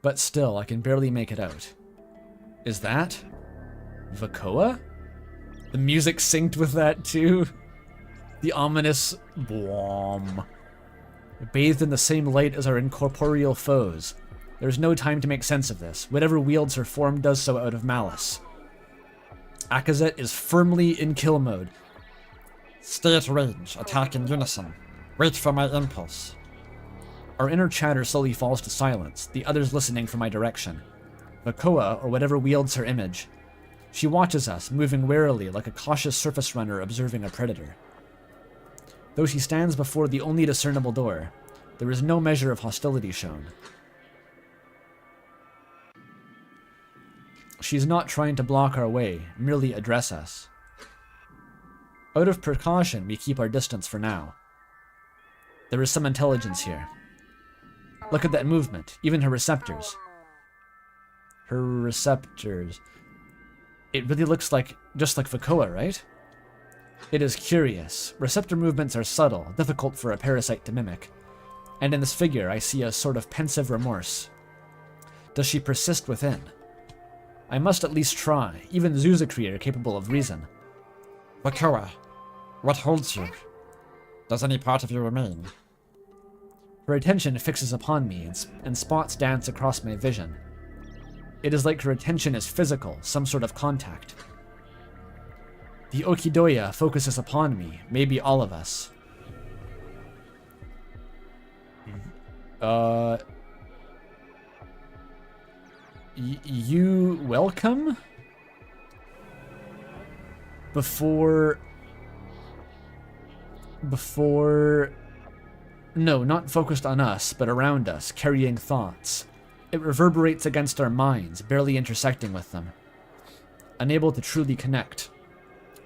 But still, I can barely make it out. Is that Vakoa? The music synced with that too. The ominous blom. Bathed in the same light as our incorporeal foes. There's no time to make sense of this. Whatever wields her form does so out of malice. Akazet is firmly in kill mode. Stay at range, attack in unison. Wait for my impulse. Our inner chatter slowly falls to silence, the others listening for my direction. Vakoa, or whatever wields her image. She watches us, moving warily like a cautious surface runner observing a predator. Though she stands before the only discernible door, there is no measure of hostility shown. She's not trying to block our way, merely address us. Out of precaution, we keep our distance for now. There is some intelligence here. Look at that movement, even her receptors. Her receptors. It really looks like, just like Vakoa, right? It is curious. Receptor movements are subtle, difficult for a parasite to mimic. And in this figure, I see a sort of pensive remorse. Does she persist within? I must at least try. Even Zuzakri are capable of reason. Wakoa, what holds you? Does any part of you remain? Her attention fixes upon me, and spots dance across my vision. It is like her attention is physical, some sort of contact. The Okidoya focuses upon me, maybe all of us. You welcome? Before... No, not focused on us, but around us, carrying thoughts. It reverberates against our minds, barely intersecting with them. Unable to truly connect.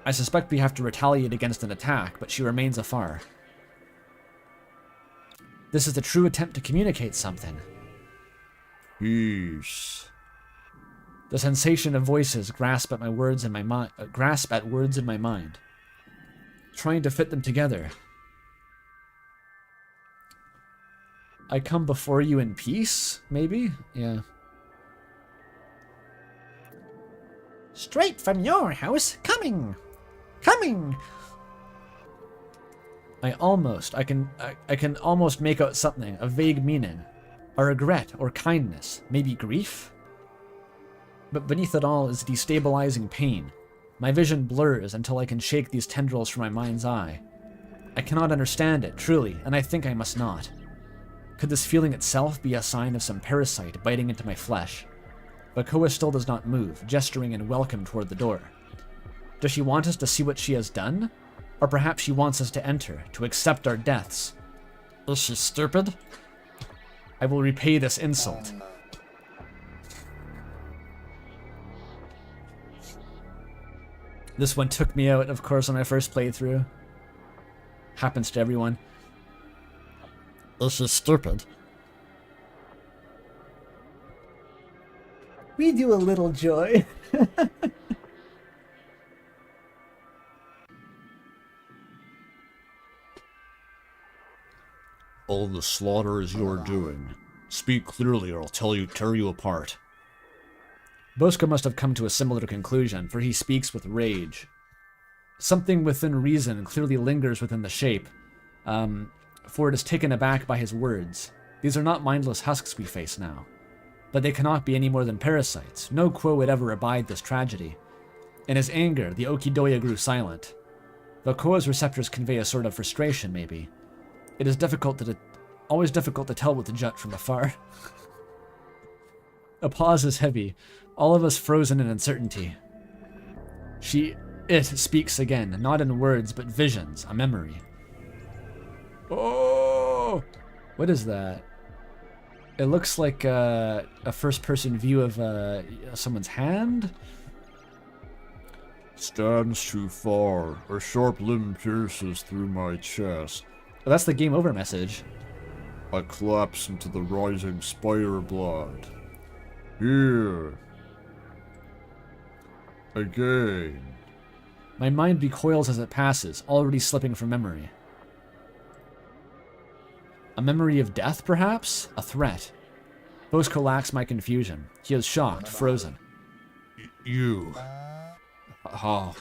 I suspect we have to retaliate against an attack, but she remains afar. This is a true attempt to communicate something. Peace. The sensation of voices grasp at words in my mind, trying to fit them together. I come before you in peace, maybe? Yeah. Straight from your house, coming! Coming! I can almost make out something, a vague meaning. A regret or kindness, maybe grief? But beneath it all is destabilizing pain. My vision blurs until I can shake these tendrils from my mind's eye. I cannot understand it, truly, and I think I must not. Could this feeling itself be a sign of some parasite biting into my flesh? Bakoa still does not move, gesturing in welcome toward the door. Does she want us to see what she has done? Or perhaps she wants us to enter, to accept our deaths? Is she stupid? I will repay this insult. This one took me out, of course, on my first playthrough. Happens to everyone. Is she stupid? We do a little joy. All the slaughter is your doing. Speak clearly or I'll tear you apart. Bosco must have come to a similar conclusion, for he speaks with rage. Something within reason clearly lingers within the shape, for it is taken aback by his words. These are not mindless husks we face now. But they cannot be any more than parasites. No Quo would ever abide this tragedy. In his anger, the Okidoya grew silent. Bakoa's receptors convey a sort of frustration, maybe. It is always difficult to tell with the Jut from afar. A pause is heavy, all of us frozen in uncertainty. It speaks again, not in words, but visions, a memory. Oh! What is that? It looks like a first-person view of someone's hand? Stands too far. A sharp limb pierces through my chest. Oh, that's the game over message. I collapse into the rising spider blood. Here. Again. My mind recoils as it passes, already slipping from memory. A memory of death, perhaps? A threat. Bosco lacks my confusion. He is shocked, frozen. You. How?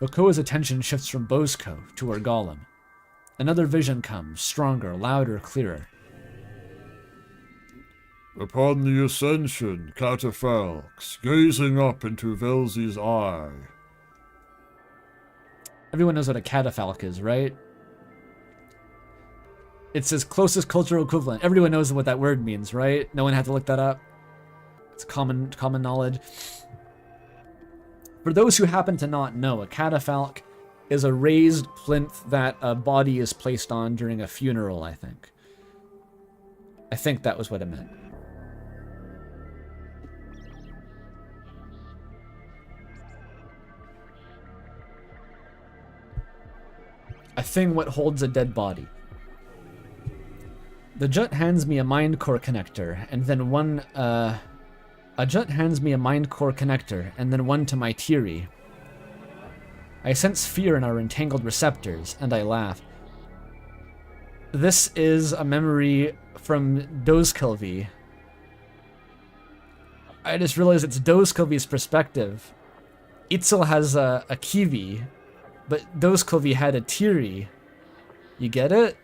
Bakoa's attention shifts from Bosco to her golem. Another vision comes, stronger, louder, clearer. Upon the ascension, catafalques, gazing up into Velzi's eye. Everyone knows what a catafalque is, right? It's his closest cultural equivalent. Everyone knows what that word means, right? No one had to look that up. It's common knowledge. For those who happen to not know, a catafalque is a raised plinth that a body is placed on during a funeral, I think. I think that was what it meant. A thing what holds a dead body. The Jut hands me a mind core connector, and then one, a Jut hands me a mind core connector, and then one to my Tiri. I sense fear in our entangled receptors, and I laugh. This is a memory from Dozkelvi. I just realized it's Dozkelvi's perspective. Itzel has a kiwi, but Dozkelvi had a teary. You get it?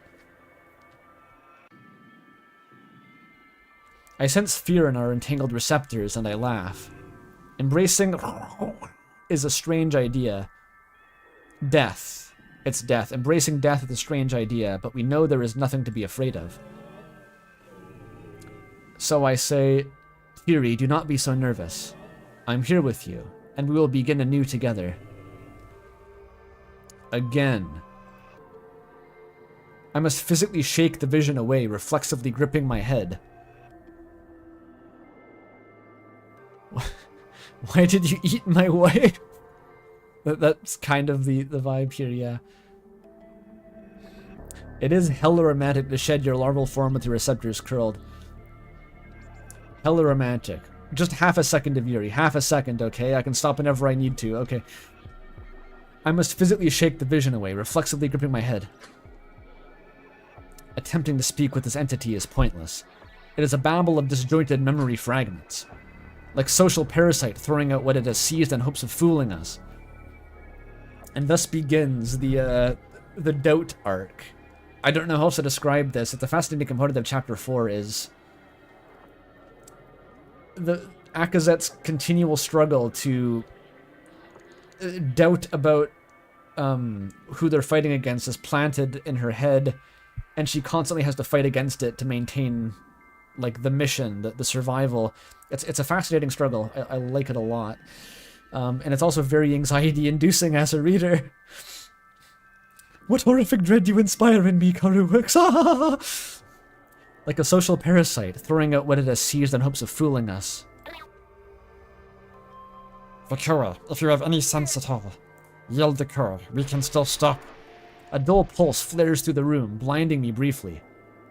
I sense fear in our entangled receptors, and I laugh. Embracing is a strange idea. Death. It's death. Embracing death is a strange idea, but we know there is nothing to be afraid of. So I say, Theory, do not be so nervous. I'm here with you, and we will begin anew together. Again. I must physically shake the vision away, reflexively gripping my head. Why did you eat my wife? That's kind of the vibe here, yeah. It is hella romantic to shed your larval form with your receptors curled. Hella romantic. Just half a second of Yuri. Half a second, okay? I can stop whenever I need to, okay. I must physically shake the vision away, reflexively gripping my head. Attempting to speak with this entity is pointless. It is a babble of disjointed memory fragments. Like social parasite throwing out what it has seized in hopes of fooling us. And thus begins the doubt arc. I don't know how else to describe this. It's a fascinating component of Chapter 4 is the Akazet's continual struggle to doubt about who they're fighting against is planted in her head, and she constantly has to fight against it to maintain like the mission, the survival. It's a fascinating struggle. I like it a lot. And it's also very anxiety-inducing as a reader. What horrific dread you inspire in me, Corru. Like a social parasite, throwing out what it has seized in hopes of fooling us. Vakura, if you have any sense at all, yield the core. We can still stop. A dull pulse flares through the room, blinding me briefly.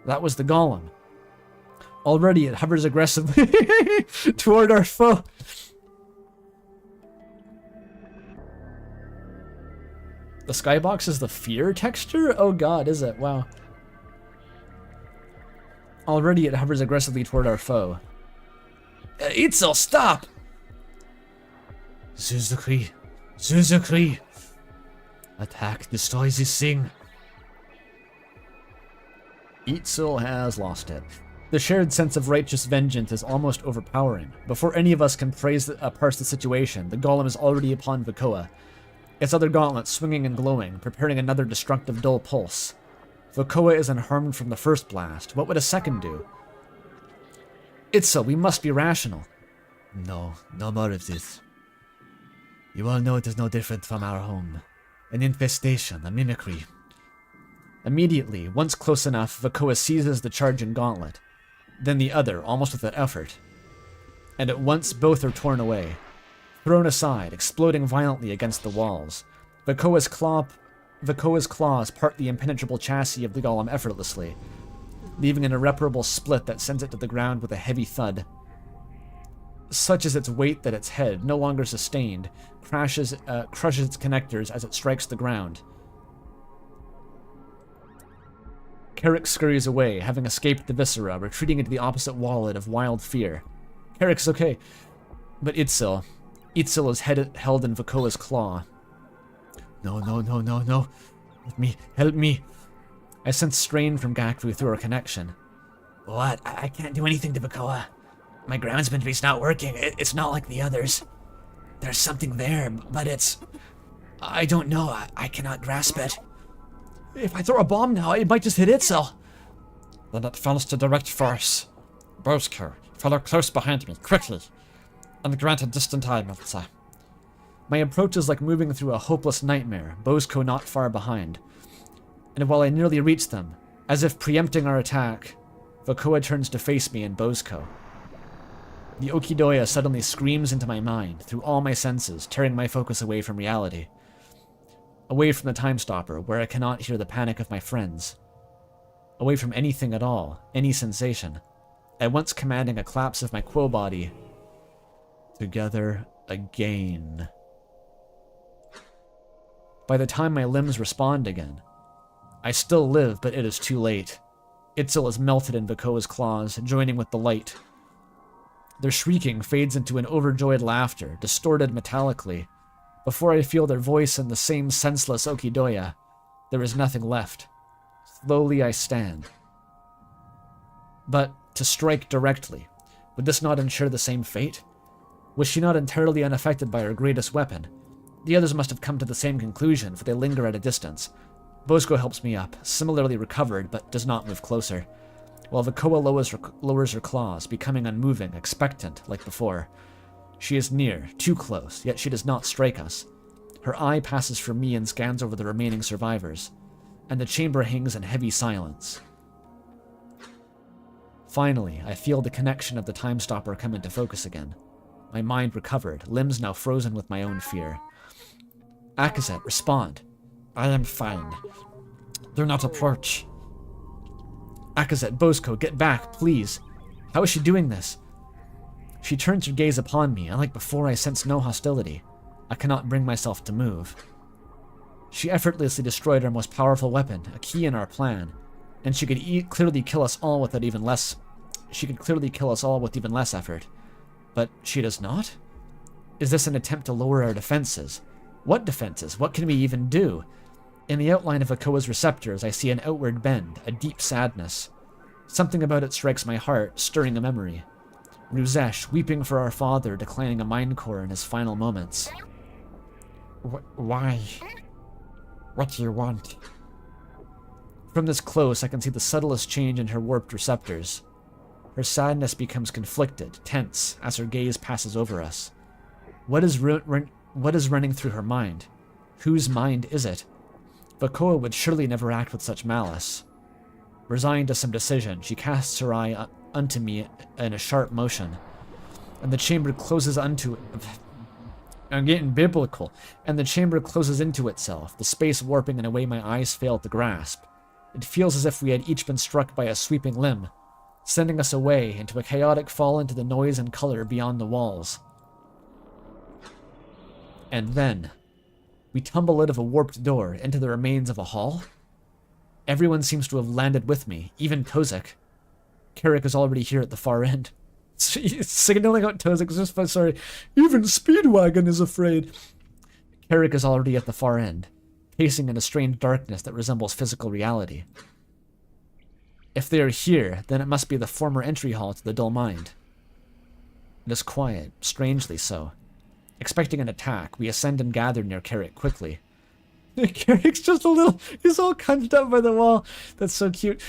That was the golem. Already it hovers aggressively toward our foe. The skybox is the fear texture? Oh god, is it? Wow. Already it hovers aggressively toward our foe. Itzel, stop! Zuzukri. Zuzukri. Attack destroys this thing. Itzel has lost it. The shared sense of righteous vengeance is almost overpowering. Before any of us can parse the situation, the golem is already upon Vakoa. Its other gauntlet swinging and glowing, preparing another destructive dull pulse. Vakoa is unharmed from the first blast. What would a second do? Itzel, we must be rational. No, no more of this. You all know it is no different from our home. An infestation, a mimicry. Immediately, once close enough, Vakoa seizes the charging gauntlet. Then the other, almost without effort. And at once both are torn away. Thrown aside, exploding violently against the walls. Vakoa's claws part the impenetrable chassis of the golem effortlessly, leaving an irreparable split that sends it to the ground with a heavy thud. Such is its weight that its head, no longer sustained, crushes its connectors as it strikes the ground. Carrick scurries away, having escaped the viscera, retreating into the opposite wallet of wild fear. Carrick's okay, but Itzel is held in Vakoa's claw. No, no, no, no, no. Help me. I sense strain from Gakvu through our connection. What? I can't do anything to Vakoa. My groundsman piece not working. It's not like the others. There's something there, but it's... I don't know. I cannot grasp it. If I throw a bomb now, it might just hit Itzel. Then it falls to direct force. Bozko, follow close behind me, quickly. And grant a distant eye, Milza. My approach is like moving through a hopeless nightmare, Bozko not far behind. And while I nearly reach them, as if preempting our attack, Vakoa turns to face me and Bozko. The Okidoya suddenly screams into my mind, through all my senses, tearing my focus away from reality. Away from the time stopper, where I cannot hear the panic of my friends. Away from anything at all, any sensation. At once commanding a collapse of my quo body. Together again. by the time my limbs respond again. I still live, but it is too late. Itzel is melted in Vakoa's claws, joining with the light. Their shrieking fades into an overjoyed laughter, distorted metallically. Before I feel their voice in the same senseless Okidoya, there is nothing left. Slowly I stand. But to strike directly, would this not ensure the same fate? Was she not entirely unaffected by her greatest weapon? The others must have come to the same conclusion, for they linger at a distance. Bosco helps me up, similarly recovered, but does not move closer, while Vakoa lowers her claws, becoming unmoving, expectant, like before. She is near, too close, yet she does not strike us. Her eye passes from me and scans over the remaining survivors, and the chamber hangs in heavy silence. Finally, I feel the connection of the time stopper come into focus again. My mind recovered, limbs now frozen with my own fear. Akazet, respond. I am fine. Do not approach. Akazet, Bosco, get back, please. How is she doing this? She turns her gaze upon me, and like before I sense no hostility. I cannot bring myself to move. She effortlessly destroyed our most powerful weapon, a key in our plan, and she could clearly kill us all with even less. She could clearly kill us all with even less effort. But she does not? Is this an attempt to lower our defenses? What defenses? What can we even do? In the outline of Vakoa's receptors, I see an outward bend, a deep sadness. Something about it strikes my heart, stirring a memory. Ruzesh, weeping for our father, declining a mind core in his final moments. Why? What do you want? From this close, I can see the subtlest change in her warped receptors. Her sadness becomes conflicted, tense, as her gaze passes over us. What is running through her mind? Whose mind is it? Vakoa would surely never act with such malice. Resigned to some decision, she casts her eye unto me in a sharp motion, and the chamber closes unto... I'm getting biblical. And the chamber closes into itself, the space warping in a way my eyes fail to grasp. It feels as if we had each been struck by a sweeping limb, sending us away into a chaotic fall into the noise and color beyond the walls. And then, we tumble out of a warped door into the remains of a hall. Everyone seems to have landed with me, even Tozik. Carrick is already here at the far end. Signaling out Tozik, just sorry. Even Speedwagon is afraid. Carrick is already at the far end, pacing in a strange darkness that resembles physical reality. If they are here, then it must be the former entry hall to the Dull Mind. It is quiet, strangely so. Expecting an attack, we ascend and gather near Carrick quickly. Carrick's just a little... He's all crunched up by the wall. That's so cute.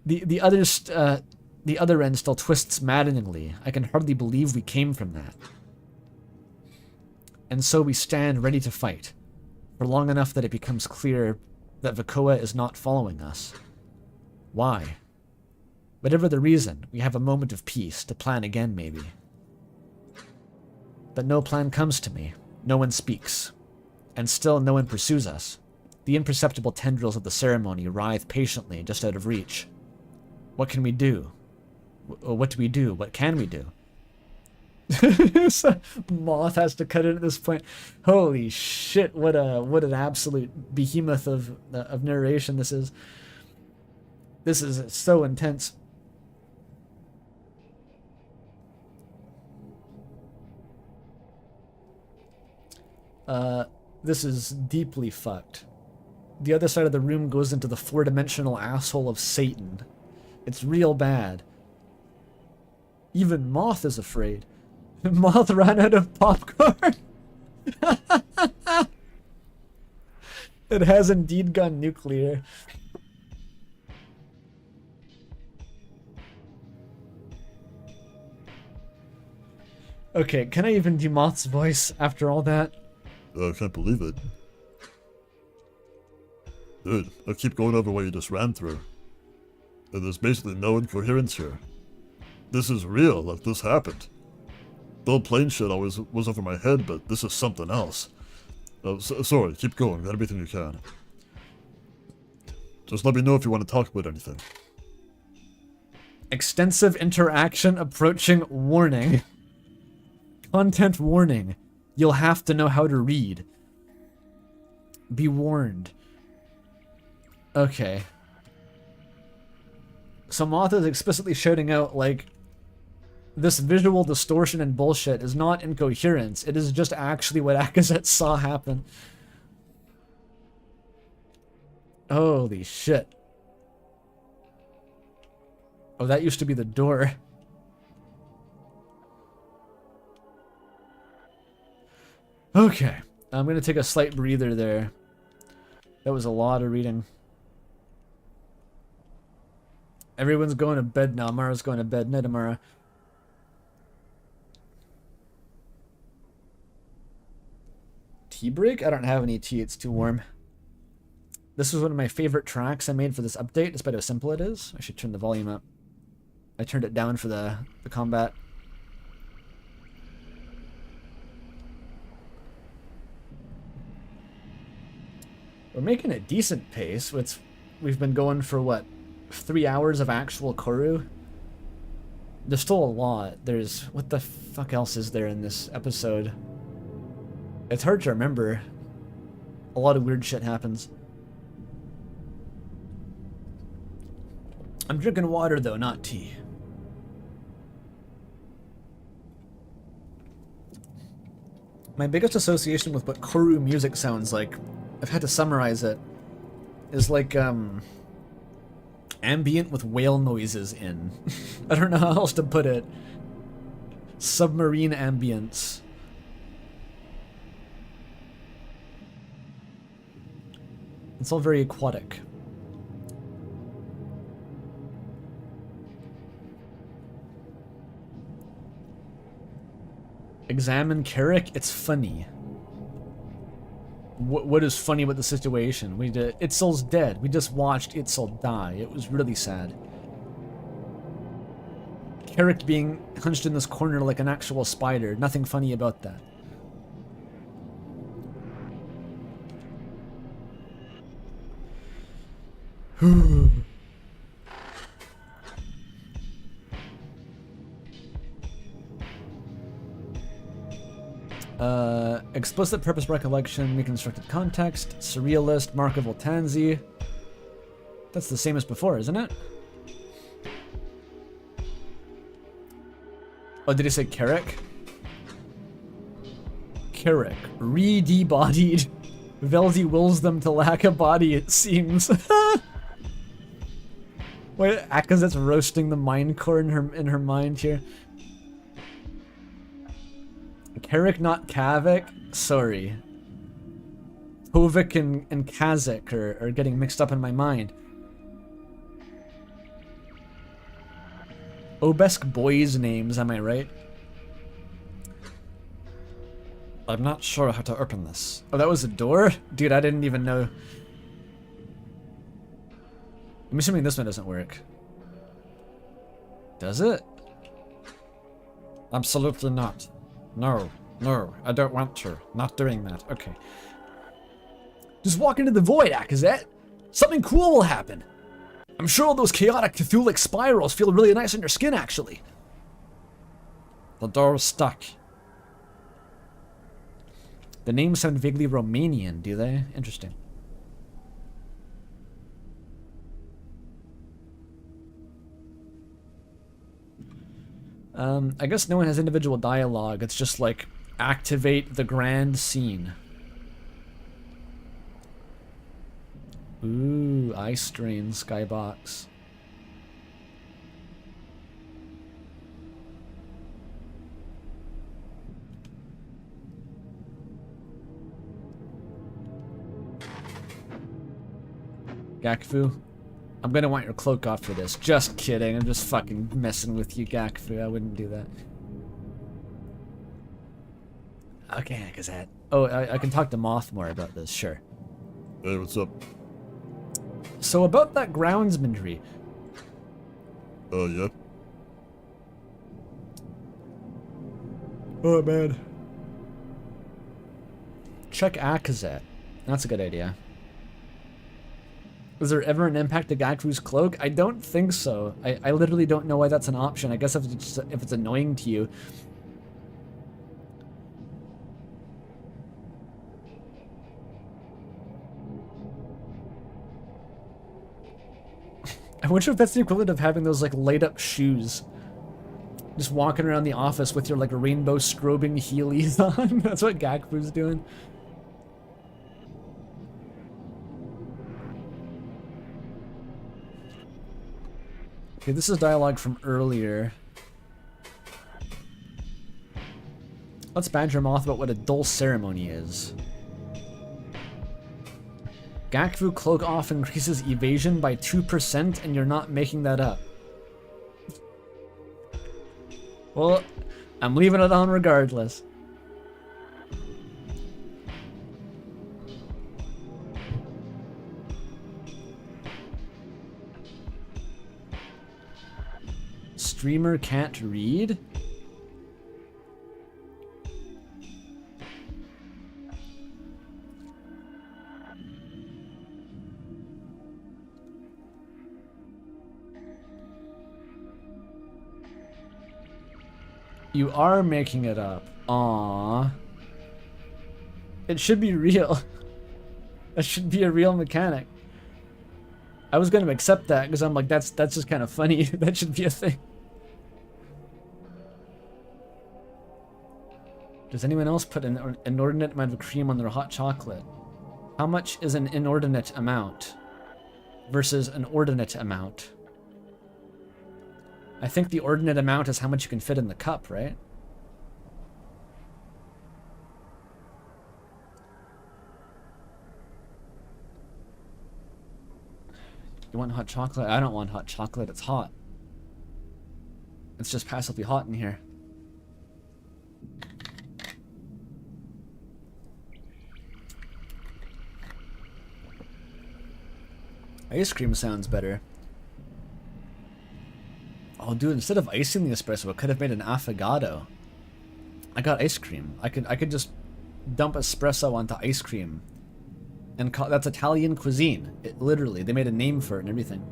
The other end still twists maddeningly. I can hardly believe we came from that. And so we stand ready to fight, for long enough that it becomes clear that Vakoa is not following us. Why? Whatever the reason, we have a moment of peace to plan again, maybe. But no plan comes to me. No one speaks. And still no one pursues us. The imperceptible tendrils of the ceremony writhe patiently just out of reach. What can we do? What do we do? What can we do? Moth has to cut in at this point. Holy shit! What an absolute behemoth of narration this is. This is so intense. This is deeply fucked. The other side of the room goes into the four-dimensional asshole of Satan. It's real bad. Even Moth is afraid. Moth ran out of popcorn. It has indeed gone nuclear. Okay, can I even do Moth's voice after all that? I can't believe it. Dude, I keep going over what you just ran through. And there's basically no incoherence here. This is real, like this happened. The whole plane shit always was over my head, but this is something else. Sorry, keep going, got everything you can. Just let me know if you want to talk about anything. Extensive interaction approaching warning. Content warning. You'll have to know how to read. Be warned. Okay. So Moth is explicitly shouting out, like, this visual distortion and bullshit is not incoherence. It is just actually what Akazet saw happen. Holy shit. Oh, that used to be the door. Okay. I'm gonna take a slight breather there. That was a lot of reading. Everyone's going to bed now. Amara's going to bed. Night, Amara. Tea break? I don't have any tea. It's too warm. This was one of my favorite tracks I made for this update, despite how simple it is. I should turn the volume up. I turned it down for the combat. We're making a decent pace. We've been going for, what, 3 hours of actual corru? There's still a lot. There's... What the fuck else is there in this episode? It's hard to remember. A lot of weird shit happens. I'm drinking water, though, not tea. My biggest association with what corru music sounds like, I've had to summarize it, is like, ambient with whale noises in. I don't know how else to put it. Submarine ambience. It's all very aquatic. Examine Carrick, it's funny. What is funny about the situation? Itzel's dead. We just watched Itzel die. It was really sad. Carrick being hunched in this corner like an actual spider. Nothing funny about that. Explicit purpose recollection, reconstructed context, surrealist, Mark of Voltanzi. That's the same as before, isn't it? Oh, did he say Carrick? Carrick. Re-debodied. Veldy wills them to lack a body, it seems. Wait, Akazet's roasting the mind core in her mind here. Carrick, not Kavik? Sorry. Tovik and Kazakh are getting mixed up in my mind. Obesk boys' names, am I right? I'm not sure how to open this. Oh, that was a door? Dude, I didn't even know. I'm assuming this one doesn't work. Does it? Absolutely not. No, I don't want to. Not doing that. Okay. Just walk into the void, Akazet. Something cool will happen. I'm sure all those chaotic Cthulhic spirals feel really nice on your skin, actually. The door's stuck. The names sound vaguely Romanian, do they? Interesting. I guess no one has individual dialogue. It's just like, activate the grand scene. Ooh, eye strain, skybox. Gakfu, I'm gonna want your cloak off for this. Just kidding, I'm just fucking messing with you, Gakfu. I wouldn't do that. Okay, Akazet. Oh, I can talk to Moth more about this, sure. Hey, what's up? So about that groundsmanry. Yeah. Oh, man. Check Akazet. That's a good idea. Is there ever an impact to Gakfu's cloak? I don't think so. I literally don't know why that's an option. I guess if it's annoying to you. I wonder if that's the equivalent of having those like light up shoes. Just walking around the office with your like rainbow strobing heelys on. That's what Gakfu's doing. Okay, this is dialogue from earlier. Let's badger Moth about what a dull ceremony is. Gakfu cloak off increases evasion by 2% and you're not making that up. Well, I'm leaving it on regardless. Streamer can't read? You are making it up. Aww. It should be real. That should be a real mechanic. I was going to accept that because I'm like, that's just kind of funny. That should be a thing. Does anyone else put an inordinate amount of cream on their hot chocolate? How much is an inordinate amount versus an ordinate amount? I think the ordinate amount is how much you can fit in the cup, right? You want hot chocolate? I don't want hot chocolate. It's hot. It's just passively hot in here. Ice cream sounds better. Oh, dude, instead of icing the espresso, I could have made an affogato. I got ice cream. I could just dump espresso onto ice cream. And that's Italian cuisine. Literally, they made a name for it and everything.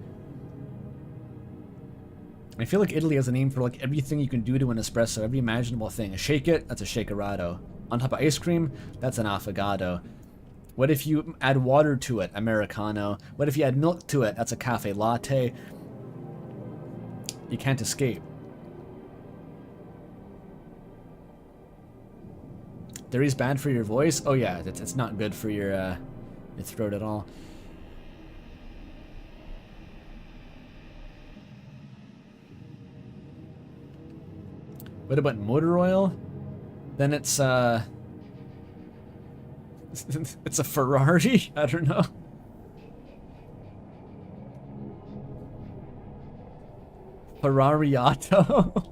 I feel like Italy has a name for like everything you can do to an espresso, every imaginable thing. Shake it, that's a shakerato. On top of ice cream, that's an affogato. What if you add water to it? Americano. What if you add milk to it? That's a cafe latte. You can't escape. Dairy's bad for your voice? Oh yeah, it's not good for your throat at all. What about motor oil? Then it's it's a Ferrari? I don't know. Ferrariato?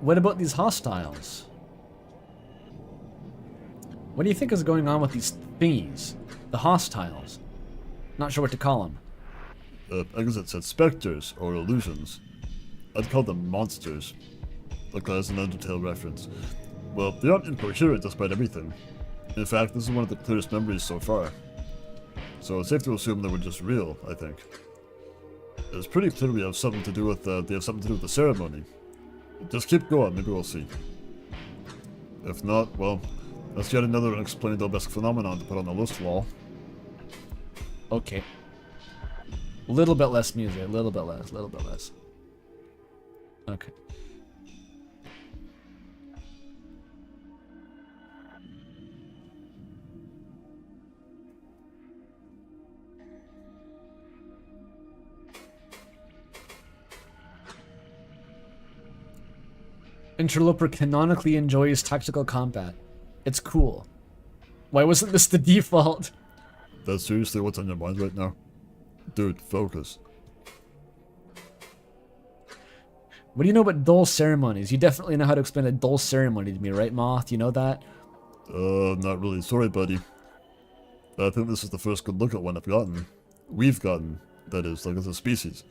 What about these hostiles? What do you think is going on with these thingies? The hostiles? Not sure what to call them. I guess it said specters or illusions. I'd call them monsters. Like as an Undertale reference. Well, they aren't incoherent despite everything. In fact, this is one of the clearest memories so far. So it's safe to assume they were just real, I think. It's pretty clear we have something to do with they have something to do with the ceremony. Just keep going, maybe we'll see. If not, well, that's yet another unexplained Obelisk phenomenon to put on the list, lol. Okay. A little bit less music, a little bit less. Okay. Interloper canonically enjoys tactical combat. It's cool. Why wasn't this the default? That's seriously what's on your mind right now? Dude, focus. What do you know about dull ceremonies? You definitely know how to explain a dull ceremony to me, right, Moth? You know that? Not really. Sorry, buddy. I think this is the first good look at one I've gotten. We've gotten, that is, like as a species.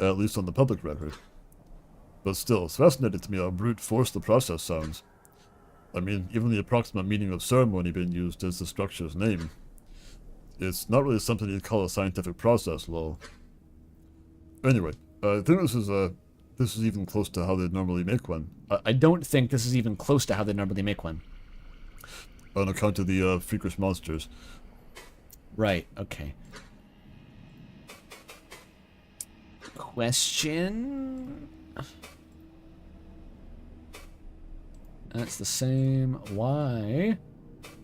At least on the public record. But still, it's fascinating to me how brute force the process sounds. I mean, even the approximate meaning of ceremony being used is the structure's name. It's not really something you'd call a scientific process, lol. Anyway, I think this is even close to how they'd normally make one. I don't think this is even close to how they normally make one. On account of the freakish monsters. Right, okay. Question? That's the same. Why?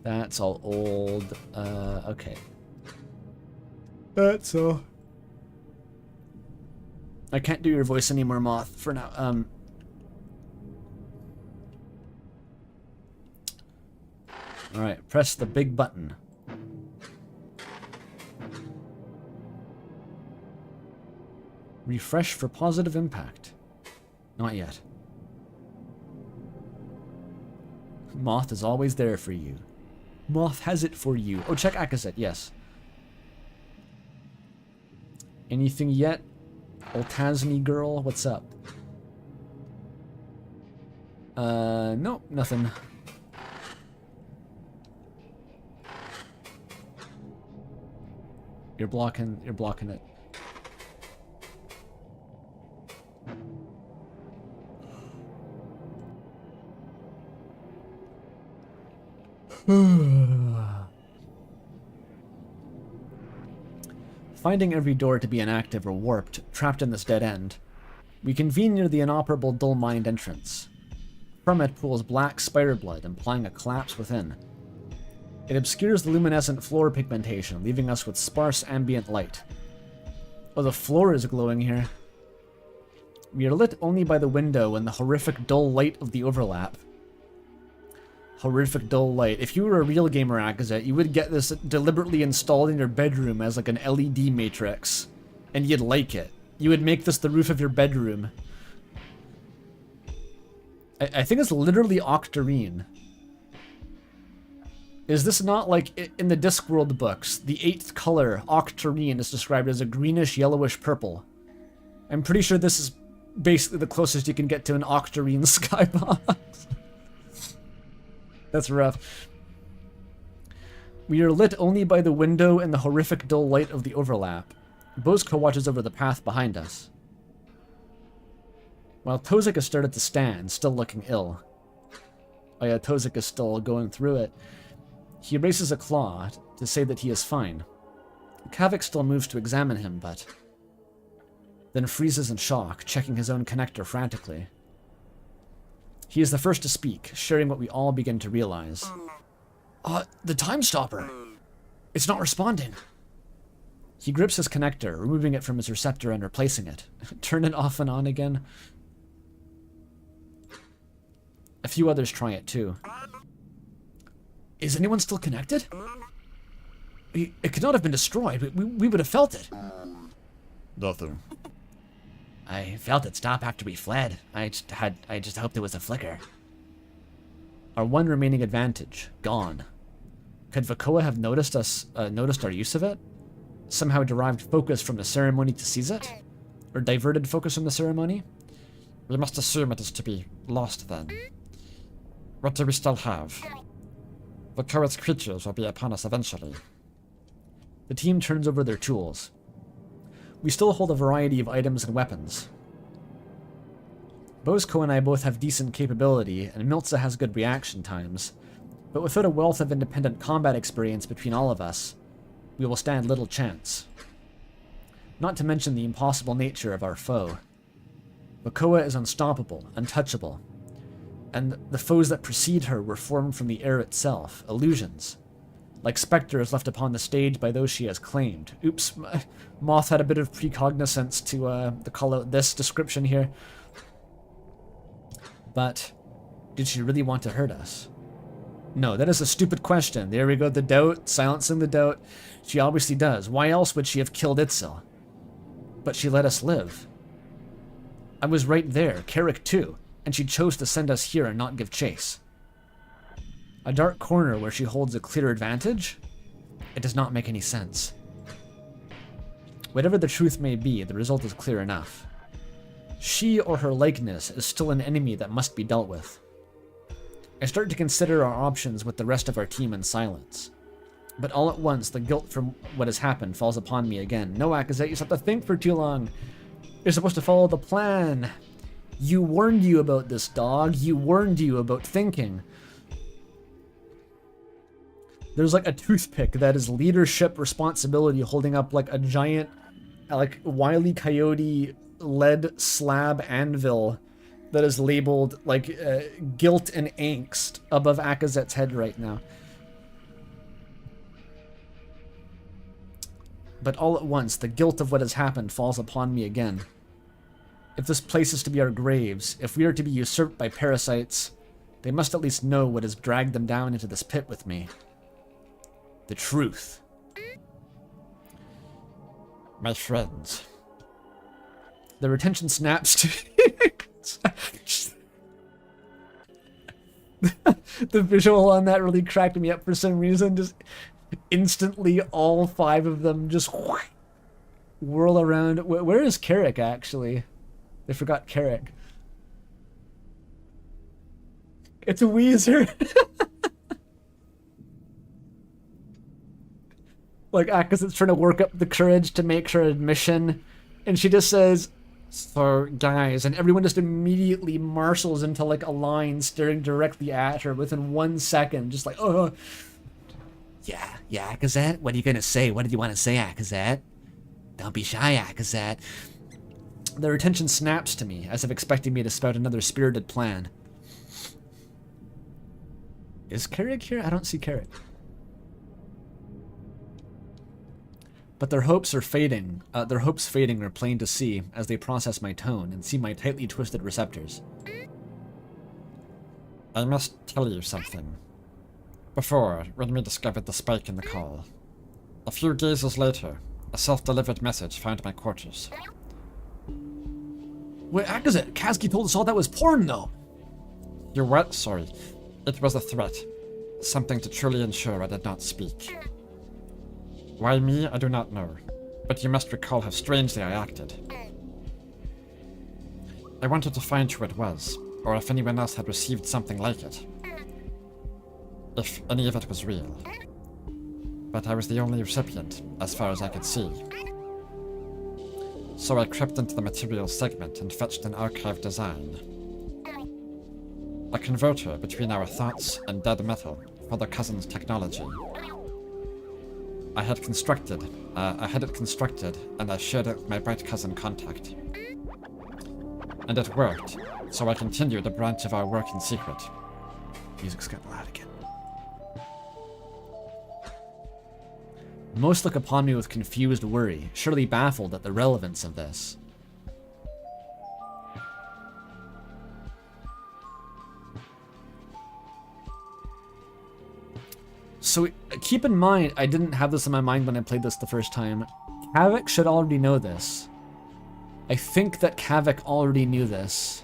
That's all old. Okay. That's all. I can't do your voice anymore, Moth, for now. Alright, press the big button. Refresh for positive impact. Not yet. Moth is always there for you. Moth has it for you. Oh, check Akazet, yes. Anything yet? Oltasny girl, what's up? Nope, nothing. You're blocking it. Finding every door to be inactive or warped, trapped in this dead end, we convene near the inoperable dull mind entrance. From it pools black spider blood, implying a collapse within. It obscures the luminescent floor pigmentation, leaving us with sparse ambient light. Oh, the floor is glowing here. We are lit only by the window and the horrific dull light of the overlap. Horrific dull light. If you were a real gamer, Akazet, you would get this deliberately installed in your bedroom as like an LED matrix, and you'd like it. You would make this the roof of your bedroom. I think it's literally octarine. Is this not like in the Discworld books? The 8th color, octarine, is described as a greenish yellowish purple. I'm pretty sure this is basically the closest you can get to an octarine skybox. That's rough. We are lit only by the window and the horrific dull light of the overlap. Bozko watches over the path behind us. While Tozik has started to stand, still looking ill. Oh yeah, Tozik is still going through it. He raises a claw to say that he is fine. Kavik still moves to examine him, but then freezes in shock, checking his own connector frantically. He is the first to speak, sharing what we all begin to realize. The time stopper. It's not responding. He grips his connector, removing it from his receptor and replacing it. Turn it off and on again. A few others try it too. Is anyone still connected? It could not have been destroyed. We would have felt it. Nothing. I felt it stop after we fled. I just hoped it was a flicker. Our one remaining advantage, gone. Could Vakoa have noticed our use of it? Somehow derived focus from the ceremony to seize it? Or diverted focus from the ceremony? We must assume it is to be lost then. What do we still have? Vakoa's creatures will be upon us eventually. The team turns over their tools. We still hold a variety of items and weapons. Bozko and I both have decent capability, and Miltza has good reaction times, but without a wealth of independent combat experience between all of us, we will stand little chance. Not to mention the impossible nature of our foe. Vakoa is unstoppable, untouchable, and the foes that precede her were formed from the air itself, illusions. Like specters left upon the stage by those she has claimed. Oops, Moth had a bit of precognizance to call out this description here. But did she really want to hurt us? No, that is a stupid question. There we go, the doubt, silencing the doubt. She obviously does. Why else would she have killed Itzel? But she let us live. I was right there, Carrick too, and she chose to send us here and not give chase. A dark corner where she holds a clear advantage? It does not make any sense. Whatever the truth may be, the result is clear enough. She or her likeness is still an enemy that must be dealt with. I start to consider our options with the rest of our team in silence. But all at once, the guilt from what has happened falls upon me again. No, Akazet, you just have to think for too long. You're supposed to follow the plan. You warned you about this, dog. You warned you about thinking. There's like a toothpick that is leadership responsibility holding up like a giant, like Wile E. Coyote lead slab anvil that is labeled like guilt and angst above Akazet's head right now. But all at once, the guilt of what has happened falls upon me again. If this place is to be our graves, if we are to be usurped by parasites, they must at least know what has dragged them down into this pit with me. The truth. My friends. The retention snaps to the visual on that really cracked me up for some reason. Just instantly all 5 of them just whirl around. Where is Carrick, actually? They forgot Carrick. It's a Weezer. Like, Akazet's trying to work up the courage to make her admission, and she just says, "So, guys," and everyone just immediately marshals into, like, a line staring directly at her within 1 second, just like, oh. Yeah, Akazet? What are you gonna say? What did you want to say, Akazet? Don't be shy, Akazet. Their attention snaps to me, as if expecting me to spout another spirited plan. Is Carrick here? I don't see Carrick. But their hopes are fading. Their hopes fading are plain to see as they process my tone and see my tightly twisted receptors. I must tell you something. Before, when we discovered the spike in the call, a few gazes later, a self-delivered message found my quarters. Wait, Akazet, Kazki told us all that was porn, though. You what? Sorry. It was a threat. Something to truly ensure I did not speak. Why me, I do not know, but you must recall how strangely I acted. I wanted to find who it was, or if anyone else had received something like it. If any of it was real. But I was the only recipient, as far as I could see. So I crept into the materials segment and fetched an archive design. A converter between our thoughts and dead metal for the cousin's technology. I had it constructed, and I shared it with my bright cousin Contact. And it worked, so I continued a branch of our work in secret. Music's getting loud again. Most look upon me with confused worry, surely baffled at the relevance of this. So keep in mind, I didn't have this in my mind when I played this the first time. Kavik should already know this. I think that Kavik already knew this.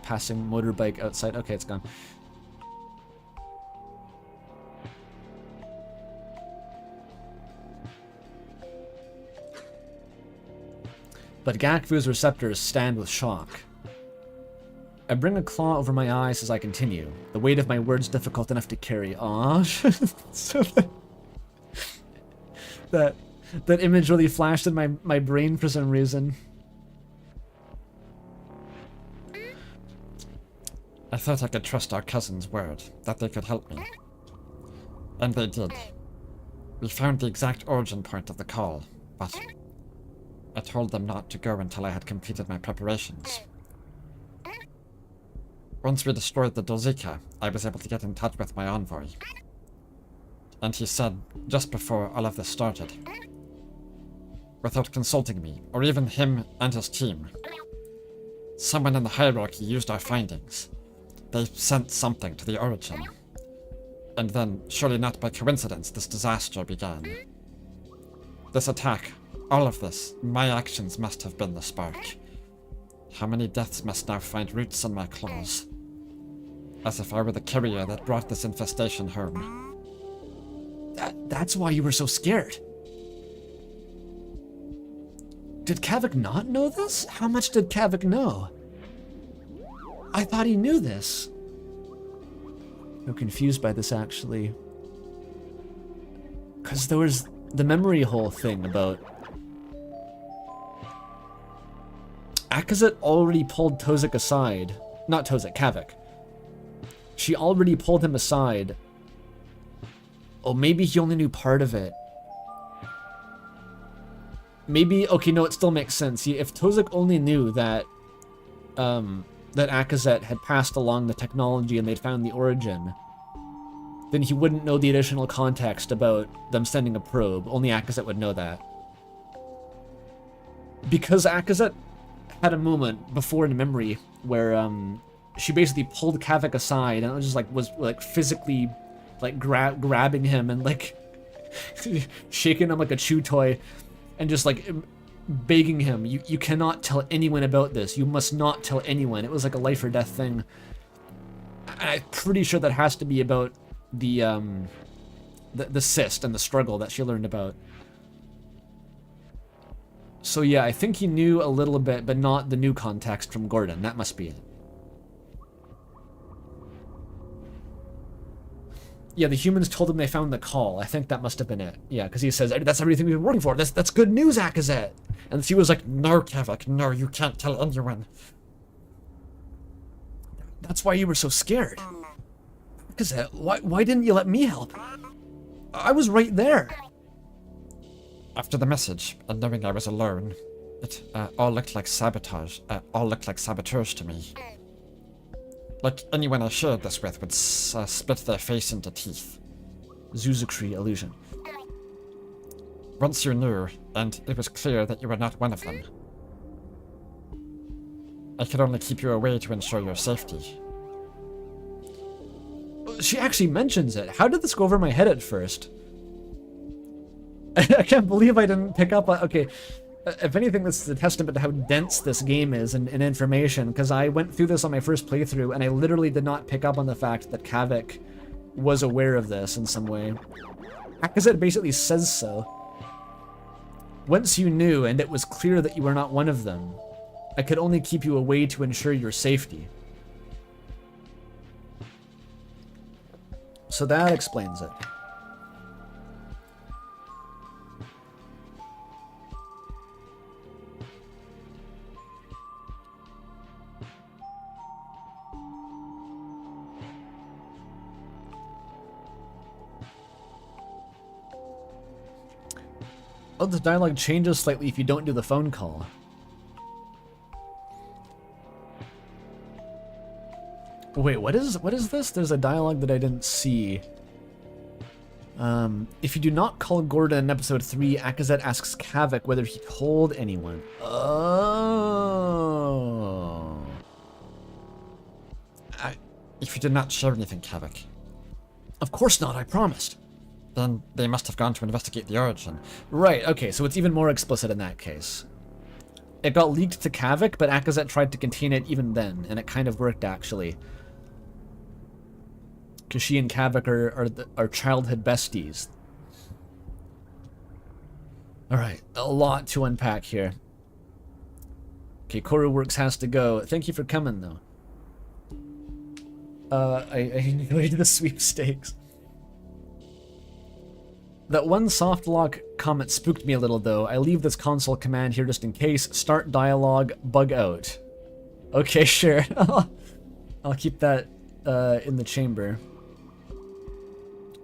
Passing motorbike outside. Okay, it's gone. But Gakvu's receptors stand with shock. I bring a claw over my eyes as I continue, the weight of my words difficult enough to carry. Aww. So that image really flashed in my brain for some reason. I thought I could trust our cousin's word, that they could help me. And they did. We found the exact origin point of the call, but I told them not to go until I had completed my preparations. Once we destroyed the Dozika, I was able to get in touch with my envoy. And he said, just before all of this started, without consulting me, or even him and his team, someone in the hierarchy used our findings. They sent something to the origin. And then, surely not by coincidence, this disaster began. This attack, all of this, my actions must have been the spark. How many deaths must now find roots in my claws? As if I were the carrier that brought this infestation home. That's why you were so scared. Did Kavik not know this? How much did Kavik know? I thought he knew this. I'm confused by this, actually. Because there was the memory hole thing about... Akazet already pulled Tozik aside. Not Tozik, Kavik. She already pulled him aside. Oh, maybe he only knew part of it. Maybe, okay, no, it still makes sense. See, if Tozak only knew that, that Akazet had passed along the technology and they'd found the origin, then he wouldn't know the additional context about them sending a probe. Only Akazet would know that. Because Akazet had a moment before in memory where, she basically pulled Kavik aside and it was just like, was like physically, like grabbing him and like shaking him like a chew toy and just like begging him, you cannot tell anyone about this. You must not tell anyone. It was like a life or death thing. I'm pretty sure that has to be about the cyst and the struggle that she learned about. So yeah, I think he knew a little bit, but not the new context from Gordon. That must be it. Yeah, the humans told him they found the call. I think that must have been it. Yeah, because he says, that's everything we've been working for. That's good news, Akazet. And she was like, no, Kavik, no, you can't tell anyone. That's why you were so scared. Akazet, why didn't you let me help? I was right there. After the message, and knowing I was alone, it all looked like sabotage. All looked like saboteurs to me. Like anyone I shared this with would split their face into teeth. Zuzukri illusion. Once you knew, and it was clear that you were not one of them, I could only keep you away to ensure your safety. She actually mentions it. How did this go over my head at first? I can't believe I didn't pick up on... Okay, if anything, this is a testament to how dense this game is in information, because I went through this on my first playthrough, and I literally did not pick up on the fact that Kavik was aware of this in some way. Akazet basically says so. Once you knew, and it was clear that you were not one of them, I could only keep you away to ensure your safety. So that explains it. Oh, the dialogue changes slightly if you don't do the phone call. Wait, what is this? There's a dialogue that I didn't see. If you do not call Gordon in episode 3, Akazet asks Kavik whether he told anyone. Oh. If you did not share anything, Kavik. Of course not, I promised. Then they must have gone to investigate the origin. Right, okay, so it's even more explicit in that case. It got leaked to Kavik, but Akazet tried to contain it even then, and it kind of worked, actually. Because she and Kavik are childhood besties. Alright, a lot to unpack here. Okay, Corru Works has to go. Thank you for coming, though. I enjoyed the sweepstakes. That one soft lock comment spooked me a little, though. I leave this console command here just in case. Start dialogue, bug out. Okay, sure. I'll keep that in the chamber.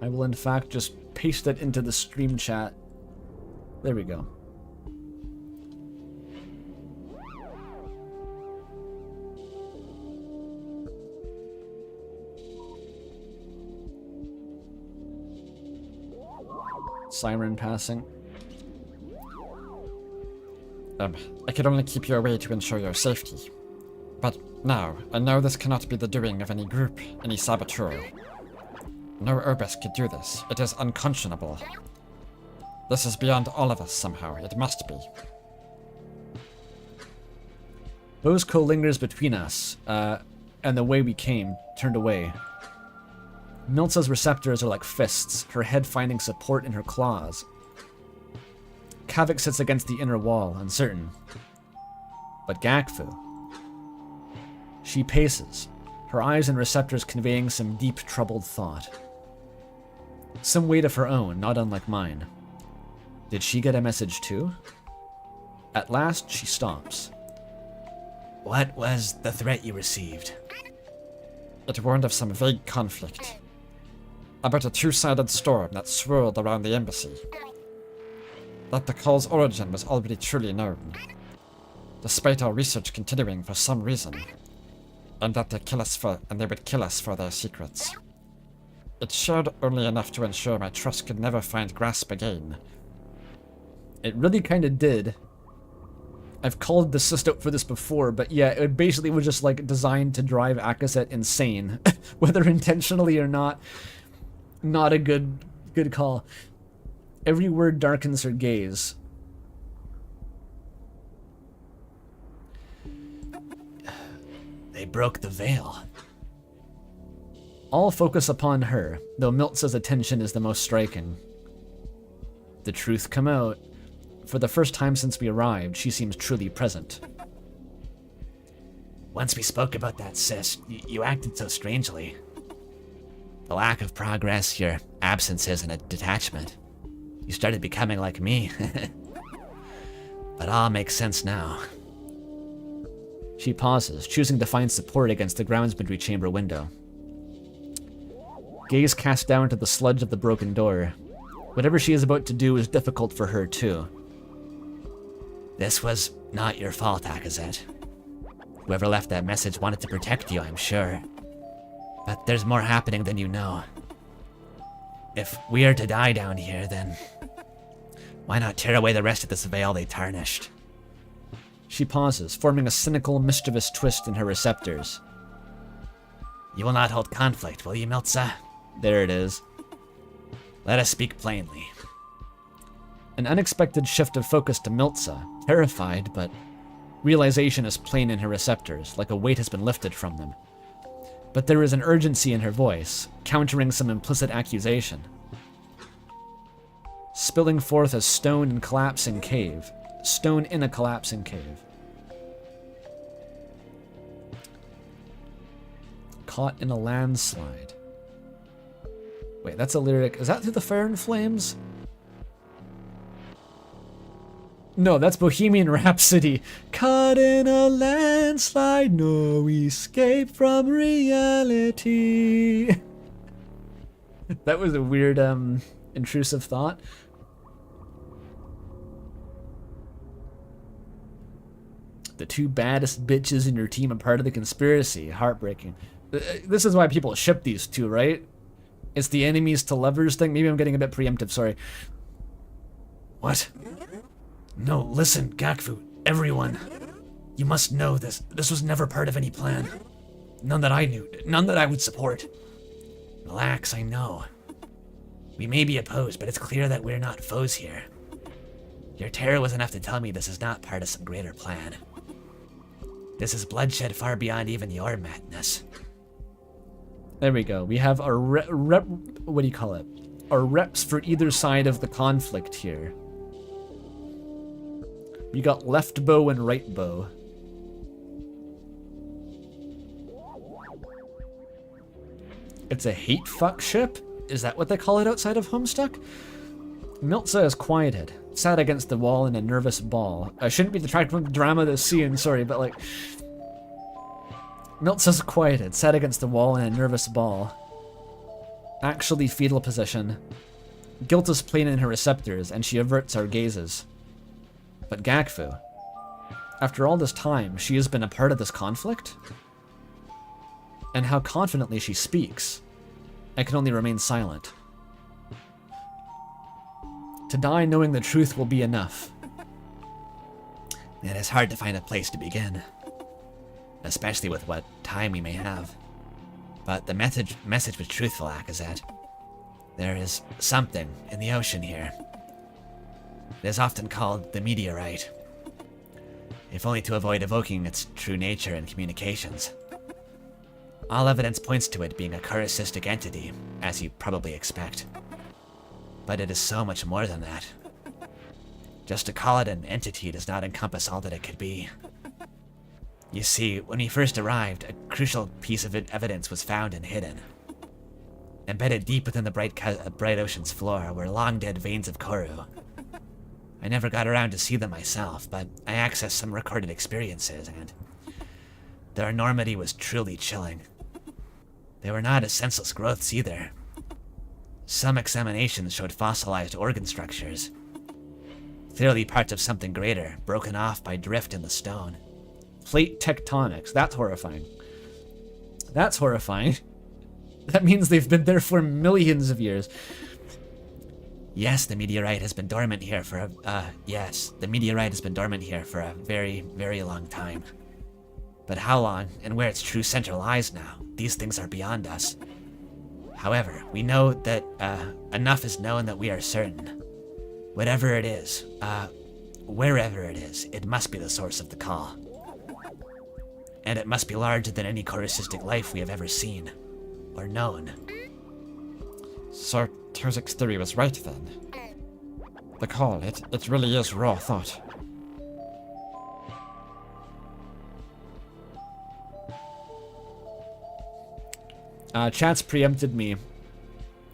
I will, in fact, just paste it into the stream chat. There we go. Siren passing. I could only keep you away to ensure your safety. But now, I know this cannot be the doing of any group, any saboteur. No Urbis could do this. It is unconscionable. This is beyond all of us somehow. It must be. Bozko lingers between us, and the way we came, turned away. Miltza's receptors are like fists, her head finding support in her claws. Kavik sits against the inner wall, uncertain. But Gakfu... She paces, her eyes and receptors conveying some deep, troubled thought. Some weight of her own, not unlike mine. Did she get a message too? At last, she stops. What was the threat you received? It warned of some vague conflict. About a two-sided storm that swirled around the embassy. That the call's origin was already truly known, despite our research continuing for some reason, and that they would kill us for their secrets. It showed only enough to ensure my trust could never find grasp again. It really kind of did. I've called the system for this before, but yeah, it basically was just like designed to drive Akaset insane, whether intentionally or not. Not a good call. Every word darkens her gaze. They broke the veil. All focus upon her, though Miltza's attention is the most striking. The truth come out. For the first time since we arrived, she seems truly present. Once we spoke about that, sis, you acted so strangely. The lack of progress, your absences, and a detachment. You started becoming like me. But all makes sense now. She pauses, choosing to find support against the groundsmanry chamber window. Gaze cast down to the sludge of the broken door. Whatever she is about to do is difficult for her, too. This was not your fault, Akaset. Whoever left that message wanted to protect you, I'm sure. But there's more happening than you know. If we are to die down here, then why not tear away the rest of this veil they tarnished? She pauses, forming a cynical, mischievous twist in her receptors. You will not hold conflict, will you, Miltza? There it is. Let us speak plainly. An unexpected shift of focus to Miltza, terrified, but realization is plain in her receptors, like a weight has been lifted from them. But there is an urgency in her voice, countering some implicit accusation. Spilling forth a stone in a collapsing cave. Caught in a landslide. Wait, that's a lyric. Is that through the fire and flames? No, that's Bohemian Rhapsody. Caught in a landslide, no escape from reality. That was a weird, intrusive thought. The two baddest bitches in your team are part of the conspiracy. Heartbreaking. This is why people ship these two, right? It's the enemies to lovers thing. Maybe I'm getting a bit preemptive, sorry. What? No, listen, Gakfu, everyone. You must know this. This was never part of any plan. None that I knew, none that I would support. Relax, I know. We may be opposed, but it's clear that we're not foes here. Your terror was enough to tell me this is not part of some greater plan. This is bloodshed far beyond even your madness. There we go. We have our what do you call it? Our reps for either side of the conflict here. We got left bow and right bow. It's a hate fuck ship? Is that what they call it outside of Homestuck? Miltza is quieted, sat against the wall in a nervous ball. I shouldn't be detracting from the drama of this scene, sorry, but like... Miltza's quieted, sat against the wall in a nervous ball. Actually fetal position. Guilt is plain in her receptors, and she averts our gazes. But Gakfu, after all this time, she has been a part of this conflict? And how confidently she speaks. I can only remain silent. To die knowing the truth will be enough. It is hard to find a place to begin. Especially with what time we may have. But the message was truthful, Akaset. There is something in the ocean here. It is often called the meteorite. If only to avoid evoking its true nature in communications. All evidence points to it being a corusistic entity, as you probably expect. But it is so much more than that. Just to call it an entity does not encompass all that it could be. You see, when we first arrived, a crucial piece of evidence was found and hidden. Embedded deep within the bright ocean's floor were long-dead veins of corru. I never got around to see them myself, but I accessed some recorded experiences, and their enormity was truly chilling. They were not as senseless growths either. Some examinations showed fossilized organ structures. Clearly parts of something greater, broken off by drift in the stone. Plate tectonics. That's horrifying. That's horrifying. That means they've been there for millions of years. Yes, the meteorite has been dormant here for a very, very long time. But how long and where its true center lies now, these things are beyond us. However, we know that enough is known that we are certain. Whatever it is, wherever it is, it must be the source of the call. And it must be larger than any corusistic life we have ever seen or known. So Tozik's theory was right then. The call, it really is raw thought. Chat's preempted me.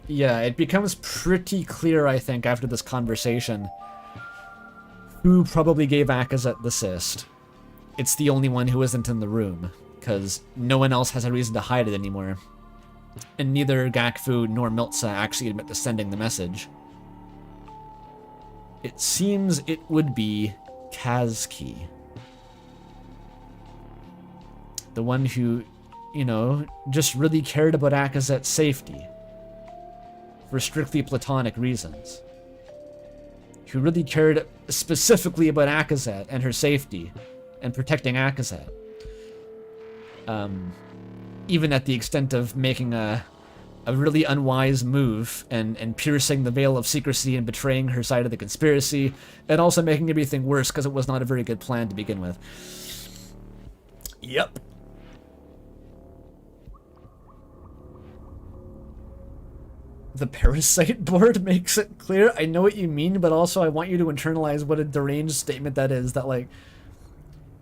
Yeah, it becomes pretty clear, I think, after this conversation, who probably gave Akazet the cyst. It's the only one who isn't in the room, because no one else has a reason to hide it anymore. And neither Gakfu nor Miltza actually admit to sending the message. It seems it would be Kazki. The one who, you know, just really cared about Akazet's safety. For strictly platonic reasons. Who really cared specifically about Akazet and her safety. And protecting Akazet. Even at the extent of making a really unwise move and piercing the veil of secrecy and betraying her side of the conspiracy, and also making everything worse because it was not a very good plan to begin with. Yep. The parasite board makes it clear. I know what you mean, but also I want you to internalize what a deranged statement that is, that like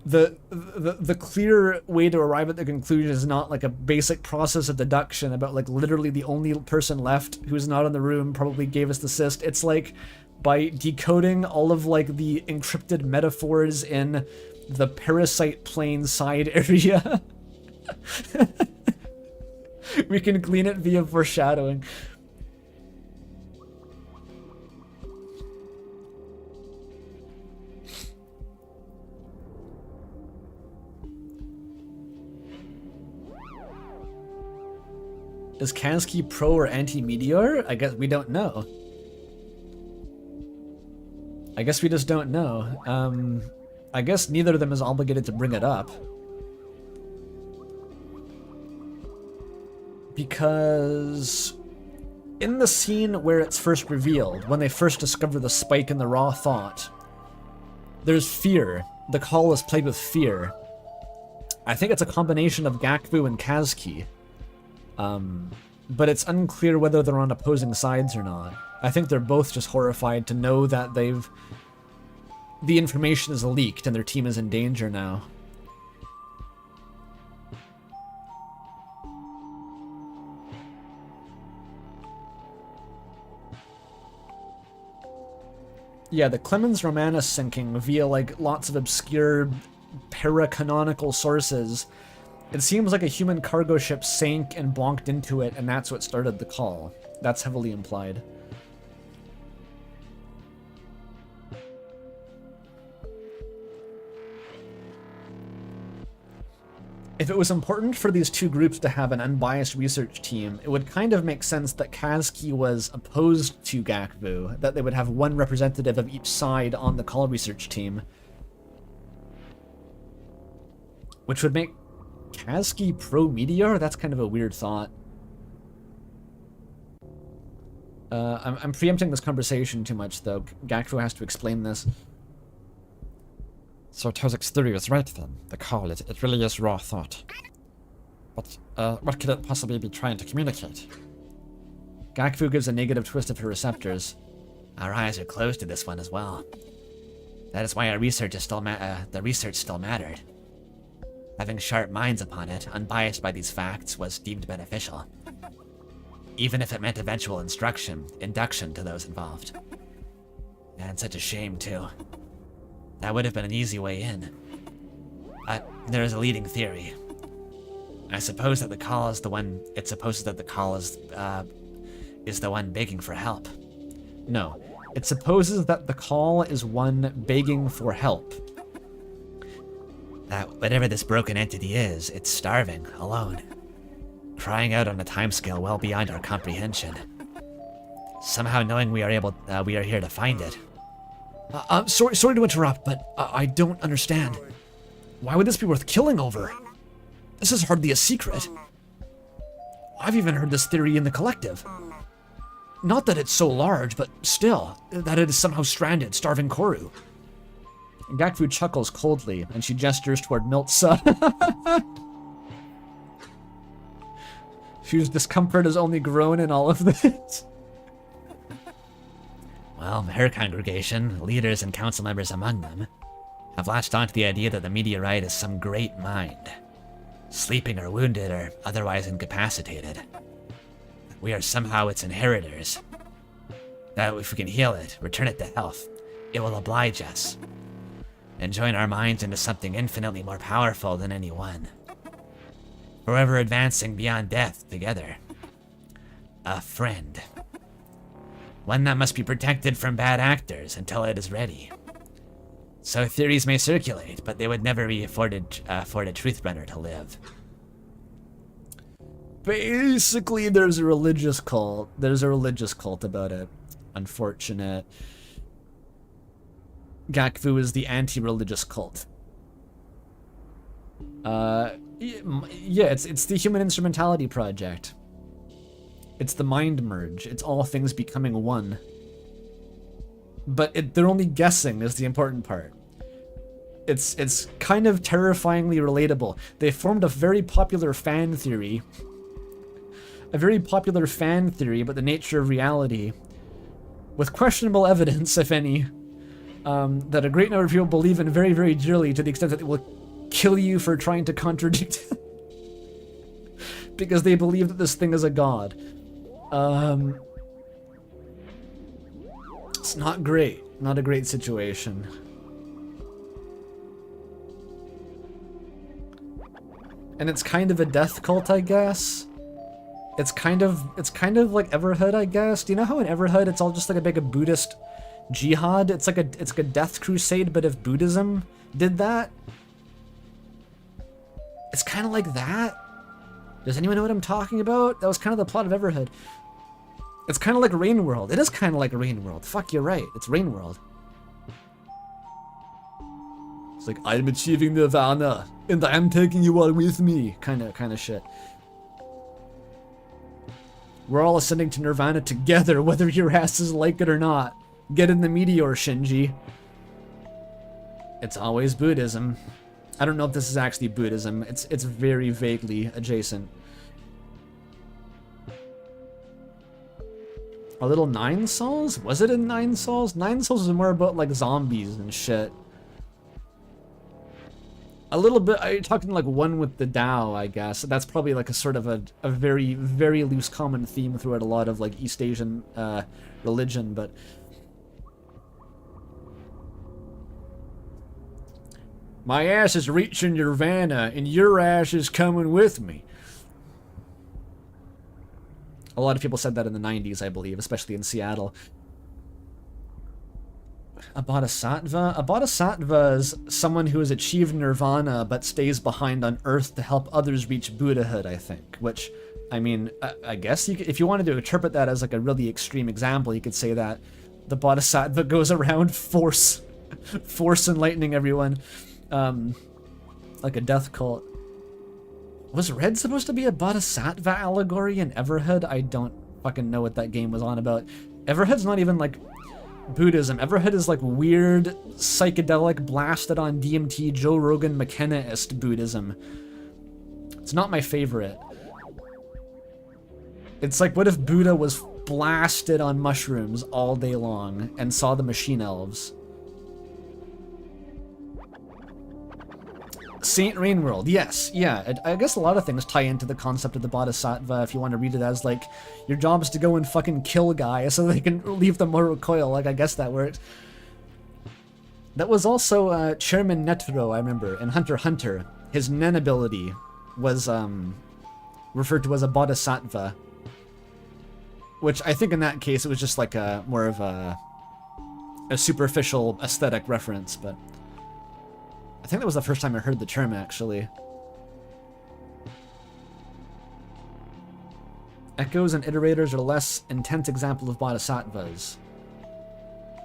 the clear way to arrive at the conclusion is not like a basic process of deduction about like literally the only person left who's not in the room probably gave us the cyst. It's like by decoding all of like the encrypted metaphors in the parasite plane side area. We can glean it via foreshadowing. Is Kansky pro or anti-meteor? I guess we don't know. I guess we just don't know. I guess neither of them is obligated to bring it up. Because in the scene where it's first revealed, when they first discover the spike in the raw thought, there's fear. The call is played with fear. I think it's a combination of Gakfu and Kazki. But it's unclear whether they're on opposing sides or not. I think they're both just horrified to know that the information is leaked and their team is in danger now. Yeah, the Clemens Romanus sinking via like lots of obscure paracanonical sources. It seems like a human cargo ship sank and bonked into it, and that's what started the call. That's heavily implied. If it was important for these two groups to have an unbiased research team, it would kind of make sense that Kazki was opposed to Gakvu, that they would have one representative of each side on the call research team. Which would make Kazki pro-Meteor? That's kind of a weird thought. I'm preempting this conversation too much, though. Gakfu has to explain this. So Tozik's theory was right then. The call, it really is raw thought. But what could it possibly be trying to communicate? Gakfu gives a negative twist of her receptors. Our eyes are closed to this one as well. That is why our research is still the research still mattered. Having sharp minds upon it, unbiased by these facts, was deemed beneficial. Even if it meant eventual induction to those involved. And such a shame, too. That would have been an easy way in. But there is a leading theory. I suppose that the call is the one. It supposes that the call is the one begging for help. No. It supposes that the call is one begging for help. That whatever this broken entity is, it's starving, alone, crying out on a timescale well beyond our comprehension. Somehow knowing we are here to find it. Sorry to interrupt, but I don't understand. Why would this be worth killing over? This is hardly a secret. I've even heard this theory in the collective. Not that it's so large, but still, that it is somehow stranded, starving Corru. Gakfu chuckles coldly, and she gestures toward Miltsa. Whose discomfort has only grown in all of this. Well, her congregation, leaders and council members among them, have latched onto the idea that the meteorite is some great mind, sleeping or wounded or otherwise incapacitated. We are somehow its inheritors. That if we can heal it, return it to health, it will oblige us, and join our minds into something infinitely more powerful than any one. Forever advancing beyond death together. A friend. One that must be protected from bad actors until it is ready. So theories may circulate, but they would never be afford a Truthbrenner to live. Basically, there's a religious cult. There's a religious cult about it. Unfortunate. Gakfu is the anti-religious cult. Yeah, it's the Human Instrumentality Project. It's the mind merge. It's all things becoming one. But they're only guessing is the important part. It's kind of terrifyingly relatable. They formed a very popular fan theory. A very popular fan theory about the nature of reality, with questionable evidence, if any, that a great number of people believe in very, very dearly, to the extent that it will kill you for trying to contradict it. Because they believe that this thing is a god. It's not great. Not a great situation. And it's kind of a death cult, I guess. It's kind of like Everhood, I guess. Do you know how in Everhood it's all just like a big Buddhist jihad? It's like a death crusade, but if Buddhism did that, it's kind of like that. Does anyone know what I'm talking about? That was kind of the plot of Everhood. It's kind of like Rain World. It is kind of like Rain World. Fuck, you're right. It's Rain World. It's like, I'm achieving nirvana, and I'm taking you all with me. Kind of shit. We're all ascending to nirvana together, whether your asses like it or not. Get in the meteor, Shinji. It's always Buddhism. I don't know if this is actually Buddhism. It's very vaguely adjacent. A little Nine Souls? Was it in Nine Souls? Nine Souls is more about like zombies and shit. A little bit, are you talking like One with the Tao, I guess. That's probably like a sort of a very, very loose common theme throughout a lot of like East Asian religion, but... My ass is reaching nirvana, and your ass is coming with me. A lot of people said that in the 90s, I believe, especially in Seattle. A bodhisattva? A bodhisattva is someone who has achieved nirvana but stays behind on Earth to help others reach Buddhahood, I think. Which, I mean, I guess you could, if you wanted to interpret that as like a really extreme example, you could say that the bodhisattva goes around force enlightening everyone. Like a death cult. Was Red supposed to be a bodhisattva allegory in Everhood? I don't fucking know what that game was on about. Everhood's not even like Buddhism. Everhood is like weird, psychedelic, blasted on DMT, Joe Rogan, McKenna-ist Buddhism. It's not my favorite. It's like, what if Buddha was blasted on mushrooms all day long and saw the machine elves? Saint Rain World, yes, yeah. I guess a lot of things tie into the concept of the Bodhisattva if you want to read it as, like, your job is to go and fucking kill guys so they can leave the mortal coil. Like, I guess that works. That was also Chairman Netro, I remember, in Hunter x Hunter. His Nen ability was referred to as a bodhisattva, which I think in that case it was just like a more of a superficial aesthetic reference, but I think that was the first time I heard the term actually. Echoes and iterators are less intense example of bodhisattvas,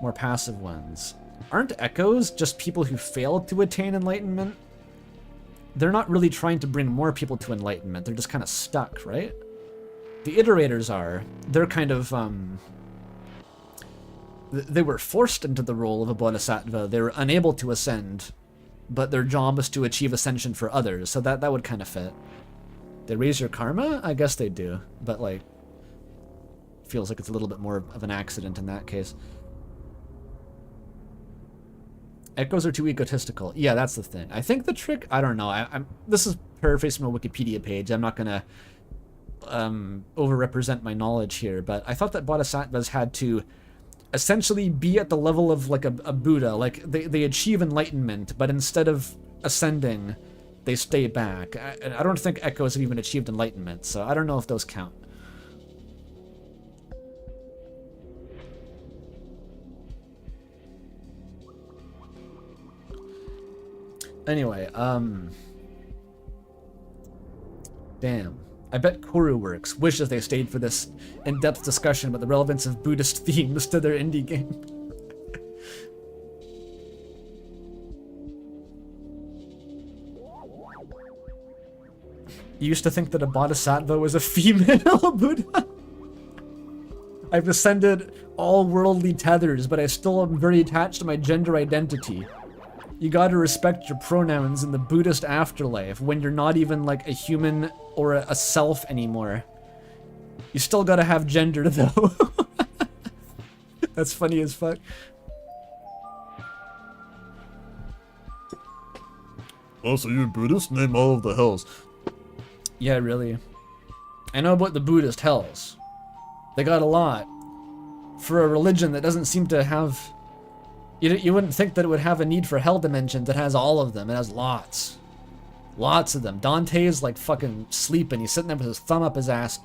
more passive ones. Aren't echoes just people who failed to attain enlightenment? They're not really trying to bring more people to enlightenment, they're just kind of stuck, right? The iterators are. They're kind of, they were forced into the role of a bodhisattva. They were unable to ascend, but their job is to achieve ascension for others, so that would kind of fit. They raise your karma? I guess they do, but like, feels like it's a little bit more of an accident in that case. Echoes are too egotistical. Yeah, that's the thing. I think the trick, I don't know, I'm this is paraphrased from a Wikipedia page. I'm not gonna overrepresent my knowledge here, but I thought that bodhisattvas had to essentially be at the level of like a Buddha. Like they achieve enlightenment, but instead of ascending, they stay back. I don't think echoes have even achieved enlightenment, so I don't know if those count. Anyway, damn. I bet Corru Works wishes they stayed for this in-depth discussion about the relevance of Buddhist themes to their indie game. You used to think that a bodhisattva was a female Buddha? I've ascended all worldly tethers, but I still am very attached to my gender identity. You gotta respect your pronouns in the Buddhist afterlife when you're not even like a human or a self anymore. You still gotta have gender though. That's funny as fuck. Oh, so you're Buddhist? Name all of the hells. Yeah, really. I know about the Buddhist hells. They got a lot. For a religion that doesn't seem to have... You wouldn't think that it would have a need for hell dimensions. It has all of them. It has lots. Lots of them. Dante's like fucking sleeping. He's sitting there with his thumb up his ass,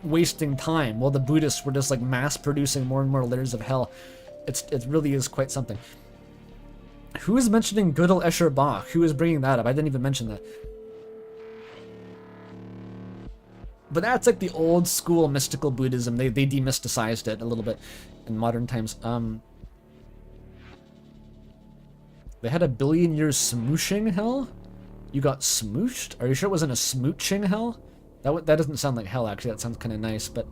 wasting time, while the Buddhists were just like mass producing more and more layers of hell. It really is quite something. Who is mentioning Gödel Escher Bach? Who is bringing that up? I didn't even mention that. But that's like the old school mystical Buddhism. They demysticized it a little bit in modern times. They had a billion years smooshing hell? You got smooshed? Are you sure it wasn't a smooching hell? That doesn't sound like hell, actually. That sounds kind of nice, but...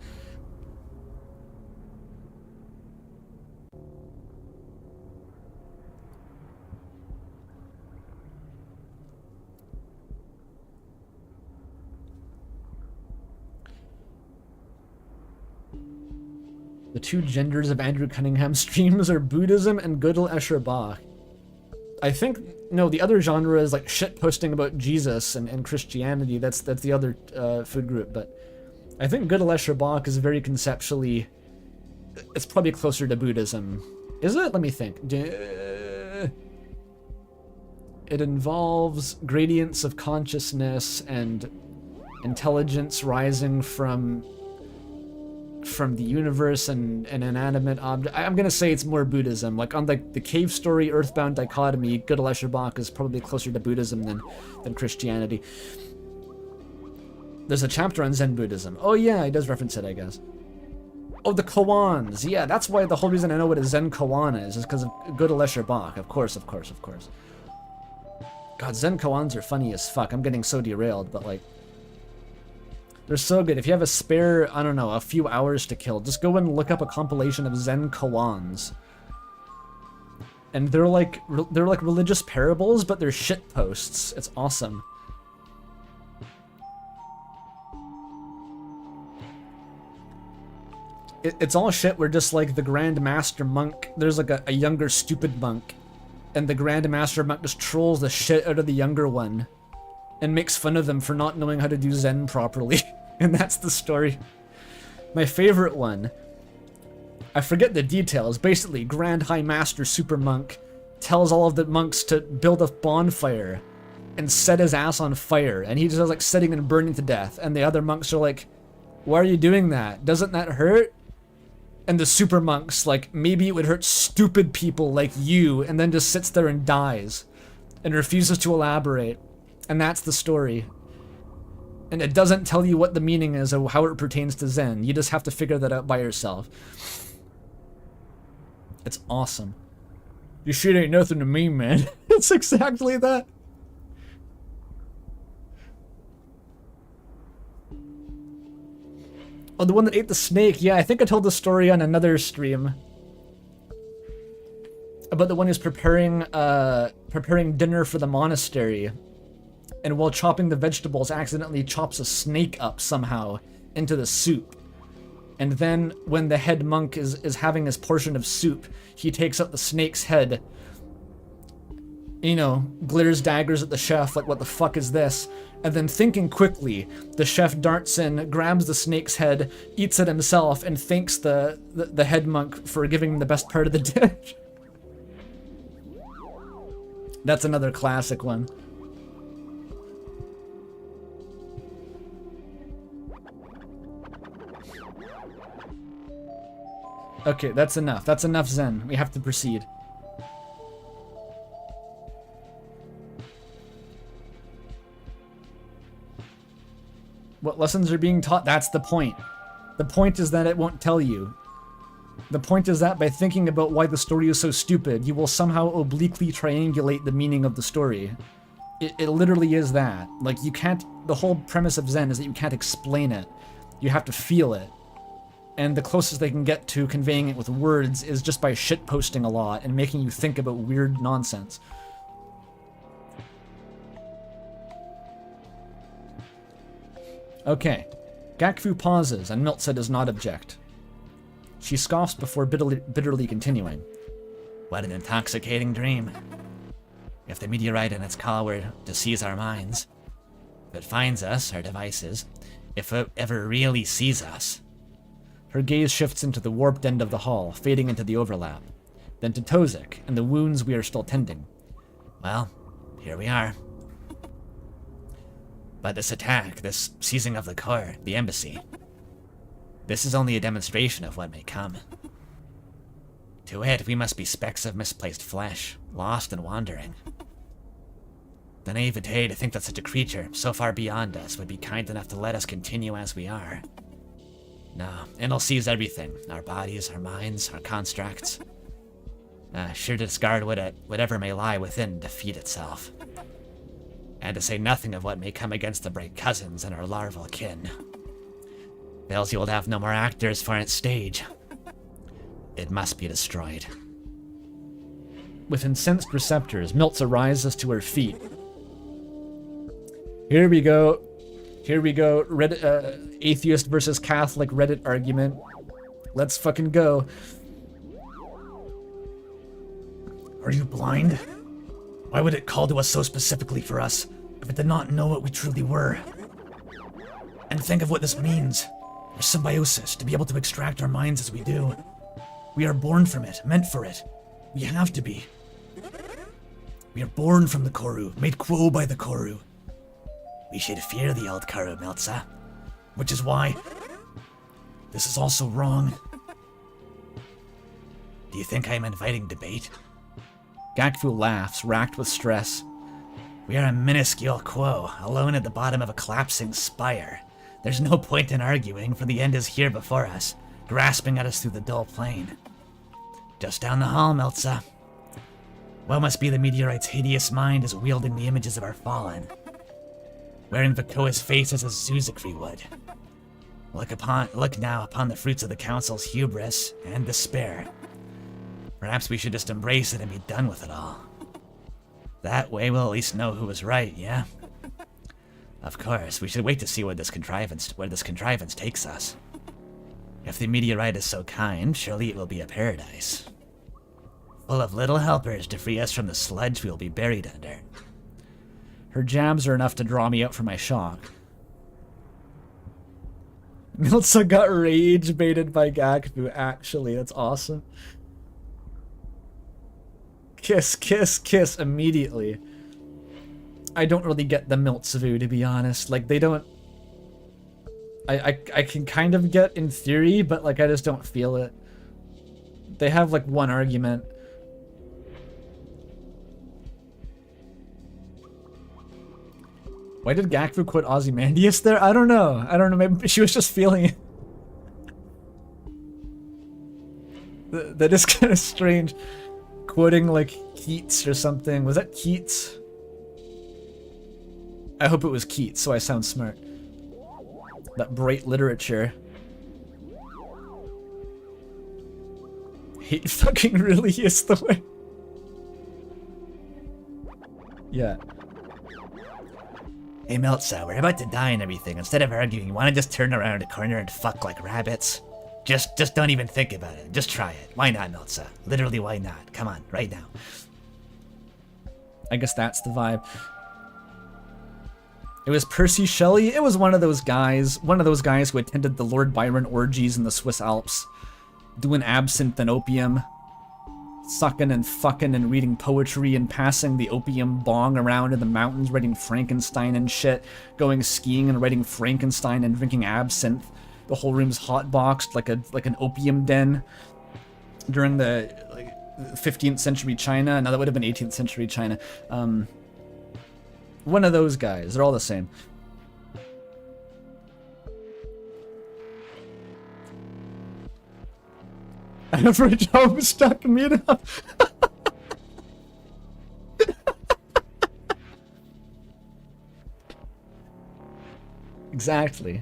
The two genders of Andrew Cunningham's streams are Buddhism and Gödel Escher Bach. I think, no, the other genre is like shit posting about Jesus and Christianity. That's the other food group, but I think Gödel Escher Bach is very conceptually, it's probably closer to Buddhism. Is it? Let me think. It involves gradients of consciousness and intelligence rising from the universe and an inanimate object. I'm gonna say it's more Buddhism. Like on the cave story Earthbound dichotomy, Gödel Escher Bach is probably closer to Buddhism than Christianity. There's a chapter on Zen Buddhism. Oh yeah, he does reference it, I guess. Oh, the koans. Yeah, that's why the whole reason I know what a Zen koan is because of Gödel Escher Bach. Of course. God, Zen koans are funny as fuck. I'm getting so derailed, but like, they're so good. If you have a spare, I don't know, a few hours to kill, just go and look up a compilation of Zen koans. And they're like religious parables, but they're shit posts. It's awesome. It's all shit where just like the Grand Master Monk, there's like a younger stupid monk, and the Grand Master Monk just trolls the shit out of the younger one and makes fun of them for not knowing how to do Zen properly. And that's the story. My favorite one, I forget the details. Basically, Grand High Master Super Monk tells all of the monks to build a bonfire and set his ass on fire, and he just was like setting and burning to death, and the other monks are like, why are you doing that? Doesn't that hurt? And the super monk's like, maybe it would hurt stupid people like you, and then just sits there and dies and refuses to elaborate. And that's the story. And it doesn't tell you what the meaning is or how it pertains to Zen. You just have to figure that out by yourself. It's awesome. Your shit ain't nothing to me, man. It's exactly that. Oh, the one that ate the snake. Yeah, I think I told the story on another stream. About the one who's preparing dinner for the monastery. And while chopping the vegetables, accidentally chops a snake up somehow into the soup. And then when the head monk is having his portion of soup, he takes out the snake's head. You know, glitters daggers at the chef, like, what the fuck is this? And then thinking quickly, the chef darts in, grabs the snake's head, eats it himself, and thanks the head monk for giving him the best part of the dish. That's another classic one. Okay, that's enough. That's enough Zen. We have to proceed. What lessons are being taught? That's the point. The point is that it won't tell you. The point is that by thinking about why the story is so stupid, you will somehow obliquely triangulate the meaning of the story. It literally is that. Like, you can't... The whole premise of Zen is that you can't explain it. You have to feel it. And the closest they can get to conveying it with words is just by shitposting a lot and making you think about weird nonsense. Okay. Gakfu pauses, and Miltza does not object. She scoffs before bitterly continuing. What an intoxicating dream. If the meteorite and its call were to seize our minds, if it finds us, our devices, if it ever really sees us. Her gaze shifts into the warped end of the hall, fading into the overlap. Then to Tozik, and the wounds we are still tending. Well, here we are. But this attack, this seizing of the core, the embassy, this is only a demonstration of what may come. To it, we must be specks of misplaced flesh, lost and wandering. The naivete to think that such a creature, so far beyond us, would be kind enough to let us continue as we are. No, it'll seize everything, our bodies, our minds, our constructs. Sure to discard whatever may lie within to feed itself. And to say nothing of what may come against the bright cousins and our larval kin. Belzy will have no more actors for its stage. It must be destroyed. With incensed receptors, Miltza rises to her feet. Here we go. Here we go. Reddit, atheist versus Catholic Reddit argument. Let's fucking go. Are you blind? Why would it call to us so specifically for us if it did not know what we truly were? And think of what this means. Our symbiosis, to be able to extract our minds as we do. We are born from it, meant for it. We have to be. We are born from the corru, made quo by the corru. We should fear the old corru, Miltza. Which is why this is also wrong. Do you think I am inviting debate? Gakfu laughs, racked with stress. We are a minuscule quo, alone at the bottom of a collapsing spire. There's no point in arguing, for the end is here before us, grasping at us through the dull plain. Just down the hall, Miltza. What must be the meteorite's hideous mind is wielding the images of our fallen. Wearing Vakoa's face as a Zuzikri would. Look now upon the fruits of the Council's hubris and despair. Perhaps we should just embrace it and be done with it all. That way we'll at least know who was right, yeah? Of course, we should wait to see where this contrivance takes us. If the meteorite is so kind, surely it will be a paradise. Full of little helpers to free us from the sludge we will be buried under. Her jabs are enough to draw me out for my shock. Miltza got rage baited by Gakfu, actually. That's awesome. Kiss, kiss, kiss immediately. I don't really get the Miltsavu, to be honest. Like, they don't... I can kind of get in theory, but, like, I just don't feel it. They have, like, one argument. Why did Gakfu quote Ozymandias there? I don't know. I don't know. Maybe she was just feeling it. That is kind of strange. Quoting, like, Keats or something. Was that Keats? I hope it was Keats, so I sound smart. That bright literature. Hate fucking really is the way. Yeah. Hey Meltza, we're about to die and everything. Instead of arguing, you want to just turn around a corner and fuck like rabbits? Just don't even think about it. Just try it. Why not, Meltza? Literally, why not? Come on, right now. I guess that's the vibe. It was Percy Shelley. It was one of those guys who attended the Lord Byron orgies in the Swiss Alps, doing absinthe and opium, sucking and fucking and reading poetry and passing the opium bong around in the mountains, writing Frankenstein and shit, going skiing and writing Frankenstein and drinking absinthe. The whole room's hotboxed like an opium den during the 15th century China. No, that would have been 18th century China. One of those guys. They're all the same. Average Homestuck meetup. Exactly.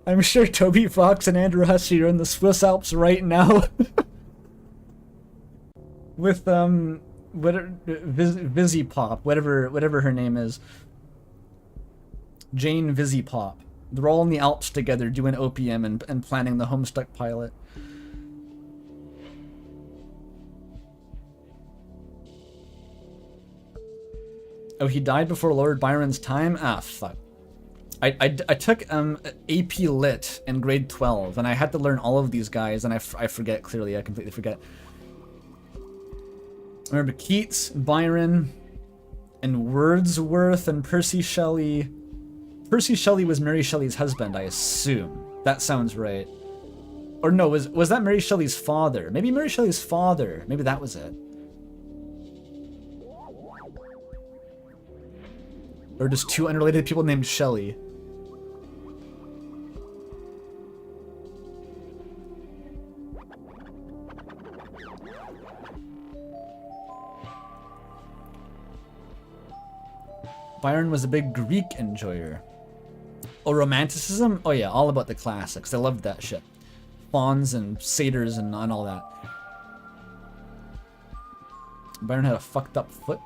I'm sure Toby Fox and Andrew Hussey are in the Swiss Alps right now. With Vizzy Pop, whatever her name is. Jane Vizzy Pop. They're all in the Alps together doing opium and planning the Homestuck pilot. Oh, he died before Lord Byron's time? Ah, fuck. I took AP Lit in grade 12, and I had to learn all of these guys, and I forget clearly. I completely forget. I remember Keats, Byron, and Wordsworth, and Percy Shelley. Percy Shelley was Mary Shelley's husband, I assume. That sounds right. Or no, was that Mary Shelley's father? Maybe Mary Shelley's father. Maybe that was it. Or just two unrelated people named Shelley. Byron was a big Greek enjoyer. Oh, Romanticism? Oh yeah, all about the classics. I loved that shit. Fauns and satyrs and all that. Byron had a fucked up foot.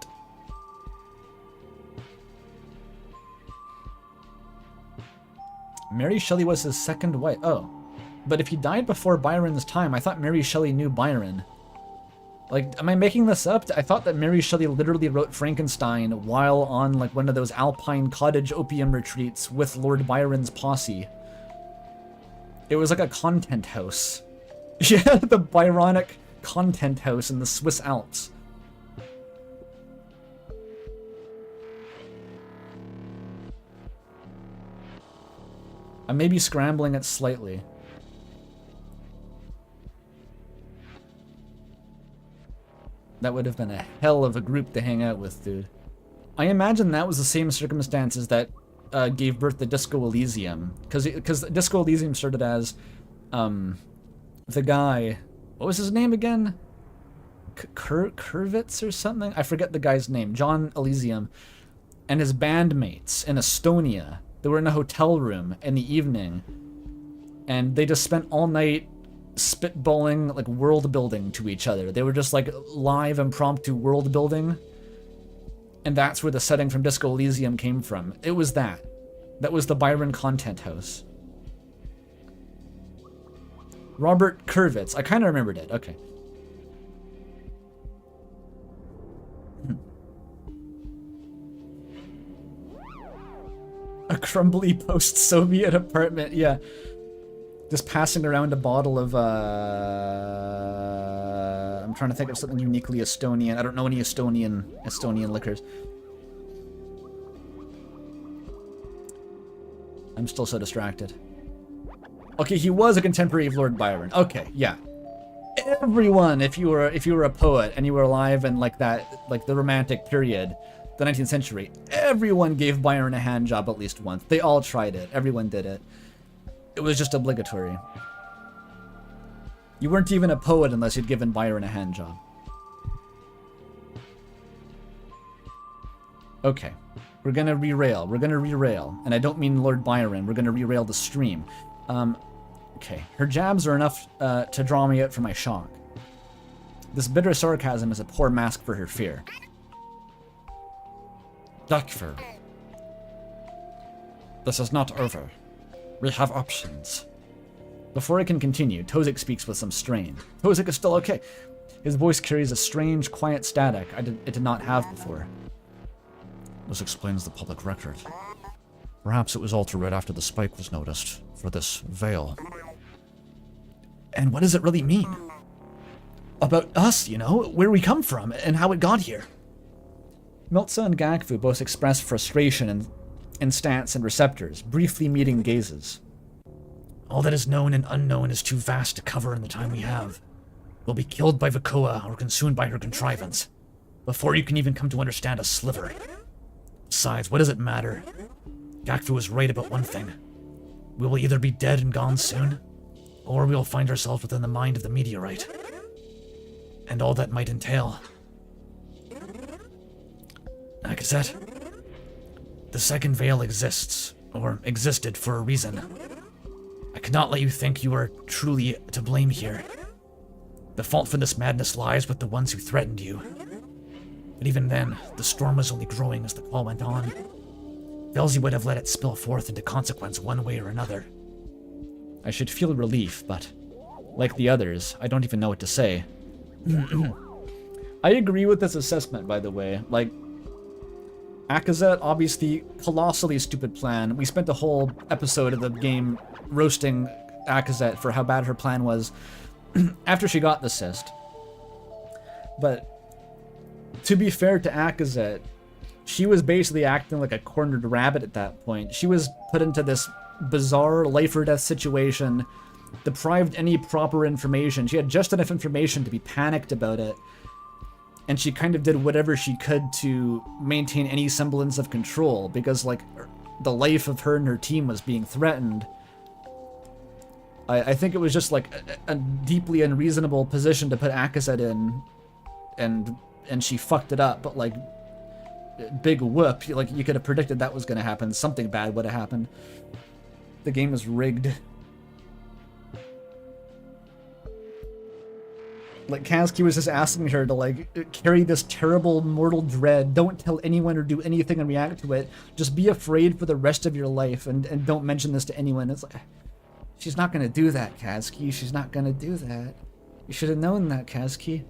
Mary Shelley was his second wife. Oh. But if he died before Byron's time, I thought Mary Shelley knew Byron. Like, am I making this up? I thought that Mary Shelley literally wrote Frankenstein while on, like, one of those alpine cottage opium retreats with Lord Byron's posse. It was like a content house. Yeah, the Byronic content house in the Swiss Alps. I may be scrambling it slightly. That would have been a hell of a group to hang out with, dude. I imagine that was the same circumstances that gave birth to Disco Elysium. Because Disco Elysium started as the guy... What was his name again? Kurvitz or something? I forget the guy's name. John Elysium. And his bandmates in Estonia. They were in a hotel room in the evening. And they just spent all night spitballing, like, world building to each other. They were just, like, live impromptu world building. And that's where the setting from Disco Elysium came from. It was that. That was the Byron Content House. Robert Kurvitz. I kind of remembered it. Okay. A crumbly post-Soviet apartment, yeah. Just passing around a bottle of I'm trying to think of something uniquely Estonian. I don't know any Estonian liquors. I'm still so distracted. Okay, he was a contemporary of Lord Byron. Okay, yeah. Everyone, if you were a poet and you were alive in like the Romantic period, the 19th century, everyone gave Byron a hand job at least once. They all tried it. Everyone did it. It was just obligatory. You weren't even a poet unless you'd given Byron a hand job. Okay. We're gonna re-rail. We're gonna re-rail. And I don't mean Lord Byron. We're gonna re-rail the stream. Okay. Her jabs are enough to draw me out for my shock. This bitter sarcasm is a poor mask for her fear. Dakfur. This is not over. We have options. Before I can continue, Tozik speaks with some strain. Tozik is still okay. His voice carries a strange, quiet static it did not have before. This explains the public record. Perhaps it was altered right after the spike was noticed for this veil. And what does it really mean? About us, you know, where we come from, and how it got here. Miltza and Gakvu both express frustration in stance and receptors, briefly meeting gazes. All that is known and unknown is too vast to cover in the time we have. We'll be killed by Vakoa or consumed by her contrivance, before you can even come to understand a sliver. Besides, what does it matter? Gakvu was right about one thing. We will either be dead and gone soon, or we will find ourselves within the mind of the meteorite. And all that might entail. Akazet, the second veil exists, or existed for a reason. I cannot let you think you are truly to blame here. The fault for this madness lies with the ones who threatened you. But even then, the storm was only growing as the call went on. Velzy would have let it spill forth into consequence one way or another. I should feel relief, but like the others, I don't even know what to say. I agree with this assessment, by the way. Like, Akazet, obviously, colossally stupid plan. We spent a whole episode of the game roasting Akazet for how bad her plan was after she got the cyst. But to be fair to Akazet, she was basically acting like a cornered rabbit at that point. She was put into this bizarre life or death situation, deprived any proper information. She had just enough information to be panicked about it. And she kind of did whatever she could to maintain any semblance of control, because, like, the life of her and her team was being threatened. I think it was just, like, a deeply unreasonable position to put Akazet in, and she fucked it up, but, like, big whoop. Like, you could have predicted that was going to happen. Something bad would have happened. The game was rigged. Like, Kazuki was just asking her to, like, carry this terrible mortal dread. Don't tell anyone or do anything and react to it. Just be afraid for the rest of your life and don't mention this to anyone. It's like, she's not going to do that, Kazuki. She's not going to do that. You should have known that, Kazuki.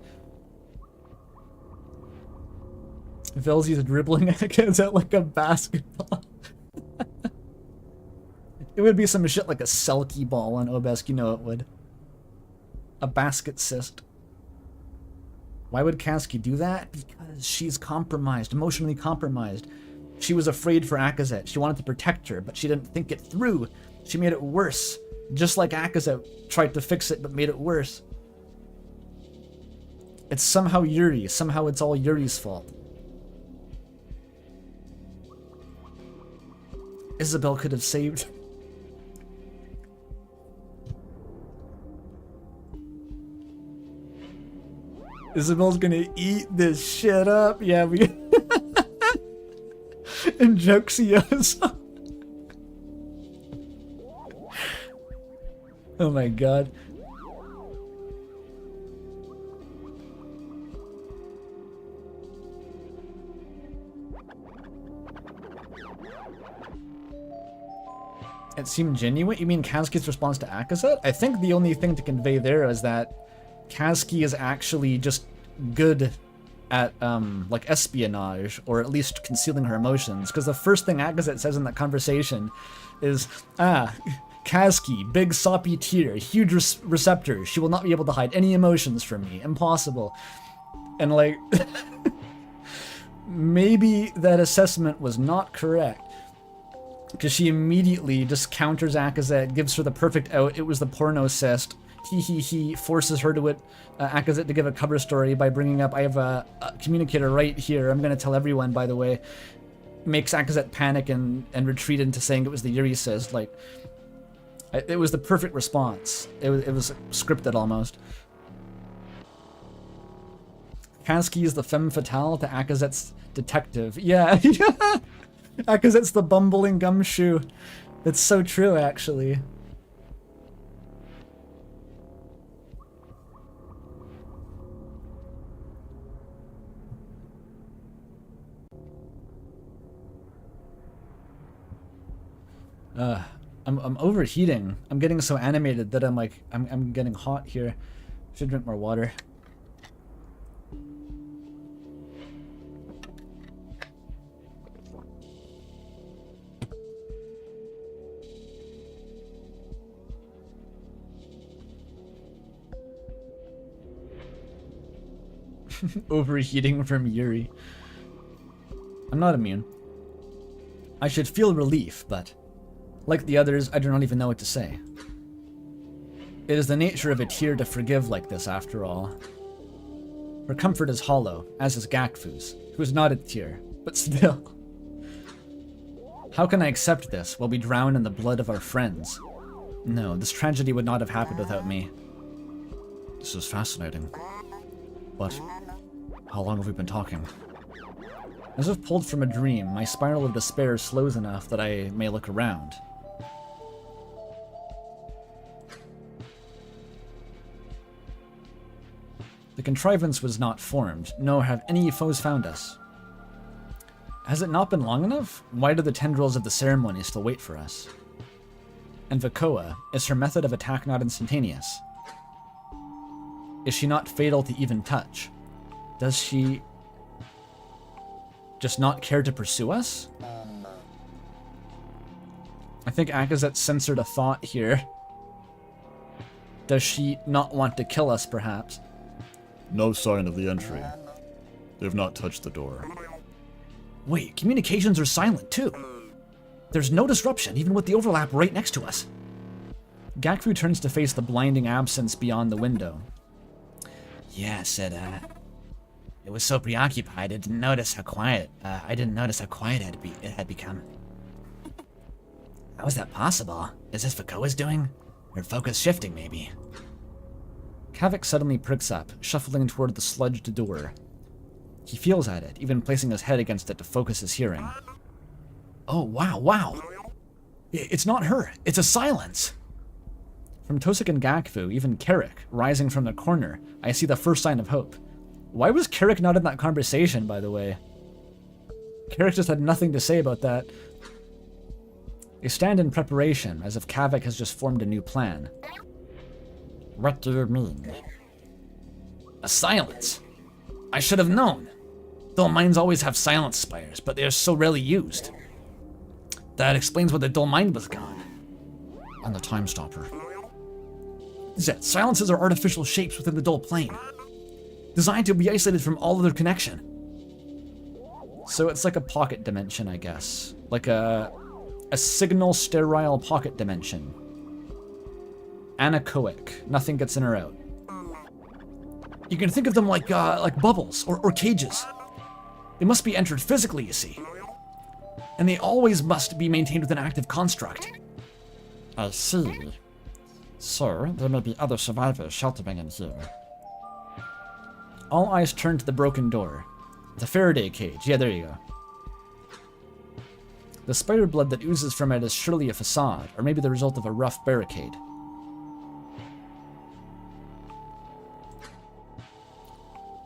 Velzy's dribbling Akazet like a basketball. It would be some shit like a Selkie ball on Obesk, you know it would. A basket cyst. Why would Kazuki do that? Because she's compromised, emotionally compromised. She was afraid for Akazet. She wanted to protect her, but she didn't think it through. She made it worse. Just like Akazet tried to fix it, but made it worse. It's somehow Yuri. Somehow it's all Yuri's fault. Isabel could have saved. Isabel's gonna eat this shit up. Yeah, we. And Joxios. Oh my god. It seemed genuine? You mean Kazuki's response to Akazet? I think the only thing to convey there is that Kazuki is actually just good at, like, espionage, or at least concealing her emotions, because the first thing Akazet says in that conversation is, Kaski, big soppy tear, huge receptor. She will not be able to hide any emotions from me. Impossible. And like, maybe that assessment was not correct. Because she immediately just counters Akazet, gives her the perfect out. It was the porno cest. He forces her to Akazet to give a cover story by bringing up, I have a communicator right here. I'm going to tell everyone, by the way. Makes Akazet panic and retreat into saying it was the Yuri cyst. Like, it was the perfect response. It was scripted almost. Kansky is the femme fatale to Akazet's detective. Yeah, Akazet's the bumbling gumshoe. That's so true, actually. I'm overheating. I'm getting so animated that I'm getting hot here. Should drink more water. Overheating from Yuri. I'm not immune. I should feel relief, but like the others, I do not even know what to say. It is the nature of a tear to forgive like this, after all. Her comfort is hollow, as is Gakfu's, who is not a tear, but still. How can I accept this while we drown in the blood of our friends? No, this tragedy would not have happened without me. This is fascinating. But how long have we been talking? As if pulled from a dream, my spiral of despair slows enough that I may look around. The contrivance was not formed, nor have any foes found us. Has it not been long enough? Why do the tendrils of the ceremony still wait for us? And Vakoa, is her method of attack not instantaneous? Is she not fatal to even touch? Does she just not care to pursue us? I think Akazet censored a thought here. Does she not want to kill us, perhaps? No sign of the entry. They've not touched the door. Wait, communications are silent too. There's no disruption, even with the overlap right next to us. Gakfu turns to face the blinding absence beyond the window. Yeah, said, it was so preoccupied, I didn't notice how quiet, it had become. How is that possible? Is this Vakoa's doing? Her focus shifting, maybe? Kavik suddenly pricks up, shuffling toward the sludged door. He feels at it, even placing his head against it to focus his hearing. Oh, wow. It's not her, it's a silence. From Tosik and Gakfu, even Carrick, rising from the corner, I see the first sign of hope. Why was Carrick not in that conversation, by the way? Carrick just had nothing to say about that. They stand in preparation, as if Kavik has just formed a new plan. What do you mean? A silence. I should have known. Dull minds always have silence spires, but they are so rarely used. That explains why the dull mind was gone. And the time stopper. Zet, silences are artificial shapes within the dull plane, designed to be isolated from all other connection. So it's like a pocket dimension, I guess. Like a signal sterile pocket dimension. Anechoic. Nothing gets in or out. You can think of them like bubbles or cages. They must be entered physically, you see. And they always must be maintained with an active construct. I see. So, there may be other survivors sheltering in here. All eyes turn to the broken door. The Faraday cage. Yeah, there you go. The spider blood that oozes from it is surely a facade, or maybe the result of a rough barricade.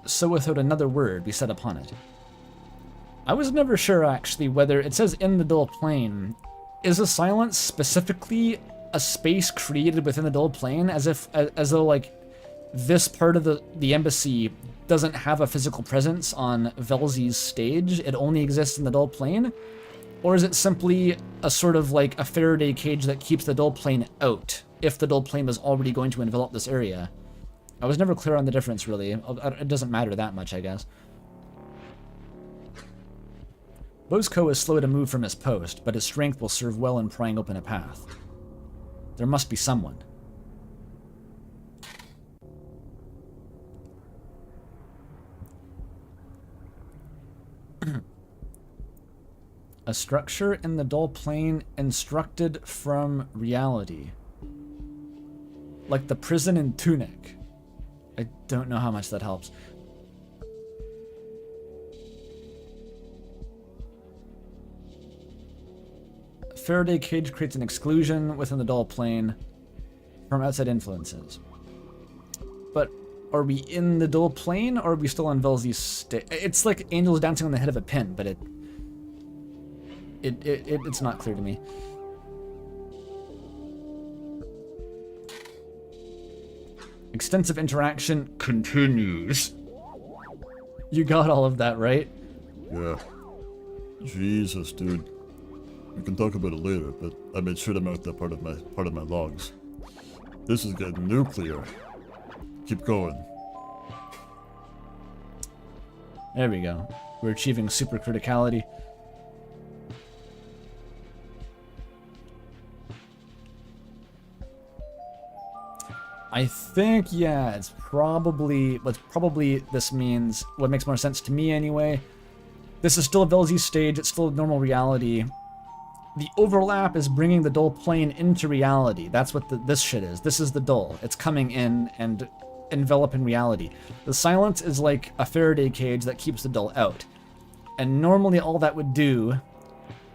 So without another word, we set upon it. I was never sure, actually, whether it says in the dull plane. Is a silence specifically a space created within the dull plane, as though like this part of the embassy doesn't have a physical presence on Velzy's stage? It only exists in the dull plane? Or is it simply a sort of like a Faraday cage that keeps the dull plane out if the dull plane was already going to envelop this area? I was never clear on the difference, really. It doesn't matter that much, I guess. Bosco is slow to move from his post, but his strength will serve well in prying open a path. There must be someone. A structure in the dull plane instructed from reality. Like the prison in Tunic. I don't know how much that helps. Faraday cage creates an exclusion within the dull plane from outside influences. But are we in the dull plane, or are we still on Velzy's state? It's like angels dancing on the head of a pin, but it's not clear to me. Extensive interaction continues. You got all of that, right? Yeah. Jesus, dude. We can talk about it later, but I made sure to mark that part of my logs. This is getting nuclear. Keep going. There we go. We're achieving supercriticality. I think, yeah, it's probably this means, what makes more sense to me anyway. This is still a Velzy stage, it's still a normal reality. The overlap is bringing the dull plane into reality. That's what this shit is. This is the dull. It's coming in and enveloping reality. The silence is like a Faraday cage that keeps the dull out. And normally all that would do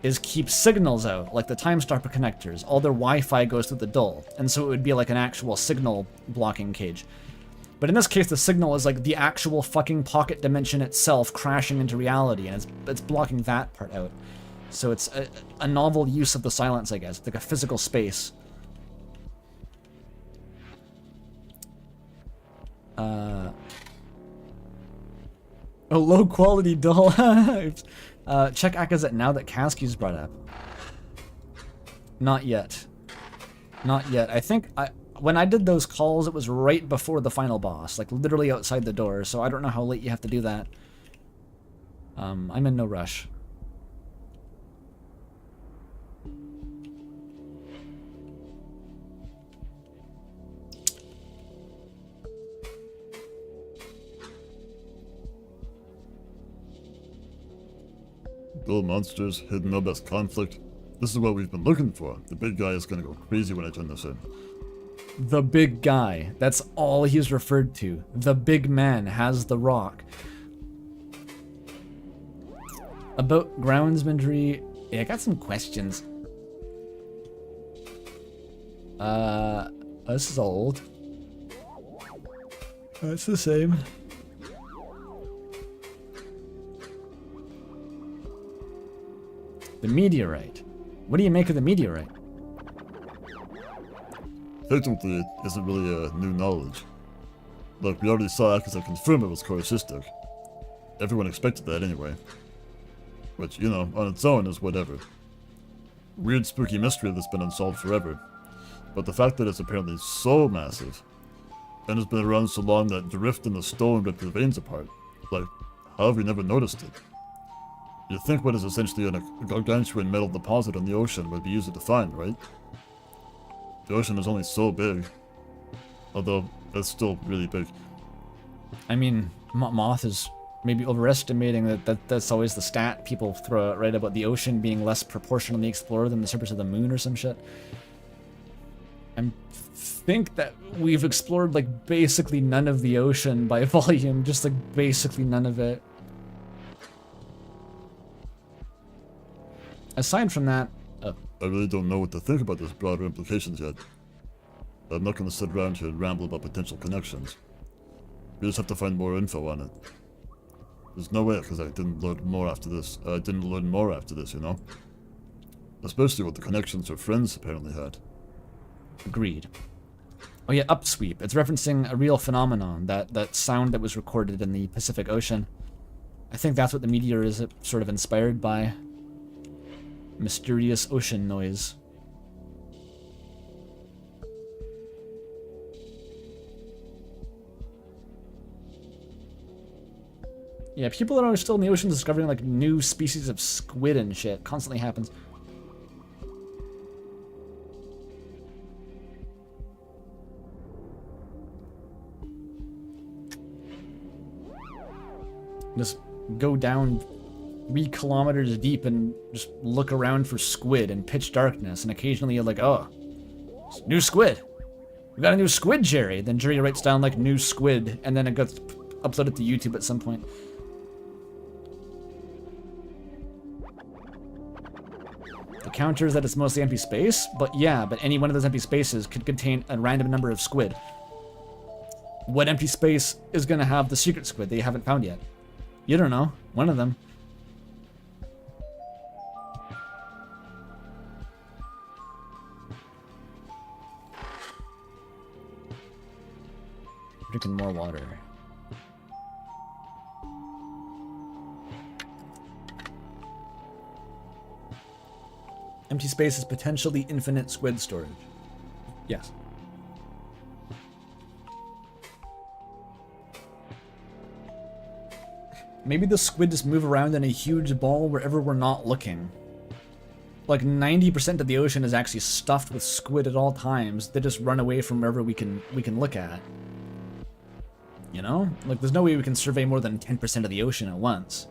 is keep signals out, like the time stopper connectors. All their Wi-Fi goes through the dull, and so it would be like an actual signal blocking cage. But in this case, the signal is like the actual fucking pocket dimension itself crashing into reality, and it's blocking that part out. So it's a novel use of the silence, I guess. It's like a physical space. A low quality dull. Check Akazet now that Kasky's brought up. Not yet. Not yet. I think when I did those calls, it was right before the final boss, like literally outside the door, so I don't know how late you have to do that. I'm in no rush. Dull monsters, hidden Nobel's conflict. This is what we've been looking for. The big guy is gonna go crazy when I turn this in. The big guy. That's all he's referred to. The big man has the rock. About groundsmanry, yeah, I got some questions. This is old. It's the same. The meteorite. What do you make of the meteorite? Technically, it isn't really a new knowledge. Look, we already saw Akaza confirm it was corru. Everyone expected that anyway. Which, you know, on its own is whatever. Weird spooky mystery that's been unsolved forever. But the fact that it's apparently so massive, and has been around so long that the rift in the stone ripped the veins apart, like, how have we never noticed it? You'd think what is essentially a gargantuan metal deposit in the ocean would be easy to find, right? The ocean is only so big. Although, that's still really big. I mean, Moth is maybe overestimating that's always the stat people throw out, right, about the ocean being less proportionally explored than the surface of the moon or some shit. I think that we've explored, like, basically none of the ocean by volume, just, like, basically none of it. Aside from that... I really don't know what to think about those broader implications yet. I'm not going to sit around here and ramble about potential connections. We just have to find more info on it. There's no way, because I didn't learn more after this. You know? Especially with the connections her friends apparently had. Agreed. Oh yeah, upsweep. It's referencing a real phenomenon, that sound that was recorded in the Pacific Ocean. I think that's what the meteor is sort of inspired by. Mysterious ocean noise. Yeah, people are still in the ocean discovering like new species of squid and shit. Constantly happens. Just go down 3 kilometers deep and just look around for squid in pitch darkness, and occasionally you're like, oh, new squid. We got a new squid, Jerry. Then Jerry writes down like new squid, and then it gets uploaded to YouTube at some point. The counter is that it's mostly empty space, but yeah, but any one of those empty spaces could contain a random number of squid. What empty space is going to have the secret squid that you haven't found yet? You don't know. One of them. Drinking more water. Empty space is potentially infinite squid storage. Yes. Maybe the squid just move around in a huge ball wherever we're not looking. Like 90% of the ocean is actually stuffed with squid at all times. They just run away from wherever we can look at. You know? Like there's no way we can survey more than 10% of the ocean at once.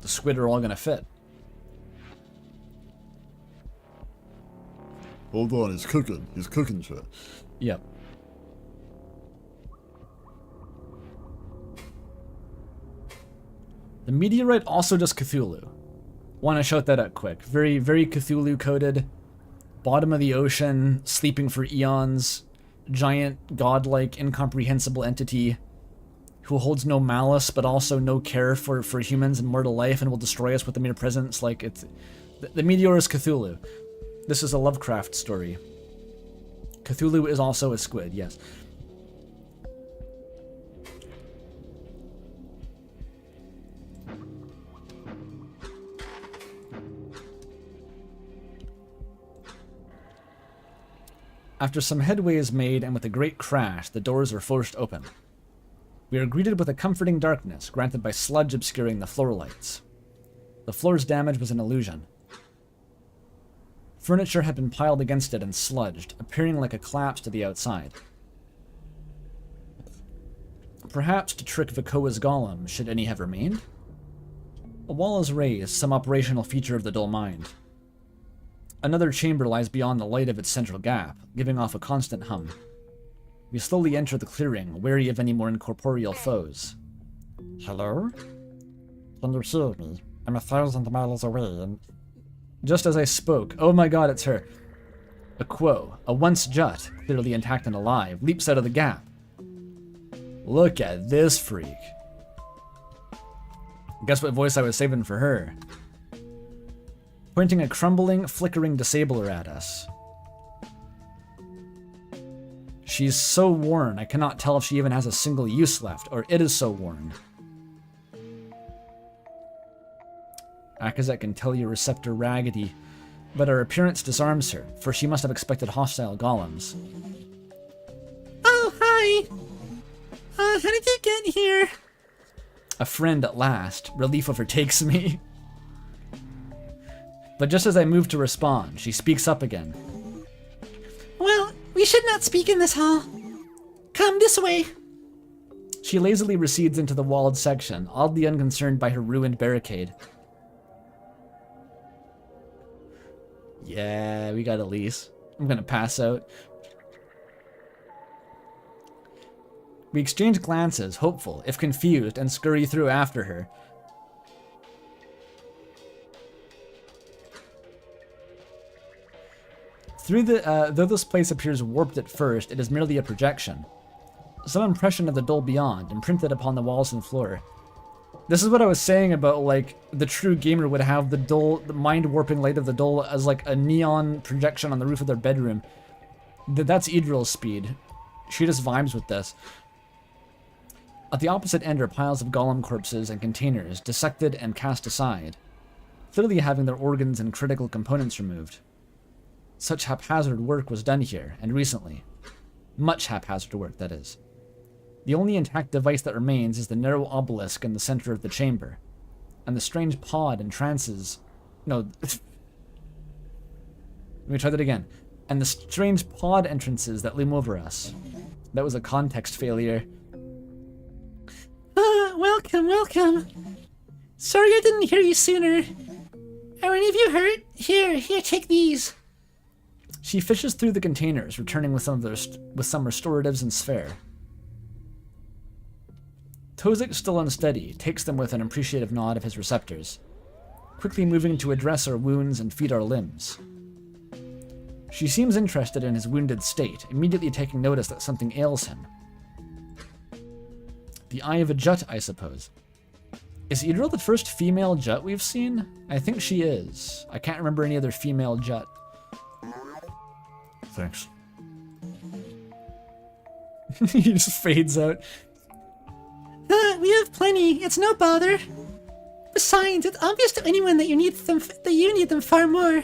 The squid are all gonna fit. Hold on, he's cooking. He's cooking shit. Yep. The meteorite also does Cthulhu. Want to shout that out quick. Very, very Cthulhu coded. Bottom of the ocean, sleeping for eons. Giant, godlike, incomprehensible entity who holds no malice but also no care for humans and mortal life and will destroy us with the mere presence. Like it's the meteor is Cthulhu. This is a Lovecraft story. Cthulhu is also a squid, yes. After some headway is made and with a great crash, the doors are forced open. We are greeted with a comforting darkness, granted by sludge obscuring the floor lights. The floor's damage was an illusion. Furniture had been piled against it and sludged, appearing like a collapse to the outside. Perhaps to trick Vakoa's golem, should any have remained? A wall is raised, some operational feature of the dull mind. Another chamber lies beyond the light of its central gap, giving off a constant hum. We slowly enter the clearing, wary of any more incorporeal foes. Hello? Can you hear me? I'm 1,000 miles away and... Just as I spoke, oh my god, it's her. A quo, a once jut, clearly intact and alive, leaps out of the gap. Look at this freak. Guess what voice I was saving for her? Pointing a crumbling, flickering disabler at us. She's so worn, I cannot tell if she even has a single use left, or it is so worn. Akazek can tell your receptor raggedy, but her appearance disarms her, for she must have expected hostile golems. Oh, hi! How did you get here? A friend at last. Relief overtakes me. But just as I move to respond, she speaks up again. Well, we should not speak in this hall. Come this way. She lazily recedes into the walled section, oddly unconcerned by her ruined barricade. Yeah, we got Elise. I'm gonna pass out. We exchange glances, hopeful, if confused, and scurry through after her. Though this place appears warped at first, it is merely a projection. Some impression of the dull beyond, imprinted upon the walls and floor. This is what I was saying about, like, the true gamer would have the mind-warping light of the dull as, like, a neon projection on the roof of their bedroom. That's Idril's speed. She just vibes with this. At the opposite end are piles of golem corpses and containers, dissected and cast aside. clearly having their organs and critical components removed. Such haphazard work was done here, and recently. Much haphazard work, that is. The only intact device that remains is the narrow obelisk in the center of the chamber, and the strange pod and trances... No... Let me try that again. And the strange pod entrances that loom over us. That was a context failure. Welcome, welcome. Sorry I didn't hear you sooner. Are any of you hurt? Here, take these. She fishes through the containers, returning with some restoratives and sphere. Tozik, still unsteady, takes them with an appreciative nod of his receptors, quickly moving to address our wounds and feed our limbs. She seems interested in his wounded state, immediately taking notice that something ails him. The eye of a Jut, I suppose. Is Idril the first female Jut we've seen? I think she is. I can't remember any other female Jut. Thanks. He just fades out. We have plenty. It's no bother. Besides, it's obvious to anyone that you need them far more.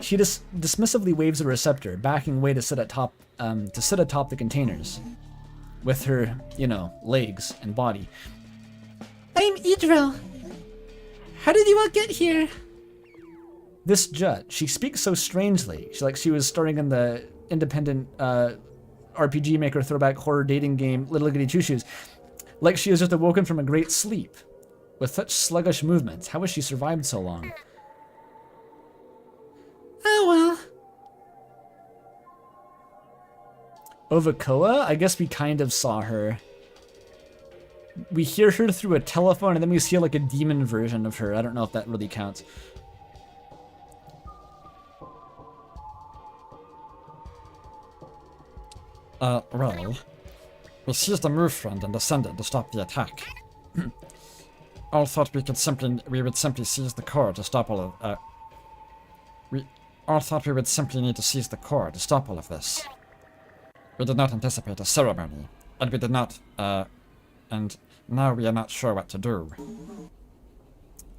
She dismissively waves a receptor, backing away to sit atop the containers, with her, legs and body. I'm Idril. How did you all get here? This Jut, she speaks so strangely. She was starring in the independent RPG Maker throwback horror dating game Little Goody Two Shoes. Like she has just awoken from a great sleep. With such sluggish movements, how has she survived so long? Oh well. Ovakoa? I guess we kind of saw her. We hear her through a telephone, and then we see like a demon version of her. I don't know if that really counts. Well, we seized the move friend and descended to stop the attack. All thought we would simply seize the core to stop all of, we all thought we would simply need to seize the core to stop all of this. We did not anticipate a ceremony, and we did not, and now we are not sure what to do.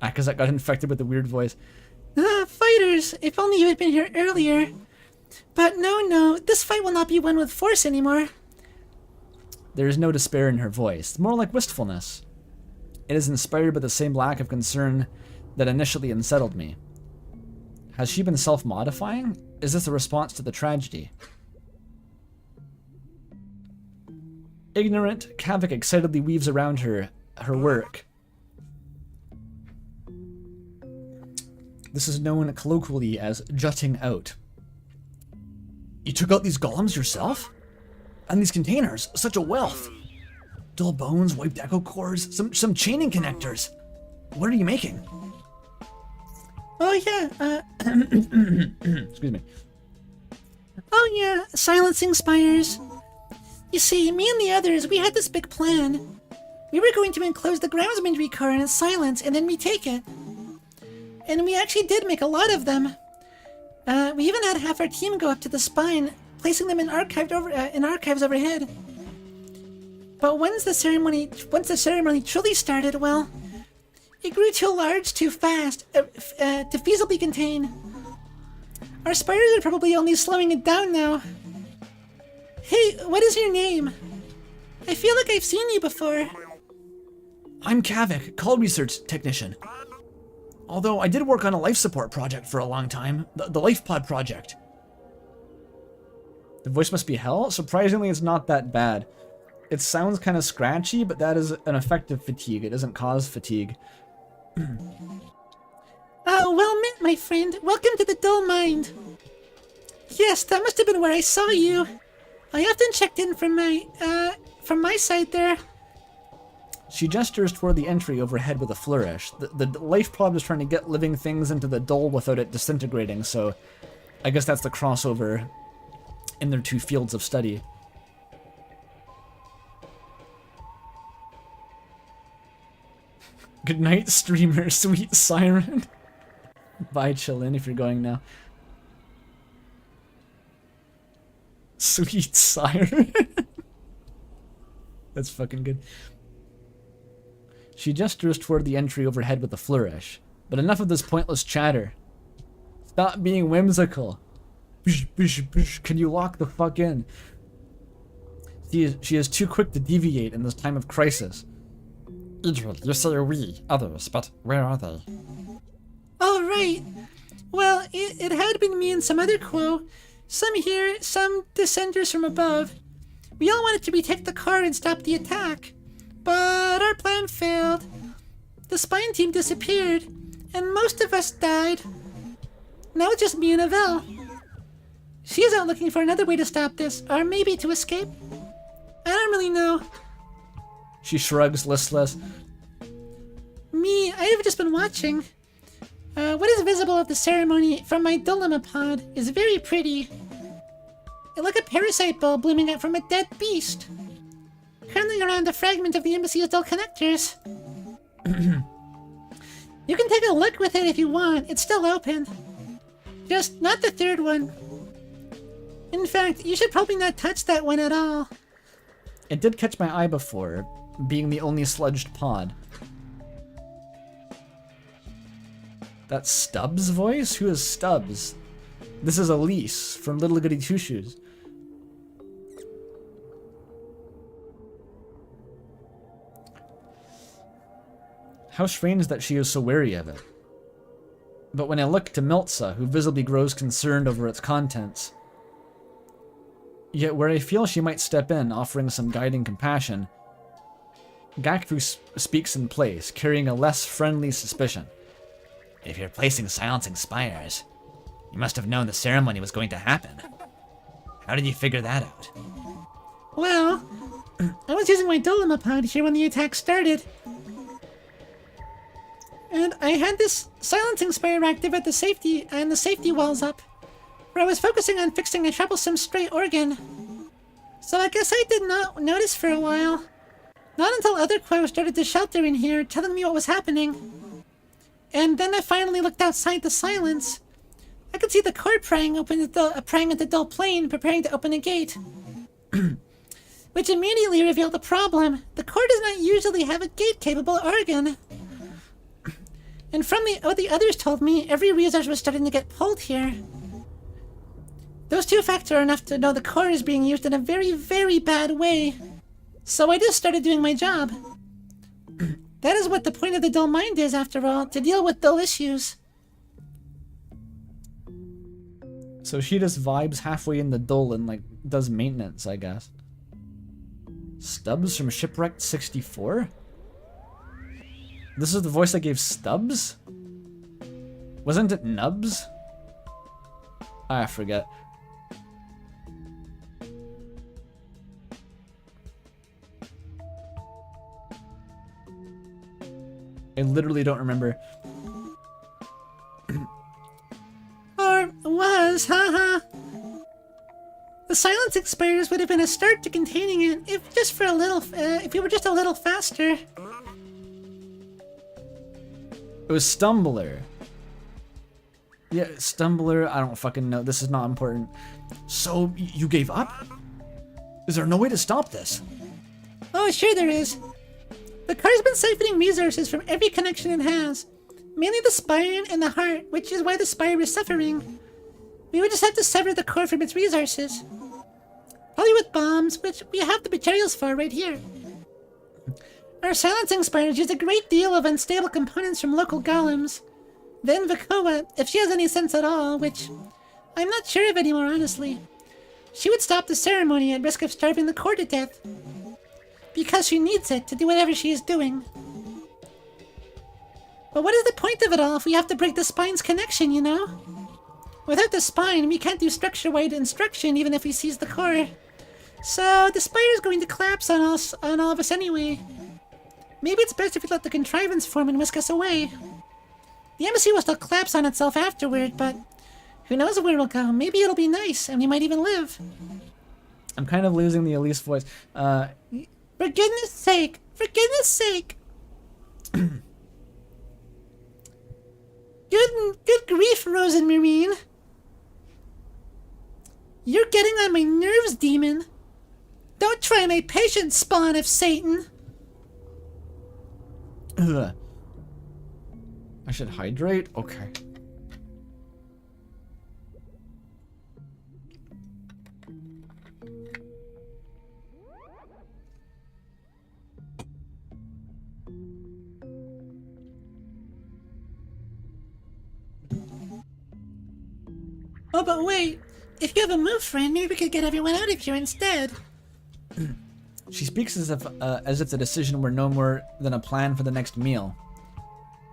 Akazak got infected with the weird voice. Fighters! If only you had been here earlier. But no, this fight will not be won with force anymore. There is no despair in her voice, more like wistfulness. It is inspired by the same lack of concern that initially unsettled me. Has she been self-modifying? Is this a response to the tragedy? Ignorant, Kavik excitedly weaves around her work. This is known colloquially as jutting out. You took out these golems yourself? And these containers, such a wealth. Dull bones, wiped echo cores, some chaining connectors. What are you making? Oh yeah, Excuse me. Oh yeah, silencing spires. You see, me and the others, we had this big plan. We were going to enclose the groundsmanry core in its silence and then retake it. And we actually did make a lot of them. We even had half our team go up to the spine, placing them in archives overhead. But once the ceremony truly started, well, it grew too large too fast to feasibly contain. Our spires are probably only slowing it down now. Hey, what is your name? I feel like I've seen you before. I'm Kavik, call research technician. Although I did work on a life support project for a long time, the Life Pod project. The voice must be hell? Surprisingly, it's not that bad. It sounds kind of scratchy, but that is an effect of fatigue. It doesn't cause fatigue. Well met, my friend. Welcome to the Dull Mind. Yes, that must have been where I saw you. I often checked in from my side there. She gestures toward the entry overhead with a flourish. The life pod is trying to get living things into the dull without it disintegrating, so I guess that's the crossover in their two fields of study. Good night, streamer, sweet siren. Bye, chillin' if you're going now. Sweet siren. That's fucking good. She gestures toward the entry overhead with a flourish. But enough of this pointless chatter. Stop being whimsical. Bish, bish, bish. Can you lock the fuck in? She is too quick to deviate in this time of crisis. Idril, you say we, others, but where are they? All right. Well, it had been me and some other quo. Some here, some descenders from above. We all wanted to retake the car and stop the attack. But our plan failed. The spine team disappeared, and most of us died. Now it's just me and Avelle. She is out looking for another way to stop this, or maybe to escape. I don't really know. She shrugs, listless. Me, I have just been watching. What is visible of the ceremony from my Dolima pod is very pretty. It's like a parasite bulb blooming out from a dead beast. Curling around a fragment of the embassy's dull connectors. You can take a look with it if you want. It's still open. Just not the third one. In fact, you should probably not touch that one at all. It did catch my eye before, being the only sludged pod. That's Stubbs' voice? Who is Stubbs? This is Elise from Little Goody Two Shoes. How strange that she is so wary of it. But when I look to Miltza, who visibly grows concerned over its contents, yet where I feel she might step in, offering some guiding compassion, Gakfu speaks in place, carrying a less friendly suspicion. If you're placing silencing spires, you must have known the ceremony was going to happen. How did you figure that out? Well, I was using my Dolima pod here when the attack started. And I had this silencing spire active at the safety walls up, where I was focusing on fixing a troublesome stray organ. So I guess I did not notice for a while. Not until other quo started to shelter in here, telling me what was happening. And then I finally looked outside the silence. I could see the core praying at the dull plane, preparing to open a gate. Which immediately revealed the problem. The core does not usually have a gate-capable organ. And from what the others told me, every resource was starting to get pulled here. Those two facts are enough to know the core is being used in a very, very bad way. So I just started doing my job. That is what the point of the dull mind is, after all, to deal with dull issues. So she just vibes halfway in the dull and, like, does maintenance, I guess. Stubbs from Shipwrecked 64? This is the voice that gave Stubbs? Wasn't it Nubs? I forget. I literally don't remember. Or was, haha. The silencing spires would have been a start to containing it, if you were just a little faster. It was Stumbler. Yeah, Stumbler, I don't fucking know. This is not important. So, you gave up? Is there no way to stop this? Oh, sure there is. The car's been siphoning resources from every connection it has. Mainly the spine and the heart, which is why the spire is suffering. We would just have to sever the core from its resources. Probably with bombs, which we have the materials for right here. Our silencing spires use a great deal of unstable components from local golems. Then Vakoa, if she has any sense at all, which I'm not sure of anymore, honestly, she would stop the ceremony at risk of starving the core to death. Because she needs it to do whatever she is doing. But what is the point of it all if we have to break the spine's connection, you know? Without the spine, we can't do structure-wide instruction even if we seize the core. So the spire is going to collapse on all of us anyway. Maybe it's best if we let the contrivance form and whisk us away. The embassy will still collapse on itself afterward, but who knows where it'll go. Maybe it'll be nice, and we might even live. I'm kind of losing the Elise voice. For goodness sake! For goodness sake! Good grief, Rosenmarine. You're getting on my nerves, demon. Don't try my patience, spawn of Satan. Ugh. I should hydrate? Okay. Oh, but wait. If you have a move, friend, maybe we could get everyone out of here instead. She speaks as if the decision were no more than a plan for the next meal,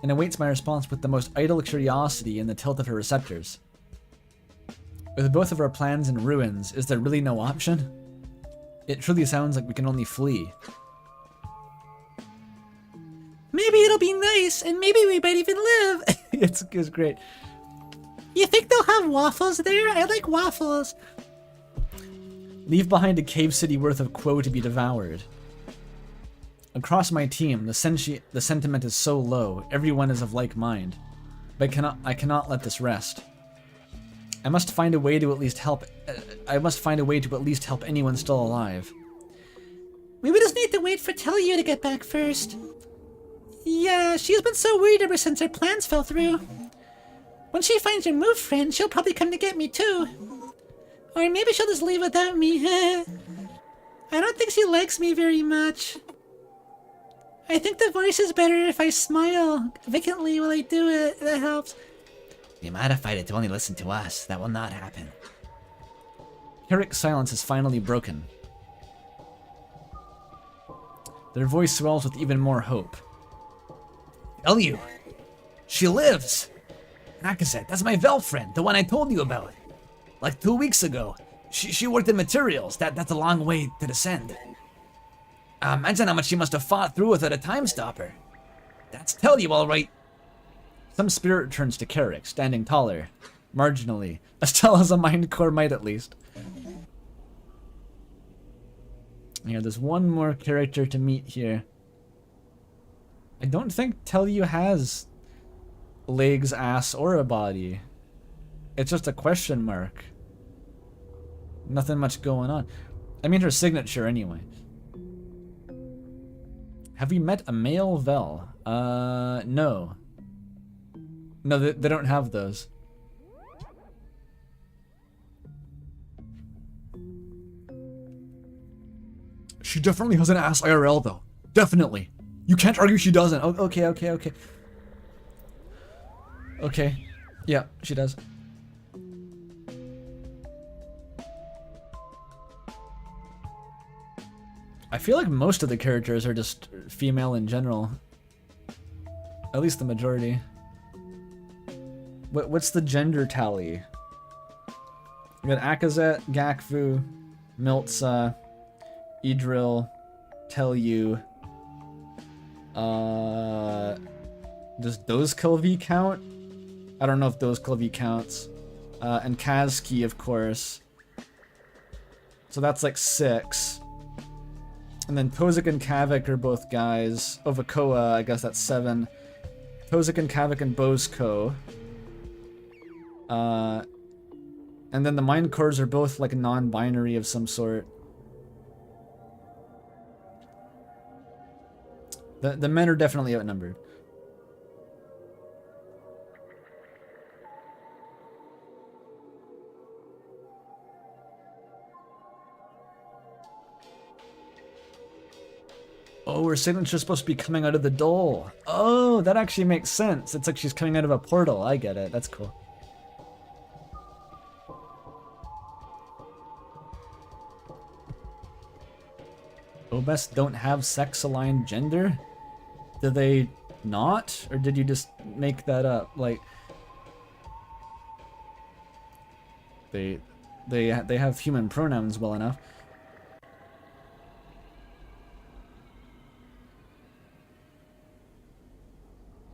and awaits my response with the most idle curiosity in the tilt of her receptors. With both of our plans in ruins, is there really no option? It truly sounds like we can only flee. Maybe it'll be nice, and maybe we might even live. It's great. You think they'll have waffles there? I like waffles. Leave behind a cave city worth of quo to be devoured. Across my team, the sentiment is so low, everyone is of like mind. But I cannot let this rest. I must find a way to at least help anyone still alive. We would just need to wait for Tellu to get back first. Yeah, she's been so worried ever since her plans fell through. When she finds her move, friend, she'll probably come to get me too. Or maybe she'll just leave without me. I don't think she likes me very much. I think the voice is better if I smile vacantly while I do it. That helps. We modified it to only listen to us. That will not happen. Herrick's silence is finally broken. Their voice swells with even more hope. Tell you, she lives. Nakazet, that's my Vel friend, the one I told you about. Like 2 weeks ago. She worked in materials. That's a long way to descend. Imagine how much she must have fought through without a time stopper. That's tell you all right. Some spirit turns to Carrick, standing taller, marginally, as tall as a mind core might at least. Yeah, there's one more character to meet here. I don't think Tellu has legs, ass, or a body. It's just a question mark. Nothing much going on. I mean her signature anyway. Have we met a male Vel? No. No, they don't have those. She definitely has an ass IRL though. Definitely. You can't argue she doesn't. Oh, okay. Okay. Yeah, she does. I feel like most of the characters are just female in general. At least the majority. What's the gender tally? We got Akazet, Gakfu, Miltza, Idril, Tellu. Does Dozekilvi count? I don't know if Dozekilvi counts. And Kazki, of course. So that's like 6. And then Tozik and Kavik are both guys. Ovakoa, I guess that's 7. Tozik and Kavik and Bozko. And then the Mind Cores are both like non-binary of some sort. The men are definitely outnumbered. Oh, her signature's supposed to be coming out of the dole. Oh, that actually makes sense. It's like she's coming out of a portal. I get it. That's cool. Obes don't have sex-aligned gender? Do they not? Or did you just make that up? Like, they have human pronouns well enough.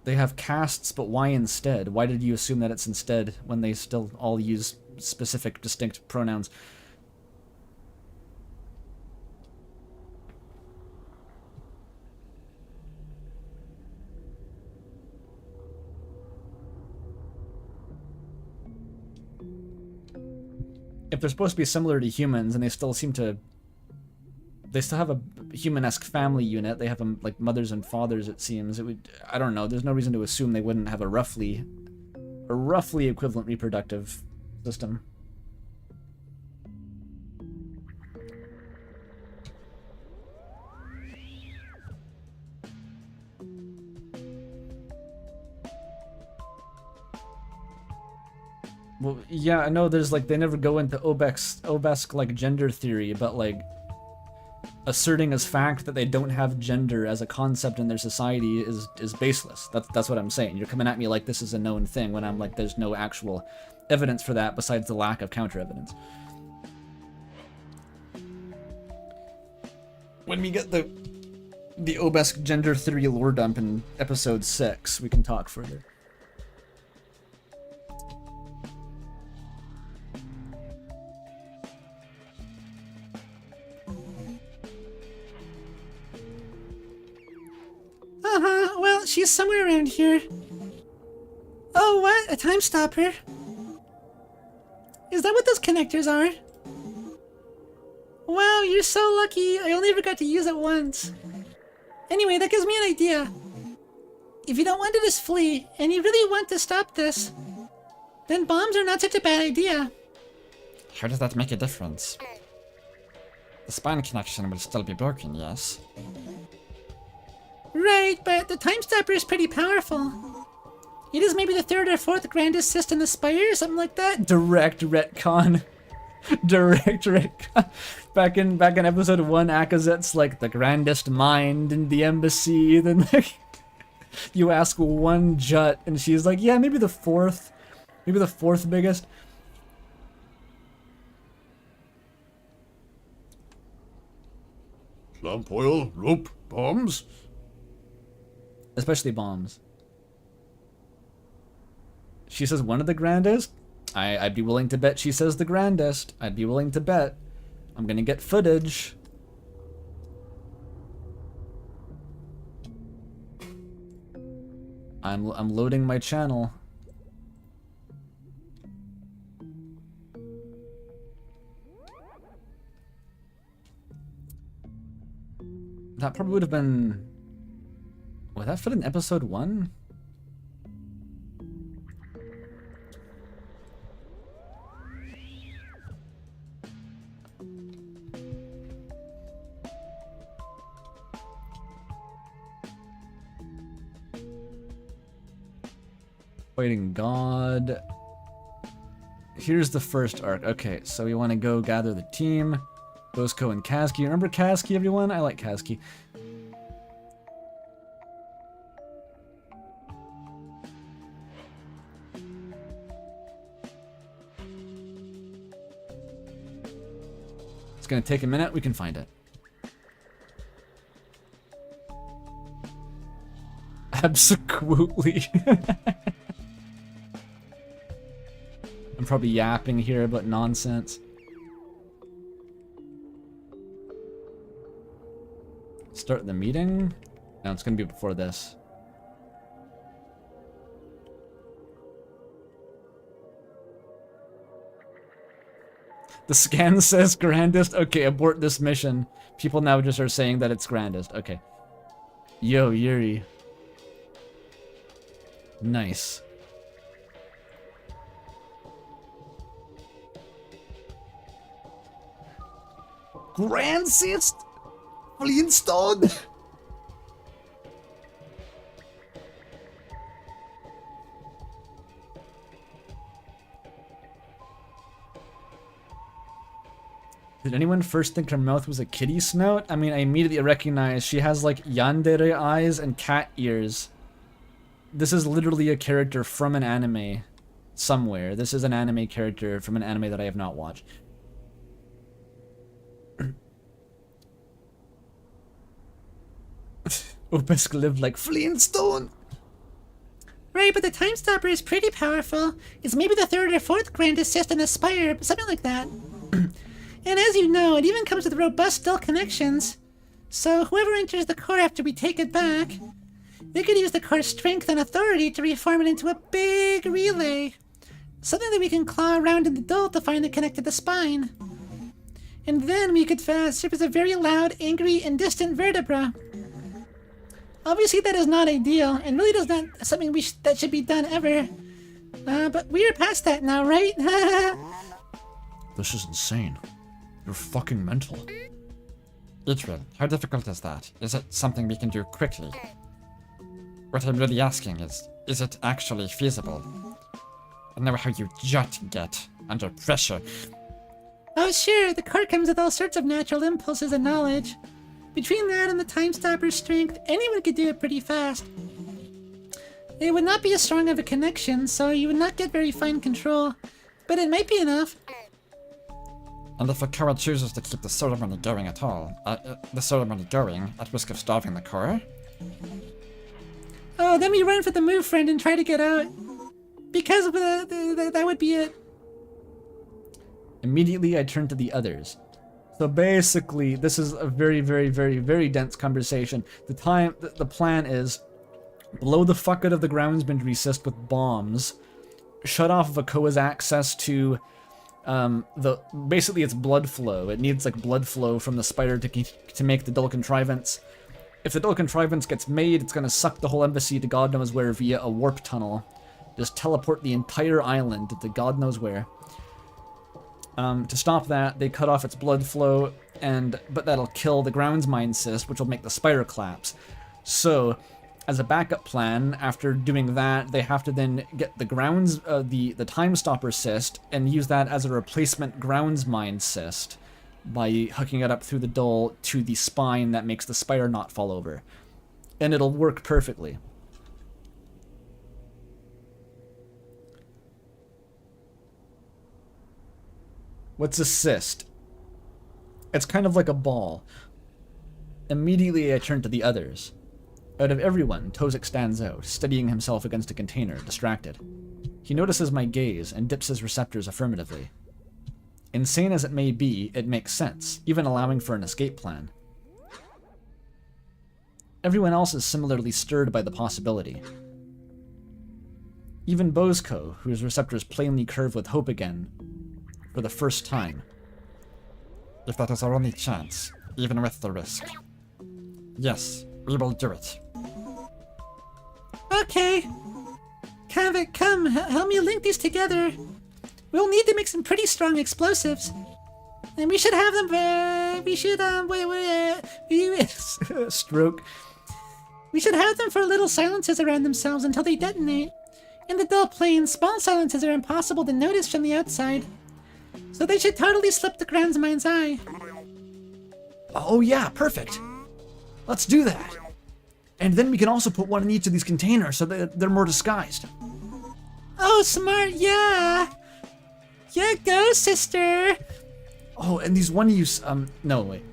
They have casts, but why instead? Why did you assume that it's instead when they still all use specific, distinct pronouns? If they're supposed to be similar to humans and they still seem to they still have a human-esque family unit. They have like mothers and fathers, it seems. It would, I don't know. There's no reason to assume they wouldn't have a roughly equivalent reproductive system. Well, yeah, I know there's like, they never go into obesque like gender theory, but like asserting as fact that they don't have gender as a concept in their society is baseless. That's what I'm saying. You're coming at me like this is a known thing when I'm like, there's no actual evidence for that besides the lack of counter evidence. When we get the obesque gender theory lore dump in episode 6, we can talk further. Well, she's somewhere around here. Oh, what? A time stopper? Is that what those connectors are? Wow, you're so lucky. I only ever got to use it once. Anyway, that gives me an idea. If you don't want to just flee, and you really want to stop this, then bombs are not such a bad idea. How does that make a difference? The spine connection will still be broken, yes? Right, but the time stopper is pretty powerful. It is maybe the third or fourth grandest system in the Spire or something like that. Direct retcon. Direct retcon. Back in episode 1, Akazet's like the grandest mind in the embassy. Then like, you ask one Jut, and she's like, yeah, maybe the fourth biggest. Lamp oil, rope, bombs. Especially bombs. She says one of the grandest. I'd be willing to bet she says the grandest. I'd be willing to bet. I'm gonna get footage. I'm loading my channel. That probably would have been... Would that fit in episode 1? Fighting God. Here's the first arc. Okay, so we want to go gather the team. Bosco and Kasky. Remember Kasky, everyone? I like Kasky. It's gonna take a minute. We can find it. Absolutely. I'm probably yapping here about nonsense. Start the meeting? No, it's gonna be before this. The scan says grandest. Okay, abort this mission. People now just are saying that it's grandest. Okay. Yo, Yuri. Nice. Grandest? Flintstone? Did anyone first think her mouth was a kitty snout? I mean, I immediately recognized she has like yandere eyes and cat ears. This is literally a character from an anime somewhere. This is an anime character from an anime that I have not watched. Obesk lived like Flintstone. Right, but the time stopper is pretty powerful. It's maybe the third or fourth grandest system in the Spire, something like that. And as you know, it even comes with robust dual connections. So whoever enters the core after we take it back, they could use the core's strength and authority to reform it into a big relay. Something that we can claw around in the dull to find the connect to the spine. And then we could serve as a very loud, angry, and distant vertebra. Obviously that is not ideal, and really does not something that should be done ever. But we are past that now, right? This is insane. You're fucking mental. Idril, how difficult is that? Is it something we can do quickly? What I'm really asking is it actually feasible? I know how you just get under pressure. Oh sure, the core comes with all sorts of natural impulses and knowledge. Between that and the time stopper's strength, anyone could do it pretty fast. It would not be as strong of a connection, so you would not get very fine control, but it might be enough. And if a core chooses to keep the ceremony going at all, at risk of starving the core? Oh, then we run for the move friend and try to get out. Because that would be it. Immediately, I turn to the others. So basically, this is a very, very, very, very dense conversation. The plan is blow the fuck out of the groundsman cyst with bombs, shut off Vakoa's access to basically its blood flow. It needs like blood flow from the spider to make the dull contrivance. If the dull contrivance gets made, it's gonna suck the whole embassy to God knows where via a warp tunnel. Just teleport the entire island to God knows where. To stop that, they cut off its blood flow, but that'll kill the groundsman cyst, which will make the spider collapse. So, as a backup plan, after doing that, they have to then get the time stopper cyst and use that as a replacement groundsman cyst by hooking it up through the dull to the spine that makes the spider not fall over. And it'll work perfectly. What's a cyst? It's kind of like a ball. Immediately I turn to the others. Out of everyone, Tozik stands out, steadying himself against a container, distracted. He notices my gaze and dips his receptors affirmatively. Insane as it may be, it makes sense, even allowing for an escape plan. Everyone else is similarly stirred by the possibility. Even Bozko, whose receptors plainly curve with hope again, for the first time. If that is our only chance, even with the risk. Yes, we will do it. Okay. Kavik, come, help me link these together. We'll need to make some pretty strong explosives. And we should have them, Stroke. We should have them for little silences around themselves until they detonate. In the dull plane, small silences are impossible to notice from the outside. So they should totally slip the groundsman's eye. Oh yeah, perfect. Let's do that. And then we can also put one in each of these containers so that they're more disguised. Oh, smart, yeah. Yeah, go, sister. Oh, and these one-use, no, wait.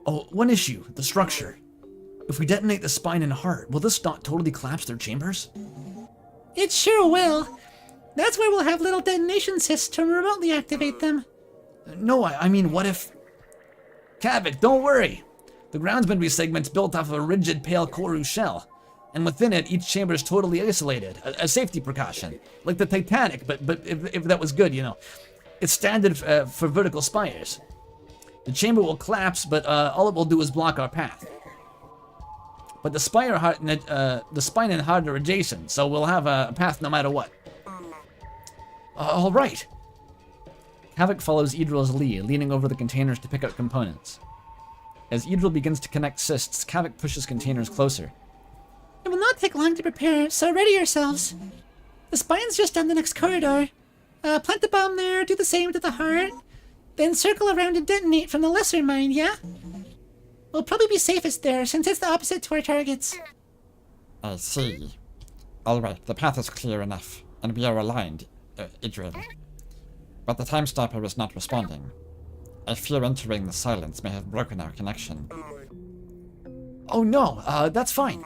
Oh, one issue, the structure. If we detonate the spine and heart, will this not totally collapse their chambers? It sure will. That's where we'll have little detonation cysts to remotely activate them. No, I mean, what if... Kavik, don't worry. The groundsman segment's built off of a rigid pale corru shell. And within it, each chamber is totally isolated. A safety precaution. Like the Titanic, but if that was good, you know. It's standard for vertical spires. The chamber will collapse, but all it will do is block our path. But the spine and heart are adjacent, so we'll have a path no matter what. All right. Kavik follows Idril's lead, leaning over the containers to pick up components. As Idril begins to connect cysts, Kavik pushes containers closer. It will not take long to prepare, so ready yourselves. The spine's just down the next corridor. Plant the bomb there, do the same to the heart, then circle around and detonate from the lesser mine, yeah? We'll probably be safest there, since it's the opposite to our targets. I see. Alright, the path is clear enough, and we are aligned, Idril. But the time stopper is not responding. I fear entering the silence may have broken our connection. Oh no, that's fine.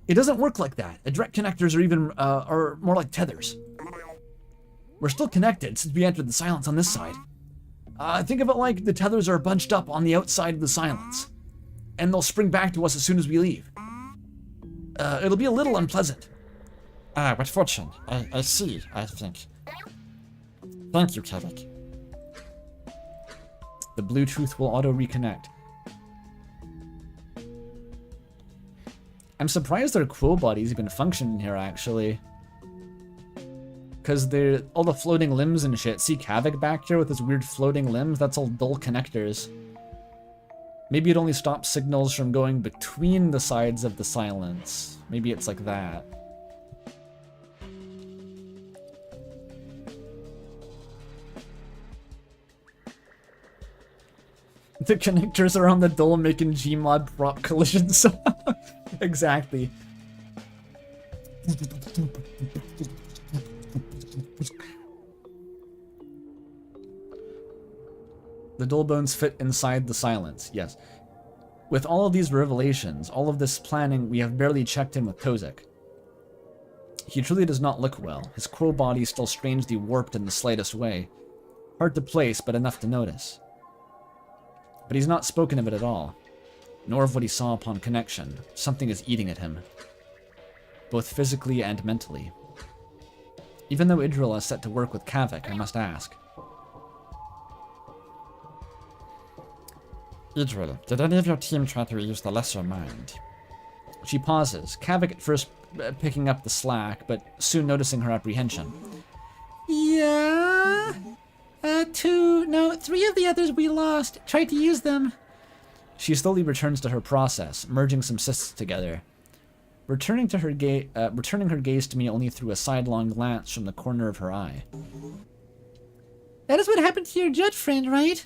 It doesn't work like that. The direct connectors are even are more like tethers. We're still connected since we entered the silence on this side. Think of it like the tethers are bunched up on the outside of the silence, and they'll spring back to us as soon as we leave. It'll be a little unpleasant. Ah, what fortune. I see, I think. Thank you, Kavik. The Bluetooth will auto-reconnect. I'm surprised their quill bodies even function here, actually. Because they're all the floating limbs and shit. See Kavik back here with his weird floating limbs? That's all dull connectors. Maybe it only stops signals from going between the sides of the silence. Maybe it's like that. The connectors are on the dull making Gmod prop collisions. Exactly. The dull bones fit inside the silence, yes. With all of these revelations, all of this planning, we have barely checked in with Tozik. He truly does not look well. His crow body is still strangely warped in the slightest way. Hard to place, but enough to notice. But he's not spoken of it at all, nor of what he saw upon connection. Something is eating at him, both physically and mentally. Even though Idril is set to work with Kavik, I must ask. Idril, did any of your team try to use the lesser mind? She pauses, Kavik at first picking up the slack, but soon noticing her apprehension. Yeah. 3 of the others we lost. Tried to use them. She slowly returns to her process, merging some cysts together. Returning her gaze to me only through a sidelong glance from the corner of her eye. That is what happened to your judge friend, right?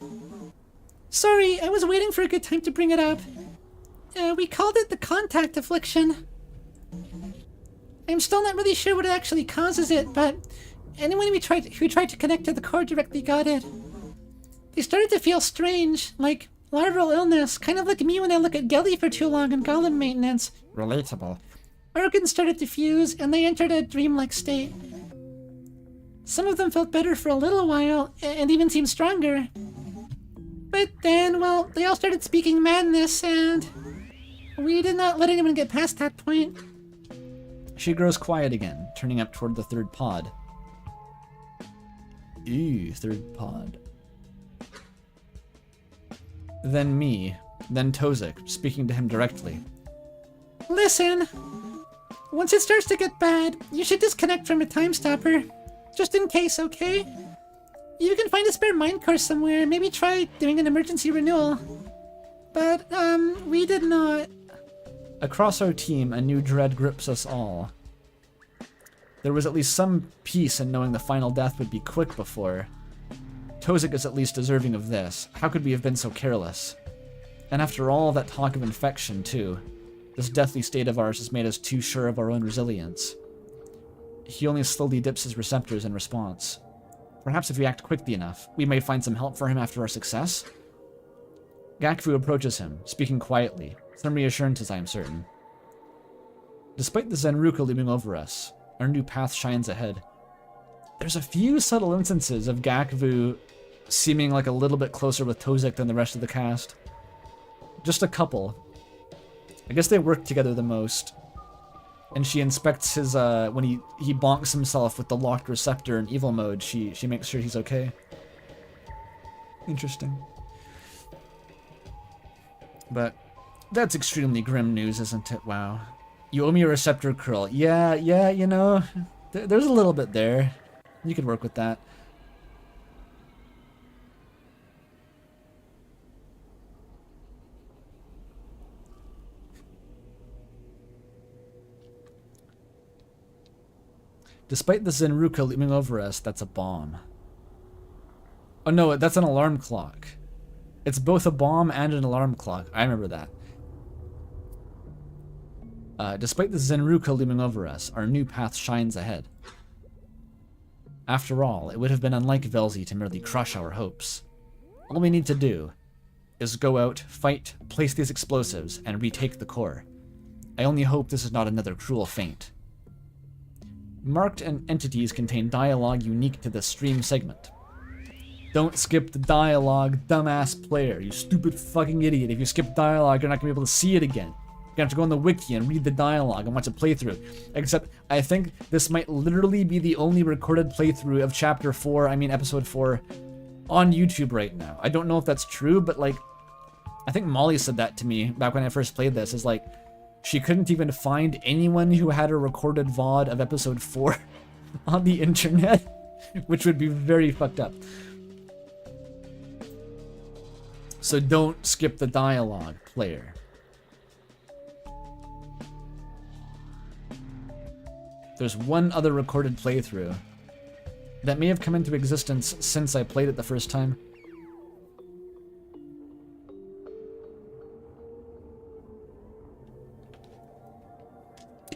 Sorry, I was waiting for a good time to bring it up. We called it the contact affliction. I'm still not really sure what actually causes it, but anyone who tried to connect to the core directly got it. They started to feel strange, like larval illness, kind of like me when I look at Gelly for too long in golem maintenance. Relatable. Organs started to fuse, and they entered a dreamlike state. Some of them felt better for a little while, and even seemed stronger. But then, well, they all started speaking madness, and we did not let anyone get past that point. She grows quiet again, turning up toward the third pod. Ew, third pod. Then me, then Tozik, speaking to him directly. Listen, once it starts to get bad, you should disconnect from a time stopper. Just in case, okay? You can find a spare mind core somewhere, maybe try doing an emergency renewal. But, we did not. Across our team, a new dread grips us all. There was at least some peace in knowing the final death would be quick before. Tozik is at least deserving of this. How could we have been so careless? And after all that talk of infection, too, this deathly state of ours has made us too sure of our own resilience. He only slowly dips his receptors in response. Perhaps if we act quickly enough, we may find some help for him after our success? Gakvu approaches him, speaking quietly, some reassurances I am certain. Despite the Zenruka looming over us, our new path shines ahead. There's a few subtle instances of Gakvu seeming like a little bit closer with Tozik than the rest of the cast. Just a couple. I guess they work together the most. And she inspects his, when he bonks himself with the locked receptor in evil mode, she makes sure he's okay. Interesting. But that's extremely grim news, isn't it? Wow. You owe me a receptor curl. Yeah, you know, there's a little bit there. You could work with that. Despite the Zenruka looming over us, that's a bomb. Oh no, that's an alarm clock. It's both a bomb and an alarm clock. I remember that. Despite the Zenruka looming over us, our new path shines ahead. After all, it would have been unlike Velzy to merely crush our hopes. All we need to do is go out, fight, place these explosives, and retake the core. I only hope this is not another cruel feint. Marked entities contain dialogue unique to this stream segment. Don't skip the dialogue, dumbass player, you stupid fucking idiot. If you skip dialogue, you're not gonna be able to see it again. You're gonna have to go on the wiki and read the dialogue and watch a playthrough. Except, I think this might literally be the only recorded playthrough of episode 4, on YouTube right now. I don't know if that's true, but like, I think Molly said that to me back when I first played this, is like, she couldn't even find anyone who had a recorded VOD of episode 4 on the internet, which would be very fucked up. So don't skip the dialogue, player. There's one other recorded playthrough that may have come into existence since I played it the first time.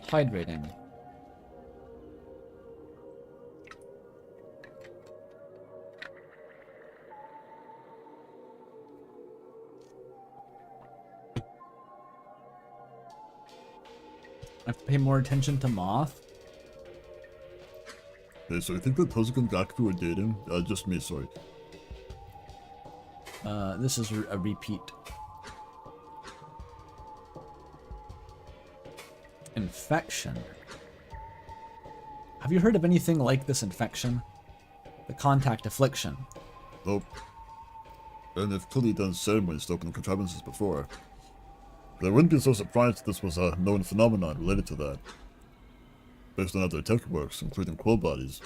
Hydrating. I have to pay more attention to Moth. Hey, so I think that Tozuka and Gakufu are dating? Just me, sorry. This is a repeat. Infection. Have you heard of anything like this infection? The contact affliction. Nope. And they've clearly done ceremonies to open contrivances before. But I wouldn't be so surprised if this was a known phenomenon related to that. Based on how their tech works, including quill bodies.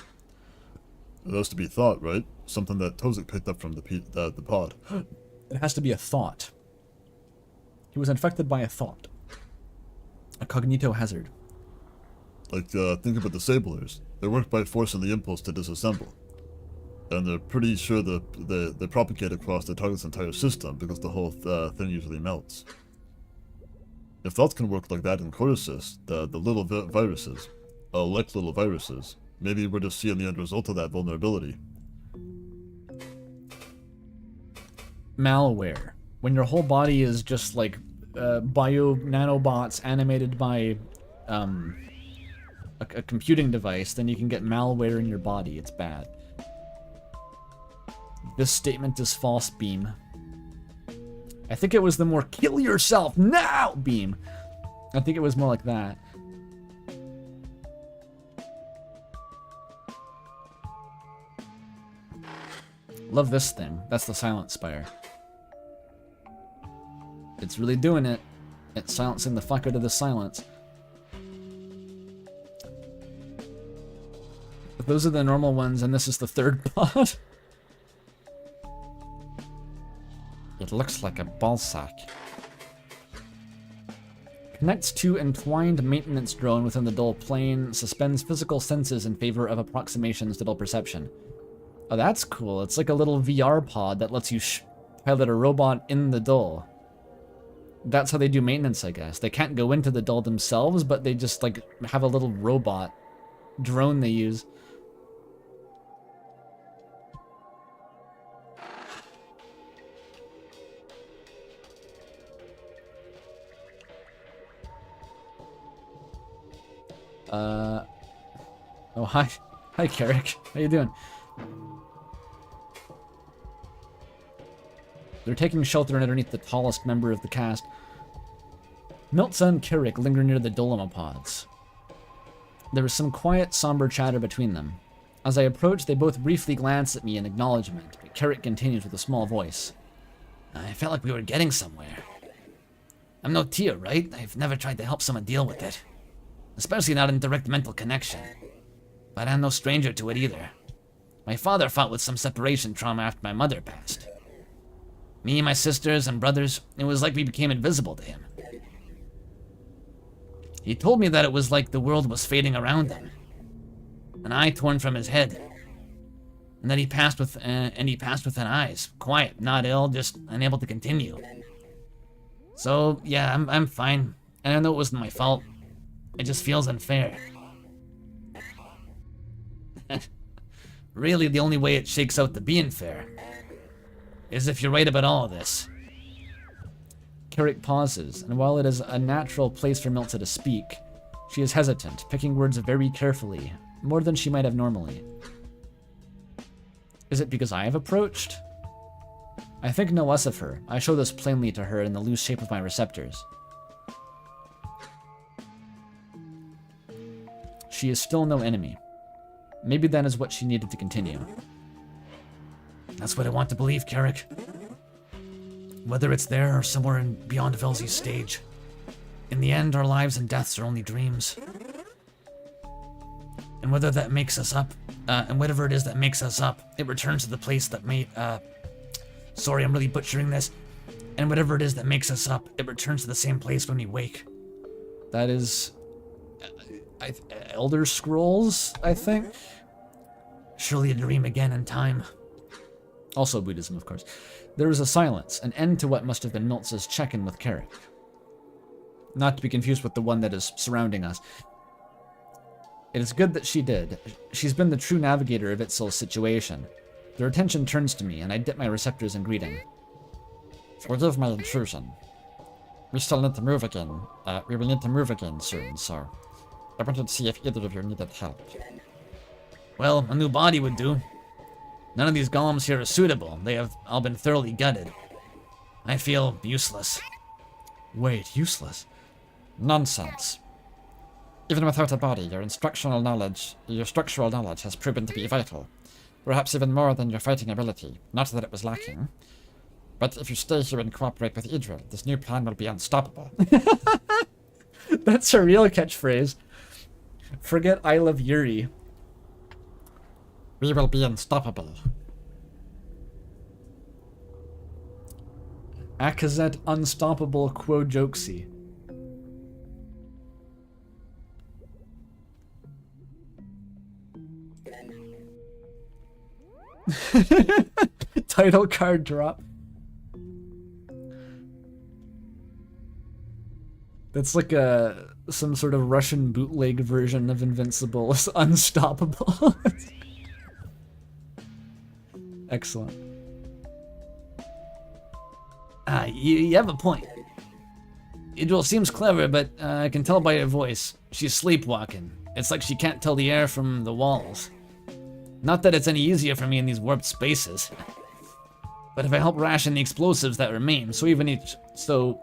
It has to be thought, right? Something that Tozik picked up from the pod. It has to be a thought. He was infected by a thought. A cognito hazard. Like, think about disablers. They work by forcing the impulse to disassemble. And they're pretty sure that they propagate across the target's entire system because the whole thing usually melts. If thoughts can work like that in Coruscant, the little viruses, like little viruses, maybe we're just seeing the end result of that vulnerability. Malware. When your whole body is just like bio nanobots animated by a computing device, then you can get malware in your body. It's bad. This statement is false, Beam. I think it was the more kill yourself now, Beam. I think it was more like that. Love this thing. That's the Silent Spire. It's really doing it. It's silencing the fuck out of the silence. But those are the normal ones, and this is the third pod. It looks like a ball sack. Connects to entwined maintenance drone within the dull plane. Suspends physical senses in favor of approximations to dull perception. Oh, that's cool. It's like a little VR pod that lets you pilot a robot in the dull. That's how they do maintenance, I guess. They can't go into the dull themselves, but they just like have a little robot drone they use. Oh, hi. Hi, Carrick. How you doing? They're taking shelter underneath the tallest member of the cast. Miltza and Carrick linger near the Dolomopods. There was some quiet, somber chatter between them. As I approach, they both briefly glance at me in acknowledgement, but Carrick continues with a small voice. I felt like we were getting somewhere. I'm no Tia, right? I've never tried to help someone deal with it. Especially not in direct mental connection. But I'm no stranger to it either. My father fought with some separation trauma after my mother passed. Me, my sisters, and brothers, it was like we became invisible to him. He told me that it was like the world was fading around him. An eye torn from his head. And that he passed with an eyes. Quiet, not ill, just unable to continue. So, yeah, I'm fine. And I know it wasn't my fault. It just feels unfair. Really, the only way it shakes out to being fair is if you're right about all of this. Carrick pauses, and while it is a natural place for Miltza to speak, she is hesitant, picking words very carefully, more than she might have normally. Is it because I have approached? I think no less of her. I show this plainly to her in the loose shape of my receptors. She is still no enemy. Maybe that is what she needed to continue. That's what I want to believe, Carrick. Whether it's there or somewhere in beyond Velzy's stage. In the end, our lives and deaths are only dreams. And whether that makes us up, and whatever it is that makes us up, it returns to the place that made, sorry, I'm really butchering this. And whatever it is that makes us up, it returns to the same place when we wake. That is... Elder Scrolls, I think? Surely a dream again in time. Also Buddhism, of course. There was a silence, an end to what must have been Miltz's check-in with Carrick. Not to be confused with the one that is surrounding us. It is good that she did. She's been the true navigator of Itzel's situation. Their attention turns to me, and I dip my receptors in greeting. Forgive my intrusion. We still need to move again. We will need to move again soon, so I wanted to see if either of you needed help. Well, a new body would do. None of these golems here are suitable. They have all been thoroughly gutted. I feel useless. Wait, useless? Nonsense. Even without a body, your structural knowledge has proven to be vital. Perhaps even more than your fighting ability. Not that it was lacking. But if you stay here and cooperate with Idril, this new plan will be unstoppable. That's a real catchphrase. Forget I love Yuri. We will be unstoppable. Akazet unstoppable quo jokesy. Title card drop. That's like some sort of Russian bootleg version of Invincible. It's unstoppable. Excellent. You have a point. Idril seems clever, but I can tell by her voice. She's sleepwalking. It's like she can't tell the air from the walls. Not that it's any easier for me in these warped spaces. But if I help ration the explosives that remain, so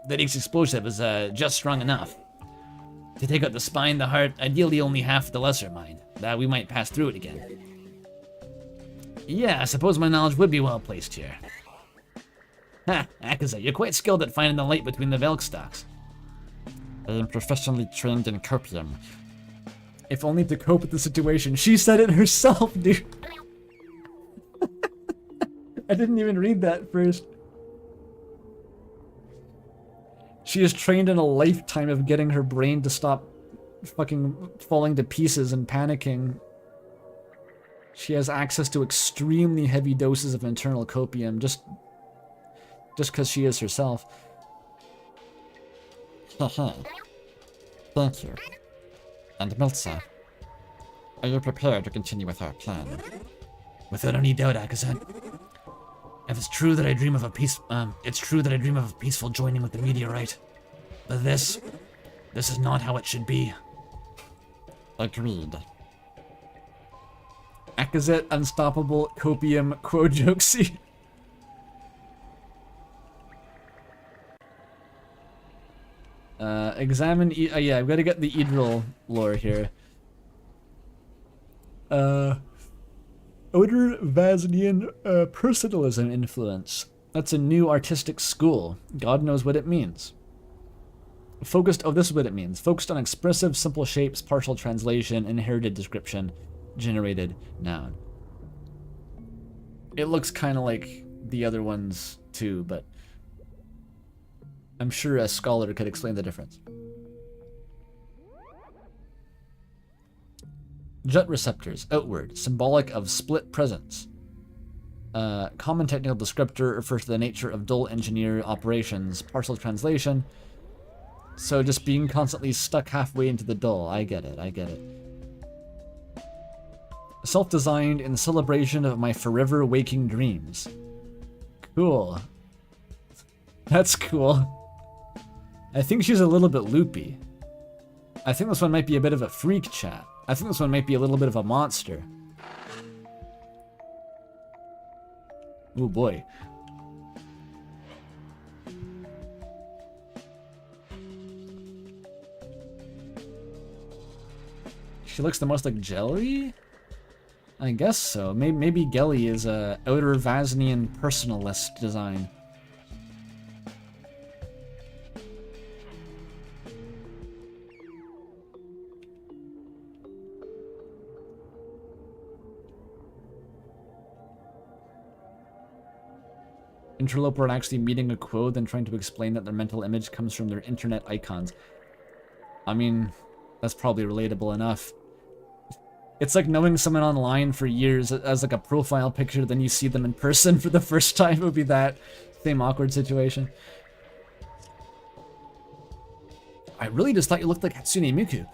that each explosive is just strong enough to take out the spine, the heart, ideally only half the lesser mind, that we might pass through it again. Yeah, I suppose my knowledge would be well placed here. Ha, Akaza, you're quite skilled at finding the light between the Velkstalks. I am professionally trained in copium. If only to cope with the situation. She said it herself, dude. I didn't even read that first. She is trained in a lifetime of getting her brain to stop fucking falling to pieces and panicking. She has access to extremely heavy doses of internal copium just because she is herself. Haha. Thank you. And Miltza, are you prepared to continue with our plan? Without any doubt, Akazet. If it's true that I dream of a peaceful joining with the meteorite. But this is not how it should be. Agreed. Akazet unstoppable copium quo jokesy. Examine yeah, I've got to get the Idril lore here. Oder Vaznian personalism influence. That's a new artistic school. God knows what it means. Focused, oh, this is what it means. Focused on expressive, simple shapes, partial translation, inherited description, generated noun. It looks kind of like the other ones too, but I'm sure a scholar could explain the difference. Jet receptors, outward, symbolic of split presence. Common technical descriptor refers to the nature of dual engineer operations. Partial translation. So just being constantly stuck halfway into the dull. I get it, I get it. Self-designed in celebration of my forever waking dreams. Cool. That's cool. I think she's a little bit loopy. I think this one might be a bit of a freak chat. I think this one might be a little bit of a monster. Oh boy. She looks the most like Jelly? I guess so. Maybe Gelly is a outer Vasnian personalist design. Interloper and actually meeting a quote and trying to explain that their mental image comes from their internet icons. I mean, that's probably relatable enough. It's like knowing someone online for years as like a profile picture, then you see them in person for the first time. It would be that same awkward situation. I really just thought you looked like Hatsune Miku.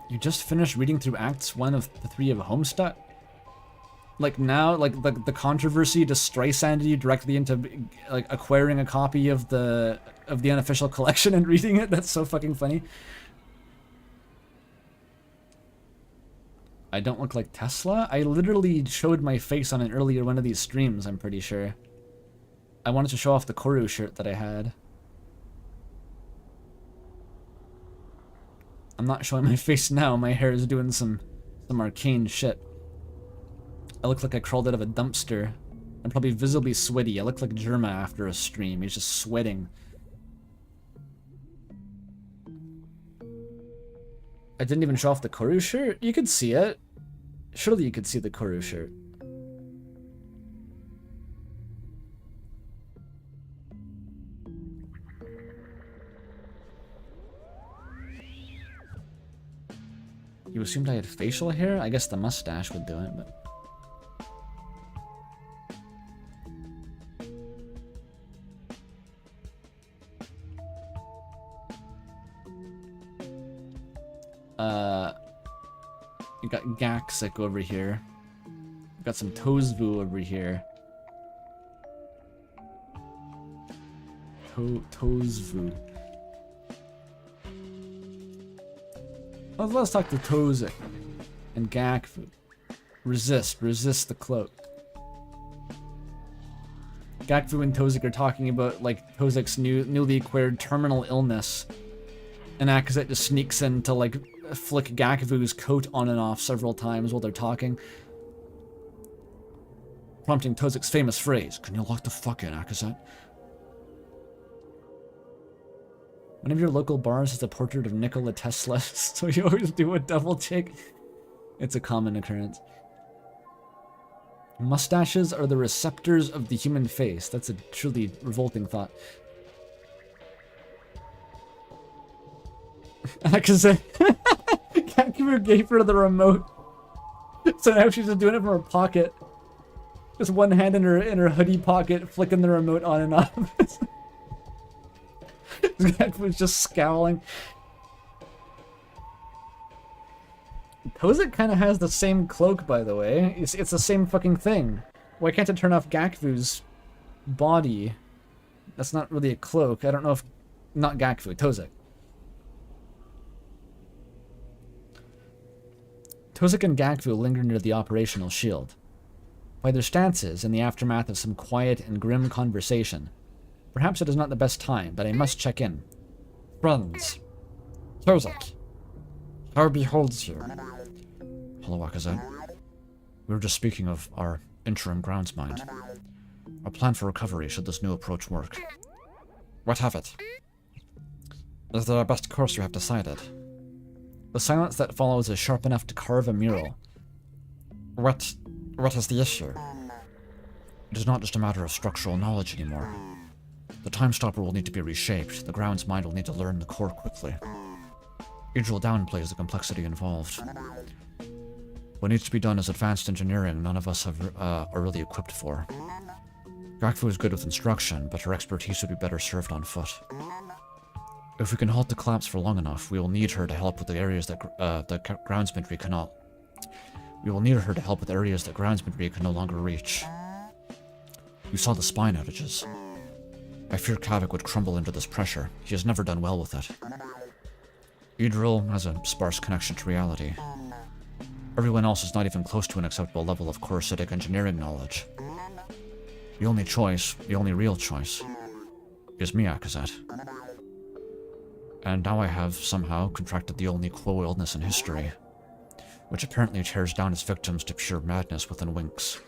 You just finished reading through Acts 1 of the 3 of Homestuck? Like now, like the controversy just Streisanded you directly into like acquiring a copy of the unofficial collection and reading it? That's so fucking funny. I don't look like Tesla? I literally showed my face on an earlier one of these streams, I'm pretty sure. I wanted to show off the Corru shirt that I had. I'm not showing my face now, my hair is doing some arcane shit. I look like I crawled out of a dumpster. I'm probably visibly sweaty. I look like Germa after a stream. He's just sweating. I didn't even show off the Corru shirt? You could see it. Surely you could see the Corru shirt. You assumed I had facial hair? I guess the mustache would do it, but... You got Gaxic over here. You got some Tozvu over here. Tozvu. Let's talk to Tozik and Gakfu. Resist the cloak. Gakfu and Tozik are talking about like Tozik's newly acquired terminal illness. And Akazet just sneaks in to like flick Gakfu's coat on and off several times while they're talking. Prompting Tozik's famous phrase, "Can you lock the fuck in, Akazet?" One of your local bars has a portrait of Nikola Tesla, so you always do a double take. It's a common occurrence. Mustaches are the receptors of the human face. That's a truly revolting thought. Akazet Kakumu gave her the remote, so now she's just doing it from her pocket. Just one hand in her hoodie pocket, flicking the remote on and off. Was just scowling. Tozik kind of has the same cloak, by the way. It's the same fucking thing. Why can't it turn off Gakfu's body? That's not really a cloak. I don't know if... Not Gakfu, Tozik. Tozik and Gakfu linger near the operational shield. By their stances, in the aftermath of some quiet and grim conversation, perhaps it is not the best time, but I must check in. Friends. Tozik. How beholds you? Hello, Akazet. We were just speaking of our interim groundsmind. Our plan for recovery should this new approach work. What of it? Is there a best course you have decided? The silence that follows is sharp enough to carve a mural. What is the issue? It is not just a matter of structural knowledge anymore. The time stopper will need to be reshaped. The ground's mind will need to learn the core quickly. Idril downplays the complexity involved. What needs to be done is advanced engineering none of us are really equipped for. Gakfu is good with instruction, but her expertise would be better served on foot. If we can halt the collapse for long enough, we will need her to help with the areas that groundsmanry cannot. We will need her to help with areas that groundsmanry can no longer reach. You saw the spine outages. I fear Kavik would crumble under this pressure. He has never done well with it. Idril has a sparse connection to reality. Everyone else is not even close to an acceptable level of corrucitic engineering knowledge. The only choice, the only real choice, is Miyakazet. And now I have somehow contracted the only quo illness in history, which apparently tears down its victims to pure madness within winks.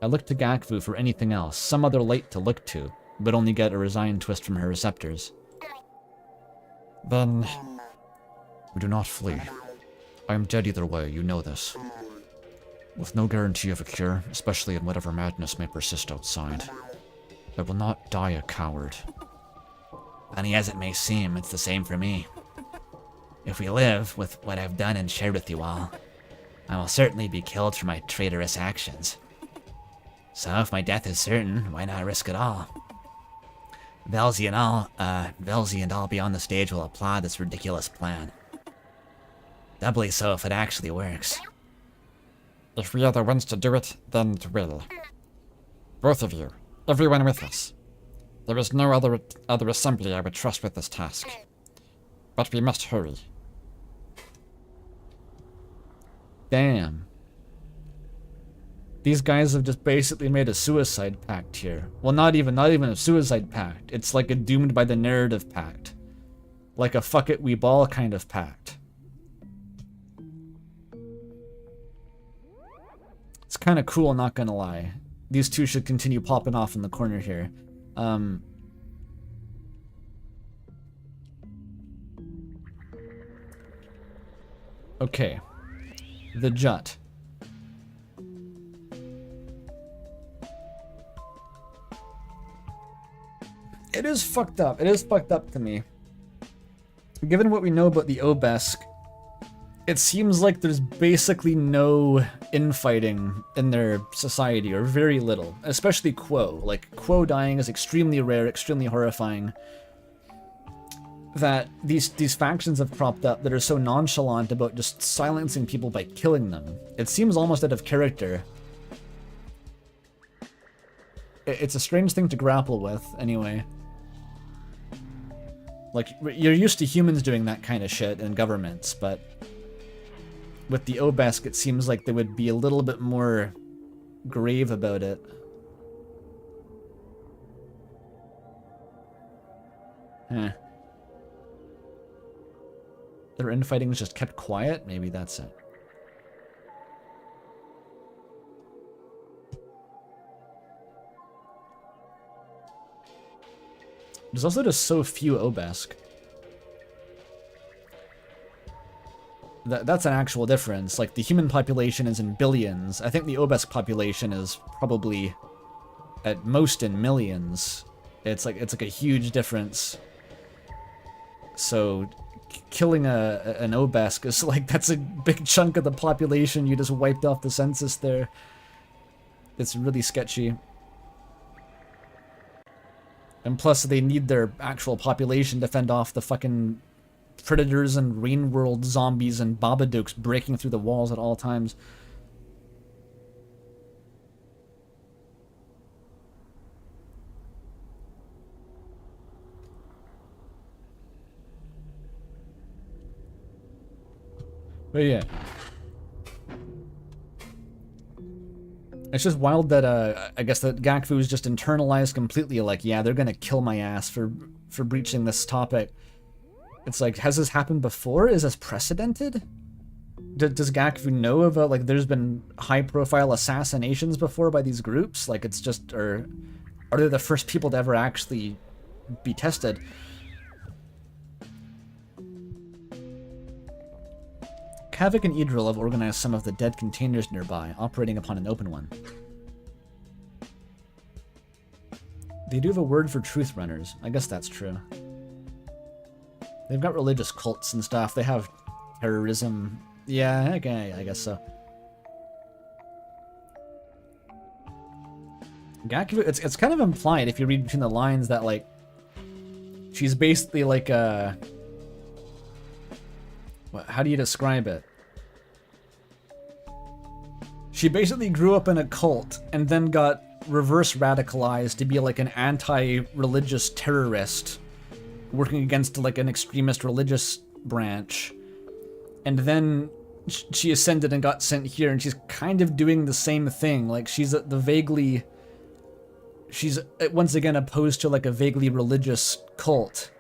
I look to Gakvu for anything else, some other light to look to, but only get a resigned twist from her receptors. Then We do not flee. I am dead either way, you know this. With no guarantee of a cure, especially in whatever madness may persist outside. I will not die a coward. Funny as it may seem, it's the same for me. If we live with what I've done and shared with you all, I will certainly be killed for my traitorous actions. So if my death is certain, why not risk it all? Velzy and all beyond the stage will applaud this ridiculous plan. Doubly so if it actually works. if we are the ones to do it, then it will. Both of you, everyone with us. There is no other assembly I would trust with this task. But we must hurry. Damn. These guys have just basically made a suicide pact here. Well, not even a suicide pact. It's like a doomed by the narrative pact. Like a fuck it we ball kind of pact. It's kind of cool, not gonna lie. These two should continue popping off in the corner here. Okay. The Jut. It is fucked up. It is fucked up to me. Given what we know about the Obesk, it seems like there's basically no infighting in their society, or very little. Especially Quo. Like, Quo dying is extremely rare, extremely horrifying. That these factions have cropped up that are so nonchalant about just silencing people by killing them. It seems almost out of character. It's a strange thing to grapple with, anyway. Like, you're used to humans doing that kind of shit in governments, but with the Obesk, it seems like they would be a little bit more grave about it. Huh. Their infighting was just kept quiet? Maybe that's it. There's also just so few Obesk. That's an actual difference. Like, the human population is in billions. I think the Obesk population is probably at most in millions. It's like a huge difference. So killing an Obesk is like, that's a big chunk of the population you just wiped off the census there. It's really sketchy. And plus, they need their actual population to fend off the fucking predators and rain world zombies and Babadooks breaking through the walls at all times. But yeah. It's just wild that, I guess that Gakfu is just internalized completely, like, yeah, they're gonna kill my ass for breaching this topic. It's like, has this happened before? Is this precedented? Does Gakfu know about, like, there's been high-profile assassinations before by these groups? Like, it's just, or are they the first people to ever actually be tested? Kavik and Idril have organized some of the dead containers nearby, operating upon an open one. They do have a word for truth runners. I guess that's true. They've got religious cults and stuff. They have terrorism. Yeah, okay, I guess so. Gaku, it's kind of implied if you read between the lines that, like, she's basically like a... How do you describe it? She basically grew up in a cult and then got reverse radicalized to be like an anti-religious terrorist working against like an extremist religious branch. And then she ascended and got sent here, and she's kind of doing the same thing. Like, she's the vaguely... she's once again opposed to like a vaguely religious cult.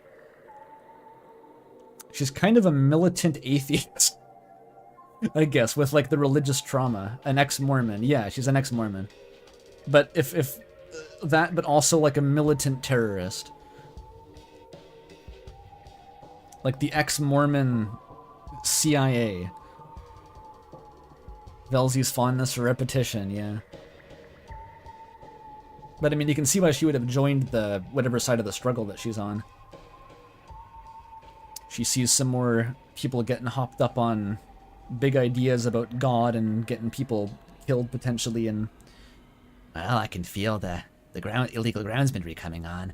She's kind of a militant atheist, I guess, with like the religious trauma. An ex-Mormon. Yeah, she's an ex-Mormon. But if that, but also like a militant terrorist. Like the ex-Mormon CIA. Velzy's fondness for repetition, yeah. But I mean, you can see why she would have joined the whatever side of the struggle that she's on. She sees some more people getting hopped up on big ideas about God and getting people killed potentially, and Well, I can feel the illegal groundsmanry coming on.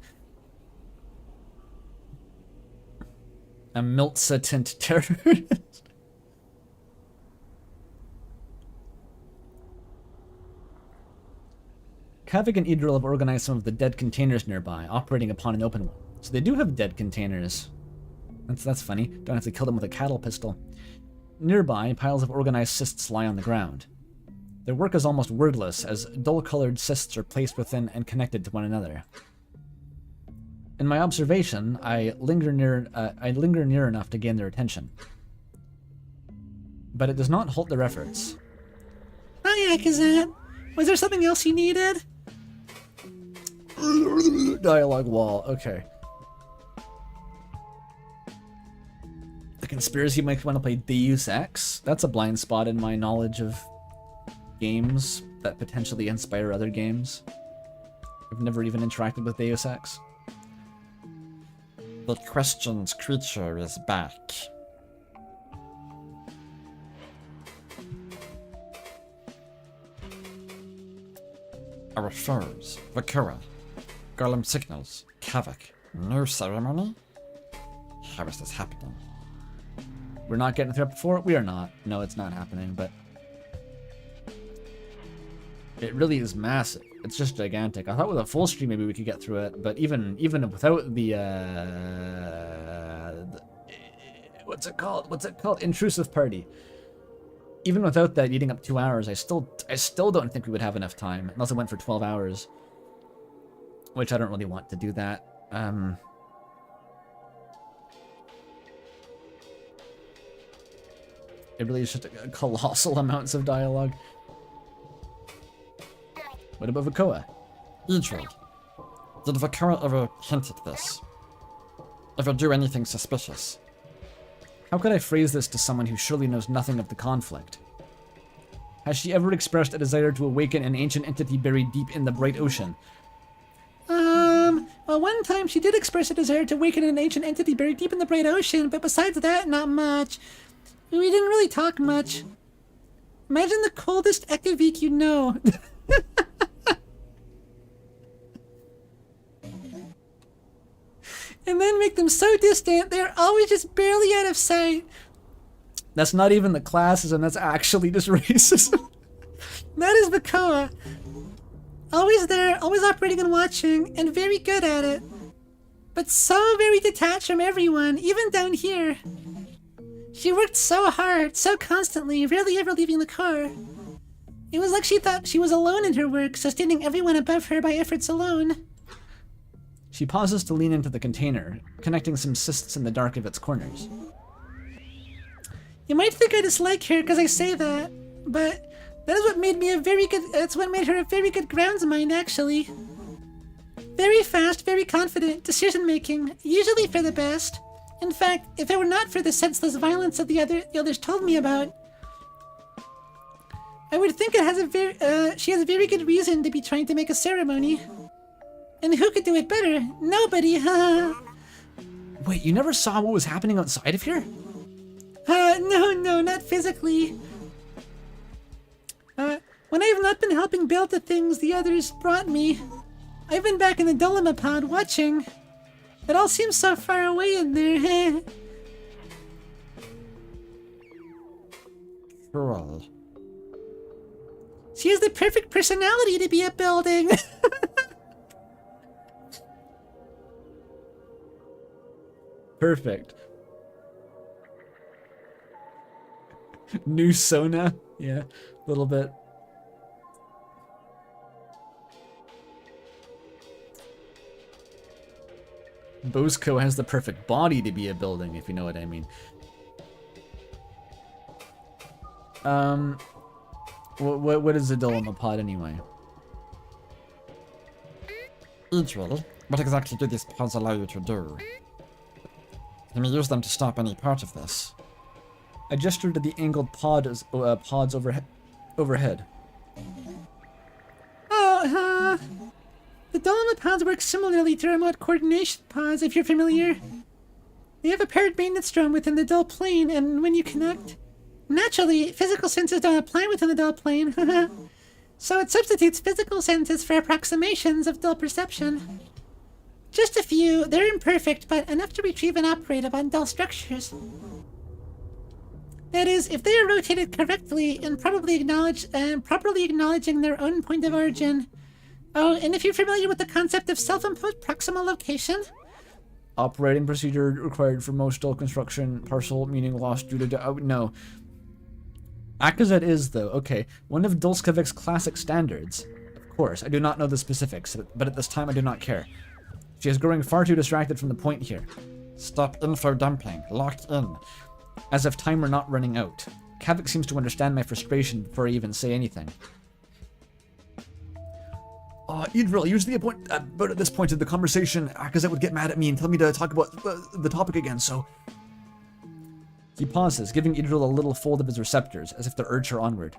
a militant terrorist. Kavik and Idril have organized some of the dead containers nearby, operating upon an open one. So they do have dead containers. That's funny. Don't have to kill them with a cattle pistol. Nearby, piles of organized cysts lie on the ground. Their work is almost wordless, as dull-colored cysts are placed within and connected to one another. In my observation, I linger near enough to gain their attention. But it does not halt their efforts. Hiya, Kazan. Was there something else you needed? Dialogue wall, okay. The conspiracy makes me want to play Deus Ex. That's a blind spot in my knowledge of games that potentially inspire other games. I've never even interacted with Deus Ex. The question's creature is back. Our foes, Vakura, Golem signals, Kavik, no ceremony? How is this happening? We're not getting through episode 4? We are not. No, it's not happening, but it really is massive. It's just gigantic. I thought with a full stream maybe we could get through it, but even without the what's it called? Intrusive party. Even without that eating up 2 hours, I still don't think we would have enough time unless it went for 12 hours, which I don't really want to do that. It really is just a colossal amounts of dialogue. What about Vakoa? Idril, did Vakura ever hint at this? Ever do anything suspicious? How could I phrase this to someone who surely knows nothing of the conflict? Has she ever expressed a desire to awaken an ancient entity buried deep in the bright ocean? Well, one time she did express a desire to awaken an ancient entity buried deep in the bright ocean, but besides that, not much. We didn't really talk much. Imagine the coldest Ekavik you know. And then make them so distant, they're always just barely out of sight. That's not even the classism, that's actually just racism. That is Bakoa. Always there, always operating and watching, and very good at it. But so very detached from everyone, even down here. She worked so hard, so constantly, rarely ever leaving the car. It was like she thought she was alone in her work, sustaining everyone above her by efforts alone. She pauses to lean into the container, connecting some cysts in the dark of its corners. You might think I dislike her because I say that, but that is what made me that's what made her a very good groundsmind, actually. Very fast, very confident, decision-making, usually for the best. In fact, if it were not for the senseless violence that the others told me about, I would think she has a very good reason to be trying to make a ceremony. And who could do it better? Nobody, huh? Wait, you never saw what was happening outside of here? No, not physically. When I have not been helping build the things the others brought me, I've been back in the Dolima pod watching. It all seems so far away in there. Cool. She has the perfect personality to be a building. Perfect. New Sona? Yeah, a little bit. Bosco has the perfect body to be a building, if you know what I mean. What is the Dolomapod anyway? Idril, what exactly do these pods allow you to do? Can we use them to stop any part of this? I gestured to the angled pods overhead. Oh, the Dolomite pods work similarly to remote coordination pods, if you're familiar. They have a paired maintenance drone within the dull plane, and when you connect... Naturally, physical senses don't apply within the dull plane, so it substitutes physical senses for approximations of dull perception. Just a few, they're imperfect, but enough to retrieve and operate upon dull structures. That is, if they are rotated correctly and properly acknowledging their own point of origin. Oh, and if you're familiar with the concept of self-imposed proximal location... Operating procedure required for most dull construction, partial meaning lost due to... no. Akazet is, though. Okay, one of Dulskavik's classic standards. Of course, I do not know the specifics, but at this time I do not care. She is growing far too distracted from the point here. Stop info dumping. Locked in. As if time were not running out. Kavik seems to understand my frustration before I even say anything. Idril, usually but at this point of the conversation, Akazet would get mad at me and tell me to talk about the topic again, so... He pauses, giving Idril a little fold of his receptors, as if to urge her onward.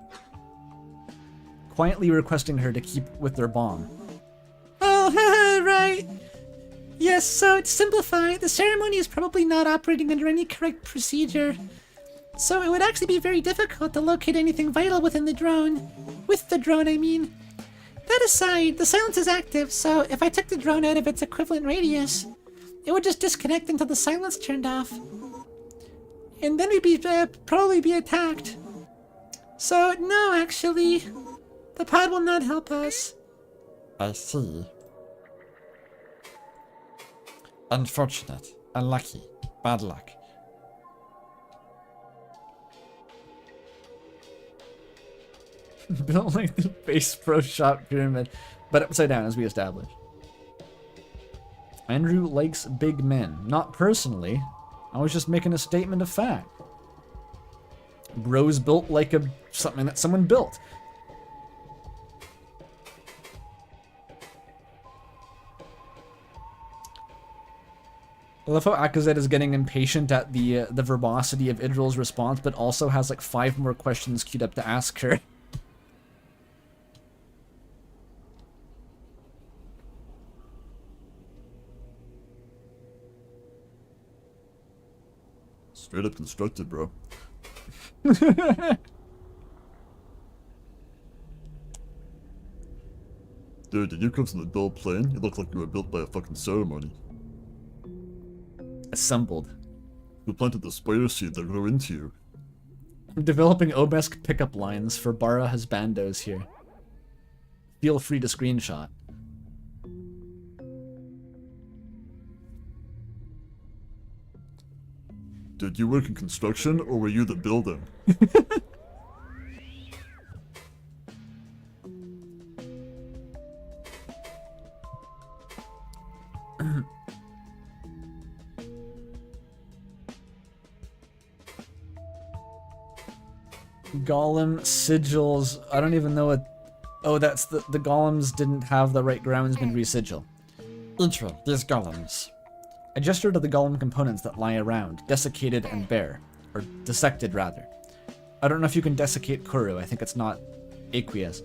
Quietly requesting her to keep with their bomb. Oh, right. Yes, so to simplify, the ceremony is probably not operating under any correct procedure. So it would actually be very difficult to locate anything vital within the drone. With the drone, I mean. That aside, the silence is active, so if I took the drone out of its equivalent radius, it would just disconnect until the silence turned off. And then we'd probably be attacked. So, no, actually, the pod will not help us. I see. Unfortunate. Unlucky. Bad luck. Built like the base pro shop pyramid, but upside down, as we established. Andrew likes big men. Not personally. I was just making a statement of fact. Bro's built like something that someone built. I love how Akazet is getting impatient at the verbosity of Idril's response, but also has like 5 more questions queued up to ask her. Straight up constructed, bro. Dude, did you come from the dull plane? You look like you were built by a fucking ceremony. Assembled. Who planted the spider seed that grew into you? I'm developing Obesk pickup lines for Bara Husbandos here. Feel free to screenshot. Did you work in construction, or were you the building? Golem sigils. I don't even know what... Oh, that's the golems didn't have the right groundsman sigil. Intro, these golems. I gesture to the golem components that lie around, desiccated and bare. Or dissected, rather. I don't know if you can desiccate Corru. I think it's not aqueous.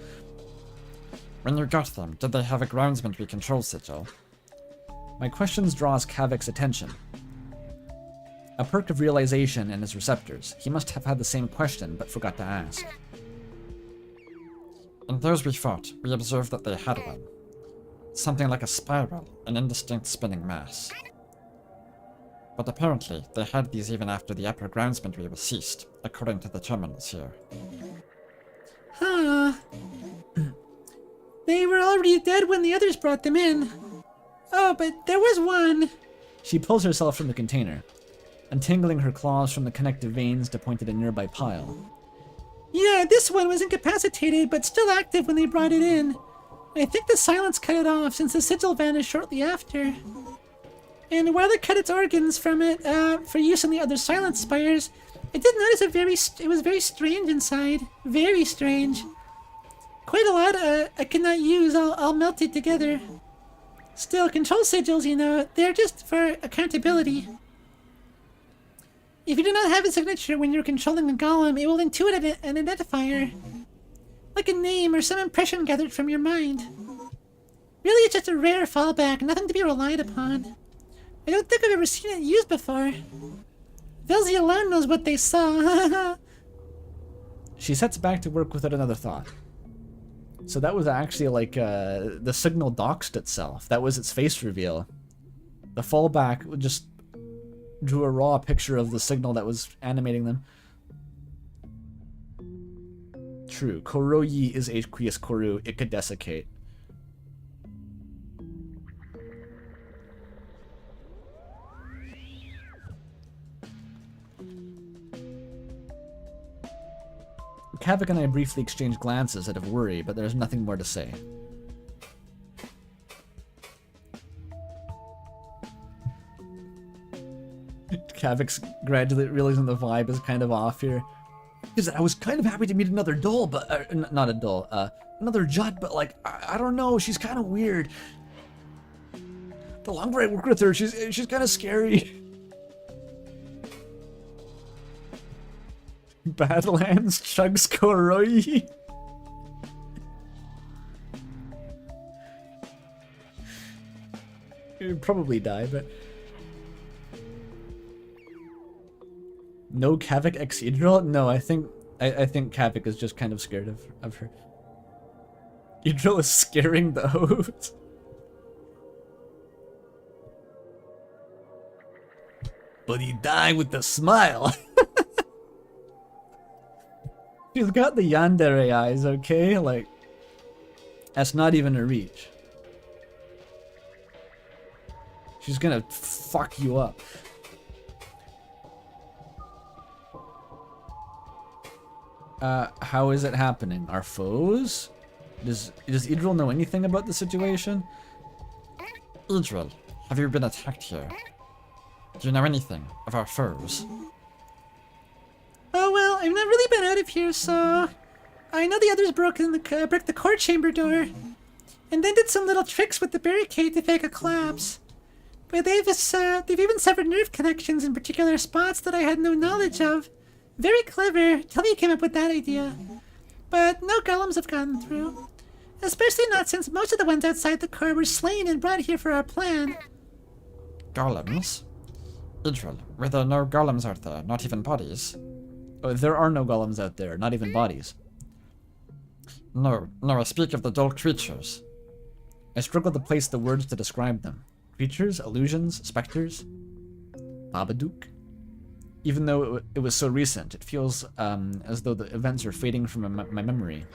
When you got them, did they have a groundsman control sigil? My questions draws Kavik's attention. A perk of realization in his receptors. He must have had the same question, but forgot to ask. In those we fought, we observed that they had one. Something like a spiral, an indistinct spinning mass. But apparently, they had these even after the upper groundsman was ceased, according to the terminals here. Huh. They were already dead when the others brought them in. Oh, but there was one. She pulls herself from the container, untangling her claws from the connective veins to point at a nearby pile. Yeah, this one was incapacitated, but still active when they brought it in. I think the silence cut it off since the sigil vanished shortly after. And while it cut its organs from it for use on the other silent spires, I did notice it was very strange inside. Very strange. Quite a lot I could not use all melted together. Still, control sigils, you know, they're just for accountability. If you do not have a signature when you're controlling a golem, it will intuit an identifier. Like a name or some impression gathered from your mind. Really, it's just a rare fallback, nothing to be relied upon. I don't think I've ever seen it used before. Velzy alone knows what they saw. She sets back to work without another thought. So that was actually like the signal doxed itself. That was its face reveal. The fallback just drew a raw picture of the signal that was animating them. True. Koroi is aqueous corru. It could desiccate. Kavik and I briefly exchange glances out of worry, but there's nothing more to say. Kavik's gradually realizing the vibe is kind of off here. Because I was kind of happy to meet another doll, but... not a doll, another Judd, but like, I don't know, she's kind of weird. The longer I work with her, she's kind of scary. Badlands chugs Koroi. You'd probably die, but... No Kavik ex Idril? No, I think Kavik is just kind of scared of her. Idril is scaring the host. But he died with a smile. She's got the yandere eyes, okay? Like, that's not even a reach. She's gonna fuck you up. How is it happening? Our foes? Does Idril know anything about the situation? Idril, have you been attacked here? Do you know anything of our foes? Oh well, I've not really been out of here, so... I know the others broke the core chamber door. And then did some little tricks with the barricade to fake a collapse. But they've even severed nerve connections in particular spots that I had no knowledge of. Very clever, till you came up with that idea. But no golems have gotten through. Especially not since most of the ones outside the core were slain and brought here for our plan. Golems? Idril, were there no golems out there, not even bodies? Oh, there are no golems out there, not even bodies. No, I speak of the dull creatures. I struggle to place the words to describe them. Creatures, illusions, specters, Babadook. Even though it was so recent, it feels as though the events are fading from my memory.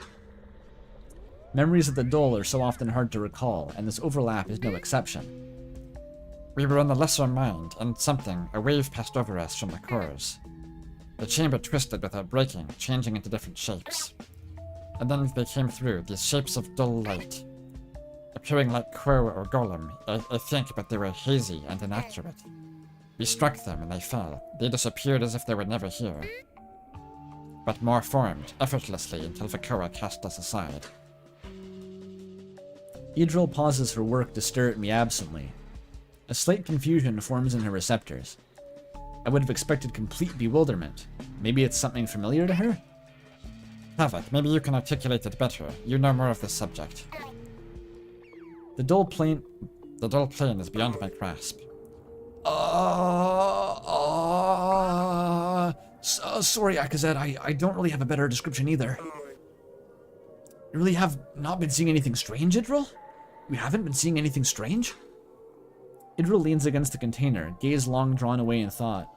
Memories of the dull are so often hard to recall, and this overlap is no exception. We were on the lesser mind, and a wave passed over us from the cores. The chamber twisted without breaking, changing into different shapes. And then they came through, these shapes of dull light. Appearing like crow or golem, I think, but they were hazy and inaccurate. We struck them and they fell. They disappeared as if they were never here. But more formed, effortlessly, until Vakoa cast us aside. Idril pauses her work to stare at me absently. A slight confusion forms in her receptors. I would have expected complete bewilderment. Maybe it's something familiar to her? Kavik, maybe you can articulate it better. You know more of this subject. The dull plane is beyond my grasp. Sorry, Akazet, I don't really have a better description either. You really have not been seeing anything strange, Idril? You haven't been seeing anything strange? Idril leans against the container, gaze long drawn away in thought.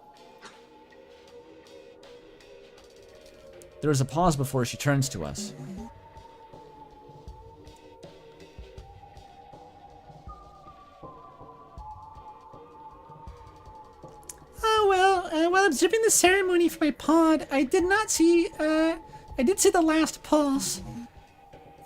There is a pause before she turns to us. Oh well, while observing the ceremony for my pod, I did see the last pulse.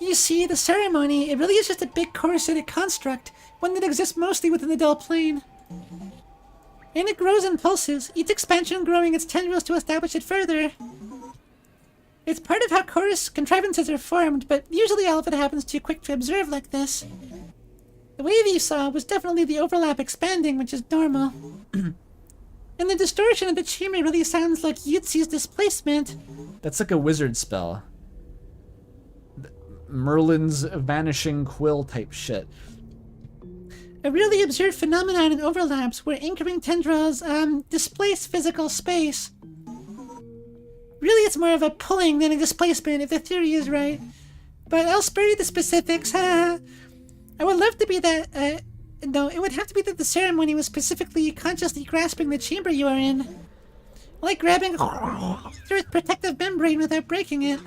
You see, the ceremony, it really is just a big coruscated construct, one that exists mostly within the dull plane. And it grows in pulses, each expansion growing its tendrils to establish it further. It's part of how chorus contrivances are formed, but usually all of it happens too quick to observe like this. The wave you saw was definitely the overlap expanding, which is normal. And the distortion of the chamber really sounds like Yutzi's displacement. That's like a wizard spell. Merlin's vanishing quill type shit. A really observed phenomenon in overlaps where anchoring tendrils displace physical space. Really, it's more of a pulling than a displacement, if the theory is right. But I'll spare you the specifics. I would love to be that. No, it would have to be that the ceremony was specifically consciously grasping the chamber you are in. Like grabbing through its protective membrane without breaking it.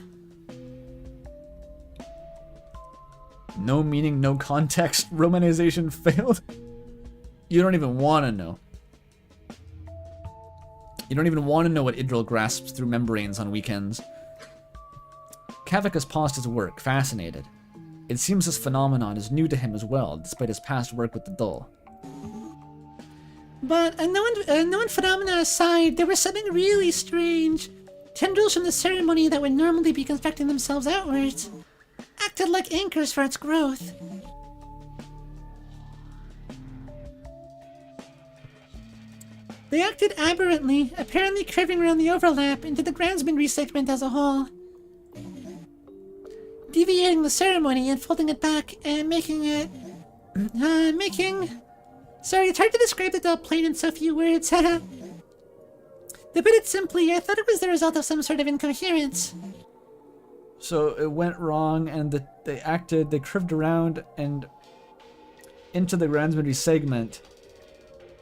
No meaning, no context. Romanization failed. You don't even want to know. You don't even want to know what Idril grasps through membranes on weekends. Kavik has paused his work, fascinated. It seems this phenomenon is new to him as well, despite his past work with the Dull. But unknown phenomena aside, there was something really strange. Tendrils from the ceremony that would normally be constructing themselves outwards acted like anchors for its growth. They acted aberrantly, apparently curving around the overlap into the Grandsmanry segment as a whole. Deviating the ceremony and folding it back and making it... Sorry, it's hard to describe the Dull plane in so few words. To put it simply, I thought it was the result of some sort of incoherence. So it went wrong, and they curved around and into the Grandsmanry segment,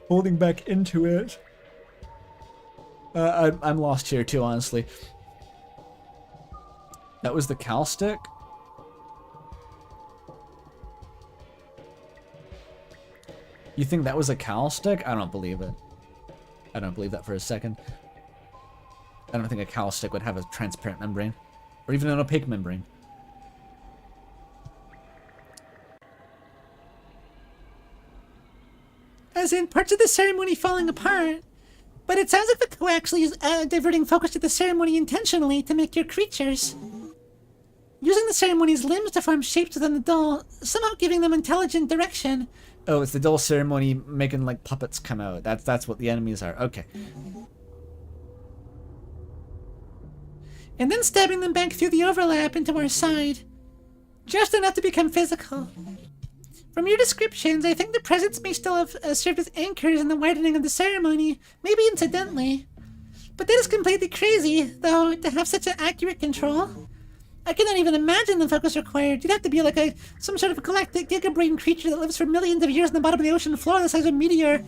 holding back into it. I'm lost here too, honestly. That was the Cal stick? You think that was a Cal stick? I don't believe it. I don't believe that for a second. I don't think a Cal stick would have a transparent membrane. Or even an opaque membrane. As in, parts of the ceremony falling apart. But it sounds like the Ko actually is diverting focus to the ceremony intentionally to make your creatures. Using the ceremony's limbs to form shapes within the Dull, somehow giving them intelligent direction. Oh, it's the Dull ceremony making like puppets come out. That's what the enemies are. Okay. And then stabbing them back through the overlap into our side. Just enough to become physical. From your descriptions, I think the presents may still have served as anchors in the widening of the ceremony, maybe incidentally. But that is completely crazy, though, to have such an accurate control. I cannot even imagine the focus required. You'd have to be like some sort of galactic gigabrain creature that lives for millions of years in the bottom of the ocean floor the size of a meteor.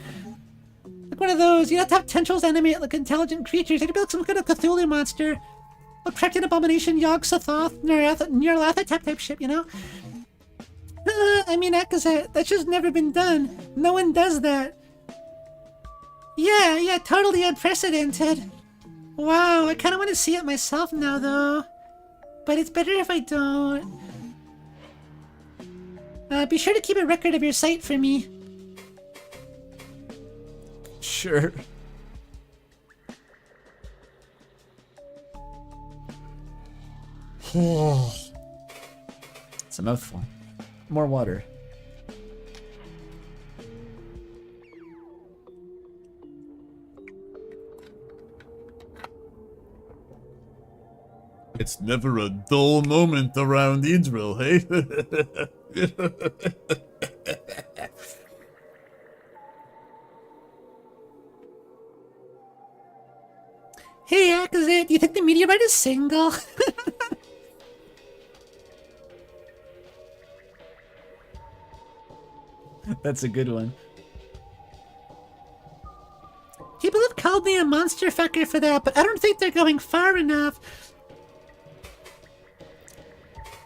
Like one of those. You'd have to have tendrils animate like intelligent creatures. You'd be like some kind of Cthulhu monster. Like Kraken Abomination, Yogg Sothoth, Nyarlathotep type shit, you know? I mean, that's just never been done. No one does that. Yeah, totally unprecedented. Wow, I kind of want to see it myself now, though. But it's better if I don't. Be sure to keep a record of your sight for me. Sure. It's a mouthful. More water. It's never a dull moment around Idril, hey? Hey, Akazit, do you think the meteorite is single? That's a good one. People have called me a monster fucker for that, but I don't think they're going far enough.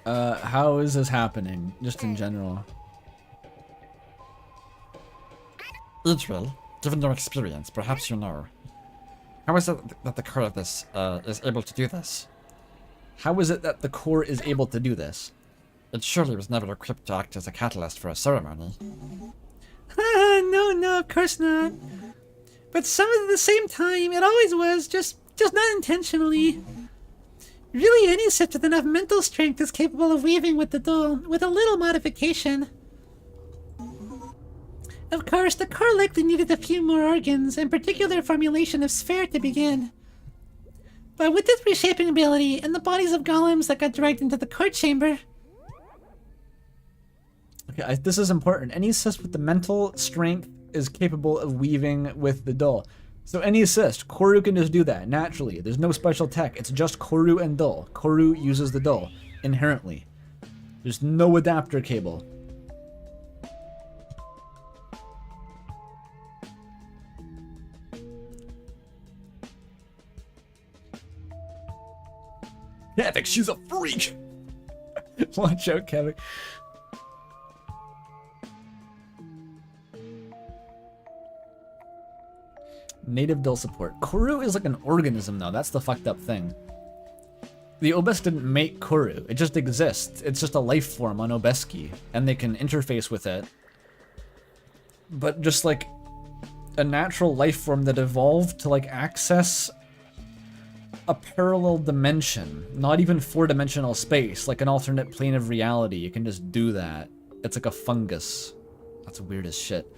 How is this happening? Just in general. Idril, given your experience, perhaps you know. How is it that the core of this is able to do this? How is it that the core is able to do this? It surely was never equipped to act as a catalyst for a ceremony. No, of course not. But some at the same time, it always was, just not intentionally. Really, any Sith with enough mental strength is capable of weaving with the dull, with a little modification. Of course, the core likely needed a few more organs, in particular formulation of sphere to begin. But with this reshaping ability, and the bodies of golems that got dragged into the core chamber... Okay, this is important. Any assist with the mental strength is capable of weaving with the dull. So any assist, Corru can just do that, naturally. There's no special tech, it's just Corru and dull. Corru uses the dull, inherently. There's no adapter cable. Kavik, she's a freak! Watch out, Kavik. Native dull support. Corru is like an organism, though. That's the fucked up thing. The Obesk didn't make Corru. It just exists. It's just a life form on Obeski, and they can interface with it. But just like a natural life form that evolved to like access a parallel dimension, not even four-dimensional space, like an alternate plane of reality. You can just do that. It's like a fungus. That's weird as shit.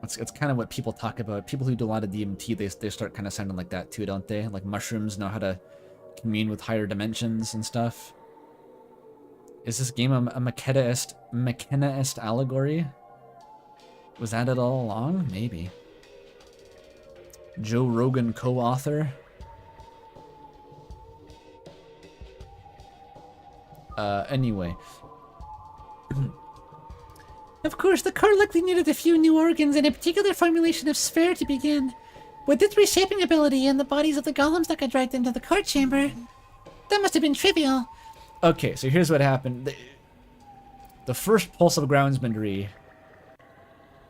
It's kind of what people talk about. People who do a lot of DMT, they start kind of sounding like that too, don't they? Like mushrooms know how to commune with higher dimensions and stuff. Is this game a McKennaist allegory? Was that it all along? Maybe. Joe Rogan co-author? Anyway. Of course, the core likely needed a few new organs and a particular formulation of sphere to begin. With its reshaping ability and the bodies of the golems that got dragged into the core chamber, that must have been trivial. Okay, so here's what happened. The first pulse of groundsmanry,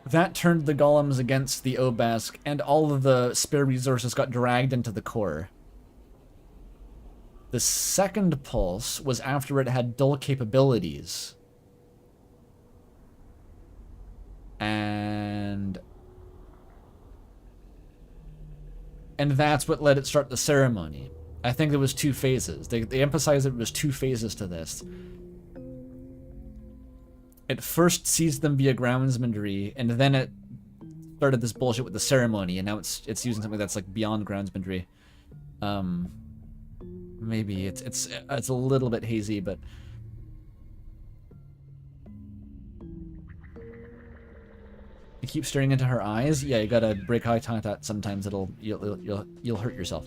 that turned the golems against the Obesk, and all of the spare resources got dragged into the core. The second pulse was after it had dull capabilities. And that's what let it start the ceremony. I think there was two phases. They emphasized that it was two phases to this. It first seized them via groundsmanry, and then it started this bullshit with the ceremony, and now it's using something that's like beyond groundsmanry. Maybe it's a little bit hazy, but you keep staring into her eyes. Yeah, you gotta break eye contact. Sometimes you'll hurt yourself.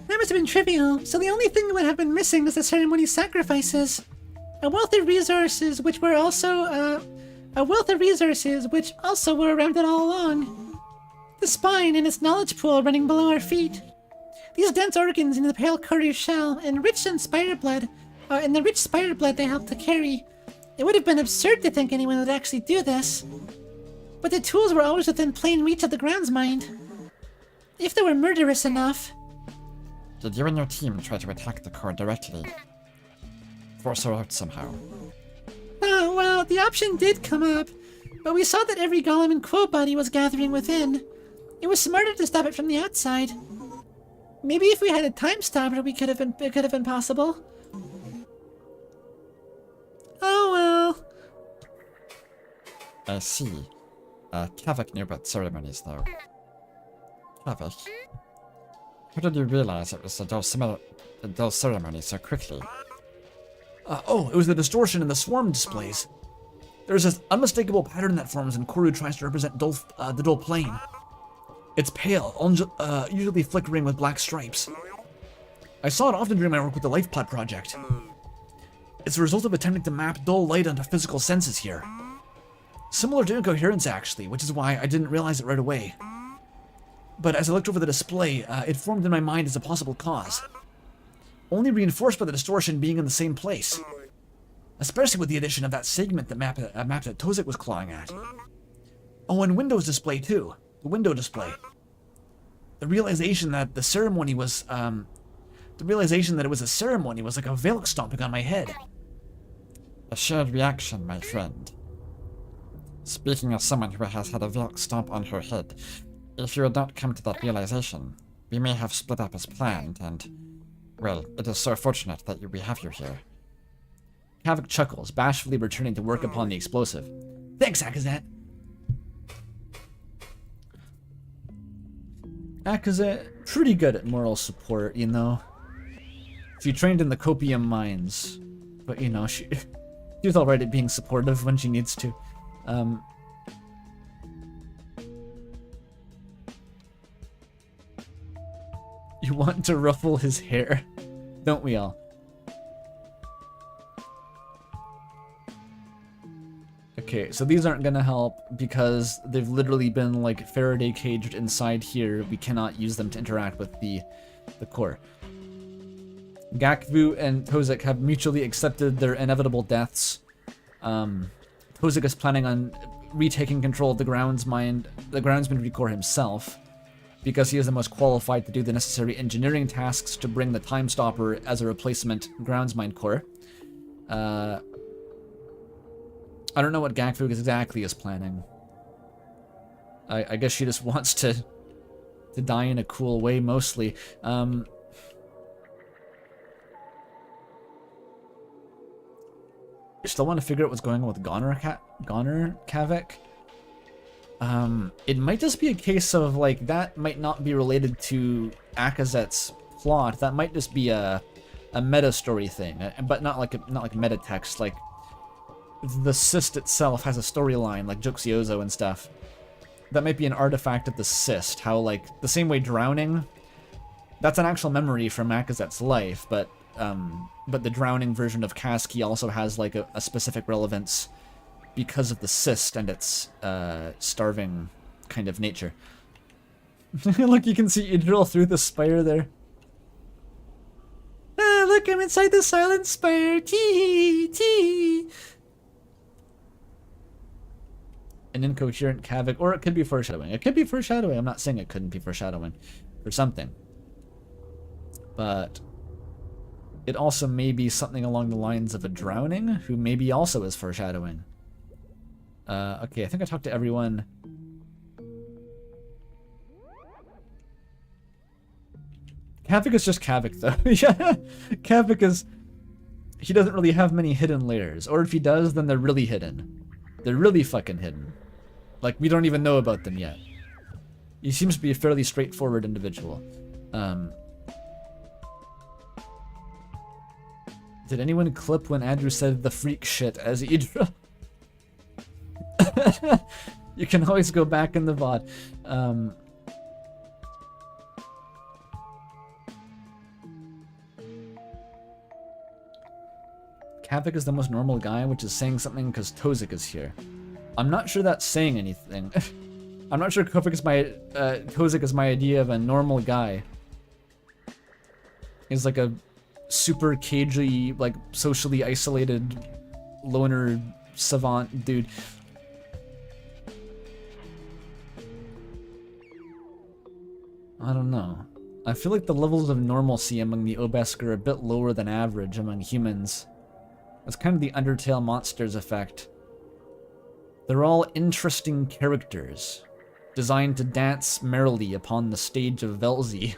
That must have been trivial, so the only thing that would have been missing is the ceremony's sacrifices. A wealth of resources which also were around it all along. The spine and its knowledge pool running below our feet. These dense organs in the pale courier shell, enriched in spire blood, and the rich spire blood they helped to carry. It would have been absurd to think anyone would actually do this. But the tools were always within plain reach of the ground's mind. If they were murderous enough. Did you and your team try to attack the core directly? Force her out somehow? Oh, well, the option did come up. But we saw that every golem and quo body was gathering within. It was smarter to stop it from the outside. Maybe if we had a time stopper, it could have been possible. Oh well. I see. Kavik knew about ceremonies, though. Kavik, how did you realize it was a dull ceremony so quickly? It was the distortion in the swarm displays. There's this unmistakable pattern that forms when Corru tries to represent the dull plane. It's pale, usually flickering with black stripes. I saw it often during my work with the Life Pod project. It's a result of attempting to map dull light onto physical senses here. Similar to incoherence, actually, which is why I didn't realize it right away. But as I looked over the display, it formed in my mind as a possible cause. Only reinforced by the distortion being in the same place. Especially with the addition of that segment that map that Tozik was clawing at. Oh, and Windows display too. The window display. The realization that the ceremony was, it was a ceremony was like a Valak stomping on my head. A shared reaction, my friend. Speaking as someone who has had a Vilk stomp on her head, if you had not come to that realization, we may have split up as planned, and, well, it is so fortunate that we have you here. Havoc chuckles, bashfully returning to work upon the explosive. Thanks, Akazet. Akazet, pretty good at moral support, you know. She trained in the copium mines, but you know, she's alright at being supportive when she needs to. You want to ruffle his hair, don't we all? Okay, so these aren't gonna help because they've literally been like Faraday caged inside here. We cannot use them to interact with the core. Gakvu and Tozik have mutually accepted their inevitable deaths. Tozik is planning on retaking control of the groundsman core himself, because he is the most qualified to do the necessary engineering tasks to bring the Time Stopper as a replacement groundsman core. I don't know what Gakvu exactly is planning. I guess she just wants to die in a cool way, mostly. I still want to figure out what's going on with Goner Kavik. It might just be a case of, like, that might not be related to Akazet's plot. That might just be a meta story thing, but not like meta text. Like, the cyst itself has a storyline, like Juxiozo and stuff. That might be an artifact of the cyst. How, like, the same way drowning, that's an actual memory from Akazet's life, but the drowning version of Kasky also has, like, a specific relevance because of the cyst and its starving kind of nature. Look, you can see you drill through the spire there. Ah, look, I'm inside the silent spire. Tee tee. An incoherent Kavik, or it could be foreshadowing. It could be foreshadowing. I'm not saying it couldn't be foreshadowing for something, but it also may be something along the lines of a drowning, who maybe also is foreshadowing. Okay, I think I talked to everyone. Kavik is just Kavik, though. Yeah, Kavik is... He doesn't really have many hidden layers. Or if he does, then they're really hidden. They're really fucking hidden. Like, we don't even know about them yet. He seems to be a fairly straightforward individual. Did anyone clip when Andrew said the freak shit as Idra? You can always go back in the VOD. Kavik is the most normal guy, which is saying something because Tozik is here. I'm not sure that's saying anything. I'm not sure Tozik is my idea of a normal guy. He's like a super cagey, like socially isolated loner savant dude. I don't know. I feel like the levels of normalcy among the Obesk are a bit lower than average among humans. It's kind of the Undertale monsters effect. They're all interesting characters, designed to dance merrily upon the stage of Velzy,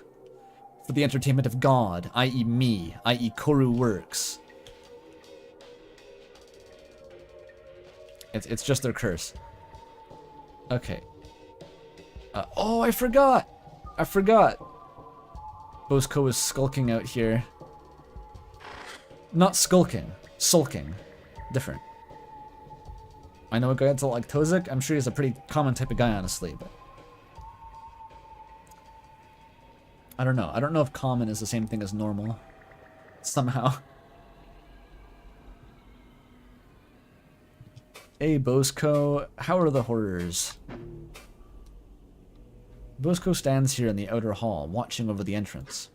for the entertainment of God, i.e. me, i.e. Corru works. It's just their curse. Okay. Oh, I forgot! Bosco is skulking out here. Not skulking. Sulking. Different. I know a guy that's like Tozik. I'm sure he's a pretty common type of guy, honestly, but... I don't know. I don't know if common is the same thing as normal. Somehow. Hey, Bosco. How are the horrors? Bosco stands here in the outer hall, watching over the entrance.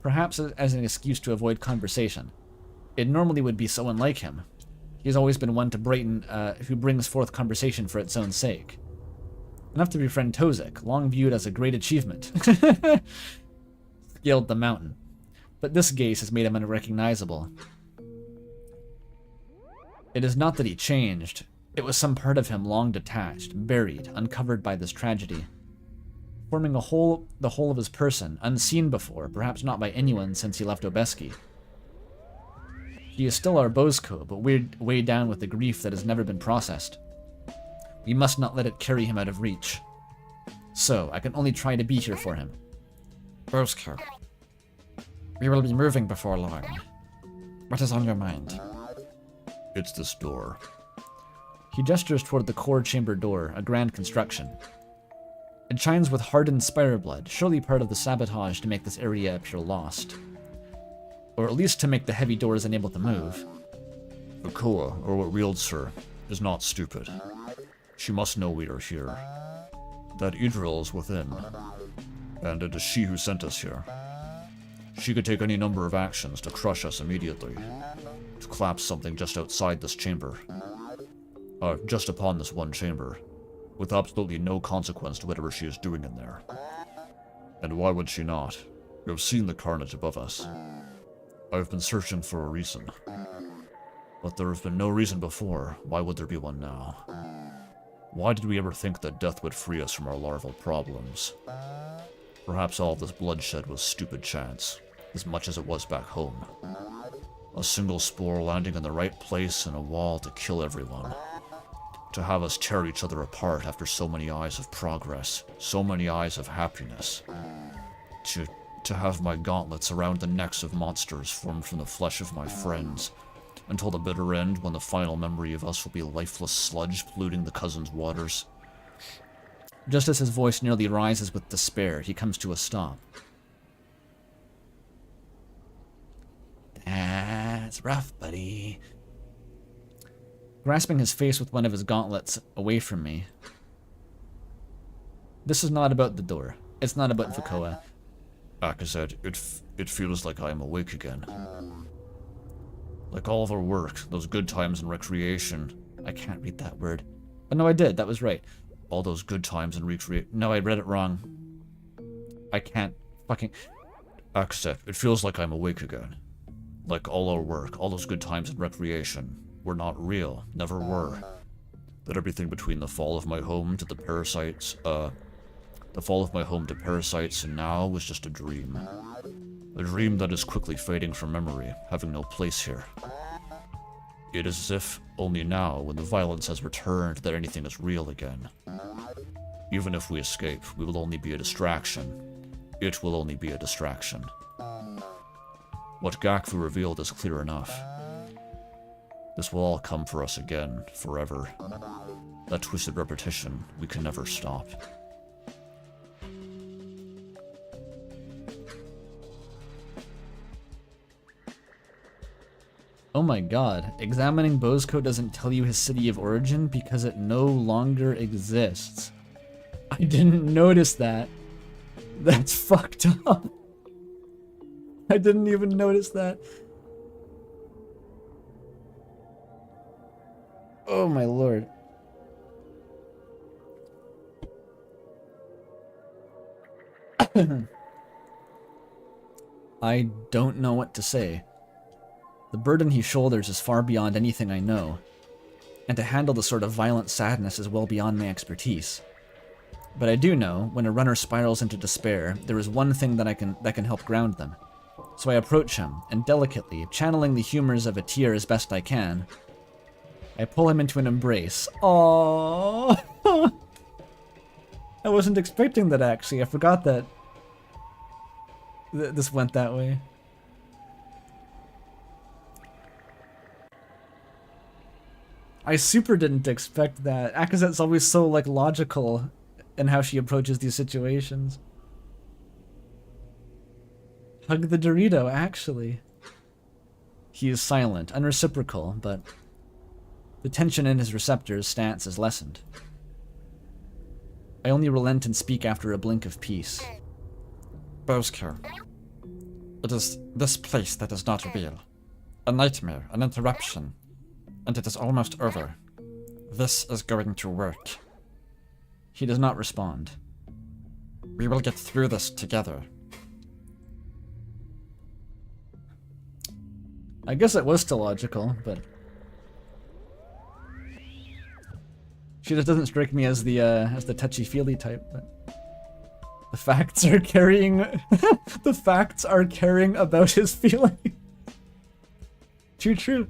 Perhaps as an excuse to avoid conversation. It normally would be so unlike him. He's always been one to brighten, who brings forth conversation for its own sake. Enough to befriend Tozik, long viewed as a great achievement. Scaled the mountain. But this gaze has made him unrecognizable. It is not that he changed. It was some part of him long detached, buried, uncovered by this tragedy, forming the whole of his person, unseen before, perhaps not by anyone since he left Obeski. He is still our Bozko, but weighed down with the grief that has never been processed. We must not let it carry him out of reach. So, I can only try to be here for him. Bozko, we will be moving before long. What is on your mind? It's this door. He gestures toward the core chamber door, a grand construction. It shines with hardened spire blood, surely part of the sabotage to make this area appear lost. Or at least to make the heavy doors unable to move. Vakoa, or what wields her, is not stupid. She must know we are here. That Idril is within, and it is she who sent us here. She could take any number of actions to crush us immediately, to collapse something just outside this chamber. Just upon this one chamber, with absolutely no consequence to whatever she is doing in there. And why would she not? You have seen the carnage above us. I have been searching for a reason. But there has been no reason before. Why would there be one now? Why did we ever think that death would free us from our larval problems? Perhaps all this bloodshed was stupid chance, as much as it was back home. A single spore landing in the right place in a wall to kill everyone. To have us tear each other apart after so many eyes of progress, so many eyes of happiness. To have my gauntlets around the necks of monsters formed from the flesh of my friends, until the bitter end when the final memory of us will be lifeless sludge polluting the cousin's waters. Just as his voice nearly rises with despair, he comes to a stop. That's rough, buddy. Grasping his face with one of his gauntlets away from me. This is not about the door. It's not about Vakoa. Akazet, it feels like I am awake again. Like all of our work, those good times and recreation. I can't read that word. Oh, no, I did. That was right. All those good times and recreation. No, I read it wrong. I can't fucking... Akazet, it feels like I'm awake again. Like all our work, all those good times and recreation, were not real, never were. That everything between the fall of my home to the parasites, the fall of my home to parasites and now was just a dream. A dream that is quickly fading from memory, having no place here. It is as if only now, when the violence has returned, that anything is real again. Even if we escape, we will only be a distraction. It will only be a distraction. What Gakfu revealed is clear enough. This will all come for us again, forever. That twisted repetition we can never stop. Oh my god, examining Bozko doesn't tell you his city of origin because it no longer exists. I didn't notice that. That's fucked up. I didn't even notice that. Oh my lord. I don't know what to say. The burden he shoulders is far beyond anything I know, and to handle the sort of violent sadness is well beyond my expertise. But I do know, when a runner spirals into despair, there is one thing that can help ground them. So I approach him, and delicately, channeling the humors of a tear as best I can, I pull him into an embrace. Aww. I wasn't expecting that, actually. I forgot that this went that way. I super didn't expect that. Akazet's always so, like, logical in how she approaches these situations. Hug the Dorito, actually. He is silent, unreciprocal, but the tension in his receptor's stance is lessened. I only relent and speak after a blink of peace. Bozko, it is this place that is not real. A nightmare, an interruption. And it is almost over. This is going to work. He does not respond. We will get through this together. I guess it was still logical, but She just doesn't strike me as the touchy-feely type, but the facts are carrying the facts are caring about his feelings. True.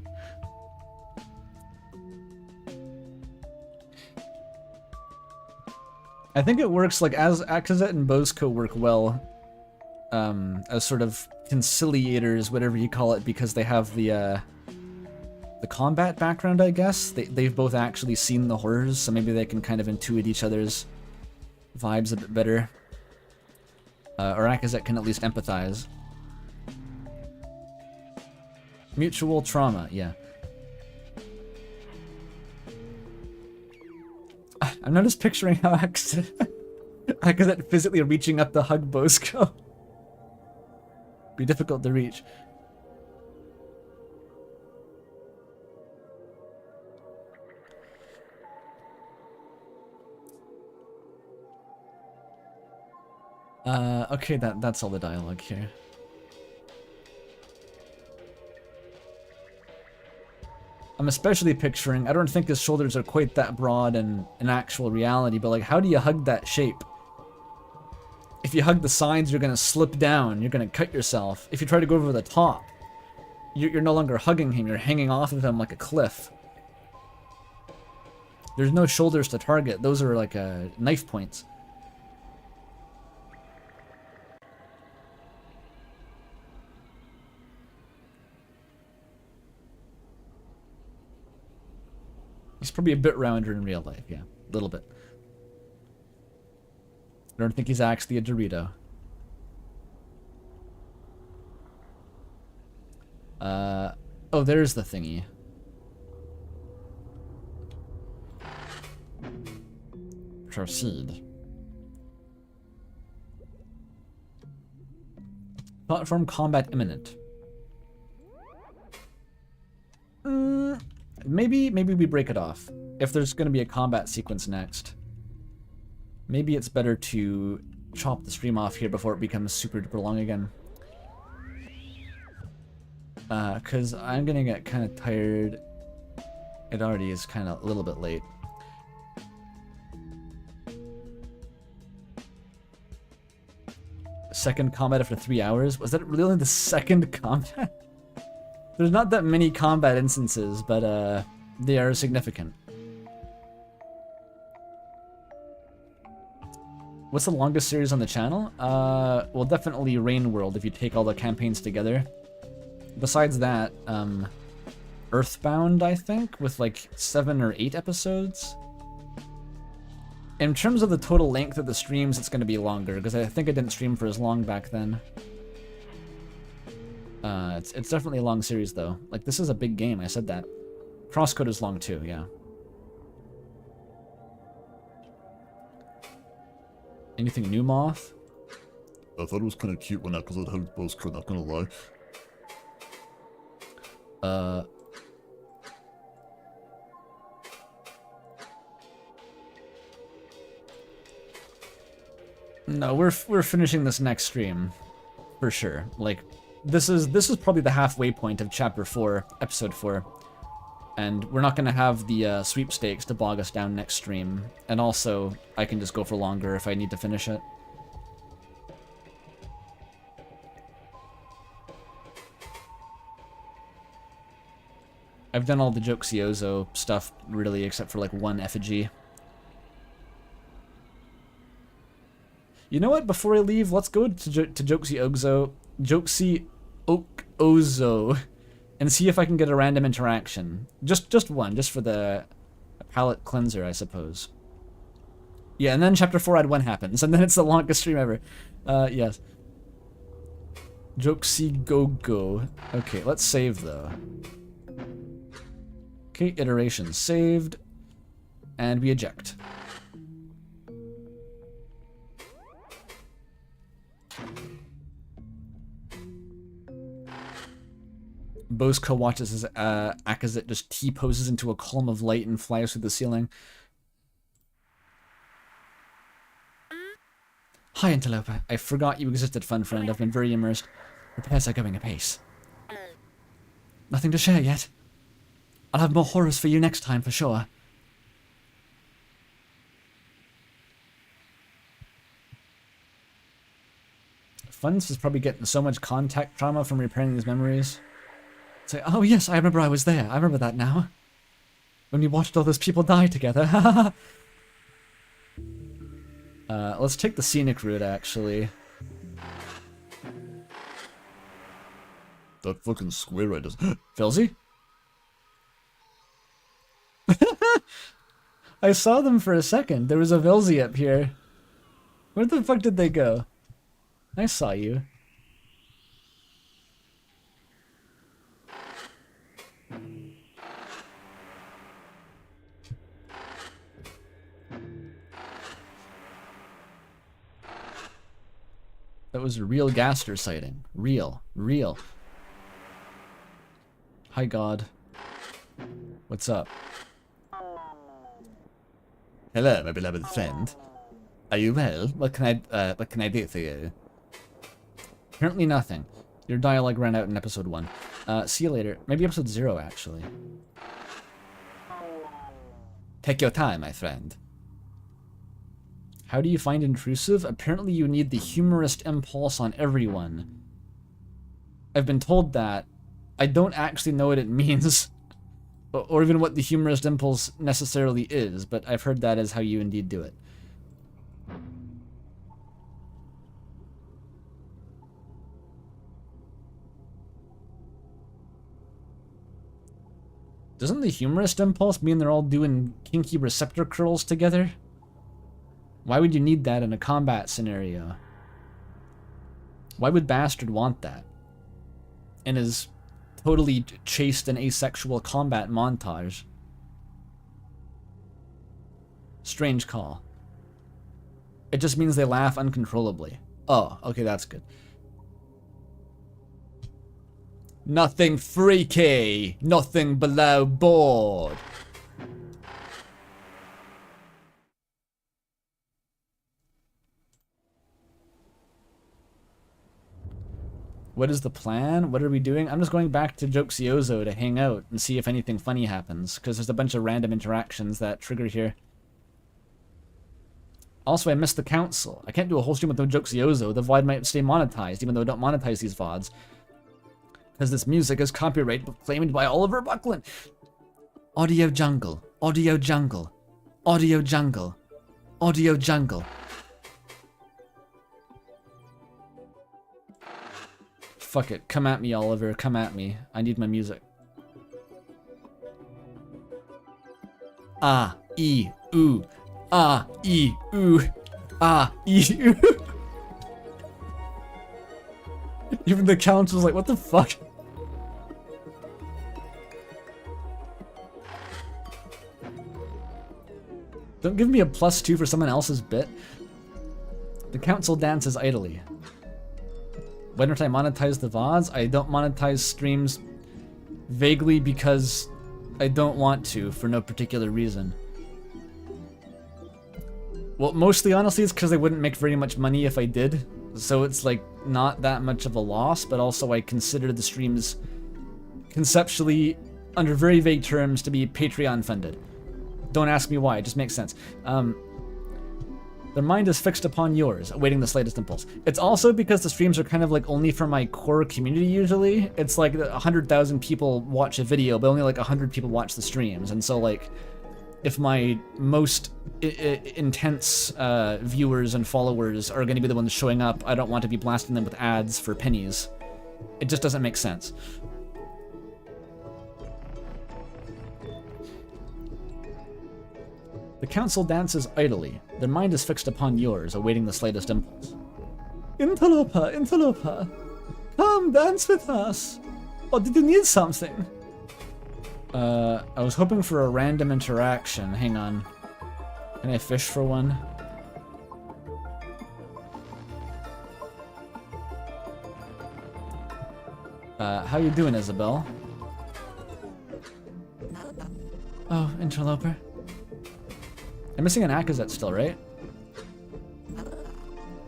I think it works like as Akazet and Bosco work well as sort of conciliators, whatever you call it, because they have the combat background, I guess. They've both actually seen the horrors, so maybe they can kind of intuit each other's vibes a bit better. Or Akazet can at least empathize. Mutual trauma, yeah. I'm not just picturing how Akazet physically reaching up to hug Bosco. Be difficult to reach. Okay, that's all the dialogue here. I'm especially picturing, I don't think his shoulders are quite that broad in actual reality, but like, how do you hug that shape? If you hug the sides, you're gonna slip down, you're gonna cut yourself. If you try to go over the top, you're no longer hugging him, you're hanging off of him like a cliff. There's no shoulders to target, those are like knife points. He's probably a bit rounder in real life, yeah. A little bit. I don't think he's actually a Dorito. Oh, there's the thingy. Proceed. Platform combat imminent. Maybe we break it off. If there's going to be a combat sequence next, maybe it's better to chop the stream off here before it becomes super duper long again. Because I'm going to get kind of tired. It already is kind of a little bit late. Second combat after 3 hours? Was that really only the second combat? There's not that many combat instances, but they are significant. What's the longest series on the channel? Well, definitely Rain World if you take all the campaigns together. Besides that, Earthbound, I think, with like 7 or 8 episodes. In terms of the total length of the streams, it's going to be longer, because I think I didn't stream for as long back then. It's definitely a long series, though. Like, this is a big game, I said that. Crosscode is long, too, yeah. Anything new, Moth? I thought it was kind of cute when Eccleston hugged Bosco, not gonna lie. No, we're finishing this next stream, for sure. Like, this is probably the halfway point of Chapter 4, Episode 4, and we're not gonna have the sweepstakes to bog us down next stream. And also, I can just go for longer if I need to finish it. I've done all the Joxiozo stuff, really, except for like one effigy. You know what? Before I leave, let's go to Joxiozo, and see if I can get a random interaction. Just one, just for the palate cleanser, I suppose. Yeah, and then Chapter 4 Add 1 happens, and then it's the longest stream ever. Yes. Joxigogo. Okay, let's save, though. Okay, iteration saved, and we eject. Bosco watches as Akazet just T-poses into a column of light and flies through the ceiling. Hi, Antelope. I forgot you existed, fun friend. I've been very immersed. Repairs are going apace. Nothing to share yet. I'll have more horrors for you next time, for sure. Funs is probably getting so much contact trauma from repairing these memories. It's like, oh yes, I remember I was there. I remember that now. When we watched all those people die together. Let's take the scenic route, actually. That fucking square I just... Filzy? I saw them for a second. There was a Vilzy up here. Where the fuck did they go? I saw you. That was a real Gaster sighting. Real. Real. Hi, God. What's up? Hello, my beloved friend. Are you well? What can I do for you? Apparently nothing. Your dialogue ran out in episode 1. See you later. Maybe episode 0, actually. Take your time, my friend. How do you find intrusive? Apparently you need the humorist impulse on everyone. I've been told that. I don't actually know what it means. Or even what the humorist impulse necessarily is, but I've heard that is how you indeed do it. Doesn't the humorist impulse mean they're all doing kinky receptor curls together? Why would you need that in a combat scenario? Why would Bastard want that? In his totally chaste and asexual combat montage. Strange call. It just means they laugh uncontrollably. Oh, okay, that's good. Nothing freaky! Nothing below board! What is the plan? What are we doing? I'm just going back to Jokesiozo to hang out and see if anything funny happens, because there's a bunch of random interactions that trigger here. Also, I missed the council. I can't do a whole stream with no Jokesiozo. The VOD might stay monetized, even though I don't monetize these VODs. Because this music is copyright claimed by Oliver Buckland. Audio jungle. Audio jungle. Audio jungle. Audio jungle. Fuck it. Come at me, Oliver. Come at me. I need my music. Ah, E, ooh. Ah, E, ooh. Ah, E, ooh. Even the council's like, what the fuck? Don't give me a +2 for someone else's bit. The council dances idly. Why don't I monetize the VODs? I don't monetize streams vaguely because I don't want to, for no particular reason. Well, mostly honestly it's because I wouldn't make very much money if I did. So it's like not that much of a loss, but also I consider the streams conceptually, under very vague terms, to be Patreon funded. Don't ask me why, it just makes sense. Their mind is fixed upon yours, awaiting the slightest impulse. It's also because the streams are kind of like only for my core community usually. It's like 100,000 people watch a video, but only like 100 people watch the streams. And so like, if my most intense viewers and followers are going to be the ones showing up, I don't want to be blasting them with ads for pennies. It just doesn't make sense. The council dances idly. Their mind is fixed upon yours, awaiting the slightest impulse. Interloper, interloper. Come, dance with us. Or did you need something? I was hoping for a random interaction. Hang on. Can I fish for one? How you doing, Isabel? Oh, interloper. I'm missing an Akazet still, right?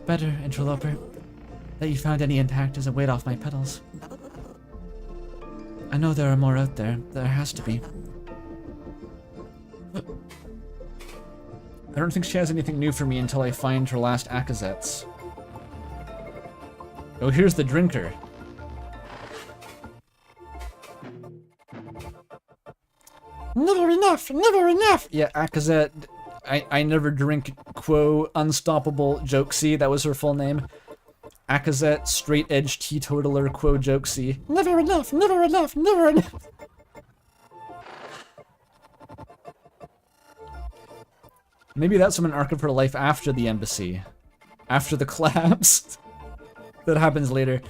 Better, interloper. That you found any intact is a weight off my pedals. I know there are more out there. There has to be. I don't think she has anything new for me until I find her last Akazets. Oh, here's the drinker. Never enough, never enough. Yeah, Akazet, I never drink quo unstoppable jokesy. That was her full name. Akazet, straight edge teetotaler quo jokesy. Never enough, never enough, never enough. Maybe that's from an arc of her life after the embassy. After the collapse. That happens later.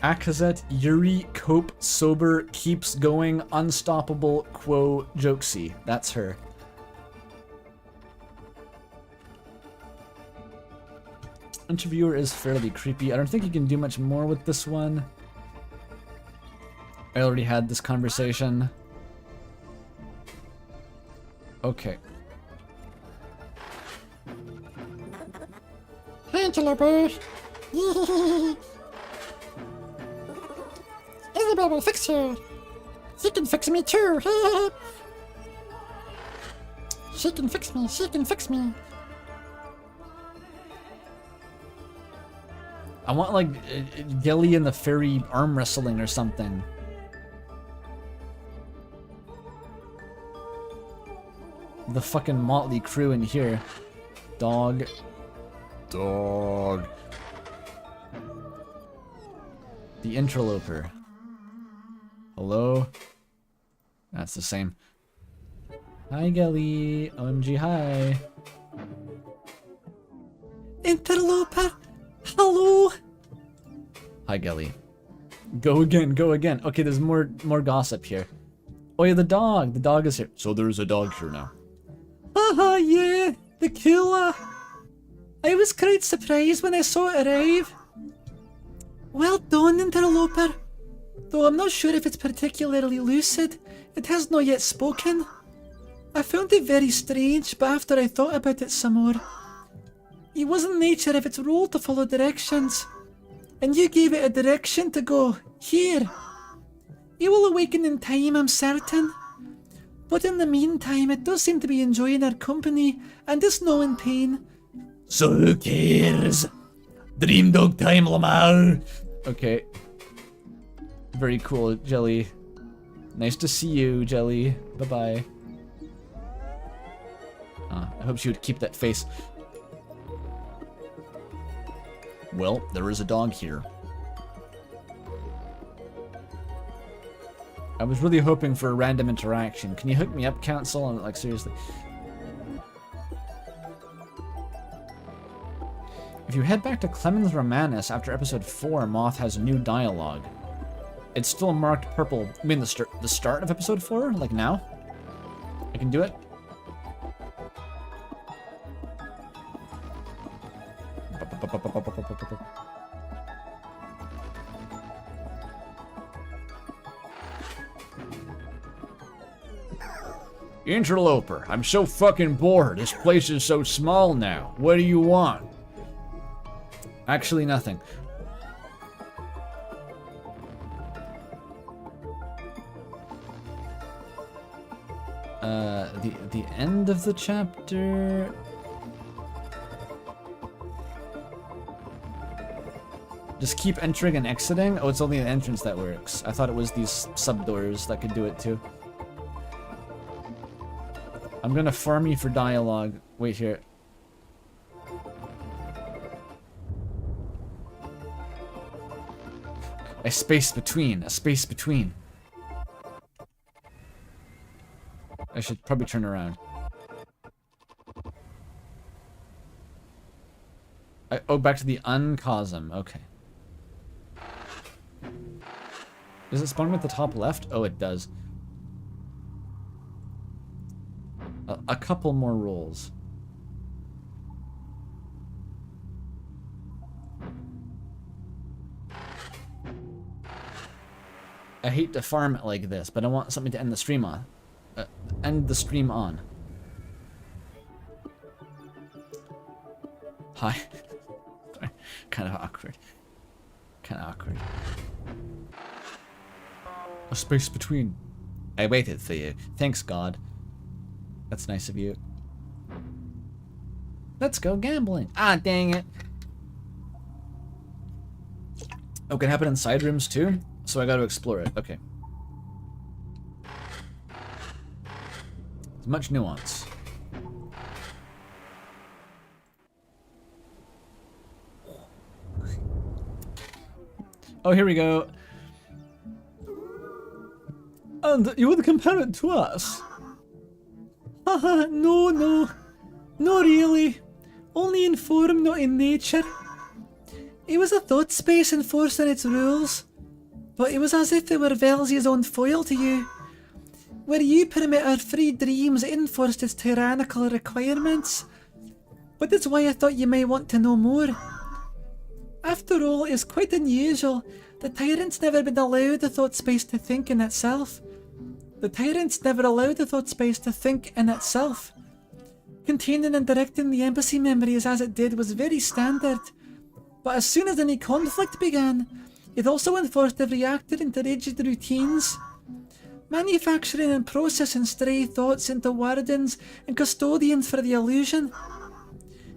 Akazet, Yuri, Cope, Sober, Keeps Going, Unstoppable, Quo, Jokesy. That's her. Interviewer is fairly creepy. I don't think you can do much more with this one. I already had this conversation. Okay. Angela bird. Isabel will fix her. She can fix me too. She can fix me. She can fix me. I want like Gelly and the fairy arm wrestling or something. The fucking motley crew in here. Dog. Dog. The interloper. Hello? That's the same. Hi, Gelly. OMG, hi. Interloper. Hello. Hi, Gelly. Go again, go again. Okay, there's more gossip here. Oh yeah, the dog. The dog is here. So there's a dog here now. Haha, yeah. The cooler. I was quite surprised when I saw it arrive. Well done, interloper. Though I'm not sure if it's particularly lucid, it has not yet spoken. I found it very strange, but after I thought about it some more, it wasn't nature of its role to follow directions, and you gave it a direction to go here. It will awaken in time, I'm certain. But in the meantime, it does seem to be enjoying our company, and is not in pain. So who cares? Dream dog time, Lamar. Okay. Very cool, Jelly. Nice to see you, Jelly. Bye-bye. I hope she would keep that face. Well, there is a dog here. I was really hoping for a random interaction. Can you hook me up, Council? And like, seriously. If you head back to Clemens Romanus after episode 4, Moth has new dialogue. It's still marked purple. I mean the start of episode 4? Like now? I can do it? Interloper, I'm so fucking bored. This place is so small now. What do you want? Actually, nothing. The end of the chapter. Just keep entering and exiting? Oh, it's only an entrance that works. I thought it was these sub-doors that could do it too. I'm gonna farm you for dialogue. Wait here. A space between. A space between. I should probably turn around. Oh, back to the uncosm. Okay. Does it spawn at the top left? Oh, it does. A couple more rolls. I hate to farm it like this, but I want something to end the stream on. End the stream on. Hi. kind of awkward. Kind of awkward. A space between. I waited for you. Thanks, God. That's nice of you. Let's go gambling. Ah, dang it. Oh, can happen in side rooms too? So I gotta explore it. Okay. There's much nuance. Oh, here we go. And you would compare it to us? Haha, no, no. Not really. Only in form, not in nature. It was a thought space enforcing its rules. But it was as if it were Velzia's own foil to you. Where you permit our free dreams, it enforced its tyrannical requirements. But that's why I thought you might want to know more. After all, it's quite unusual. The tyrant's never been allowed the thought space to think in itself. The tyrant's never allowed the thought space to think in itself. Containing and directing the embassy memories as it did was very standard. But as soon as any conflict began, it also enforced every actor into rigid routines. Manufacturing and processing stray thoughts into wardens and custodians for the illusion.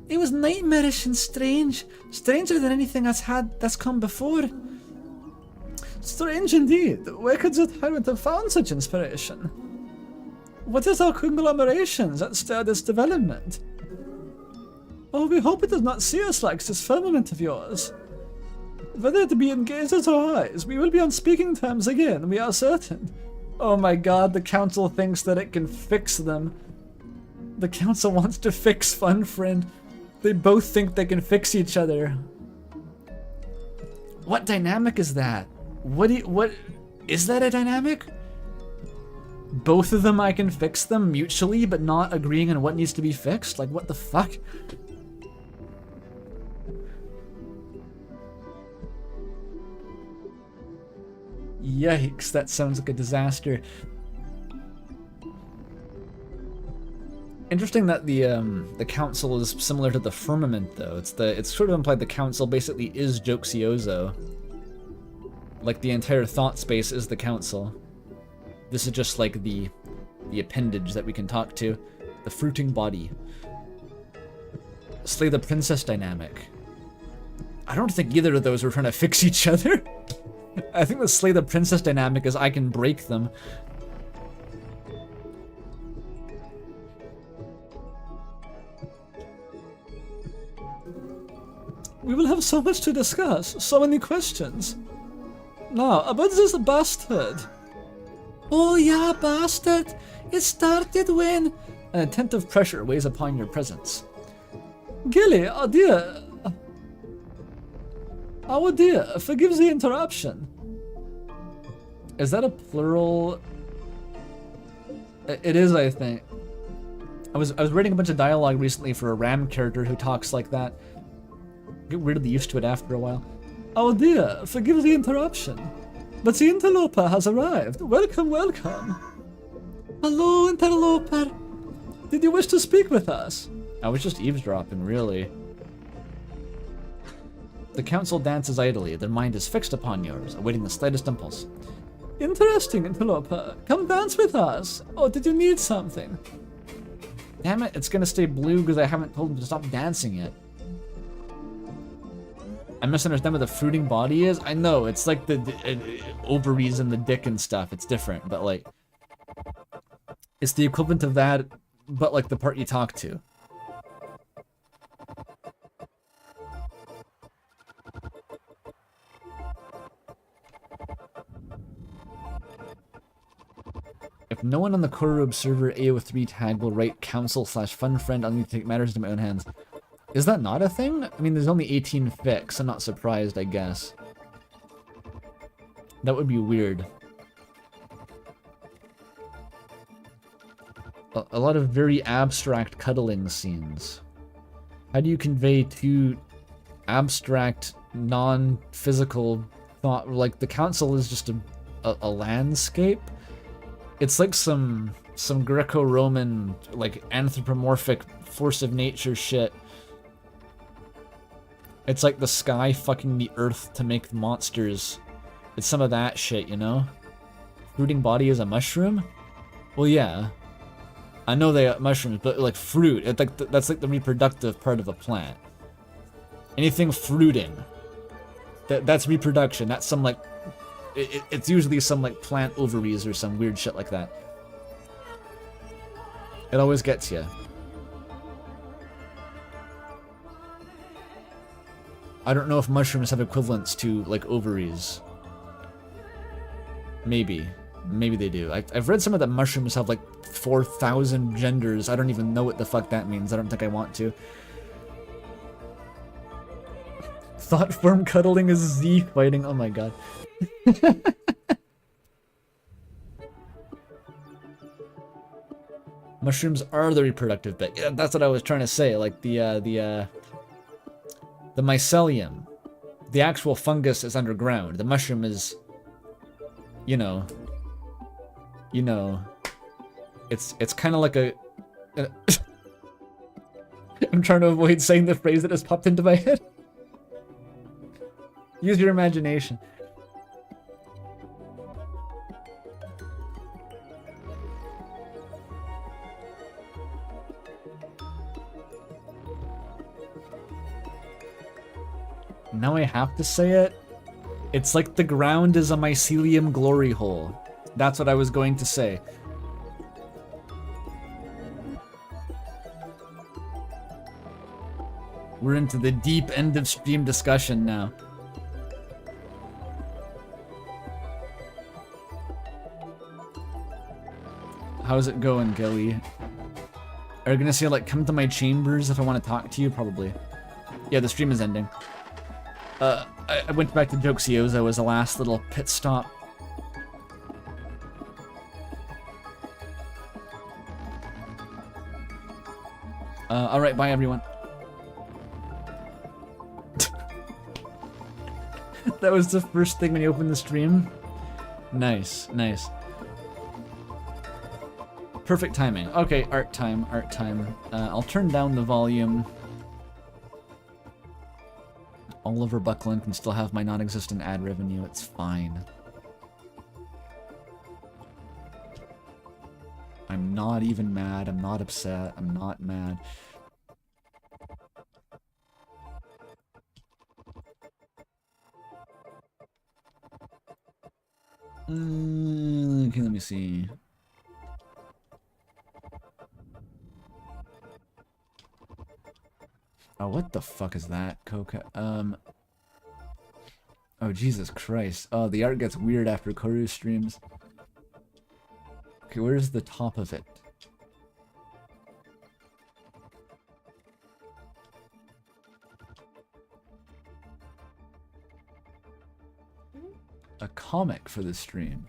It was nightmarish and strange. Stranger than anything that's come before. Strange indeed. Where could the tyrant have found such inspiration? What is our conglomerations that stirred this development? Oh, we hope it does not see us like this firmament of yours. Whether it be in gazes or eyes, we will be on speaking terms again, we are certain. Oh my god, the council thinks that it can fix them. The council wants to fix Fun Friend. They both think they can fix each other. What dynamic is that? What is that a dynamic? Both of them I can fix them mutually, but not agreeing on what needs to be fixed? Like, what the fuck? Yikes, that sounds like a disaster. Interesting that the council is similar to the firmament, though. It's sort of implied the council basically is Joksiozo. Like the entire thought space is the council. This is just like the appendage that we can talk to. The fruiting body. Slay the princess dynamic. I don't think either of those are trying to fix each other. I think the slay the princess dynamic is I can break them. We will have so much to discuss, so many questions. Now, about this bastard. Oh yeah, bastard. It started when... An attentive pressure weighs upon your presence. Gilly, oh dear. Oh dear, forgive the interruption. Is that a plural? It is, I think. I was reading a bunch of dialogue recently for a Ram character who talks like that. Get weirdly used to it after a while. Oh dear, forgive the interruption. But the interloper has arrived. Welcome, welcome. Hello, interloper. Did you wish to speak with us? I was just eavesdropping, really. The council dances idly. Their mind is fixed upon yours, awaiting the slightest impulse. Interesting, interloper. Come dance with us. Oh, did you need something? Damn it, it's gonna stay blue because I haven't told him to stop dancing yet. I misunderstand what the fruiting body is. I know, it's like the ovaries and the dick and stuff. It's different, but like... It's the equivalent of that, but like the part you talk to. If no one on the corru.observer AO3 tag will write council/funfriend, I'll need to take matters into my own hands. Is that not a thing? I mean, there's only 18 fics. I'm not surprised, I guess. That would be weird. A lot of very abstract cuddling scenes. How do you convey two abstract, non-physical thought? Like, the council is just a landscape? It's like some Greco-Roman, like, anthropomorphic force of nature shit. It's like the sky fucking the earth to make the monsters. It's some of that shit, you know? Fruiting body is a mushroom? Well, yeah. I know they are mushrooms, but like fruit, that's like the reproductive part of a plant. Anything fruiting, that's reproduction. That's some like, it's usually some like plant ovaries or some weird shit like that. It always gets you. I don't know if mushrooms have equivalents to like ovaries. Maybe they do. I've read some of the mushrooms have like 4,000 genders. I don't even know what the fuck that means. I don't think I want to. Thought form cuddling is Z fighting. Oh my god. Mushrooms are the reproductive bit. Yeah, that's what I was trying to say. Like the mycelium, the actual fungus is underground. The mushroom is, you know, it's kind of like a. I'm trying to avoid saying the phrase that has popped into my head. Use your imagination. Now I have to say it. It's like the ground is a mycelium glory hole. That's what I was going to say. We're into the deep end of stream discussion now. How's it going, Gilly? Are you gonna say like come to my chambers if I want to talk to you? Probably. Yeah, the stream is ending. I went back to Jokesioza was the last little pit stop. Alright, bye everyone. That was the first thing when you opened the stream? Nice, nice. Perfect timing. Okay, art time, art time. I'll turn down the volume. Oliver Buckland can still have my non-existent ad revenue, it's fine. I'm not even mad, I'm not upset, I'm not mad. Okay, let me see. Oh, what the fuck is that, Coca? Oh, Jesus Christ. Oh, the art gets weird after Corru streams. Okay, where's the top of it? A comic for the stream.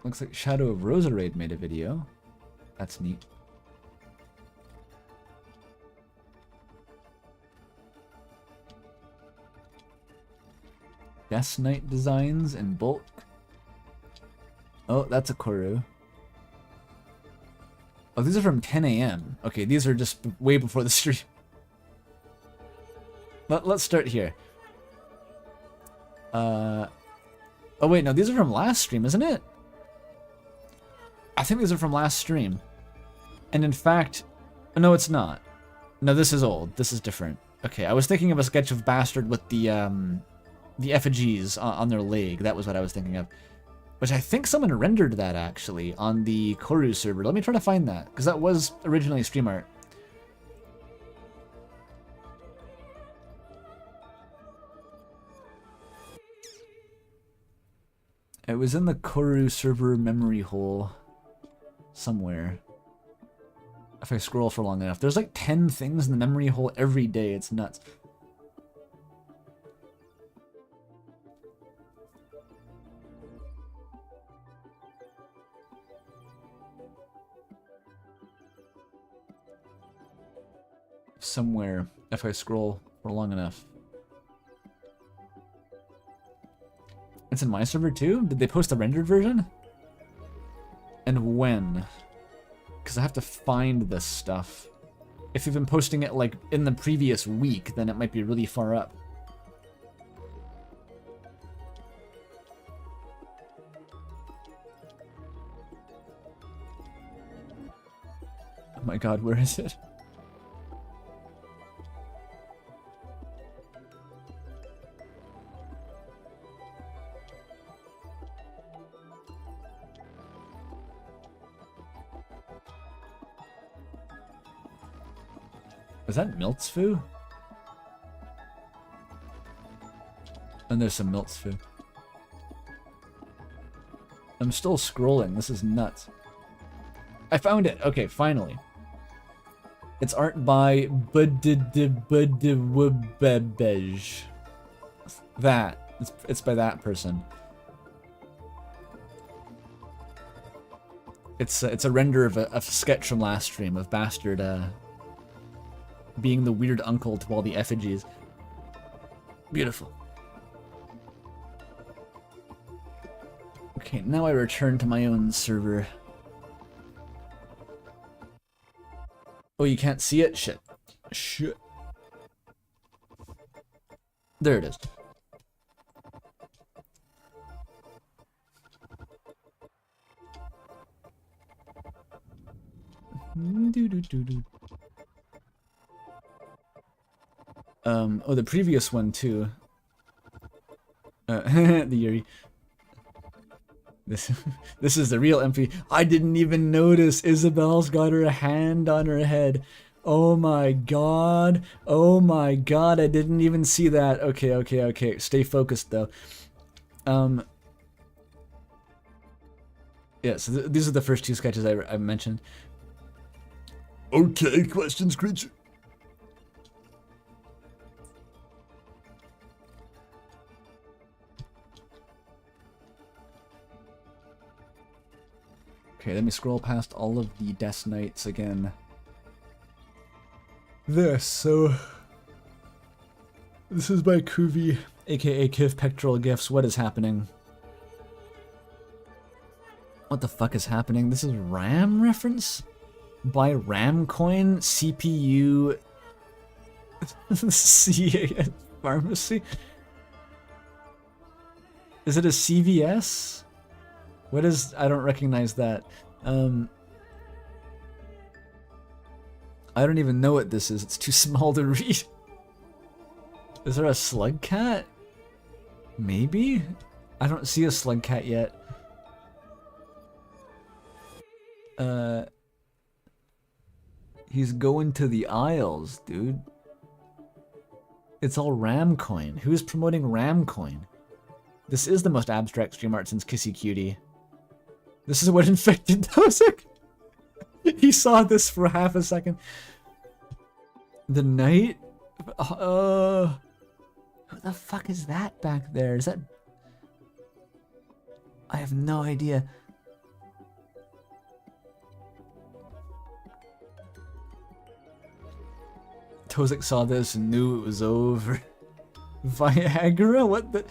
Looks like Shadow of Roserade made a video. That's neat. Death Knight designs in bulk. Oh, that's a Corru. Oh, these are from 10 AM. Okay, these are just way before the stream. Let's start here. Oh wait, no, these are from last stream, isn't it? I think these are from last stream. And in fact, no, it's not. No, this is old. This is different. Okay, I was thinking of a sketch of Bastard with the effigies on their leg. That was what I was thinking of. Which I think someone rendered that, actually, on the Corru server. Let me try to find that, because that was originally stream art. It was in the Corru server memory hole somewhere. If I scroll for long enough. There's like 10 things in the memory hole every day. It's nuts. Somewhere, if I scroll for long enough. It's in my server too? Did they post a rendered version? And when? because I have to find this stuff. If you've been posting it like in the previous week, then it might be really far up. Oh my god, where is it? Is that Miltzfu? And there's some Miltzfu. I'm still scrolling. This is nuts. I found it. Okay, finally. It's art by Budibudibudibubebej. That. It's by that person. It's a render of a sketch from last stream of Bastard being the weird uncle to all the effigies. Beautiful. Okay, now I return to my own server. Oh, you can't see it? Shit. Shit. There it is. Oh, the previous one too. The Yuri. This is the real MP. I didn't even notice Isabel's got her hand on her head. Oh my god. Oh my god, I didn't even see that. Okay. Stay focused though. Yeah, so these are the first two sketches I mentioned. Okay, questions, creature. Okay, let me scroll past all of the Death Knights again. This is by Kuvi, aka Kiv Pectoral Gifts. What is happening? What the fuck is happening? This is RAM reference? By Ramcoin CPU CAS Pharmacy? Is it a CVS? What is... I don't recognize that. I don't even know what this is. It's too small to read. Is there a slug cat? Maybe? I don't see a slug cat yet. He's going to the aisles, dude. It's all Ramcoin. Who's promoting Ramcoin? This is the most abstract stream art since Kissy Cutie. This is what infected Dosek. He saw this for half a second. The Knight? Who the fuck is that back there? Is that... I have no idea. Tozik saw this and knew it was over. Viagra? What the...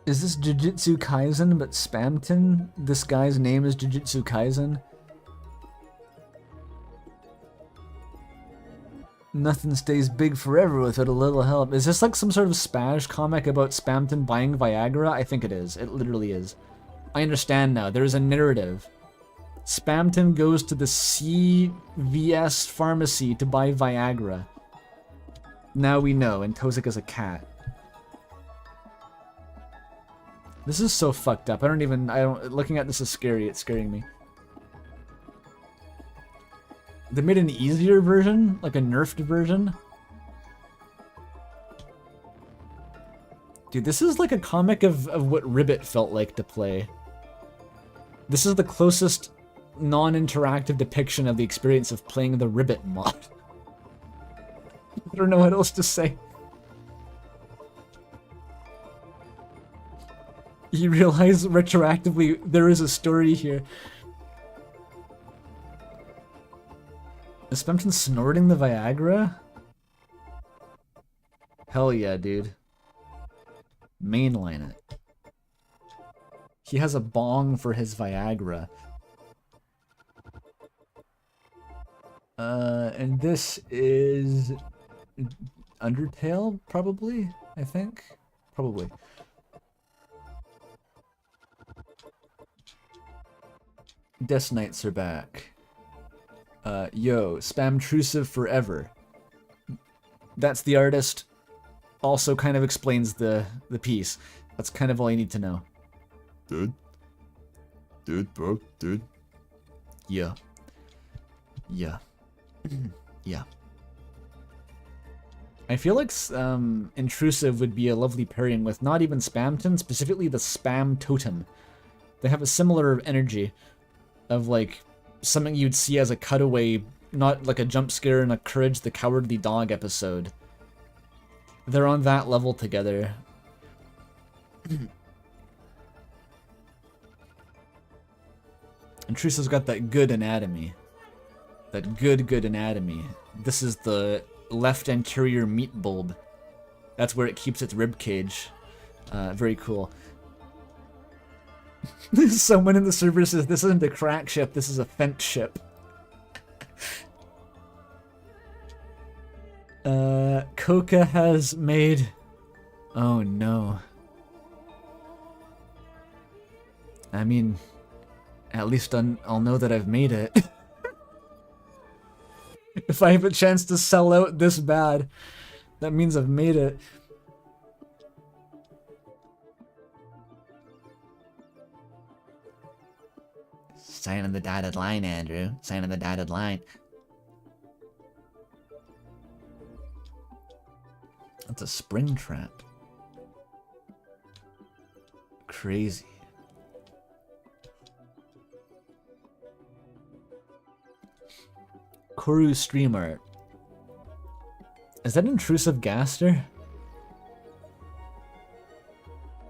Is this Jujutsu Kaisen but Spamton? This guy's name is Jujutsu Kaisen? Nothing stays big forever without a little help. Is this like some sort of Spaj comic about Spamton buying Viagra? I think it is. It literally is. I understand now. There is a narrative. Spamton goes to the CVS pharmacy to buy Viagra. Now we know, and Tozik is a cat. This is so fucked up. Looking at this is scary. It's scaring me. They made an easier version, like a nerfed version. Dude, this is like a comic of what Ribbit felt like to play. This is the closest non-interactive depiction of the experience of playing the Ribbit mod. I don't know what else to say. You realize retroactively there is a story here. Is Spamton snorting the Viagra? Hell yeah, dude. Mainline it. He has a bong for his Viagra. And this is Undertale, probably, I think. Probably. Death Knights are back. Yo, spam Intrusive forever. That's the artist. Also kind of explains the piece. That's kind of all you need to know. Dude, bro, dude. Yeah. Yeah. Yeah. I feel like Intrusive would be a lovely pairing with not even Spamton, specifically the Spam Totem. They have a similar energy of like something you'd see as a cutaway, not like a jump scare in a Courage the Cowardly Dog episode. They're on that level together. Intrusive's got that good anatomy. That good anatomy. This is the left anterior meat bulb. That's where it keeps its rib cage. Very cool. Someone in the server says this isn't a crack ship, this is a fence ship. Coca has made... Oh no. I mean, at least I'll know that I've made it. If I have a chance to sell out this bad, that means I've made it. Sign on the dotted line, Andrew. Sign on the dotted line. That's a spring trap. Crazy. Corru stream art. Is that Intrusive Gaster?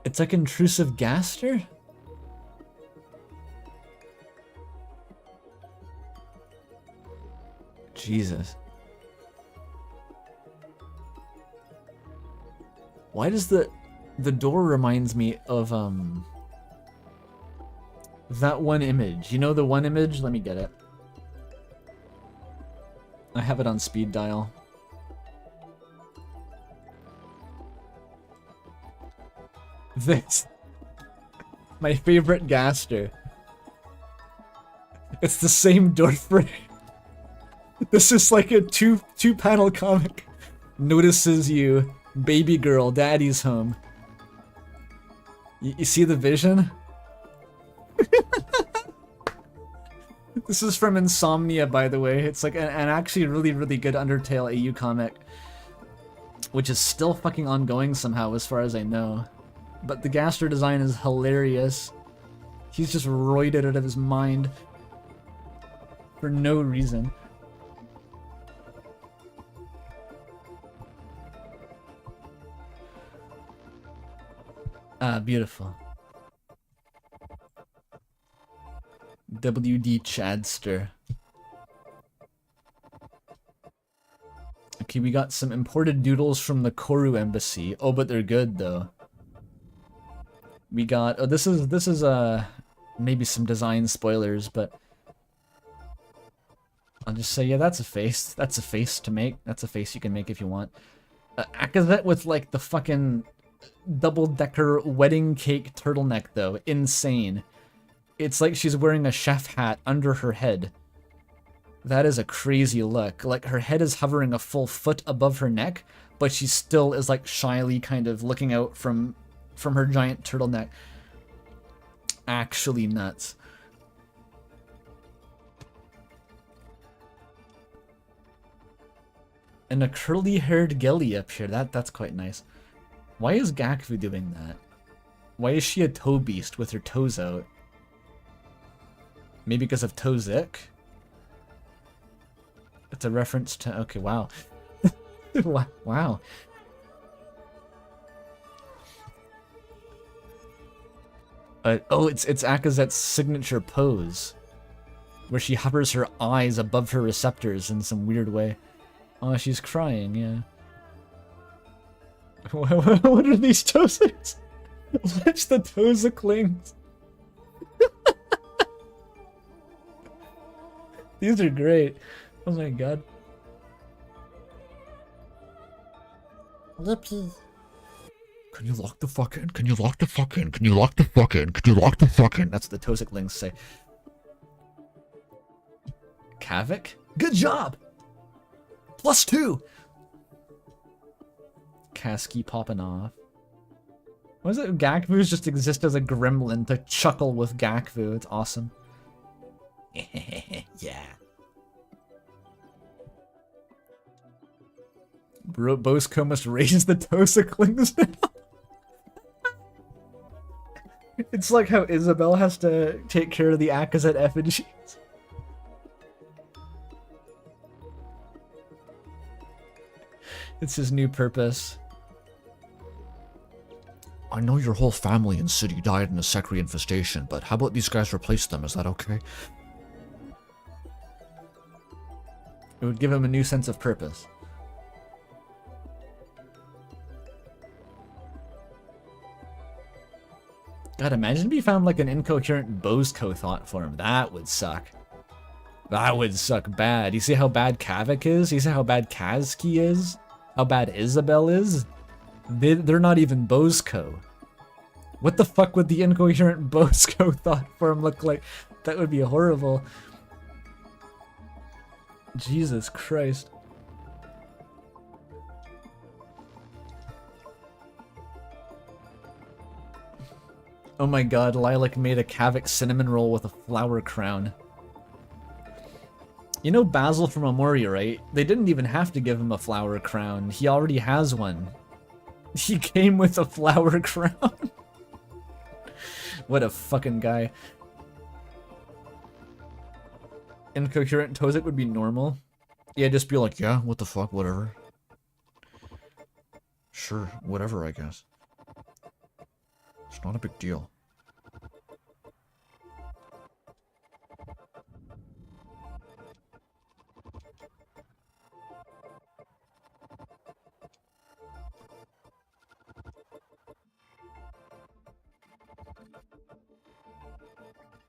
It's like Intrusive Gaster? Jesus. Why does the door reminds me of that one image? You know the one image? Let me get it. I have it on speed dial. This. My favorite Gaster. It's the same door frame. This is like a two panel comic. Notices you, baby girl, daddy's home. You see the vision? This is from Insomnia, by the way. It's like an actually really good Undertale AU comic, which is still fucking ongoing somehow, as far as I know. But the Gaster design is hilarious. He's just roided out of his mind for no reason. Ah, beautiful. WD Chadster. Okay, we got some imported doodles from the Corru embassy. Oh, but they're good though. We got this is maybe some design spoilers, but I'll just say, yeah, that's a face. That's a face to make. That's a face you can make if you want. Akazet with like the fucking double-decker wedding cake turtleneck though. Insane. It's like she's wearing a chef hat under her head. That is a crazy look. Like her head is hovering a full foot above her neck, but she still is like shyly kind of looking out from her giant turtleneck. Actually nuts. And a curly-haired Gelly up here. That's quite nice. Why is Gakvu doing that? Why is she a toe beast with her toes out? Maybe because of Tozik? It's a reference to... Okay, wow. Wow. Oh, it's Akazet's signature pose, where she hovers her eyes above her receptors in some weird way. Oh, she's crying, yeah. What are these Toziks? Watch the Toziklings. These are great. Oh my god. Yippee. Can you lock the fuck in? Can you lock the fuck in? Can you lock the fuck in? Can you lock the fuck in? That's what the Tosiklings say. Kavik? Good job! +2! Kasky popping off. What is it? Gakvus just exist as a gremlin to chuckle with Gakvu. It's awesome. Yeah. Bosco must raise the Tosiklings now. It's like how Isabel has to take care of the Akazet effigies. It's his new purpose. I know your whole family and city died in a Sekri infestation, but how about these guys replace them? Is that okay? It would give him a new sense of purpose. God, imagine if he found like an incoherent Bosco thought form. That would suck. That would suck bad. You see how bad Kavik is? You see how bad Kazki is? How bad Isabel is? They're not even Bosco. What the fuck would the incoherent Bosco thought form look like? That would be horrible. Jesus Christ. Oh my god, Lilac made a Kavik cinnamon roll with a flower crown. You know Basil from Amoria, right? They didn't even have to give him a flower crown. He already has one. He came with a flower crown. What a fucking guy. Incoherent Tozik would be normal. Yeah, just be like, yeah, what the fuck, whatever. Sure, whatever, I guess. It's not a big deal.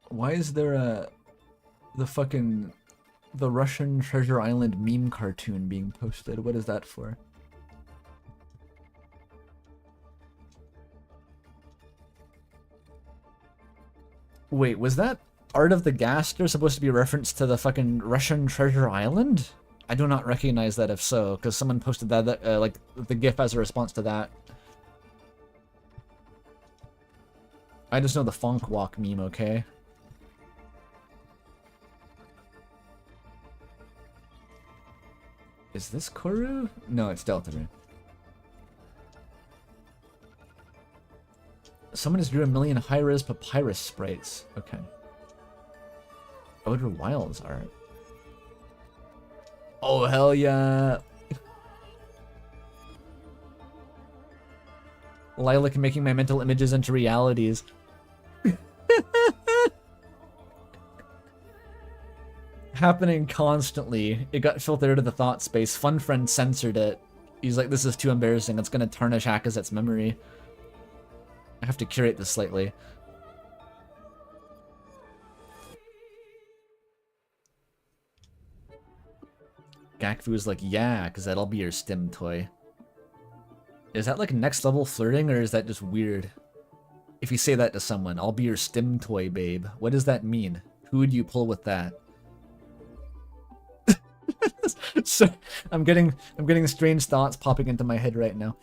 Why is there the Russian Treasure Island meme cartoon being posted? What is that for? Wait, was that Art of the Gaster supposed to be a reference to the fucking Russian Treasure Island? I do not recognize that if so, because someone posted that, like, the GIF as a response to that. I just know the Fonk Walk meme, okay? Is this Corru? No, it's Delta Rune. Someone just drew 1,000,000 high-res papyrus sprites. Okay. Outer Wilds art. Oh, hell yeah! Lilac making my mental images into realities. Happening constantly. It got filtered out of the thought space. Fun Friend censored it. He's like, this is too embarrassing. It's gonna tarnish Akazet's memory. I have to curate this slightly. Gakfu's like, yeah, because that'll be your stim toy. Is that like next level flirting, or is that just weird? If you say that to someone, I'll be your stim toy, babe. What does that mean? Who would you pull with that? So, I'm getting strange thoughts popping into my head right now.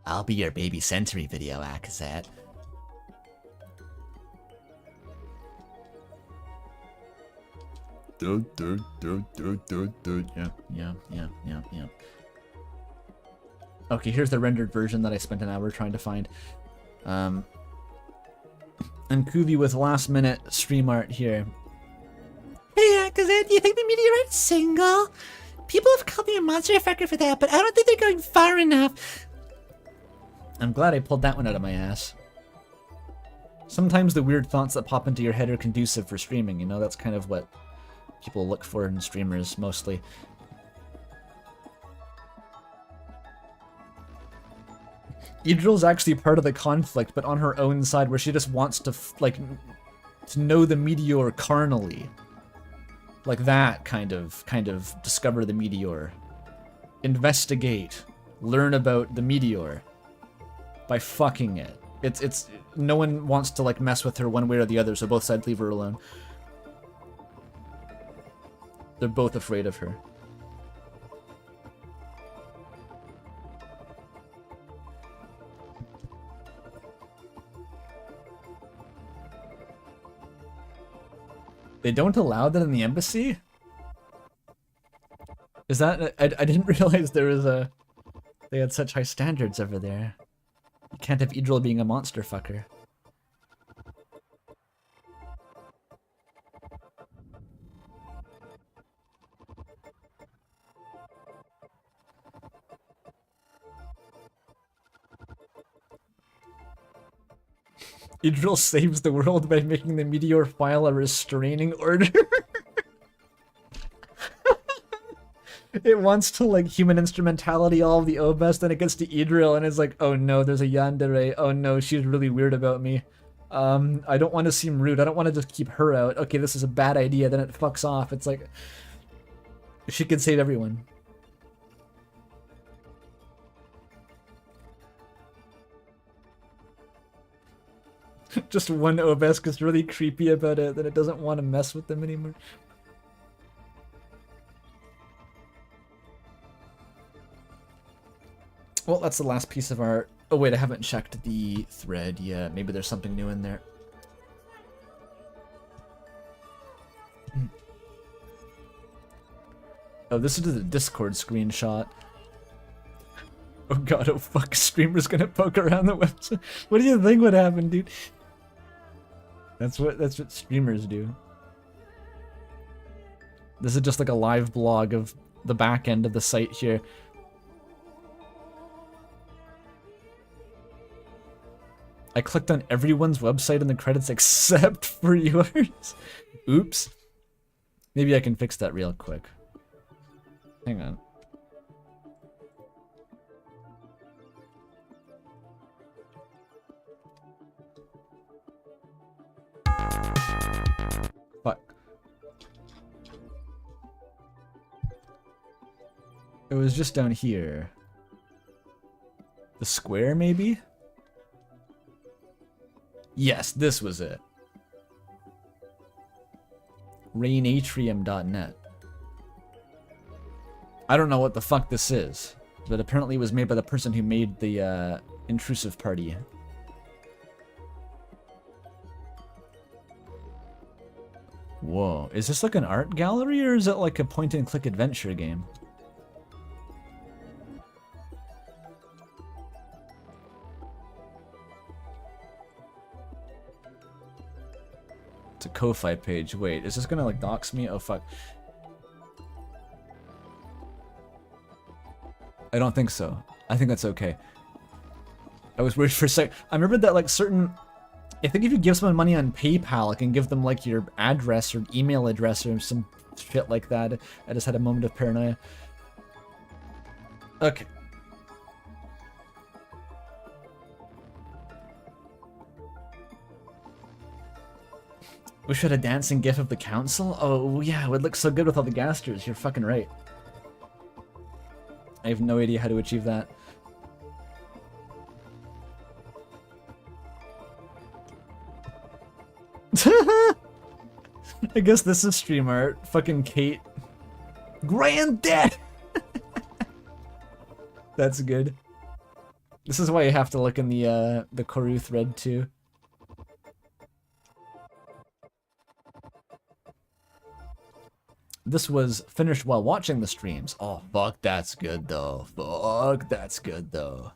I'll be your baby sensory video, Akazet. Yeah. Okay, here's the rendered version that I spent an hour trying to find. And Kuvi with last minute stream art here. Hey, Akazet, do you think the meteorite's single? People have called me a monster fucker for that, but I don't think they're going far enough. I'm glad I pulled that one out of my ass. Sometimes the weird thoughts that pop into your head are conducive for streaming, you know? That's kind of what people look for in streamers, mostly. Idril's actually part of the conflict, but on her own side, where she just wants to to know the meteor carnally, like that kind of discover the meteor, investigate, learn about the meteor by fucking it. It's no one wants to like mess with her one way or the other, so both sides leave her alone. They're both afraid of her. They don't allow that in the embassy? Is that... I didn't realize there was a... They had such high standards over there. You can't have Idril being a monster fucker. Idril saves the world by making the meteor file a restraining order. It wants to like human instrumentality all of the OBS, then it gets to Idril and it's like, oh no, there's a yandere. Oh no, she's really weird about me. I don't want to seem rude. I don't want to just keep her out. Okay, this is a bad idea. Then it fucks off. It's like she could save everyone. Just one OBS is really creepy about it, then it doesn't want to mess with them anymore. Well, that's the last piece of art. Oh wait, I haven't checked the thread yet. Maybe there's something new in there. Oh, this is the Discord screenshot. Oh god, oh fuck, streamer's gonna poke around the website. What do you think would happen, dude? That's what streamers do. This is just like a live blog of the back end of the site here. I clicked on everyone's website in the credits except for yours. Oops. Maybe I can fix that real quick. Hang on. Fuck. It was just down here. The square, maybe? Yes, this was it. Rainatrium.net. I don't know what the fuck this is, but apparently it was made by the person who made the Intrusive party. Whoa, is this like an art gallery or is it like a point-and-click adventure game? It's a Ko-Fi page. Wait, is this gonna like dox me? Oh fuck. I don't think so. I think that's okay. I was worried for a sec. I remember that like certain... I think if you give someone money on PayPal, it can give them like your address or email address or some shit like that. I just had a moment of paranoia. Okay. We should have a dancing gif of the council? Oh yeah, it would look so good with all the gasters. You're fucking right. I have no idea how to achieve that. I guess this is stream art. Fucking Kate. Granddad! That's good. This is why you have to look in the corru thread too. This was finished while watching the streams. Oh, fuck, that's good though. Fuck, that's good though.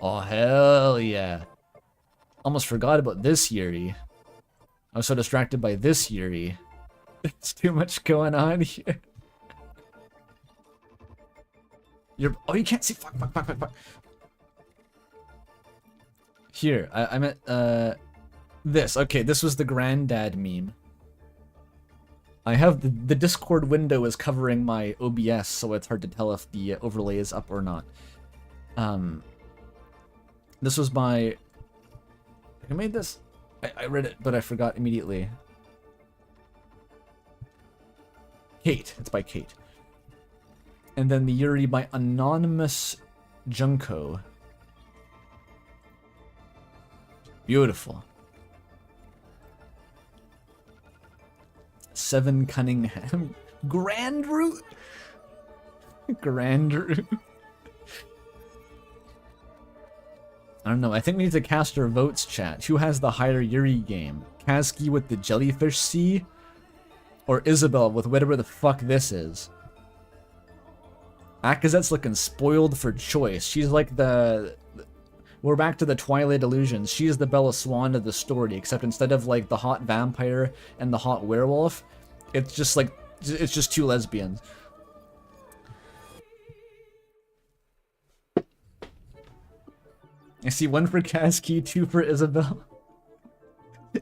Oh, hell yeah. Almost forgot about this Yuri. I was so distracted by this Yuri. There's too much going on here. Oh, you can't see. Fuck. Here, I meant, this. Okay, this was the granddad meme. I have the Discord window is covering my OBS, so it's hard to tell if the overlay is up or not. This was by... Who made this? I read it, but I forgot immediately. Kate. It's by Kate. And then the Yuri by Anonymous Junko. Beautiful. 7 Cunningham. Grand Root? Grand Root. I don't know. I think we need to cast our votes, chat. Who has the higher Yuri game? Kazuki with the jellyfish sea? Or Isabel with whatever the fuck this is? Akazette's looking spoiled for choice. She's like the... We're back to the Twilight Illusions. She's the Bella Swan of the story, except instead of like the hot vampire and the hot werewolf, it's just like... It's just 2 lesbians. I see 1 for Kazuki, 2 for Isabel.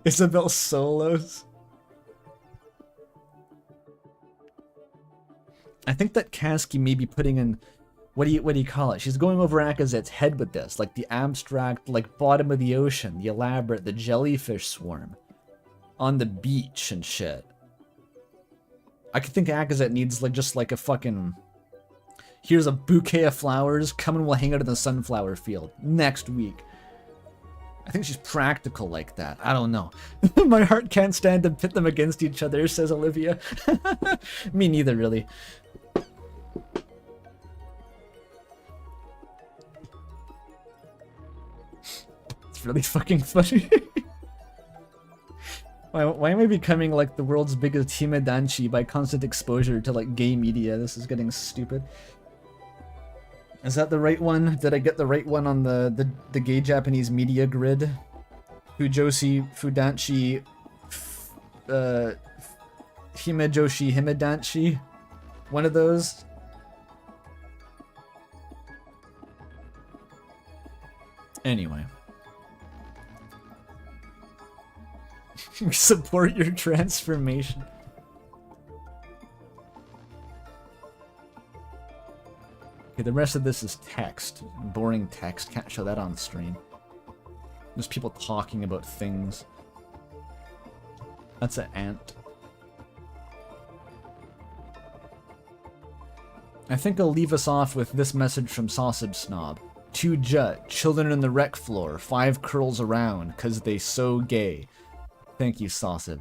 Isabel solos. I think that Kazuki may be putting in, what do you call it? She's going over Akazette's head with this, like the abstract, like bottom of the ocean, the elaborate, the jellyfish swarm on the beach and shit. I could think Akazette needs like just like a fucking, here's a bouquet of flowers, come and we'll hang out in the sunflower field next week. I think she's practical like that. I don't know. My heart can't stand to pit them against each other, says Olivia. Me neither, really. It's really fucking funny. Why am I becoming like the world's biggest himedanchi by constant exposure to like gay media? This is getting stupid. Is that the right one? Did I get the right one on the gay Japanese media grid? Fujoshi, Fudanshi, Himejoshi, Himedanshi? One of those? Anyway. We support your transformation. Okay, the rest of this is text. Boring text. Can't show that on the screen. There's people talking about things. That's an ant. I think I'll leave us off with this message from Sausage Snob. 2 Jut, children in the rec floor, 5 curls around, 'cause they so gay. Thank you, Sausage.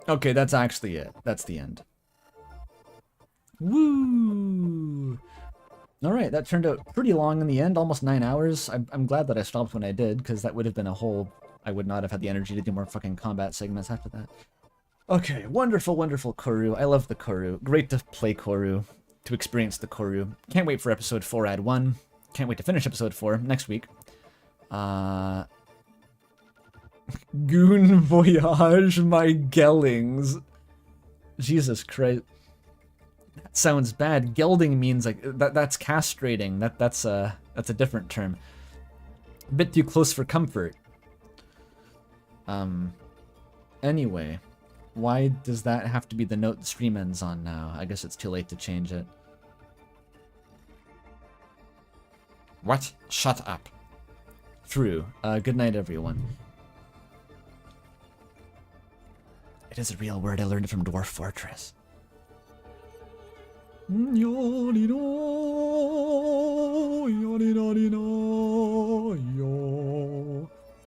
Okay, that's actually it. That's the end. Woo! Alright, that turned out pretty long in the end, almost 9 hours. I'm glad that I stopped when I did, because that would have been a whole... I would not have had the energy to do more fucking combat segments after that. Okay, wonderful, wonderful Corru. I love the Corru. Great to play Corru, to experience the Corru. Can't wait for episode 4 Ad 1. Can't wait to finish episode 4 next week. Goon Voyage, my Gellings. Jesus Christ. That sounds bad. Gelding means like that's castrating. That's a different term. A bit too close for comfort. Anyway, why does that have to be the note the stream ends on now? I guess it's too late to change it. What? Shut up. True. Good night, everyone. It is a real word. I learned it from Dwarf Fortress. Yori no, yori no,